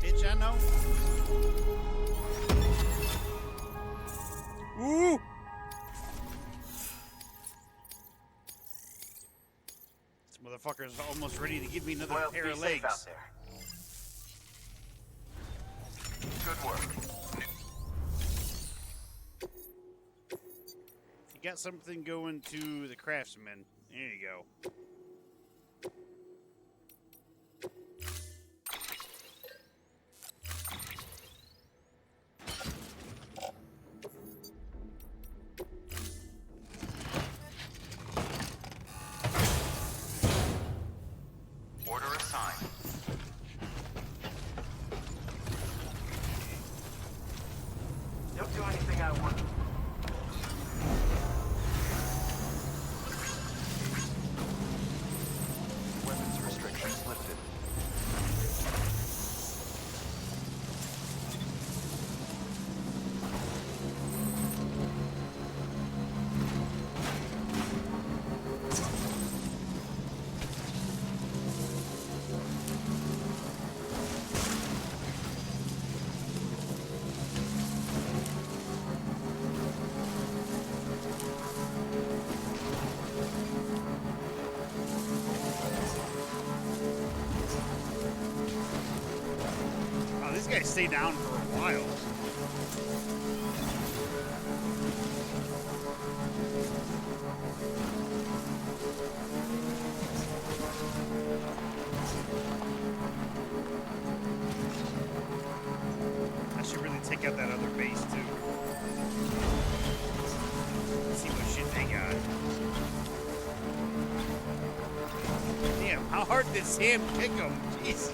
Bitch, I know. Woo! This motherfucker's almost ready to give me another
Well,
pair
be
of
safe
legs.
out there. Good work.
You got something going to the craftsman. There you go.
Order assigned.
Don't do anything I want.
Weapons restrictions lifted.
Oh, these guys stay down for a while. I should really take out that other base too. See what shit they got. Damn, how hard did Sam kick him? Jesus.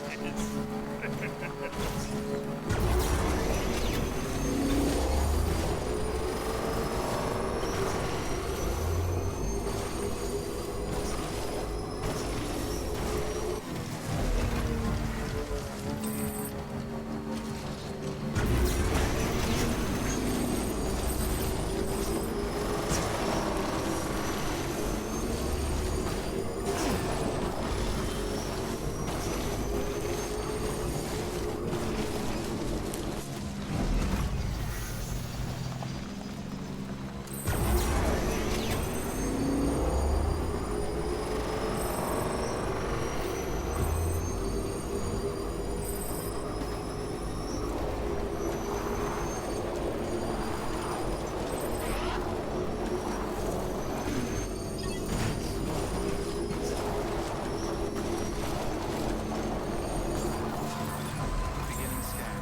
Beginning scan.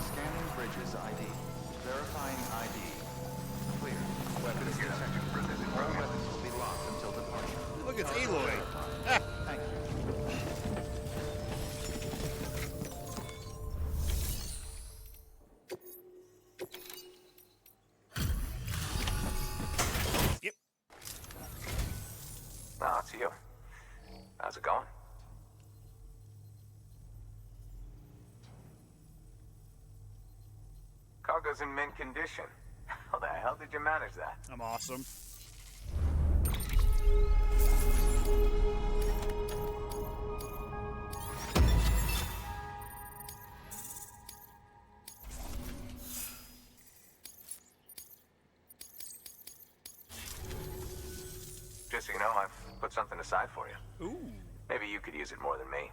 Scanning bridges ID. Verifying ID. Clear. Weapons detected. All weapons will be locked until departure.
Look, it's
Cargo
Aloy.
verified.
Ah.
Thank you.
Yep.
Oh, it's you. How's it going? Cargo's in mint condition. How the hell did you manage that?
I'm awesome.
Just so you know, I've put something aside for you.
Ooh.
Maybe you could use it more than me.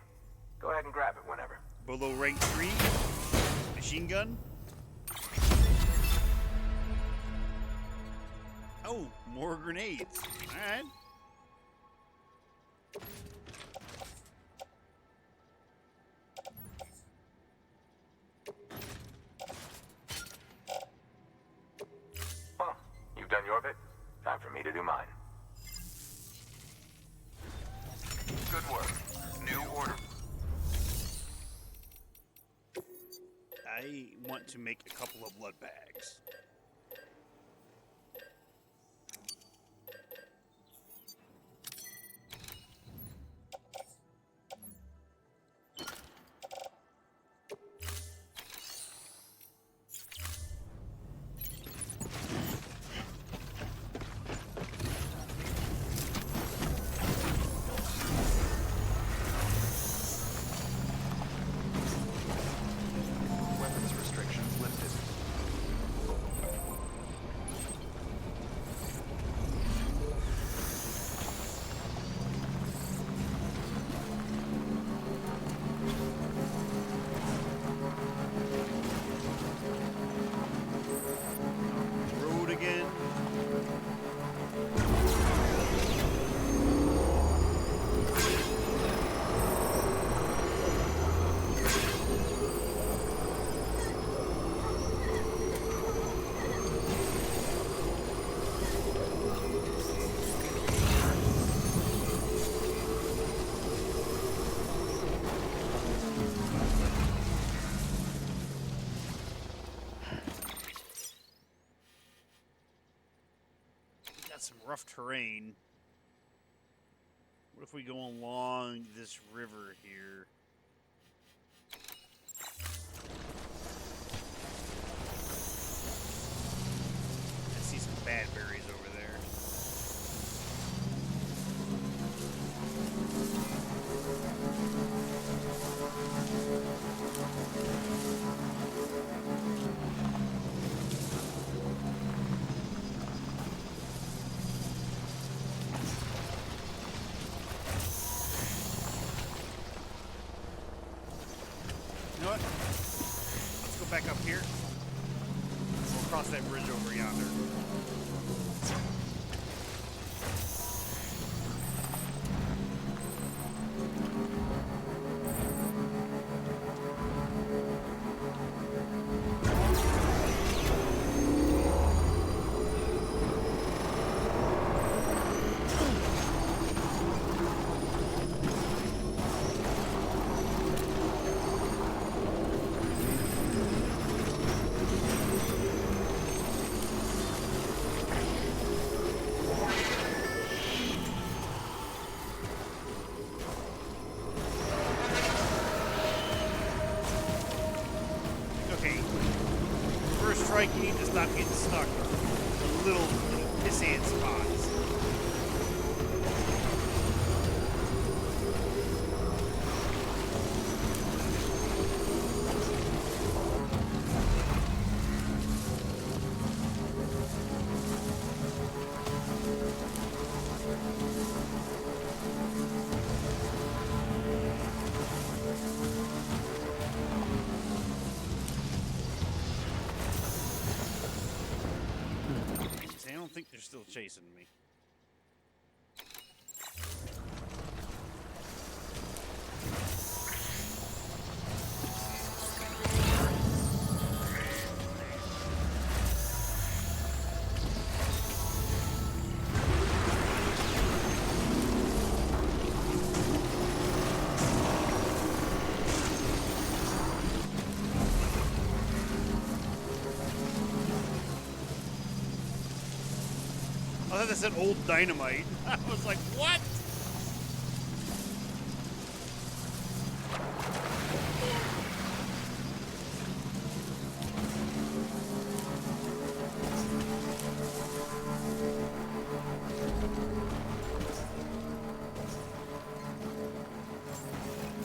Go ahead and grab it whenever.
Below rank 3. Machine gun. Oh, more grenades. Alright.
Well, you've done your bit. Time for me to do mine.
Good work. New order.
I want to make a couple of blood bags.
Weapons restrictions lifted.
some rough terrain. What if we go along this river here? I see some bad berries over there. You know what? Let's go back up here. We'll cross that bridge over yonder. First strike, you need to stop getting stuck in little pissant spots. I don't think they're still chasing me. I thought that said old dynamite. I was like, what?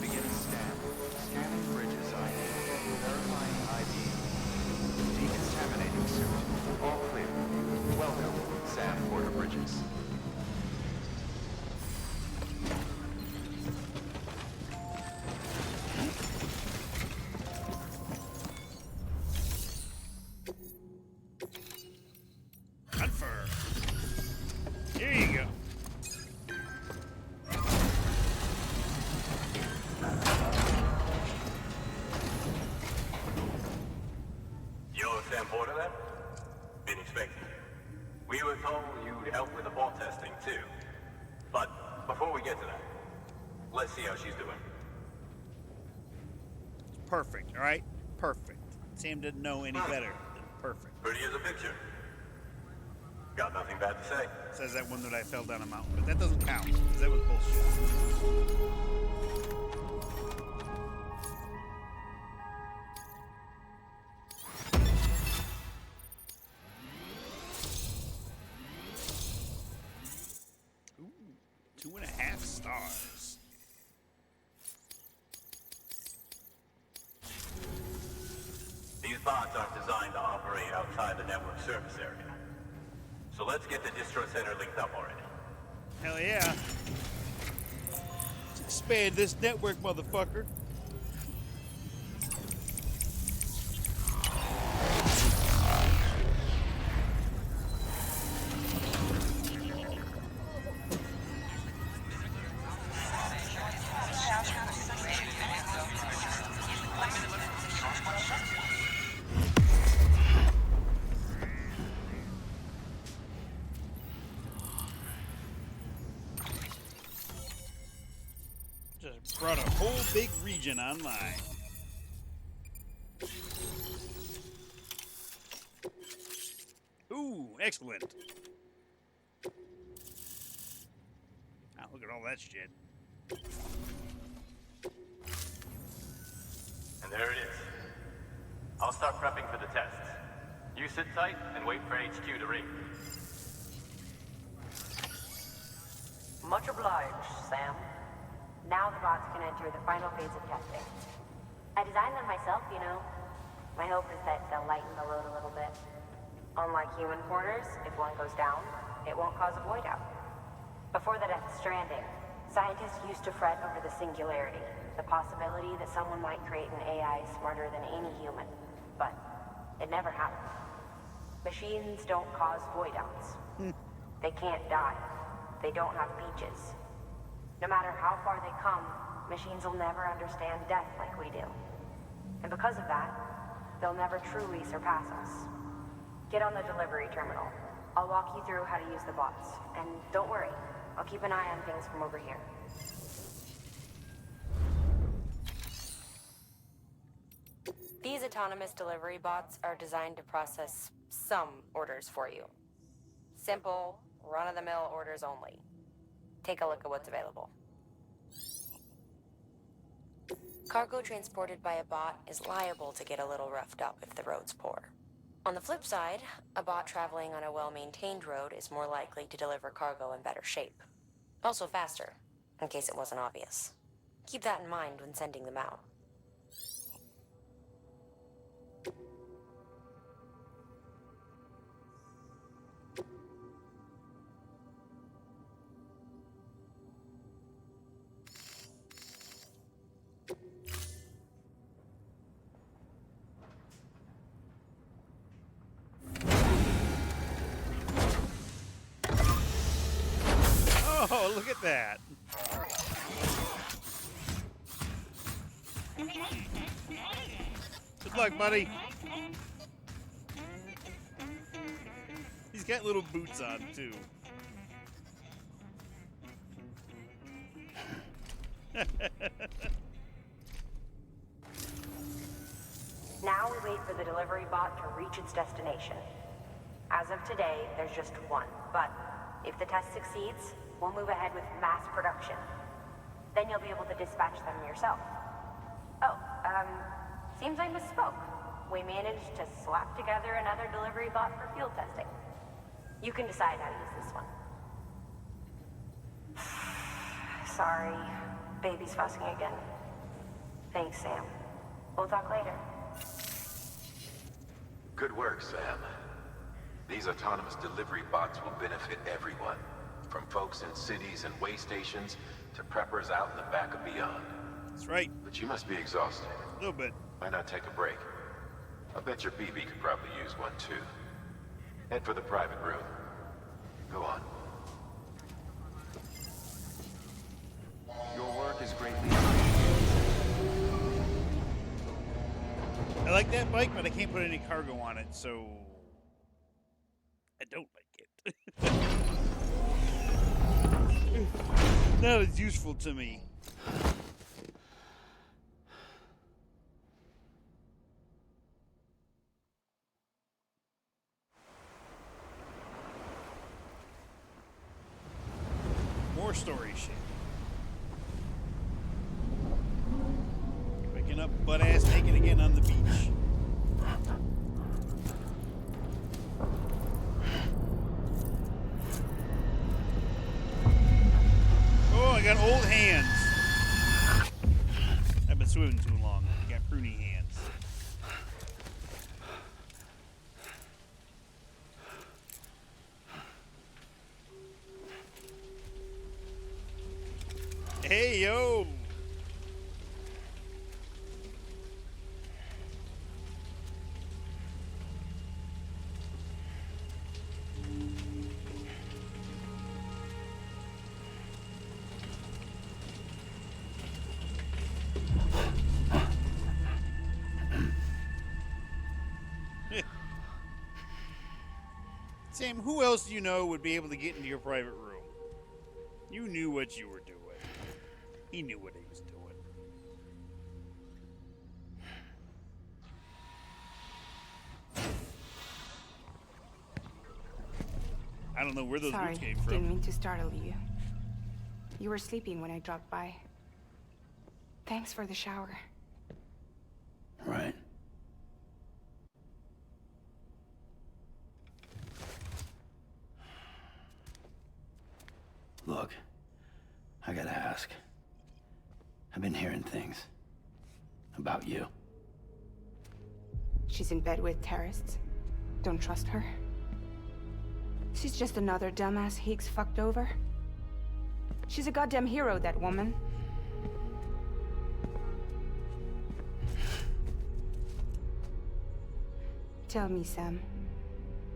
Begin scan. Scanning bridges ID. Verifying ID. Decontaminating suit. All clear. Welcome, Sam Porter Bridges.
Confirm. Here you go.
You're Sam Porter then? Been expecting you. We were told you'd help with the ball testing too. But before we get to that, let's see how she's doing.
Perfect, all right? Perfect. Sam didn't know any better than perfect.
Pretty as a picture. Got nothing bad to say.
Says that one that I fell down a mountain, but that doesn't count, because that was bullshit. Ooh, 2.5 stars.
These bots aren't designed to operate outside the network service area. So let's get the distro center linked up already.
Hell yeah. Let's expand this network, motherfucker. Just brought a whole big region online. Ooh, excellent. all that shit.
And there it is. I'll start prepping for the tests. You sit tight and wait for HQ to ring.
Much obliged, Sam. Now the bots can enter the final phase of testing. I designed them myself, you know. My hope is that they'll lighten the load a little bit. Unlike human porters, if one goes down, it won't cause a void out. Before the death of Stranding, scientists used to fret over the singularity, the possibility that someone might create an AI smarter than any human. But it never happened. Machines don't cause void outs. They can't die. They don't have beaches. No matter how far they come, machines will never understand death like we do. And because of that, they'll never truly surpass us. Get on the delivery terminal. I'll walk you through how to use the bots. And don't worry, I'll keep an eye on things from over here. These autonomous delivery bots are designed to process some orders for you. Simple, run-of-the-mill orders only. Take a look at what's available. Cargo transported by a bot is liable to get a little roughed up if the road's poor. On the flip side, a bot traveling on a well-maintained road is more likely to deliver cargo in better shape. Also faster, in case it wasn't obvious. Keep that in mind when sending them out.
Oh, look at that. Good luck, buddy. He's got little boots on, too.
Now we wait for the delivery bot to reach its destination. As of today, there's just one, but if the test succeeds, we'll move ahead with mass production. Then you'll be able to dispatch them yourself. Oh, seems I misspoke. We managed to slap together another delivery bot for field testing. You can decide how to use this one. Sorry, baby's fussing again. Thanks, Sam. We'll talk later.
Good work, Sam. These autonomous delivery bots will benefit everyone, from folks in cities and way stations to preppers out in the back and beyond.
That's right.
But you must be exhausted.
A little bit.
Why not take a break? I bet your BB could probably use one too. Head for the private room. Go on.
Your work is greatly
I like that bike, but I can't put any cargo on it, so I don't like it. Not as useful to me. More story shit. Waking up butt ass naked again on the beach. Oh, I got old hands. I've been swimming too long. I got pruny hands. Hey, yo! Sam, who else do you know would be able to get into your private room? You knew what you were doing. He knew what he was doing. I don't know where those boots came from.
Didn't mean to startle you. You were sleeping when I dropped by. Thanks for the shower.
Right. Look, I gotta ask. I've been hearing things about you.
She's in bed with terrorists. Don't trust her. She's just another dumbass Higgs fucked over. She's a goddamn hero, that woman. Tell me, Sam,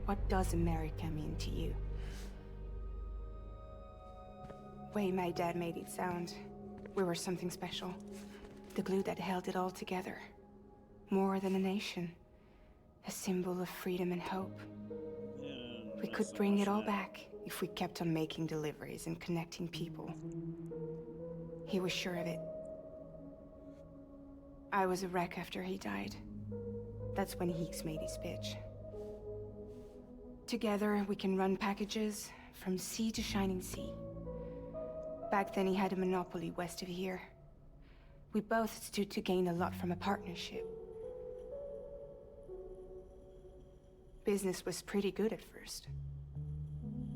what does America mean to you? Way my dad made it sound, we were something special. The glue that held it all together. More than a nation. A symbol of freedom and hope. We could bring it all back if we kept on making deliveries and connecting people. He was sure of it. I was a wreck after he died. That's when Higgs made his pitch. Together, we can run packages from sea to shining sea. Back then, he had a monopoly west of here. We both stood to gain a lot from a partnership. Business was pretty good at first.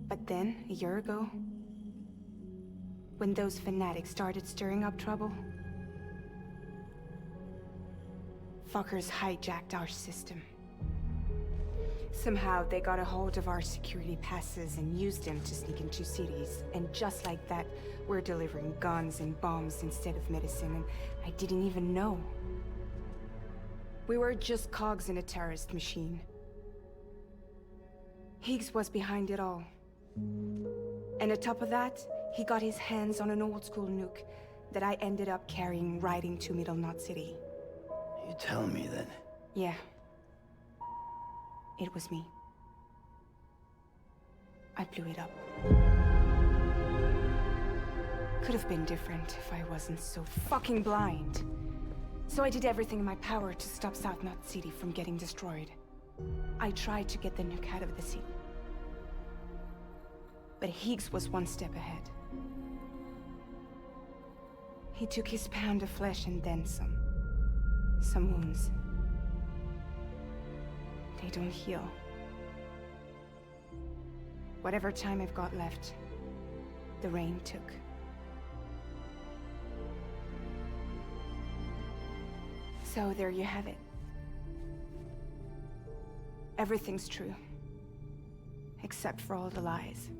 But then, a year ago, when those fanatics started stirring up trouble, fuckers hijacked our system. Somehow, they got a hold of our security passes and used them to sneak into cities. And just like that, we're delivering guns and bombs instead of medicine, and I didn't even know. We were just cogs in a terrorist machine. Higgs was behind it all. And on top of that, he got his hands on an old-school nuke that I ended up carrying right into Middle Knot City.
You telling me that?
Yeah. It was me. I blew it up. Could have been different if I wasn't so fucking blind. So I did everything in my power to stop South Knot City from getting destroyed. I tried to get the nuke out of the city. But Higgs was one step ahead. He took his pound of flesh and then some. Some wounds. They don't heal. Whatever time I've got left, the rain took. So there you have it. Everything's true. Except for all the lies.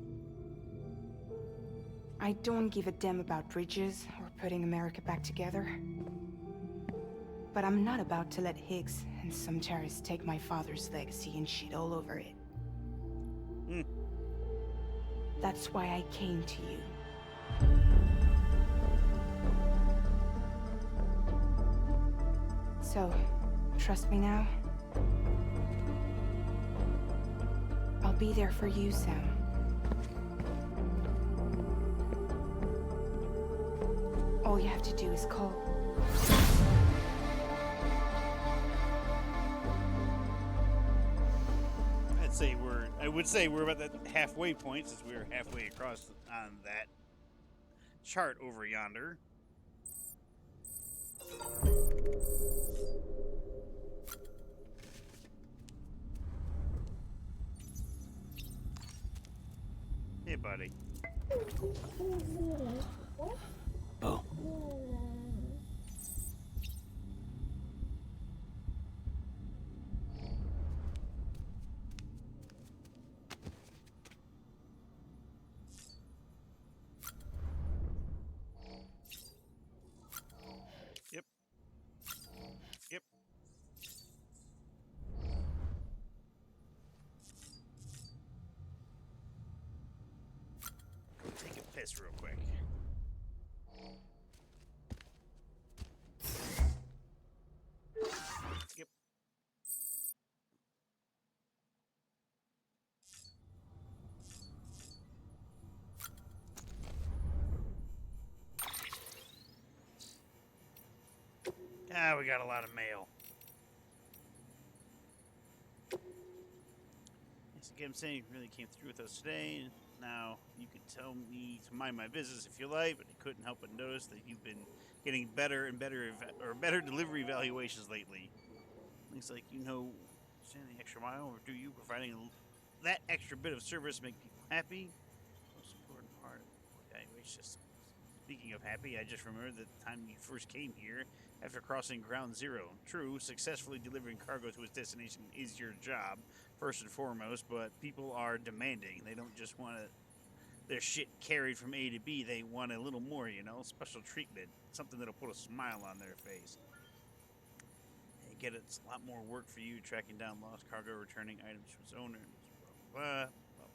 I don't give a damn about bridges or putting America back together. But I'm not about to let Higgs and some terrorists take my father's legacy and shit all over it. That's why I came to you. So, trust me now? I'll be there for you, Sam. All you have to do is call.
I would say we're about that halfway point, since we're halfway across on that chart over yonder. Hey, buddy.
Bo.
Yep. Yep. Go take a piss real quick. Yep. Ah, we got a lot of mail. Yes, again, I'm saying you really came through with us today. Now, you could tell me to mind my business if you like, but I couldn't help but notice that you've been getting better and better delivery evaluations lately. Looks like you know standing the extra mile, or do you providing that extra bit of service make people happy? Most important part of the evaluation system. Speaking of happy, I just remembered that the time you first came here after crossing Ground Zero. True, successfully delivering cargo to its destination is your job, first and foremost, but people are demanding. They don't just want their shit carried from A to B. They want a little more, special treatment, something that'll put a smile on their face. I get it's a lot more work for you tracking down lost cargo, returning items to its owner, blah, blah, blah.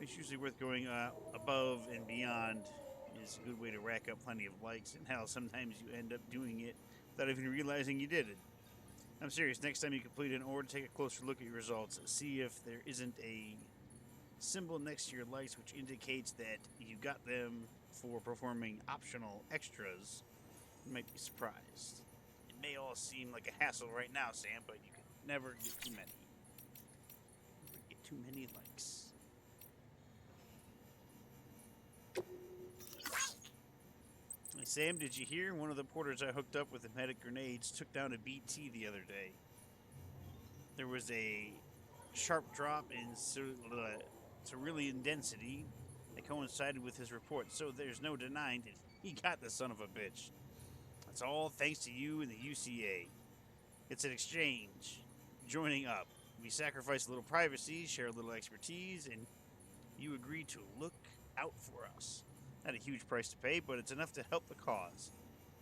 It's usually worth going above and beyond. Is a good way to rack up plenty of likes, and hell, sometimes you end up doing it without even realizing you did it. I'm serious. Next time you complete an order, take a closer look at your results. See if there isn't a symbol next to your likes which indicates that you got them for performing optional extras. You might be surprised. It may all seem like a hassle right now, Sam, but you can never get too many. Never get too many likes. Hey, Sam, did you hear? One of the porters I hooked up with the medic grenades took down a BT the other day. There was a sharp drop in cerulean density that coincided with his report, so there's no denying that he got the son of a bitch. That's all thanks to you and the UCA. It's an exchange. Joining up. We sacrifice a little privacy, share a little expertise, and you agree to look out for us. Not a huge price to pay, but it's enough to help the cause.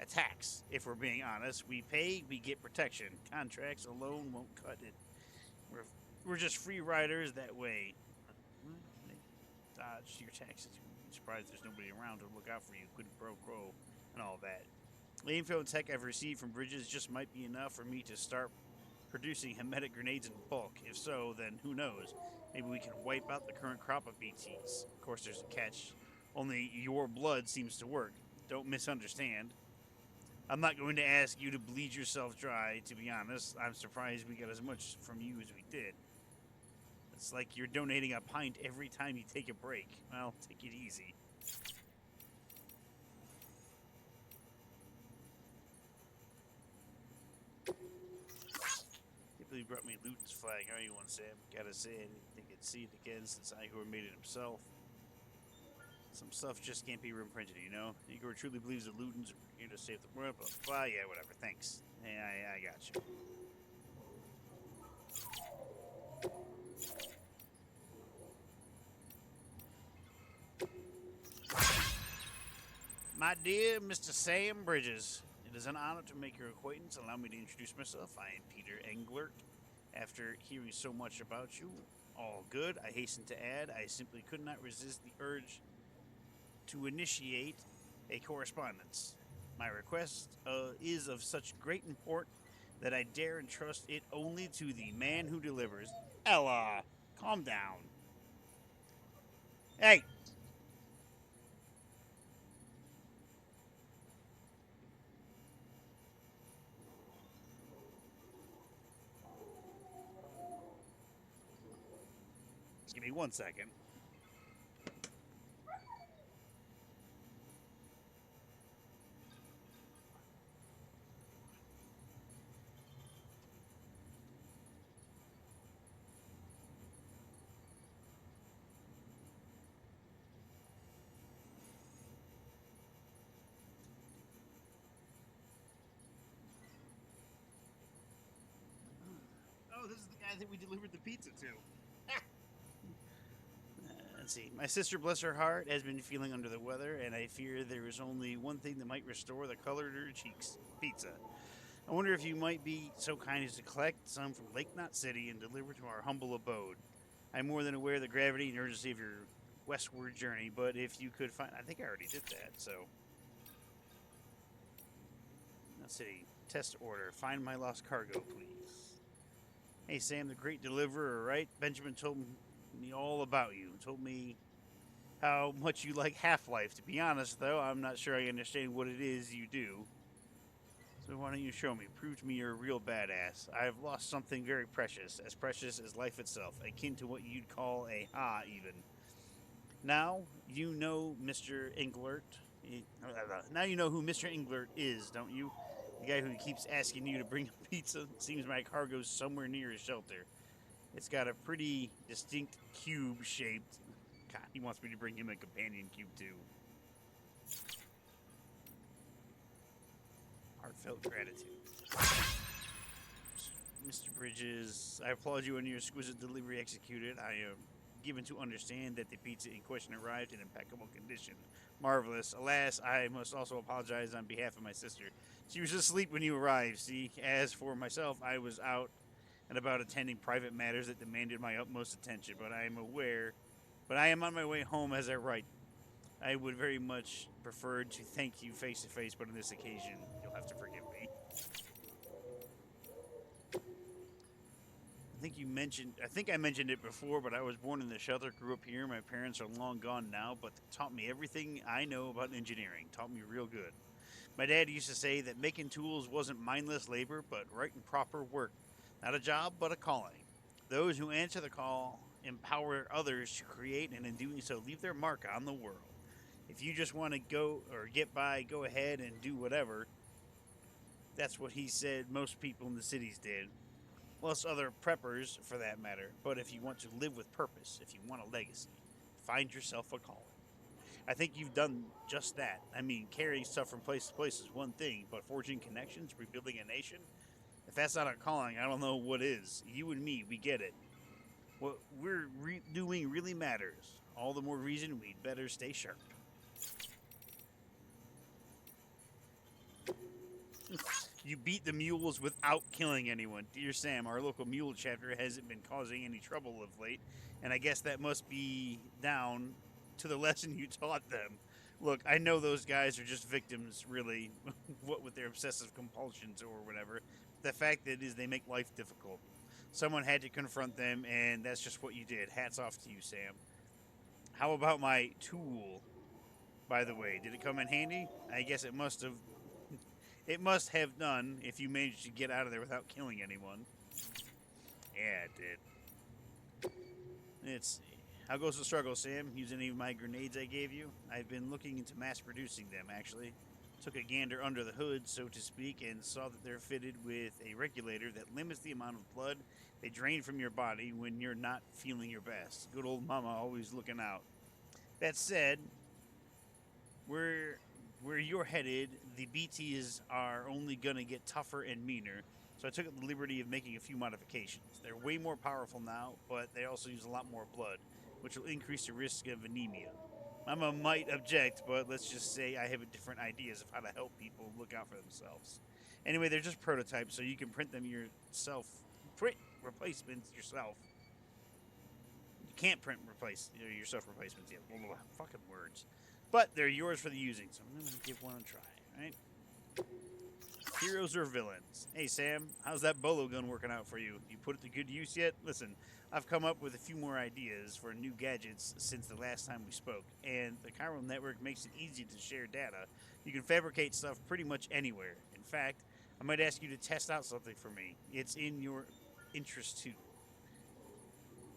A tax, if we're being honest. We pay, we get protection. Contracts alone won't cut it. We're just free riders that way. They dodge your taxes. You're surprised there's nobody around to look out for you. Quid pro quo and all that. The info and tech I've received from Bridges just might be enough for me to start producing hermetic grenades in bulk. If so, then who knows? Maybe we can wipe out the current crop of BTs. Of course, there's a catch. Only your blood seems to work. Don't misunderstand. I'm not going to ask you to bleed yourself dry, to be honest. I'm surprised we got as much from you as we did. It's like you're donating a pint every time you take a break. Well, take it easy. He brought me Luton's flag. How you want, Sam? Gotta say, I didn't think I'd see it again since Igor made it himself. Some stuff just can't be reprinted, Igor truly believes that Luton's are here to save the world, blah, blah, blah. Yeah, whatever. Thanks. Yeah, I got you. My dear Mr. Sam Bridges, it is an honor to make your acquaintance. Allow me to introduce myself. I am Peter Englert. After hearing so much about you, all good, I hasten to add, I simply could not resist the urge to initiate a correspondence. My request is of such great import that I dare entrust it only to the man who delivers. Ella, calm down. Hey! Give me 1 second. Oh, this is the guy that we delivered the pizza to. Let's see. My sister, bless her heart, has been feeling under the weather, and I fear there is only one thing that might restore the color to her cheeks: pizza. I wonder if you might be so kind as to collect some from Lake Knot City and deliver to our humble abode. I'm more than aware of the gravity and urgency of your westward journey, but if you could find... I think I already did that, so... Knot City. Test order. Find my lost cargo, please. Hey, Sam, the great deliverer, right? Benjamin told me all about you. Told me how much you like Half-Life. To be honest, though, I'm not sure I understand what it is you do. So why don't you show me? Prove to me you're a real badass. I have lost something very precious as life itself, akin to what you'd call a even. Now you know Mr. Englert. Now you know who Mr. Englert is, don't you? The guy who keeps asking you to bring him pizza. Seems my cargo's somewhere near his shelter. It's got a pretty distinct cube shaped. God, he wants me to bring him a companion cube too. Heartfelt gratitude. Mr. Bridges, I applaud you on your exquisite delivery executed. I am given to understand that the pizza in question arrived in impeccable condition. Marvelous. Alas, I must also apologize on behalf of my sister. She was asleep when you arrived. See, as for myself, I was out and about attending private matters that demanded my utmost attention, but I am on my way home as I write. I would very much prefer to thank you face to face, but on this occasion, you'll have to forgive me. I think I mentioned it before, but I was born in the shelter, grew up here. My parents are long gone now, but they taught me everything I know about engineering. Taught me real good. My dad used to say that making tools wasn't mindless labor, but right and proper work. Not a job, but a calling. Those who answer the call empower others to create, and in doing so, leave their mark on the world. If you just want to go or get by, go ahead and do whatever. That's what he said most people in the cities did. Plus other preppers for that matter. But if you want to live with purpose, if you want a legacy, find yourself a calling. I think you've done just that. I mean, carrying stuff from place to place is one thing, but forging connections, rebuilding a nation, if that's not our calling, I don't know what is. You and me, we get it. What we're doing really matters. All the more reason we'd better stay sharp. You beat the mules without killing anyone. Dear Sam, our local mule chapter hasn't been causing any trouble of late, and I guess that must be down to the lesson you taught them. Look, I know those guys are just victims, really, what with their obsessive compulsions or whatever. The fact that is they make life difficult. Someone had to confront them, and that's just what you did. Hats off to you, Sam. How about my tool? By the way, did it come in handy? I guess it must have. It must have done if you managed to get out of there without killing anyone. Yeah, it did. Let's see. How goes the struggle, Sam? Use any of my grenades I gave you? I've been looking into mass producing them, actually. Took a gander under the hood, so to speak, and saw that they're fitted with a regulator that limits the amount of blood they drain from your body when you're not feeling your best. Good old mama always looking out. That said, where you're headed, the BTs are only gonna get tougher and meaner. So I took the liberty of making a few modifications. They're way more powerful now, but they also use a lot more blood, which will increase the risk of anemia. Mama might object, but let's just say I have different ideas of how to help people look out for themselves. Anyway, they're just prototypes, so you can print them yourself. Print replacements yourself. You can't print yourself replacements yet. Blah, blah, blah. Fucking words. But they're yours for the using, so I'm going to give one a try, right? Heroes or villains? Hey, Sam, how's that bolo gun working out for you? You put it to good use yet? Listen, I've come up with a few more ideas for new gadgets since the last time we spoke, and the chiral network makes it easy to share data. You can fabricate stuff pretty much anywhere. In fact, I might ask you to test out something for me. It's in your interest, too.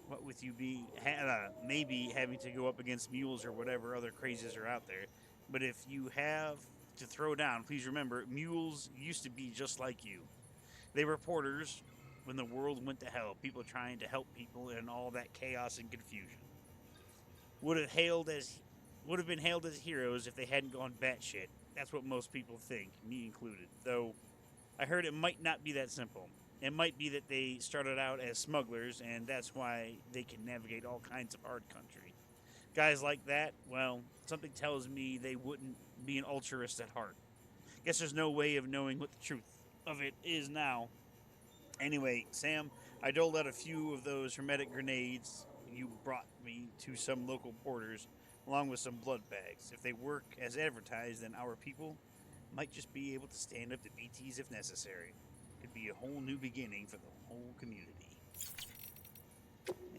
What with you being maybe having to go up against mules or whatever other crazes are out there. But if you have to throw down, please remember, mules used to be just like you. They were porters when the world went to hell, people trying to help people and all that chaos and confusion. Would have hailed as would have been hailed as heroes if they hadn't gone batshit. That's what most people think, me included. Though I heard it might not be that simple. It might be that they started out as smugglers, and that's why they can navigate all kinds of hard country. Guys like that, well, something tells me they wouldn't be an altruist at heart. Guess there's no way of knowing what the truth of it is now. Anyway, Sam, I doled out a few of those hermetic grenades you brought me to some local porters, along with some blood bags. If they work as advertised, then our people might just be able to stand up to BTs if necessary. Could be a whole new beginning for the whole community.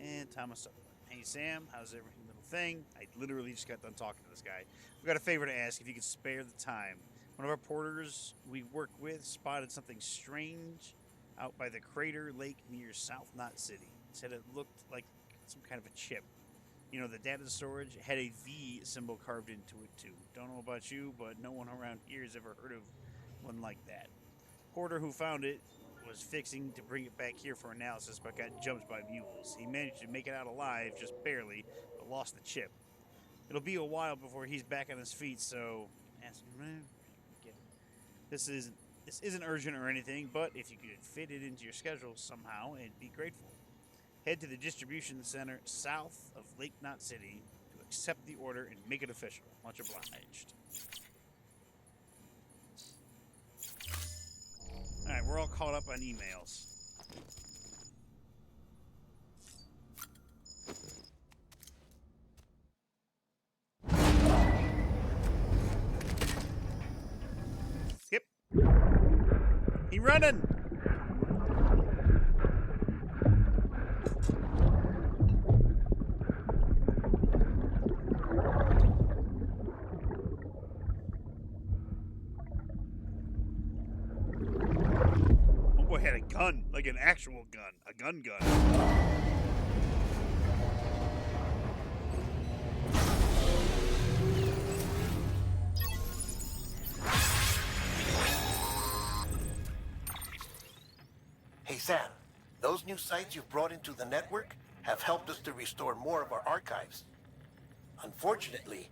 And Thomas Sutherland. Hey Sam, how's every little thing? I literally just got done talking to this guy. I've got a favor to ask if you could spare the time. One of our porters we work with spotted something strange out by the crater lake near South Knot City. Said it looked like some kind of a chip. You know, the data storage had a V symbol carved into it too. Don't know about you, but no one around here has ever heard of one like that. Porter who found it was fixing to bring it back here for analysis, but got jumped by mules. He managed to make it out alive, just barely, but lost the chip. It'll be a while before he's back on his feet, so this isn't urgent or anything, but if you could fit it into your schedule somehow, I'd be grateful. Head to the distribution center south of Lake Knot City to accept the order and make it official. Much obliged. Alright, we're all caught up on emails. Skip. He running! Had a gun, like an actual gun, a gun.
Hey Sam, those new sites you've brought into the network have helped us to restore more of our archives. Unfortunately,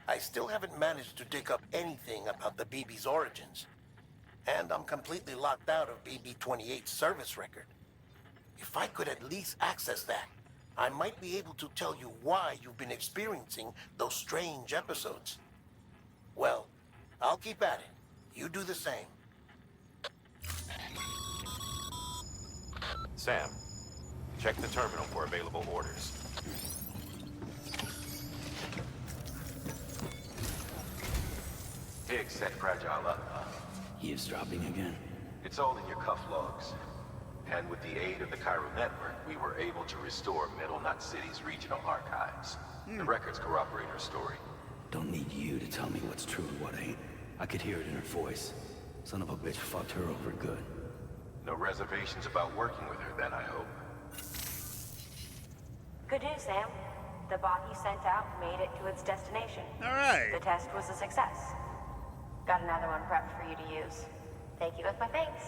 I still haven't managed to dig up anything about the BB's origins. And I'm completely locked out of BB-28's service record. If I could at least access that, I might be able to tell you why you've been experiencing those strange episodes. Well, I'll keep at it. You do the same.
Sam, check the terminal for available orders.
Higgs set Fragile up.
Eavesdropping again.
It's all in your cuff logs. And with the aid of the Cairo network, we were able to restore Middle Knot City's regional archives. The records corroborate her story.
Don't need you to tell me what's true and what ain't. I could hear it in her voice. Son of a bitch fucked her over good.
No reservations about working with her then, I hope.
Good news, Sam. The bot you sent out made it to its destination.
All right.
The test was a success. Got another one prepped for you to use. Take you with my thanks.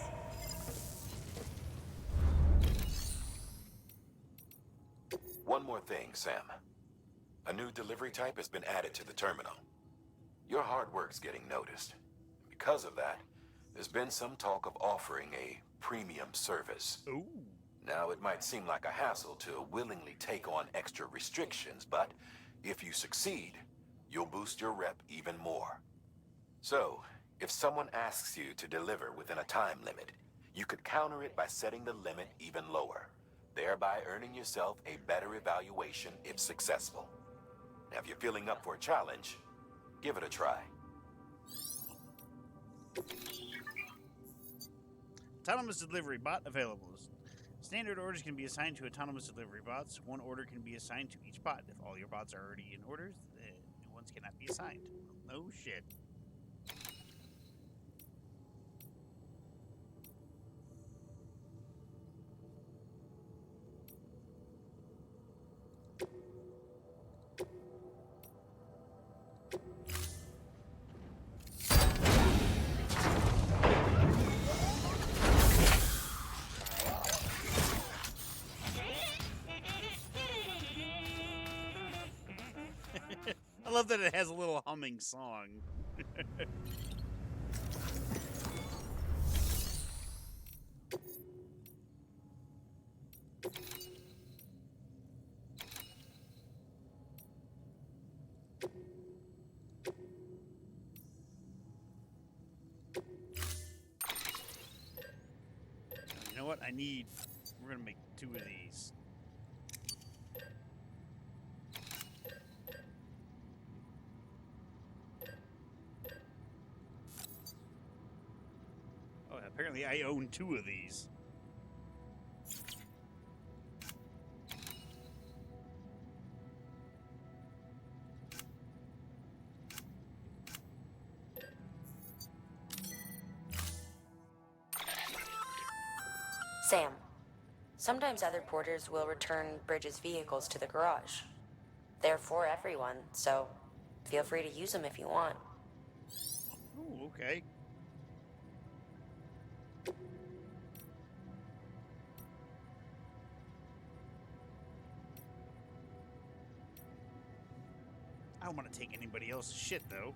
One more thing, Sam. A new delivery type has been added to the terminal. Your hard work's getting noticed. Because of that, there's been some talk of offering a premium service.
Ooh.
Now, it might seem like a hassle to willingly take on extra restrictions, but if you succeed, you'll boost your rep even more. So, if someone asks you to deliver within a time limit, you could counter it by setting the limit even lower, thereby earning yourself a better evaluation if successful. Now, if you're feeling up for a challenge, give it a try.
Autonomous delivery bot available. Standard orders can be assigned to autonomous delivery bots. One order can be assigned to each bot. If all your bots are already in orders, new ones cannot be assigned. No shit. I love that it has a little humming song. You know what? We're gonna make 2 of these. Oh, apparently I own 2 of these.
Sam, sometimes other porters will return Bridges' vehicles to the garage. They're for everyone, so feel free to use them if you want.
Oh, okay. I don't want to take anybody else's shit, though.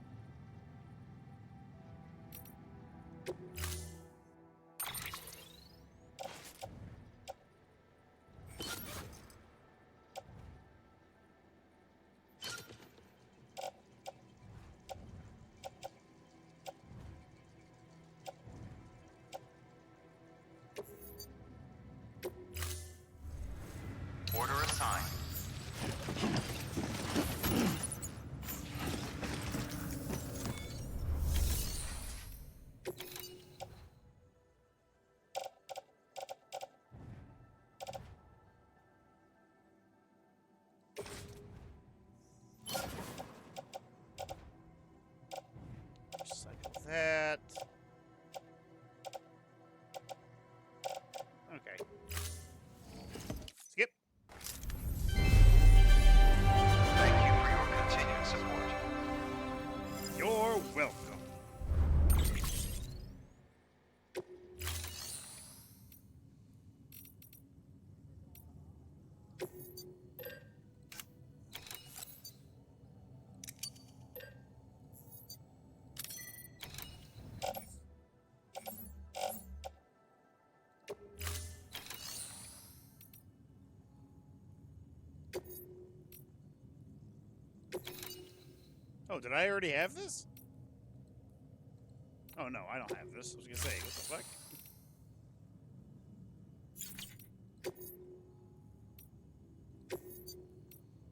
Order assigned.
Recycle that. Okay. Skip.
Thank you for your continued support.
You're welcome. Oh, did I already have this? Oh, no, I don't have this. I was going to say, what the fuck?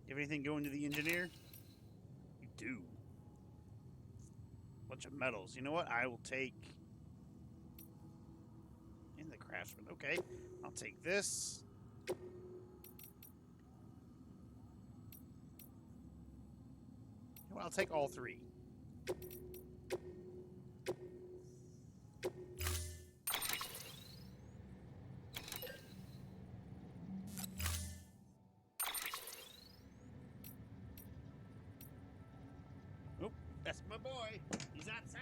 You have anything going to the engineer? You do. Bunch of metals. You know what? I will take... In the craftsman. Okay. I'll take this. You know what? I'll take all three. Oop, that's my boy. He's outside.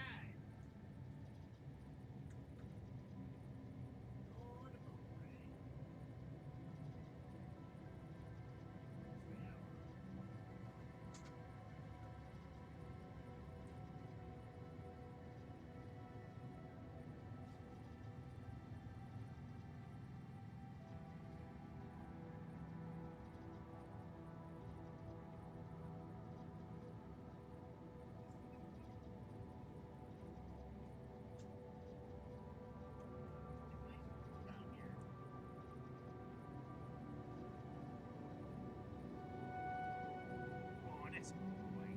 Oh, that's my boy.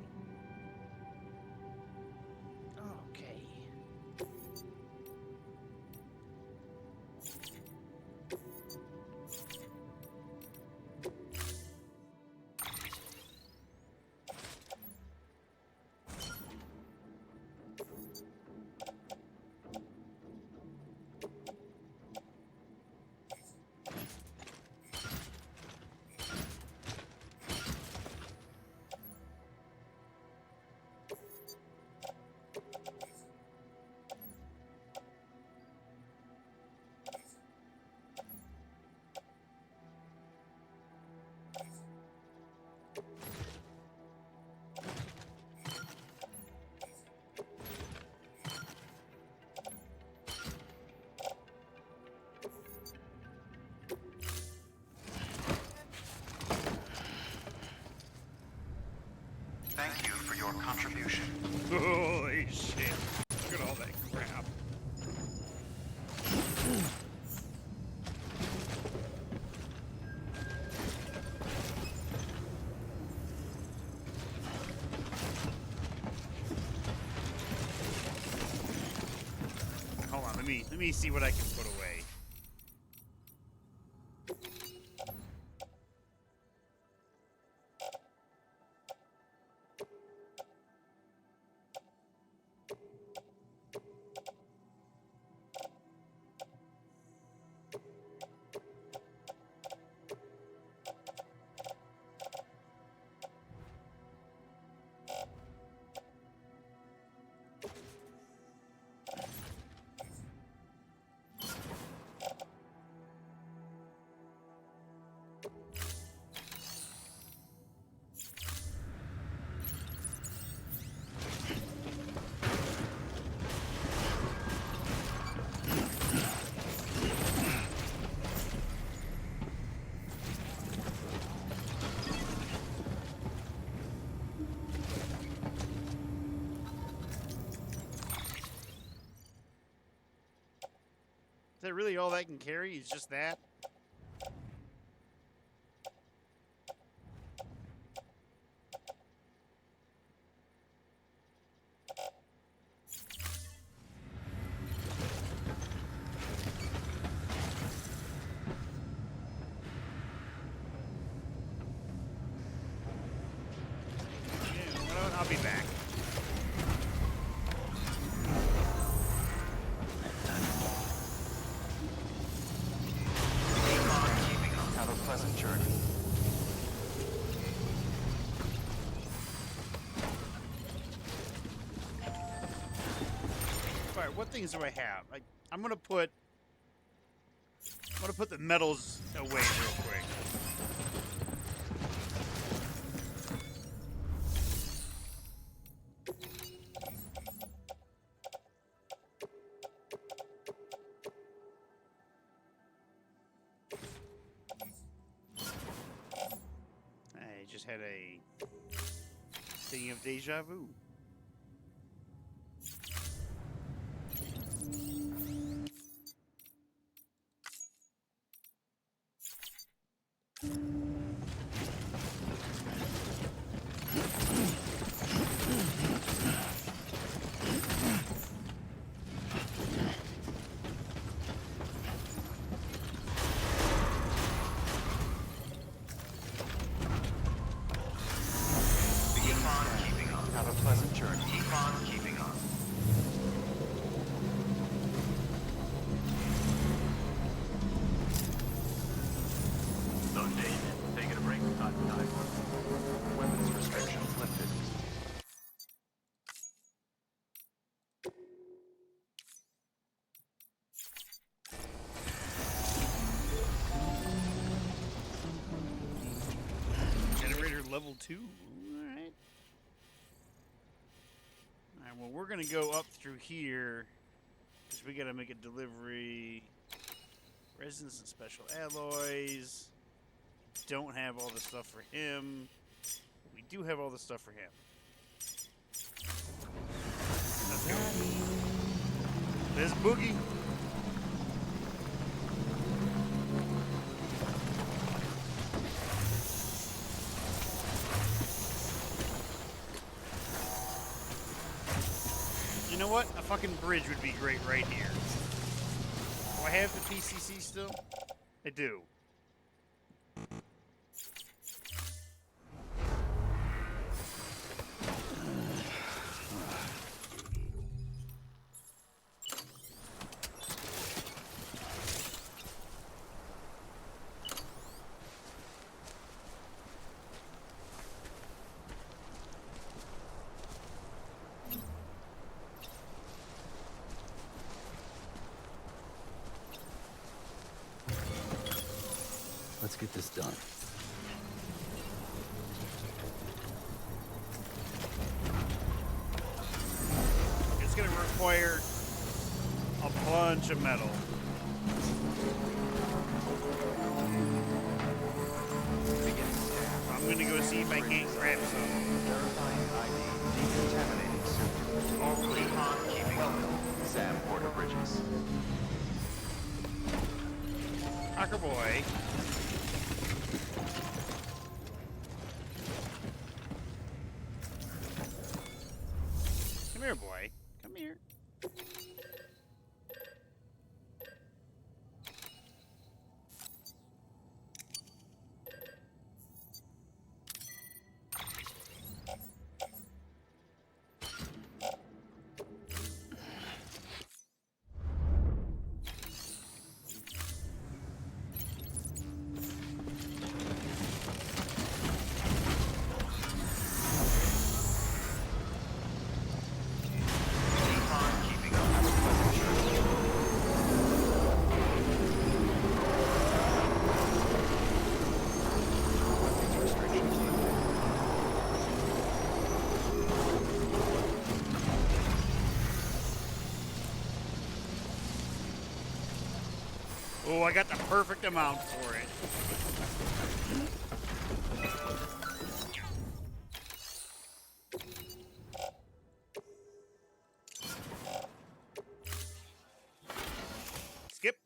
Okay.
Thank you for your contribution.
Holy shit. Look at all that crap. Hold on, let me see what I can put away. that really all that can carry? Is just that? Yeah, you know what? I'll be back.
Have a pleasant journey.
All right, what things do I have? I'm gonna put the metals away real quick. I just had a thing of deja vu.
Have a pleasant journey. Keep on keeping on.
Taking a break from time to time.
Weapons restrictions lifted.
Generator level 2. Alright. Alright, well, we're gonna go up through here. Because we gotta make a delivery. Resins and special alloys. Don't have all the stuff for him. We do have all the stuff for him. Let's go. Let's boogie. You know what? A fucking bridge would be great right here. Do I have the PCC still? I do.
Let's get this done.
It's gonna require a bunch of metal. I'm gonna go see if I can't grab some.
Verifying ID. Decontaminating system. All clear. Welcome, Sam Porter Bridges.
Hacker boy. Come here, boy. Come here. Oh, I got the perfect amount for it. Skip.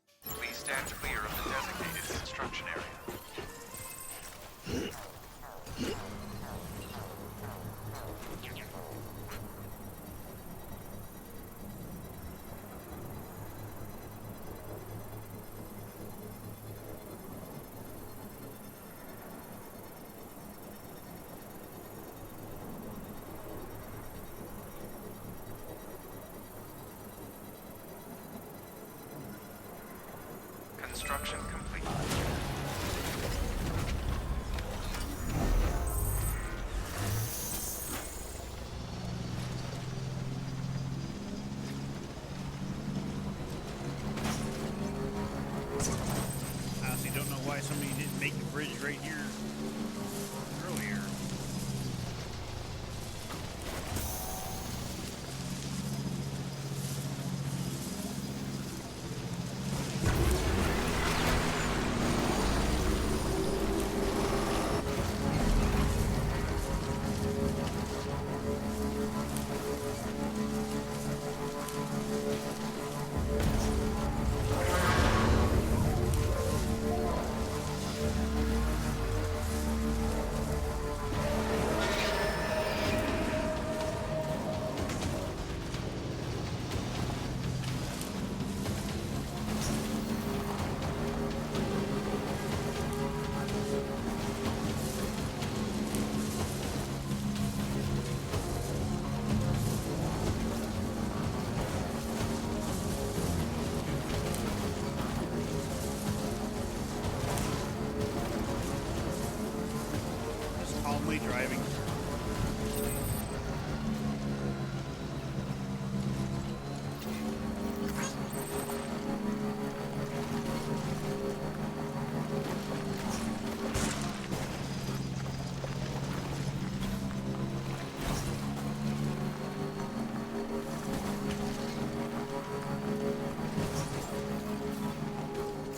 calmly driving.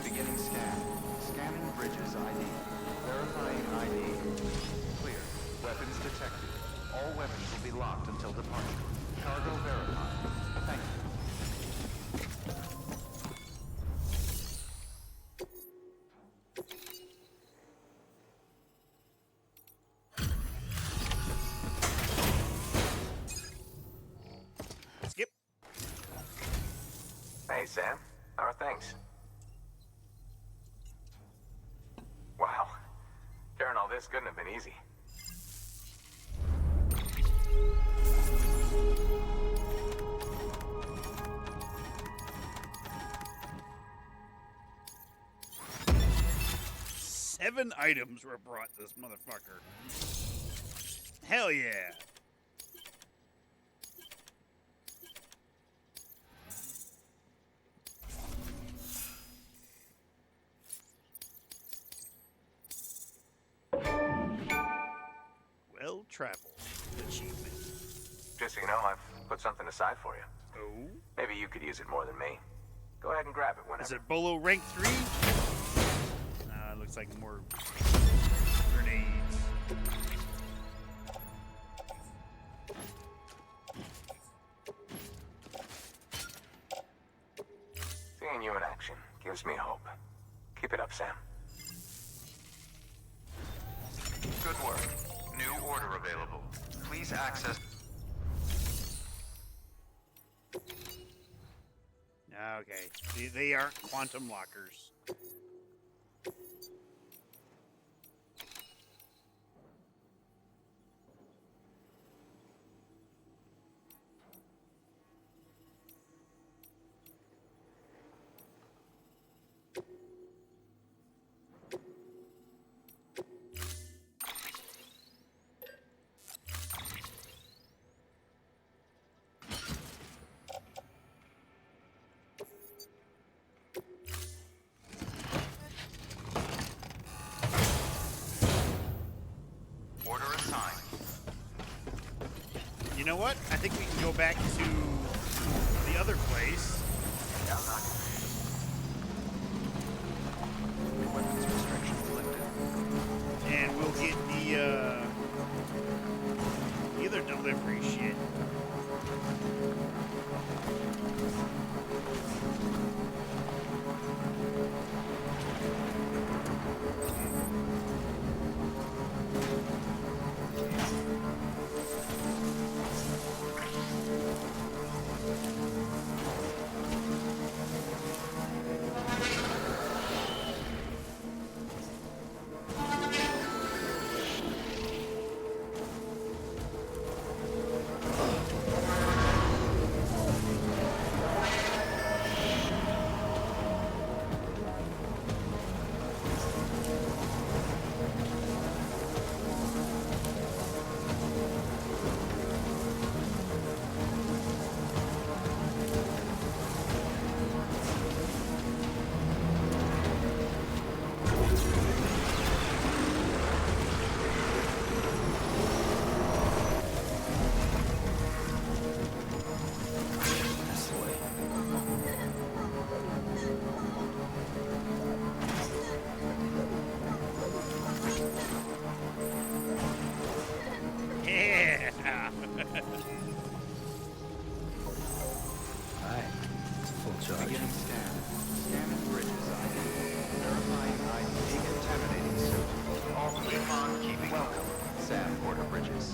Beginning scan. Scanning bridges ID. Verifying ID. Clear. Weapons detected. All weapons will be locked until departure. Cargo verified. Thank you.
Skip.
Hey, Sam. How are things? Wow. Carrying all this couldn't have been easy.
Seven items were brought this motherfucker. Hell yeah. Well traveled achievement.
Just so you know, I've put something aside for you.
Oh?
Maybe you could use it more than me. Go ahead and grab it whenever.
Is it Bolo rank 3? Nah, it looks like more grenades.
Seeing you in action gives me hope. Keep it up, Sam.
Good work. New order available. Please access...
Okay, they aren't quantum lockers.
Order assigned.
You know what? I think we can go back to the other place.
Yeah, I'm not.
Weapons restrictions lifted.
And we'll get the other delivery shit.
Beginning scan. Scanning bridges ID. Verifying ID. Decontaminating suit. All clear on keeping. Welcome, Sam Porter Bridges.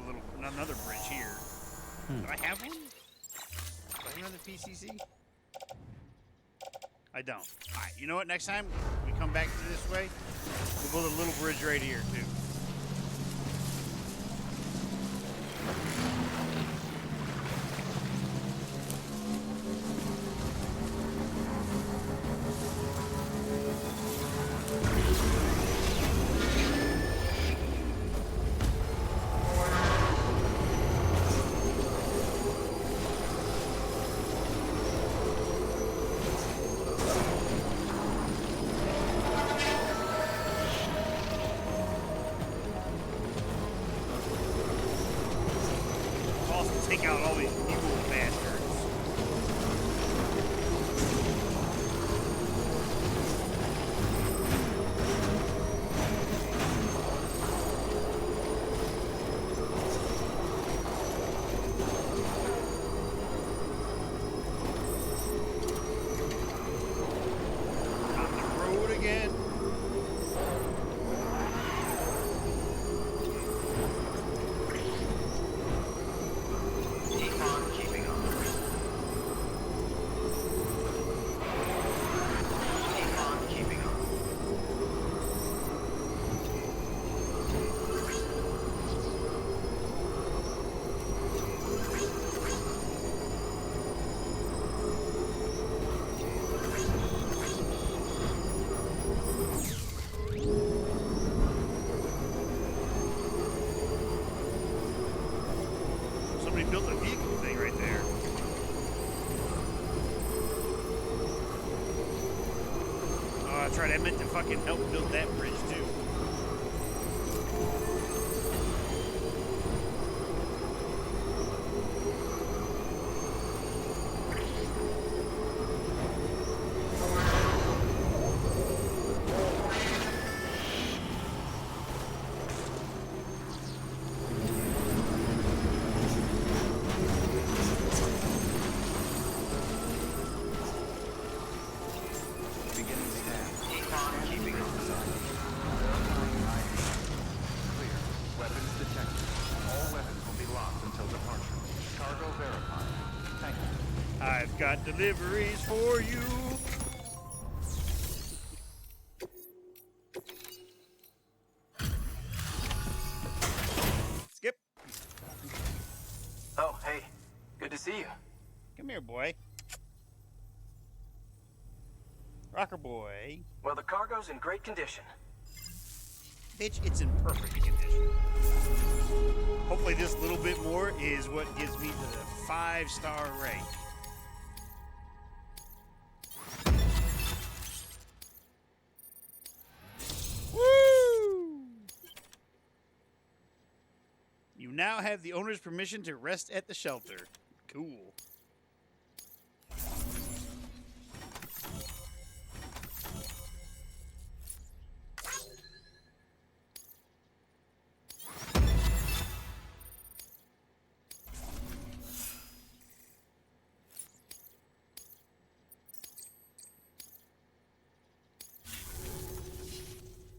put another bridge here. Do I have one? Do I have another PCC? I don't. Alright, you know what? Next time we come back to this way, we'll build a little bridge right here, too. Take out all these evil bastards. On the road again. Somebody built a vehicle thing right there. Oh, that's right. I meant to fucking help build that bridge too. I've got deliveries for you. Skip.
Oh, hey. Good to see you.
Come here, boy. Rocker boy.
Well, the cargo's in great condition.
Bitch, it's in perfect condition. Hopefully this little bit more is what gives me the 5-star rank. Woo! You now have the owner's permission to rest at the shelter. Cool.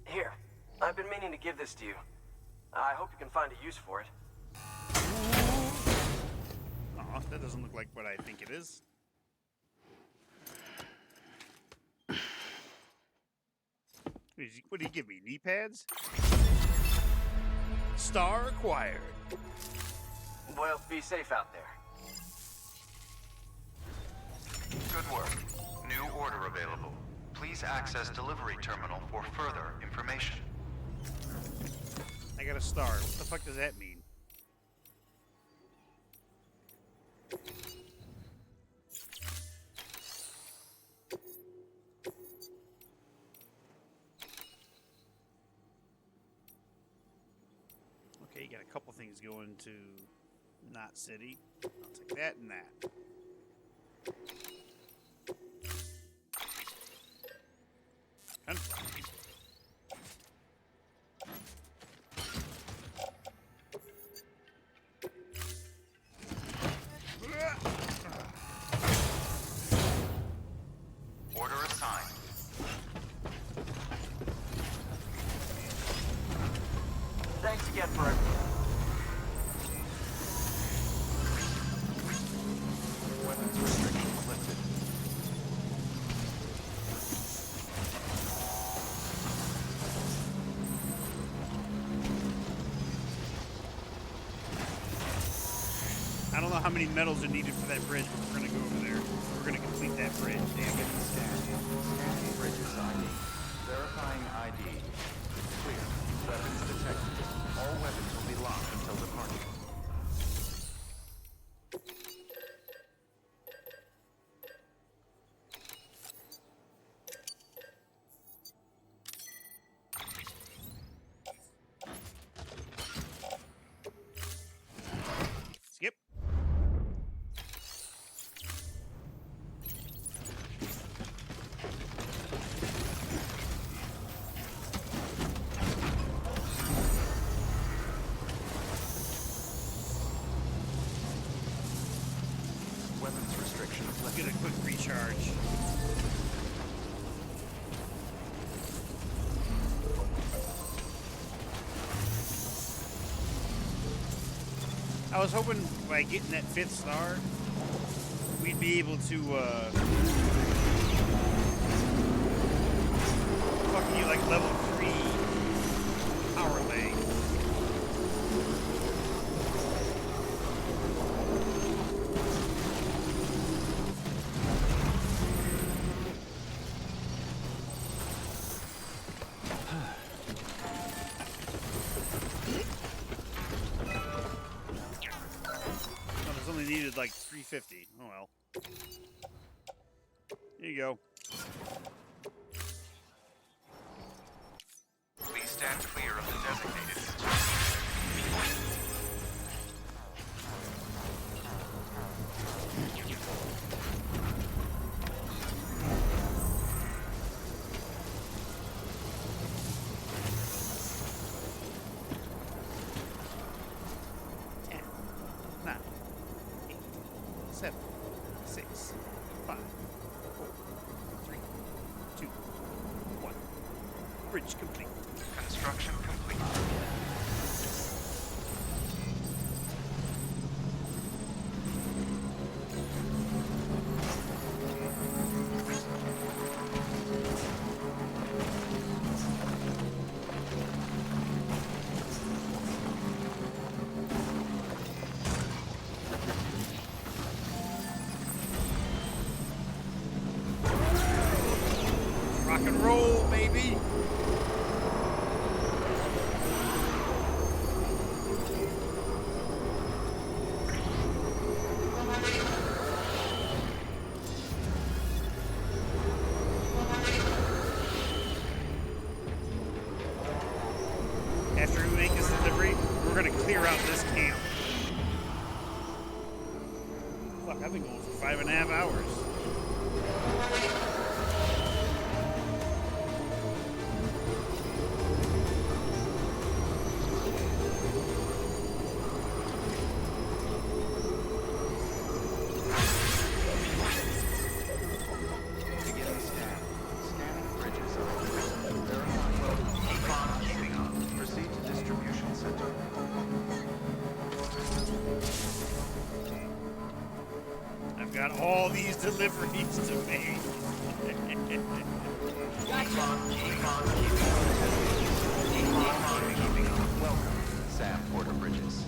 Here, I've been meaning to give this to you. I hope you can find a use for it.
Aw, that doesn't look like what I think it is. What did he give me? Knee pads? Star acquired.
Well, be safe out there.
Good work. New order available. Please access delivery terminal for further information.
I got a star. What the fuck does that mean? Okay, you got a couple things going to not city. I'll take that and that. Confirm.
Order assigned.
Thanks again for everything.
how many metals are needed for that bridge, but we're gonna go over there. We're gonna complete that bridge. Damn it.
Scanning bridges ID. Verifying ID. Clear. Weapons detected. All weapons will be locked until departure.
Skip.
Weapons restrictions
Let's
lifted.
get a quick recharge. I was hoping by getting that 5th star, we'd be able to, fucking you like level 3 power leg. Well, it's only needed like 350. Oh well. Here you go.
Please stand clear of the designated.
Ten, 9, 8, 7, 6, 5, 4, 3, 2, 1. Bridge complete.
Construction complete.
Rock and roll, baby. After we make this delivery, we're gonna clear out this camp. Fuck, I've been going for 5.5 hours.
Beginning scan. Scanning bridges ID. Verifying load. Keeping on. Proceed to distribution center.
I've got all these deliveries to make.
Welcome, Sam Porter Bridges.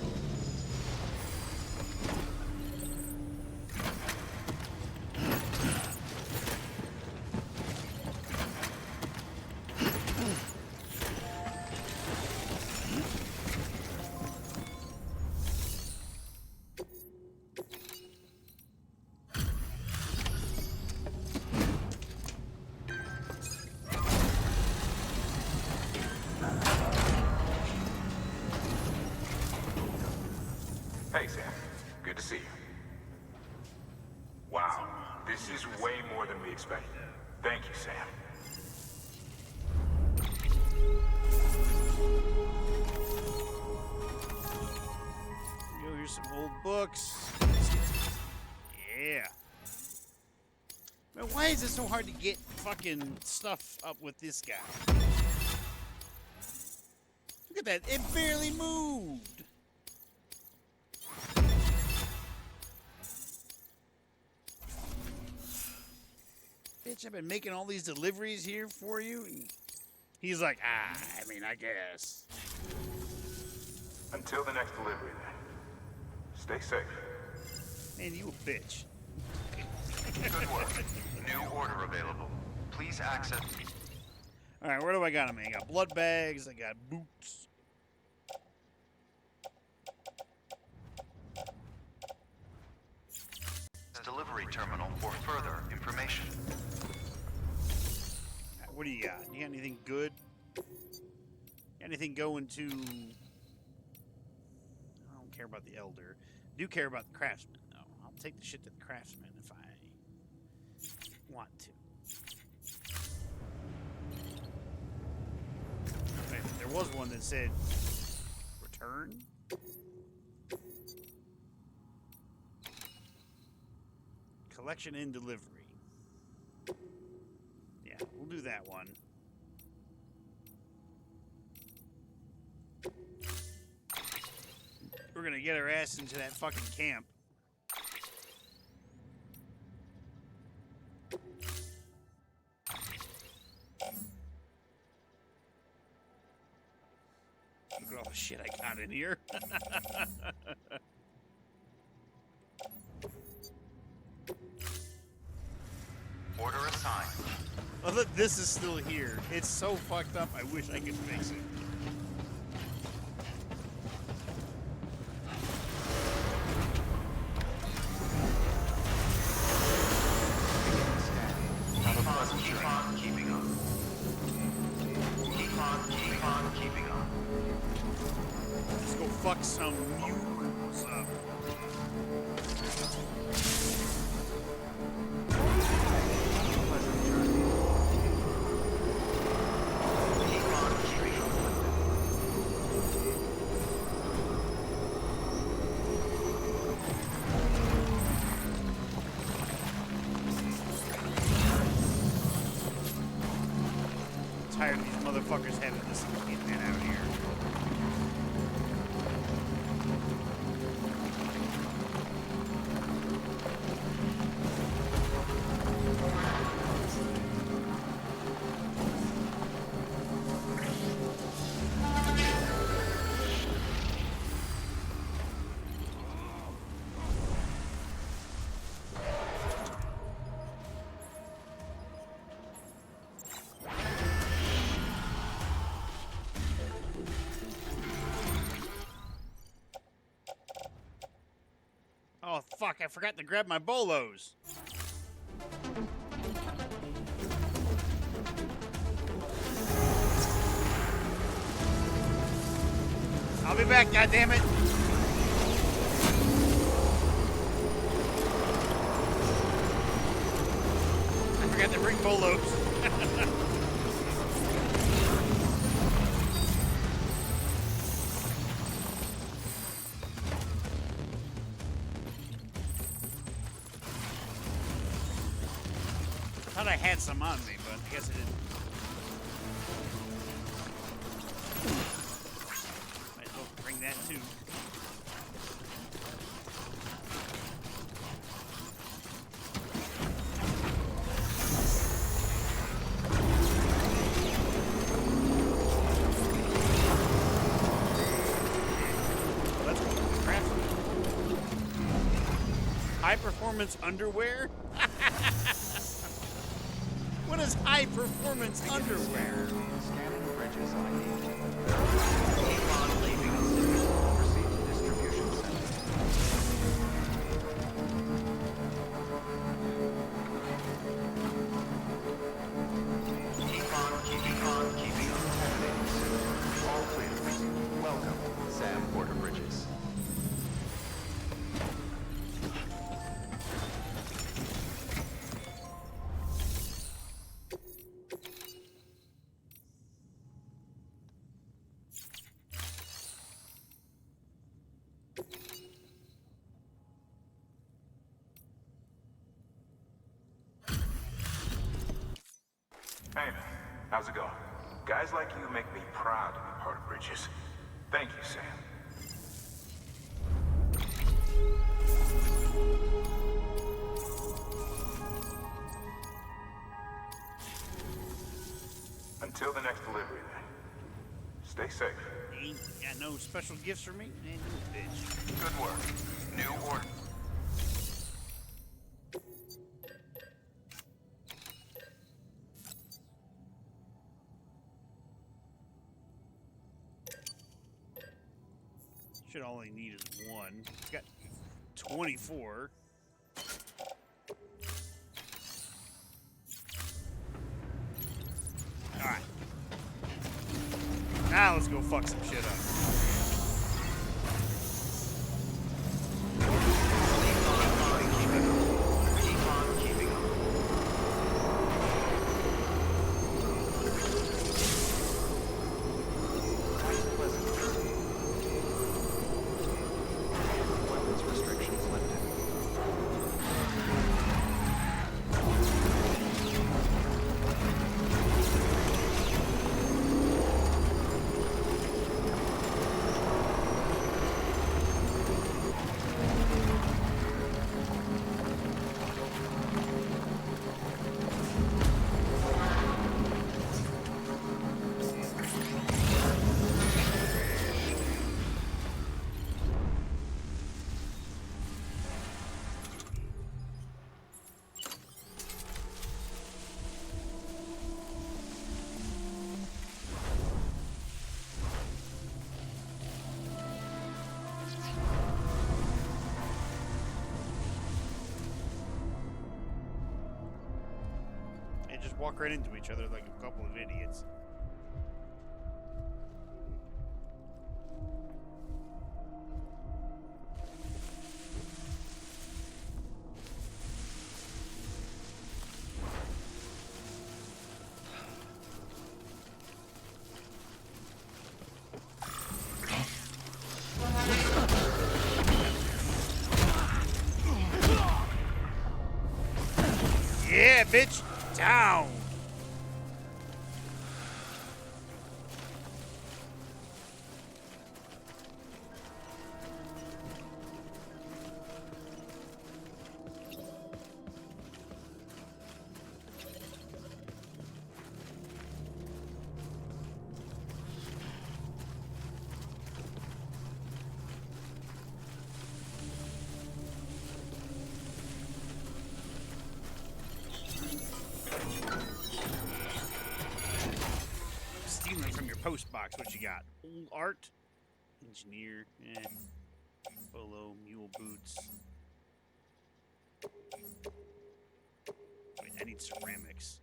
Hey, Sam. Good to see you. Wow, this is way more than we expected. Thank you, Sam.
Yo, here's some old books. Yeah. Man, why is it so hard to get fucking stuff up with this guy? Look at that. It barely moved. Bitch, I've been making all these deliveries here for you. And he's like, I mean, I guess.
Until the next delivery, then. Stay safe.
Man, you a bitch.
Good work. New order available. Please access.
Alright, where do I got them? I got blood bags, I got boots.
Delivery terminal for further information.
Alright, what do you got? You got anything good? Anything going to... I don't care about the elder. I do care about the craftsman, though. I'll take the shit to the craftsman if I want to. Wait, there was one that said return? Collection and delivery. Yeah, we'll do that one. We're gonna get our ass into that fucking camp. Look at all the shit I got in here.
Order assigned.
Oh, look, this is still here. It's so fucked up, I wish I could fix it.
Have a pleasant keep on keeping on. Keep on keeping on.
Let's go fuck some mutants up.
Pleasant journey. Keep on keeping on.
I'm tired of these motherfuckers having this hitman out here. Oh, fuck, I forgot to grab my bolos. I'll be back, goddammit. I forgot to bring bolos. I thought I had some on me, but I guess I didn't. Might as well bring that too. Let's go. Craftsman. High performance underwear? What is high performance underwear?
Scanning bridges ID. Keep on leaving us. Proceed to distribution center. Keep on keeping on. Terminating soon. All clear. Welcome, Sam Porter Bridges.
Hey, man. How's it going? Guys like you make me proud to be part of Bridges. Thank you, Sam. Until the next delivery, then. Stay safe.
Ain't got no special gifts for me? Ain't no bitch.
Good work. New order.
Should only need is one. Got 24. Alright. Now let's go fuck some shit up. Just walk right into each other like a couple of idiots. Yeah, bitch! Down! Stealing from your post box. What you got? Old art, engineer, polo, mule boots. Wait, I need ceramics.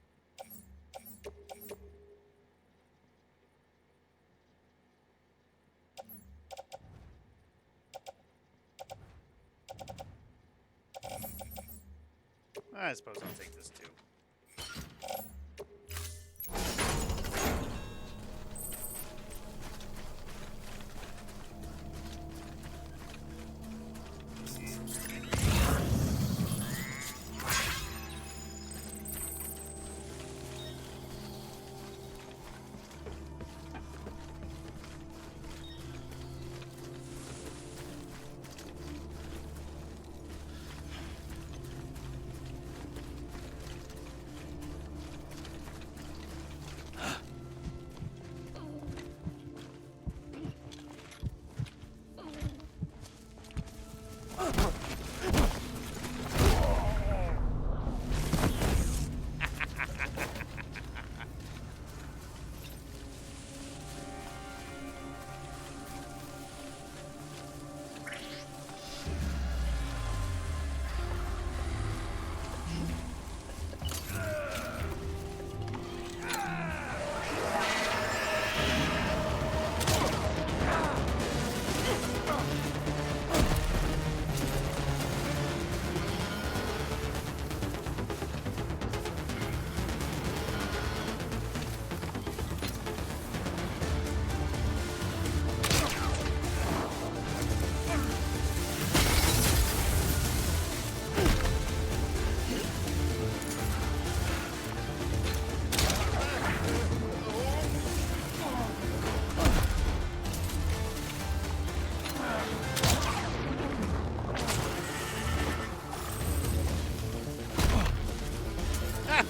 I suppose I'll take this too.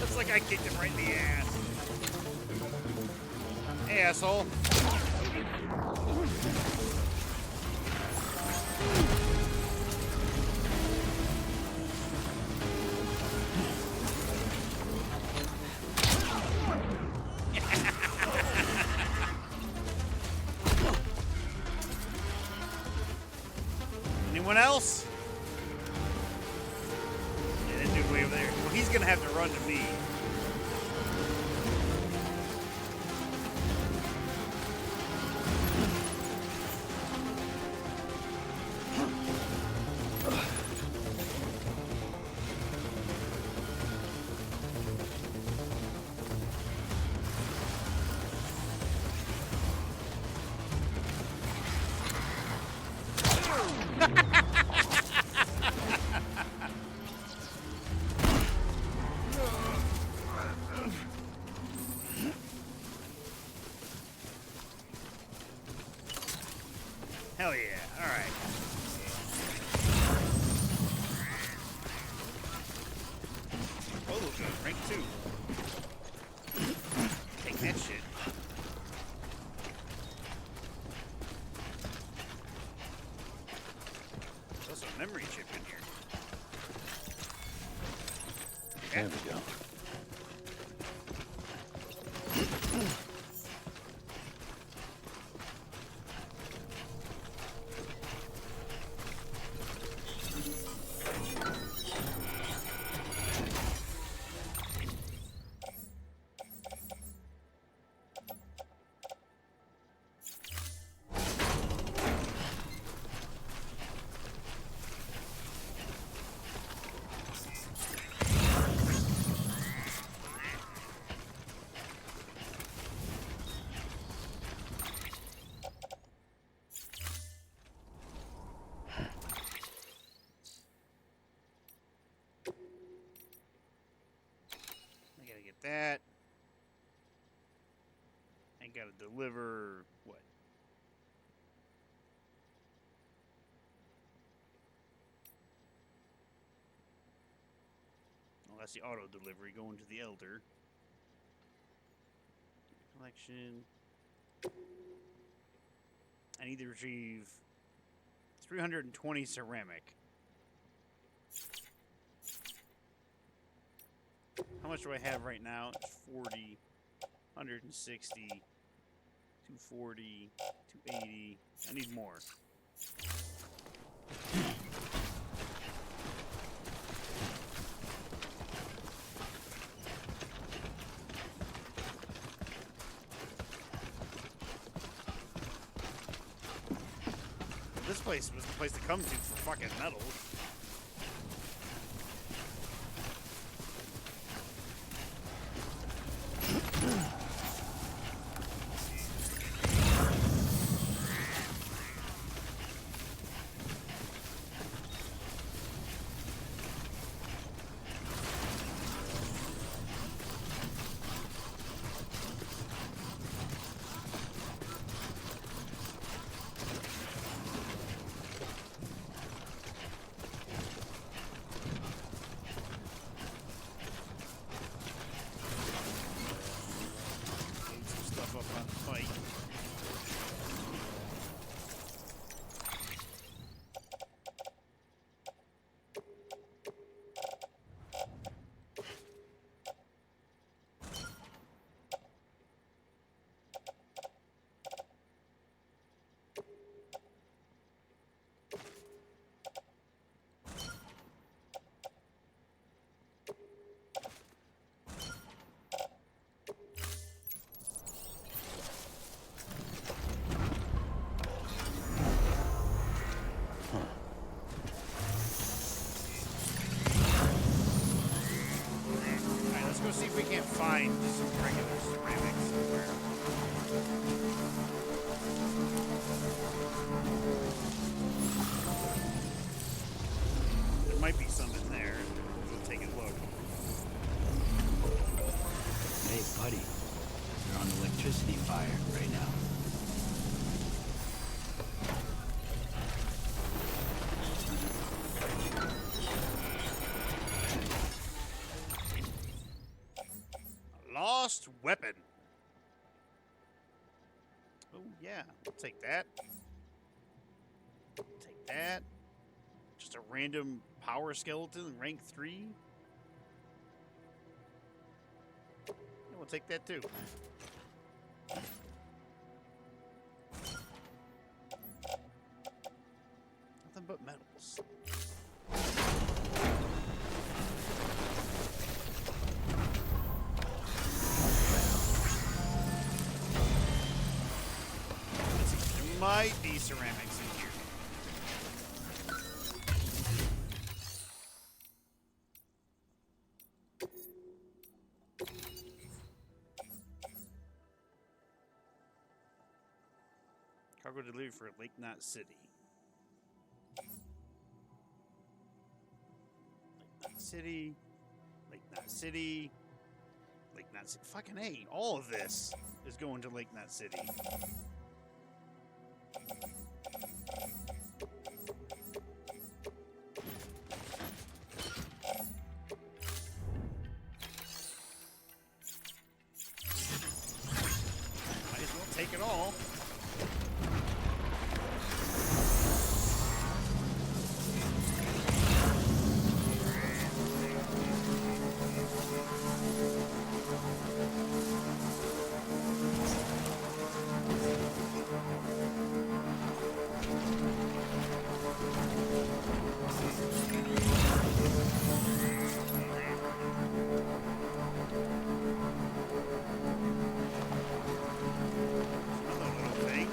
Looks like I kicked him right in the ass. Hey, asshole. Anyone else? Yeah, that dude way over there. Well, he's gonna have to run to me. Hell yeah. Alright. Oh, good. Rank 2. Take that shit. There's also a memory chip in here.
There we go.
I gotta get that. I gotta deliver what? Well, that's the auto delivery going to the Elder. Collection. I need to retrieve 320 ceramic. How much do I have right now? It's 40, 160, 240, 280. I need more. This place was the place to come to for fucking metals. Go see if we can't find some regular ceramics somewhere. There might be some in there. We'll take a look.
Hey, buddy. You're on electricity fire right now.
Lost weapon. Oh, yeah. I'll take that. Take that. Just a random power skeleton, rank 3. Yeah, we'll take that too. Nothing but metals. house. There might be ceramics in here. Cargo delivery for Lake Knot City. Lake Knot City. Lake Knot City. Lake Knot City. Fucking A. All of this is going to Lake Knot City. Might as well take it all. Another little thing.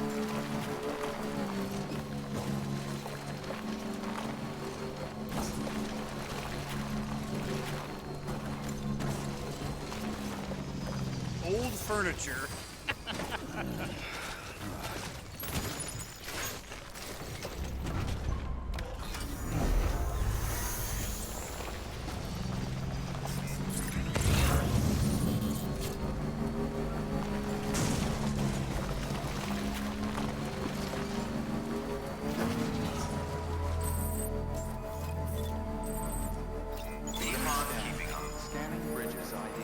Old furniture.
Decon keeping up. Scanning bridges ID.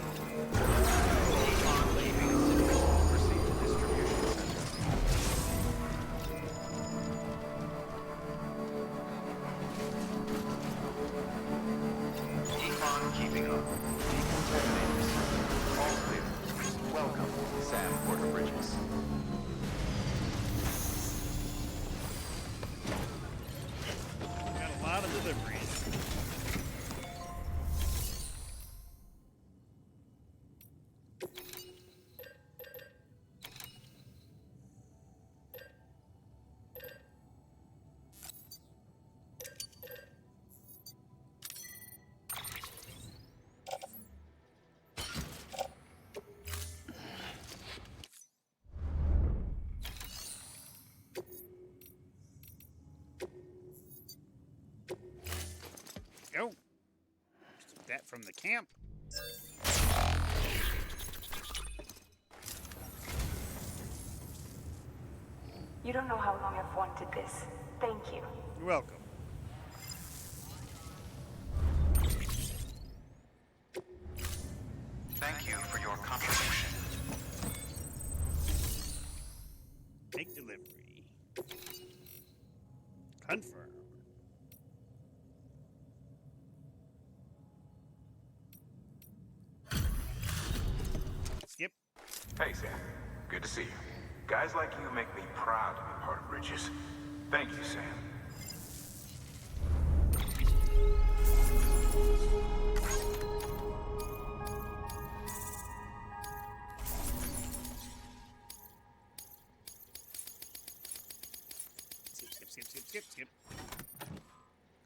Decon leaving Citadel. Proceed to distribution center. Decon keeping up. Decontaminating system. All clear. Welcome, Sam Porter Bridges.
Got a lot of deliveries. Go. Took that from the camp.
You don't know how long I've wanted this. Thank you.
You're welcome.
Thank you for your contribution.
Make delivery. Confirm. Skip.
Hey, Sam. Good to see you. Guys like you make me proud to be part of Bridges. Thank you, Sam.
Skip.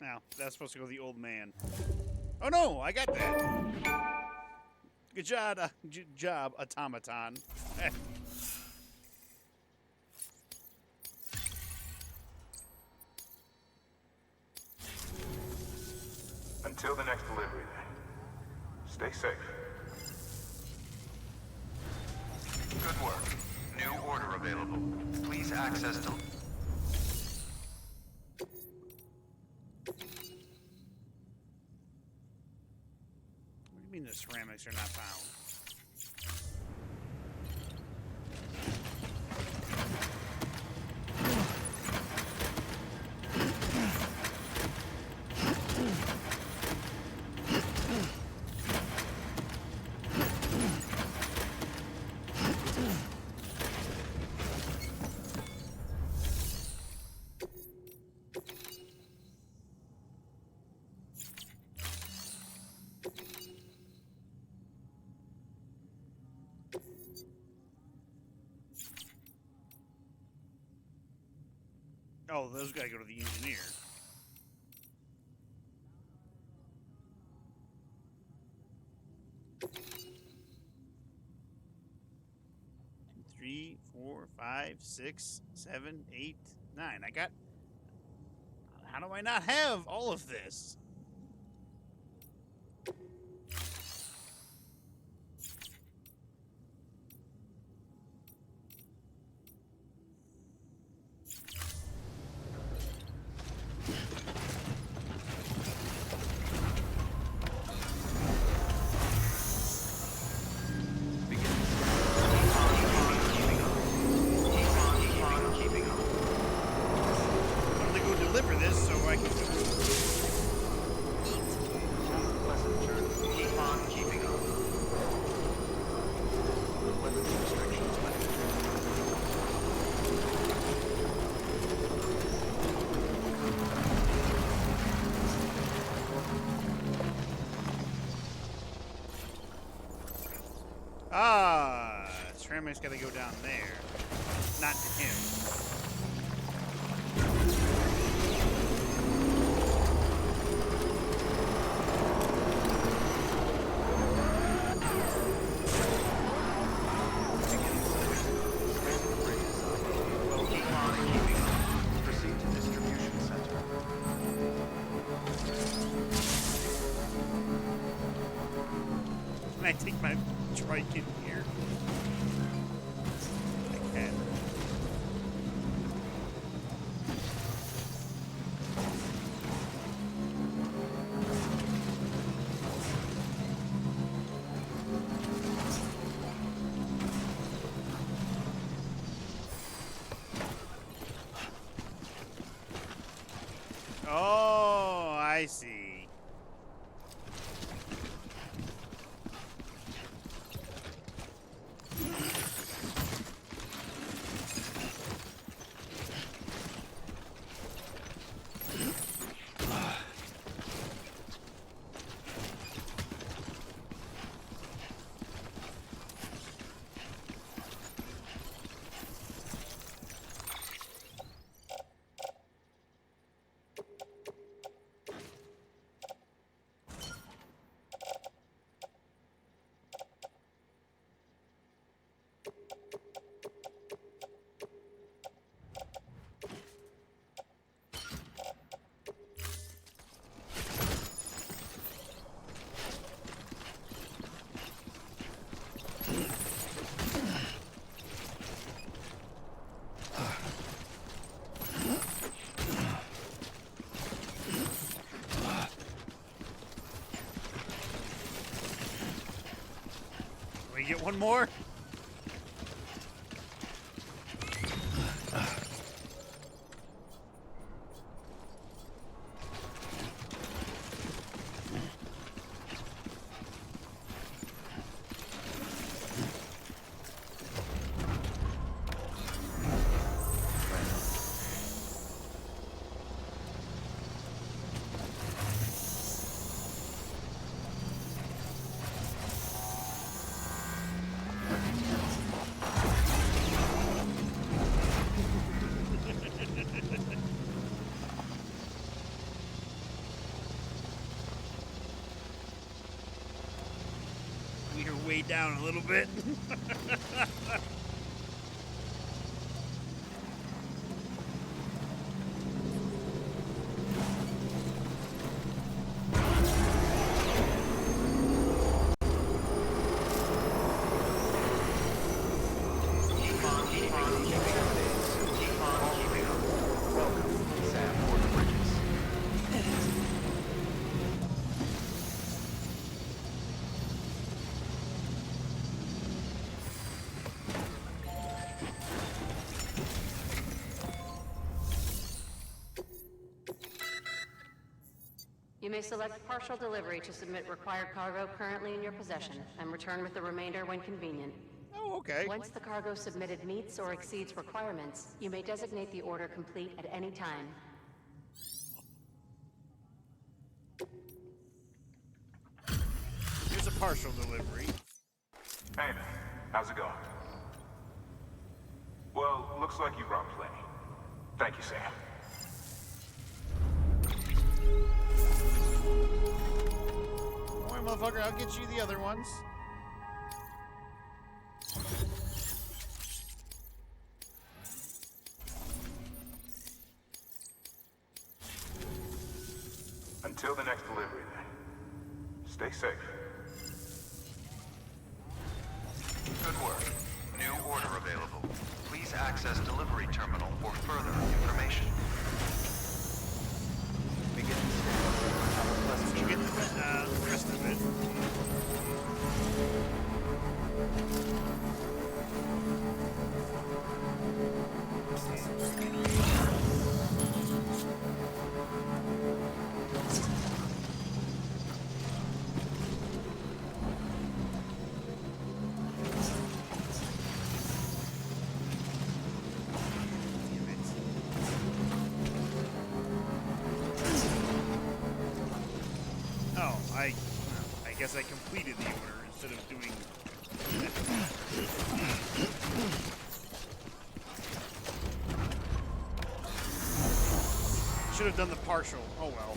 Now, that's supposed to go to the old man. Oh no, I got that. Good job, automaton.
Until the next delivery, then. Stay safe.
Good work. New order available. Please access to...
What do you mean the ceramics are not found? Oh, those gotta go to the engineer. Two, 3, 4, 5, 6, 7, 8, 9. I got. How do I not have all of this? I'm gonna go deliver this so I can go eat.
Pleasant journey. Keep on keeping on. Weapons restrictions left.
Ah, Stranding's gotta go down there. Not to him.
Proceed to distribution center.
Can I take my trike in here? I can. Oh, I see. Can we get one more? We're way down a little bit.
You may select partial delivery to submit required cargo currently in your possession, and return with the remainder when convenient.
Oh, okay.
Once the cargo submitted meets or exceeds requirements, you may designate the order complete at any time.
Here's a partial delivery.
Hey, how's it going? Well, looks like you brought plenty. Thank you, Sam.
motherfucker. I'll get you the other ones.
Until the next delivery, then. Stay safe.
Good work. New order available. Please access delivery terminal for further information. Beginning scan. Have a pleasant
Did you
journey.
get the rest of it? Oh, I guess I completed the order instead of doing should have done the partial. Oh well.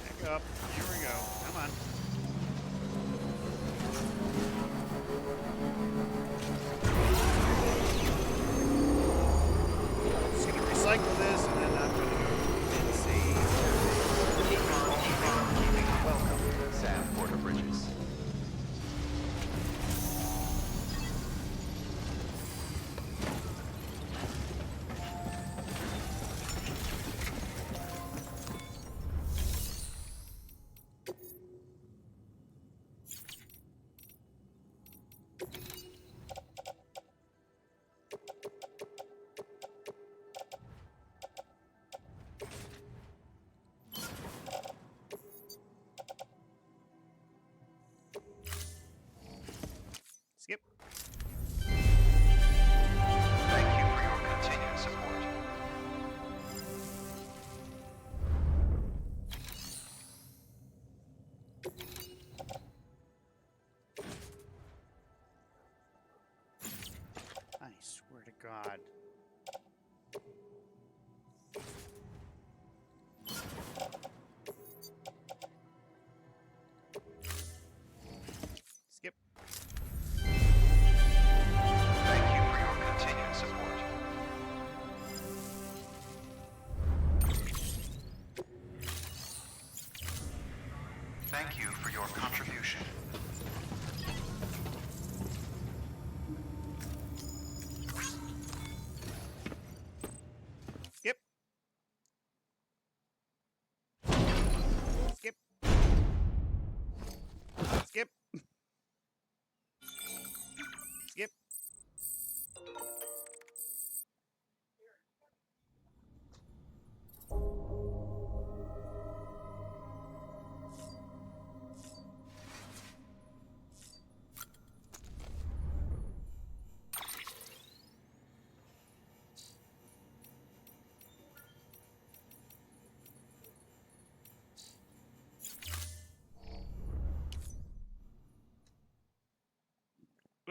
Back up. Here we go. Come on. Just gonna recycle this and then I'm gonna go and save.
Welcome, Sam Porter Bridges.
Skip.
Thank you for your continued support.
I swear to God. Skip.
Thank you for your continued support. Thank you for your contribution.
Skip. Skip. Skip. Skip.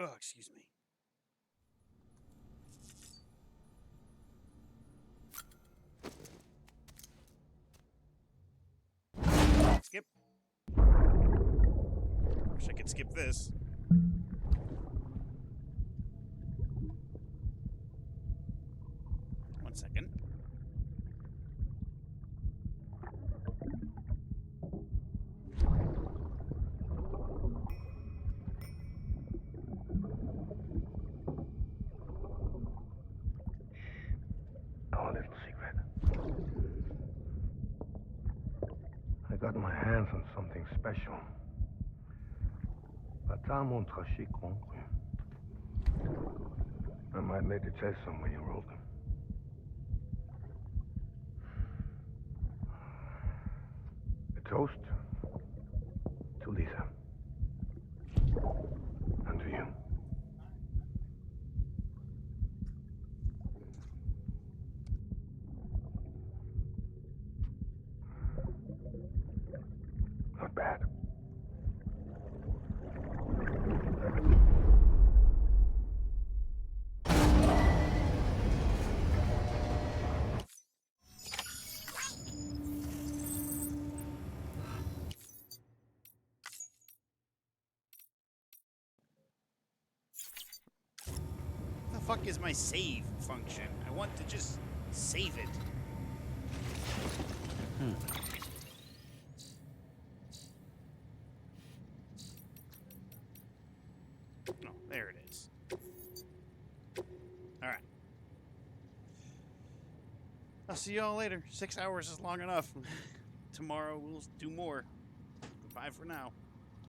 Oh, excuse me. Skip. Wish I could skip this. One second.
Our little secret. I got my hands on something special. Pata mon tracé conclu. I might lay the test somewhere you wrote them. A toast to Lisa. And to you. Not bad.
fuck is my save function? I want to just save it. Oh, there it is. All right. I'll see y'all later. 6 hours is long enough. Tomorrow we'll do more. Goodbye for now.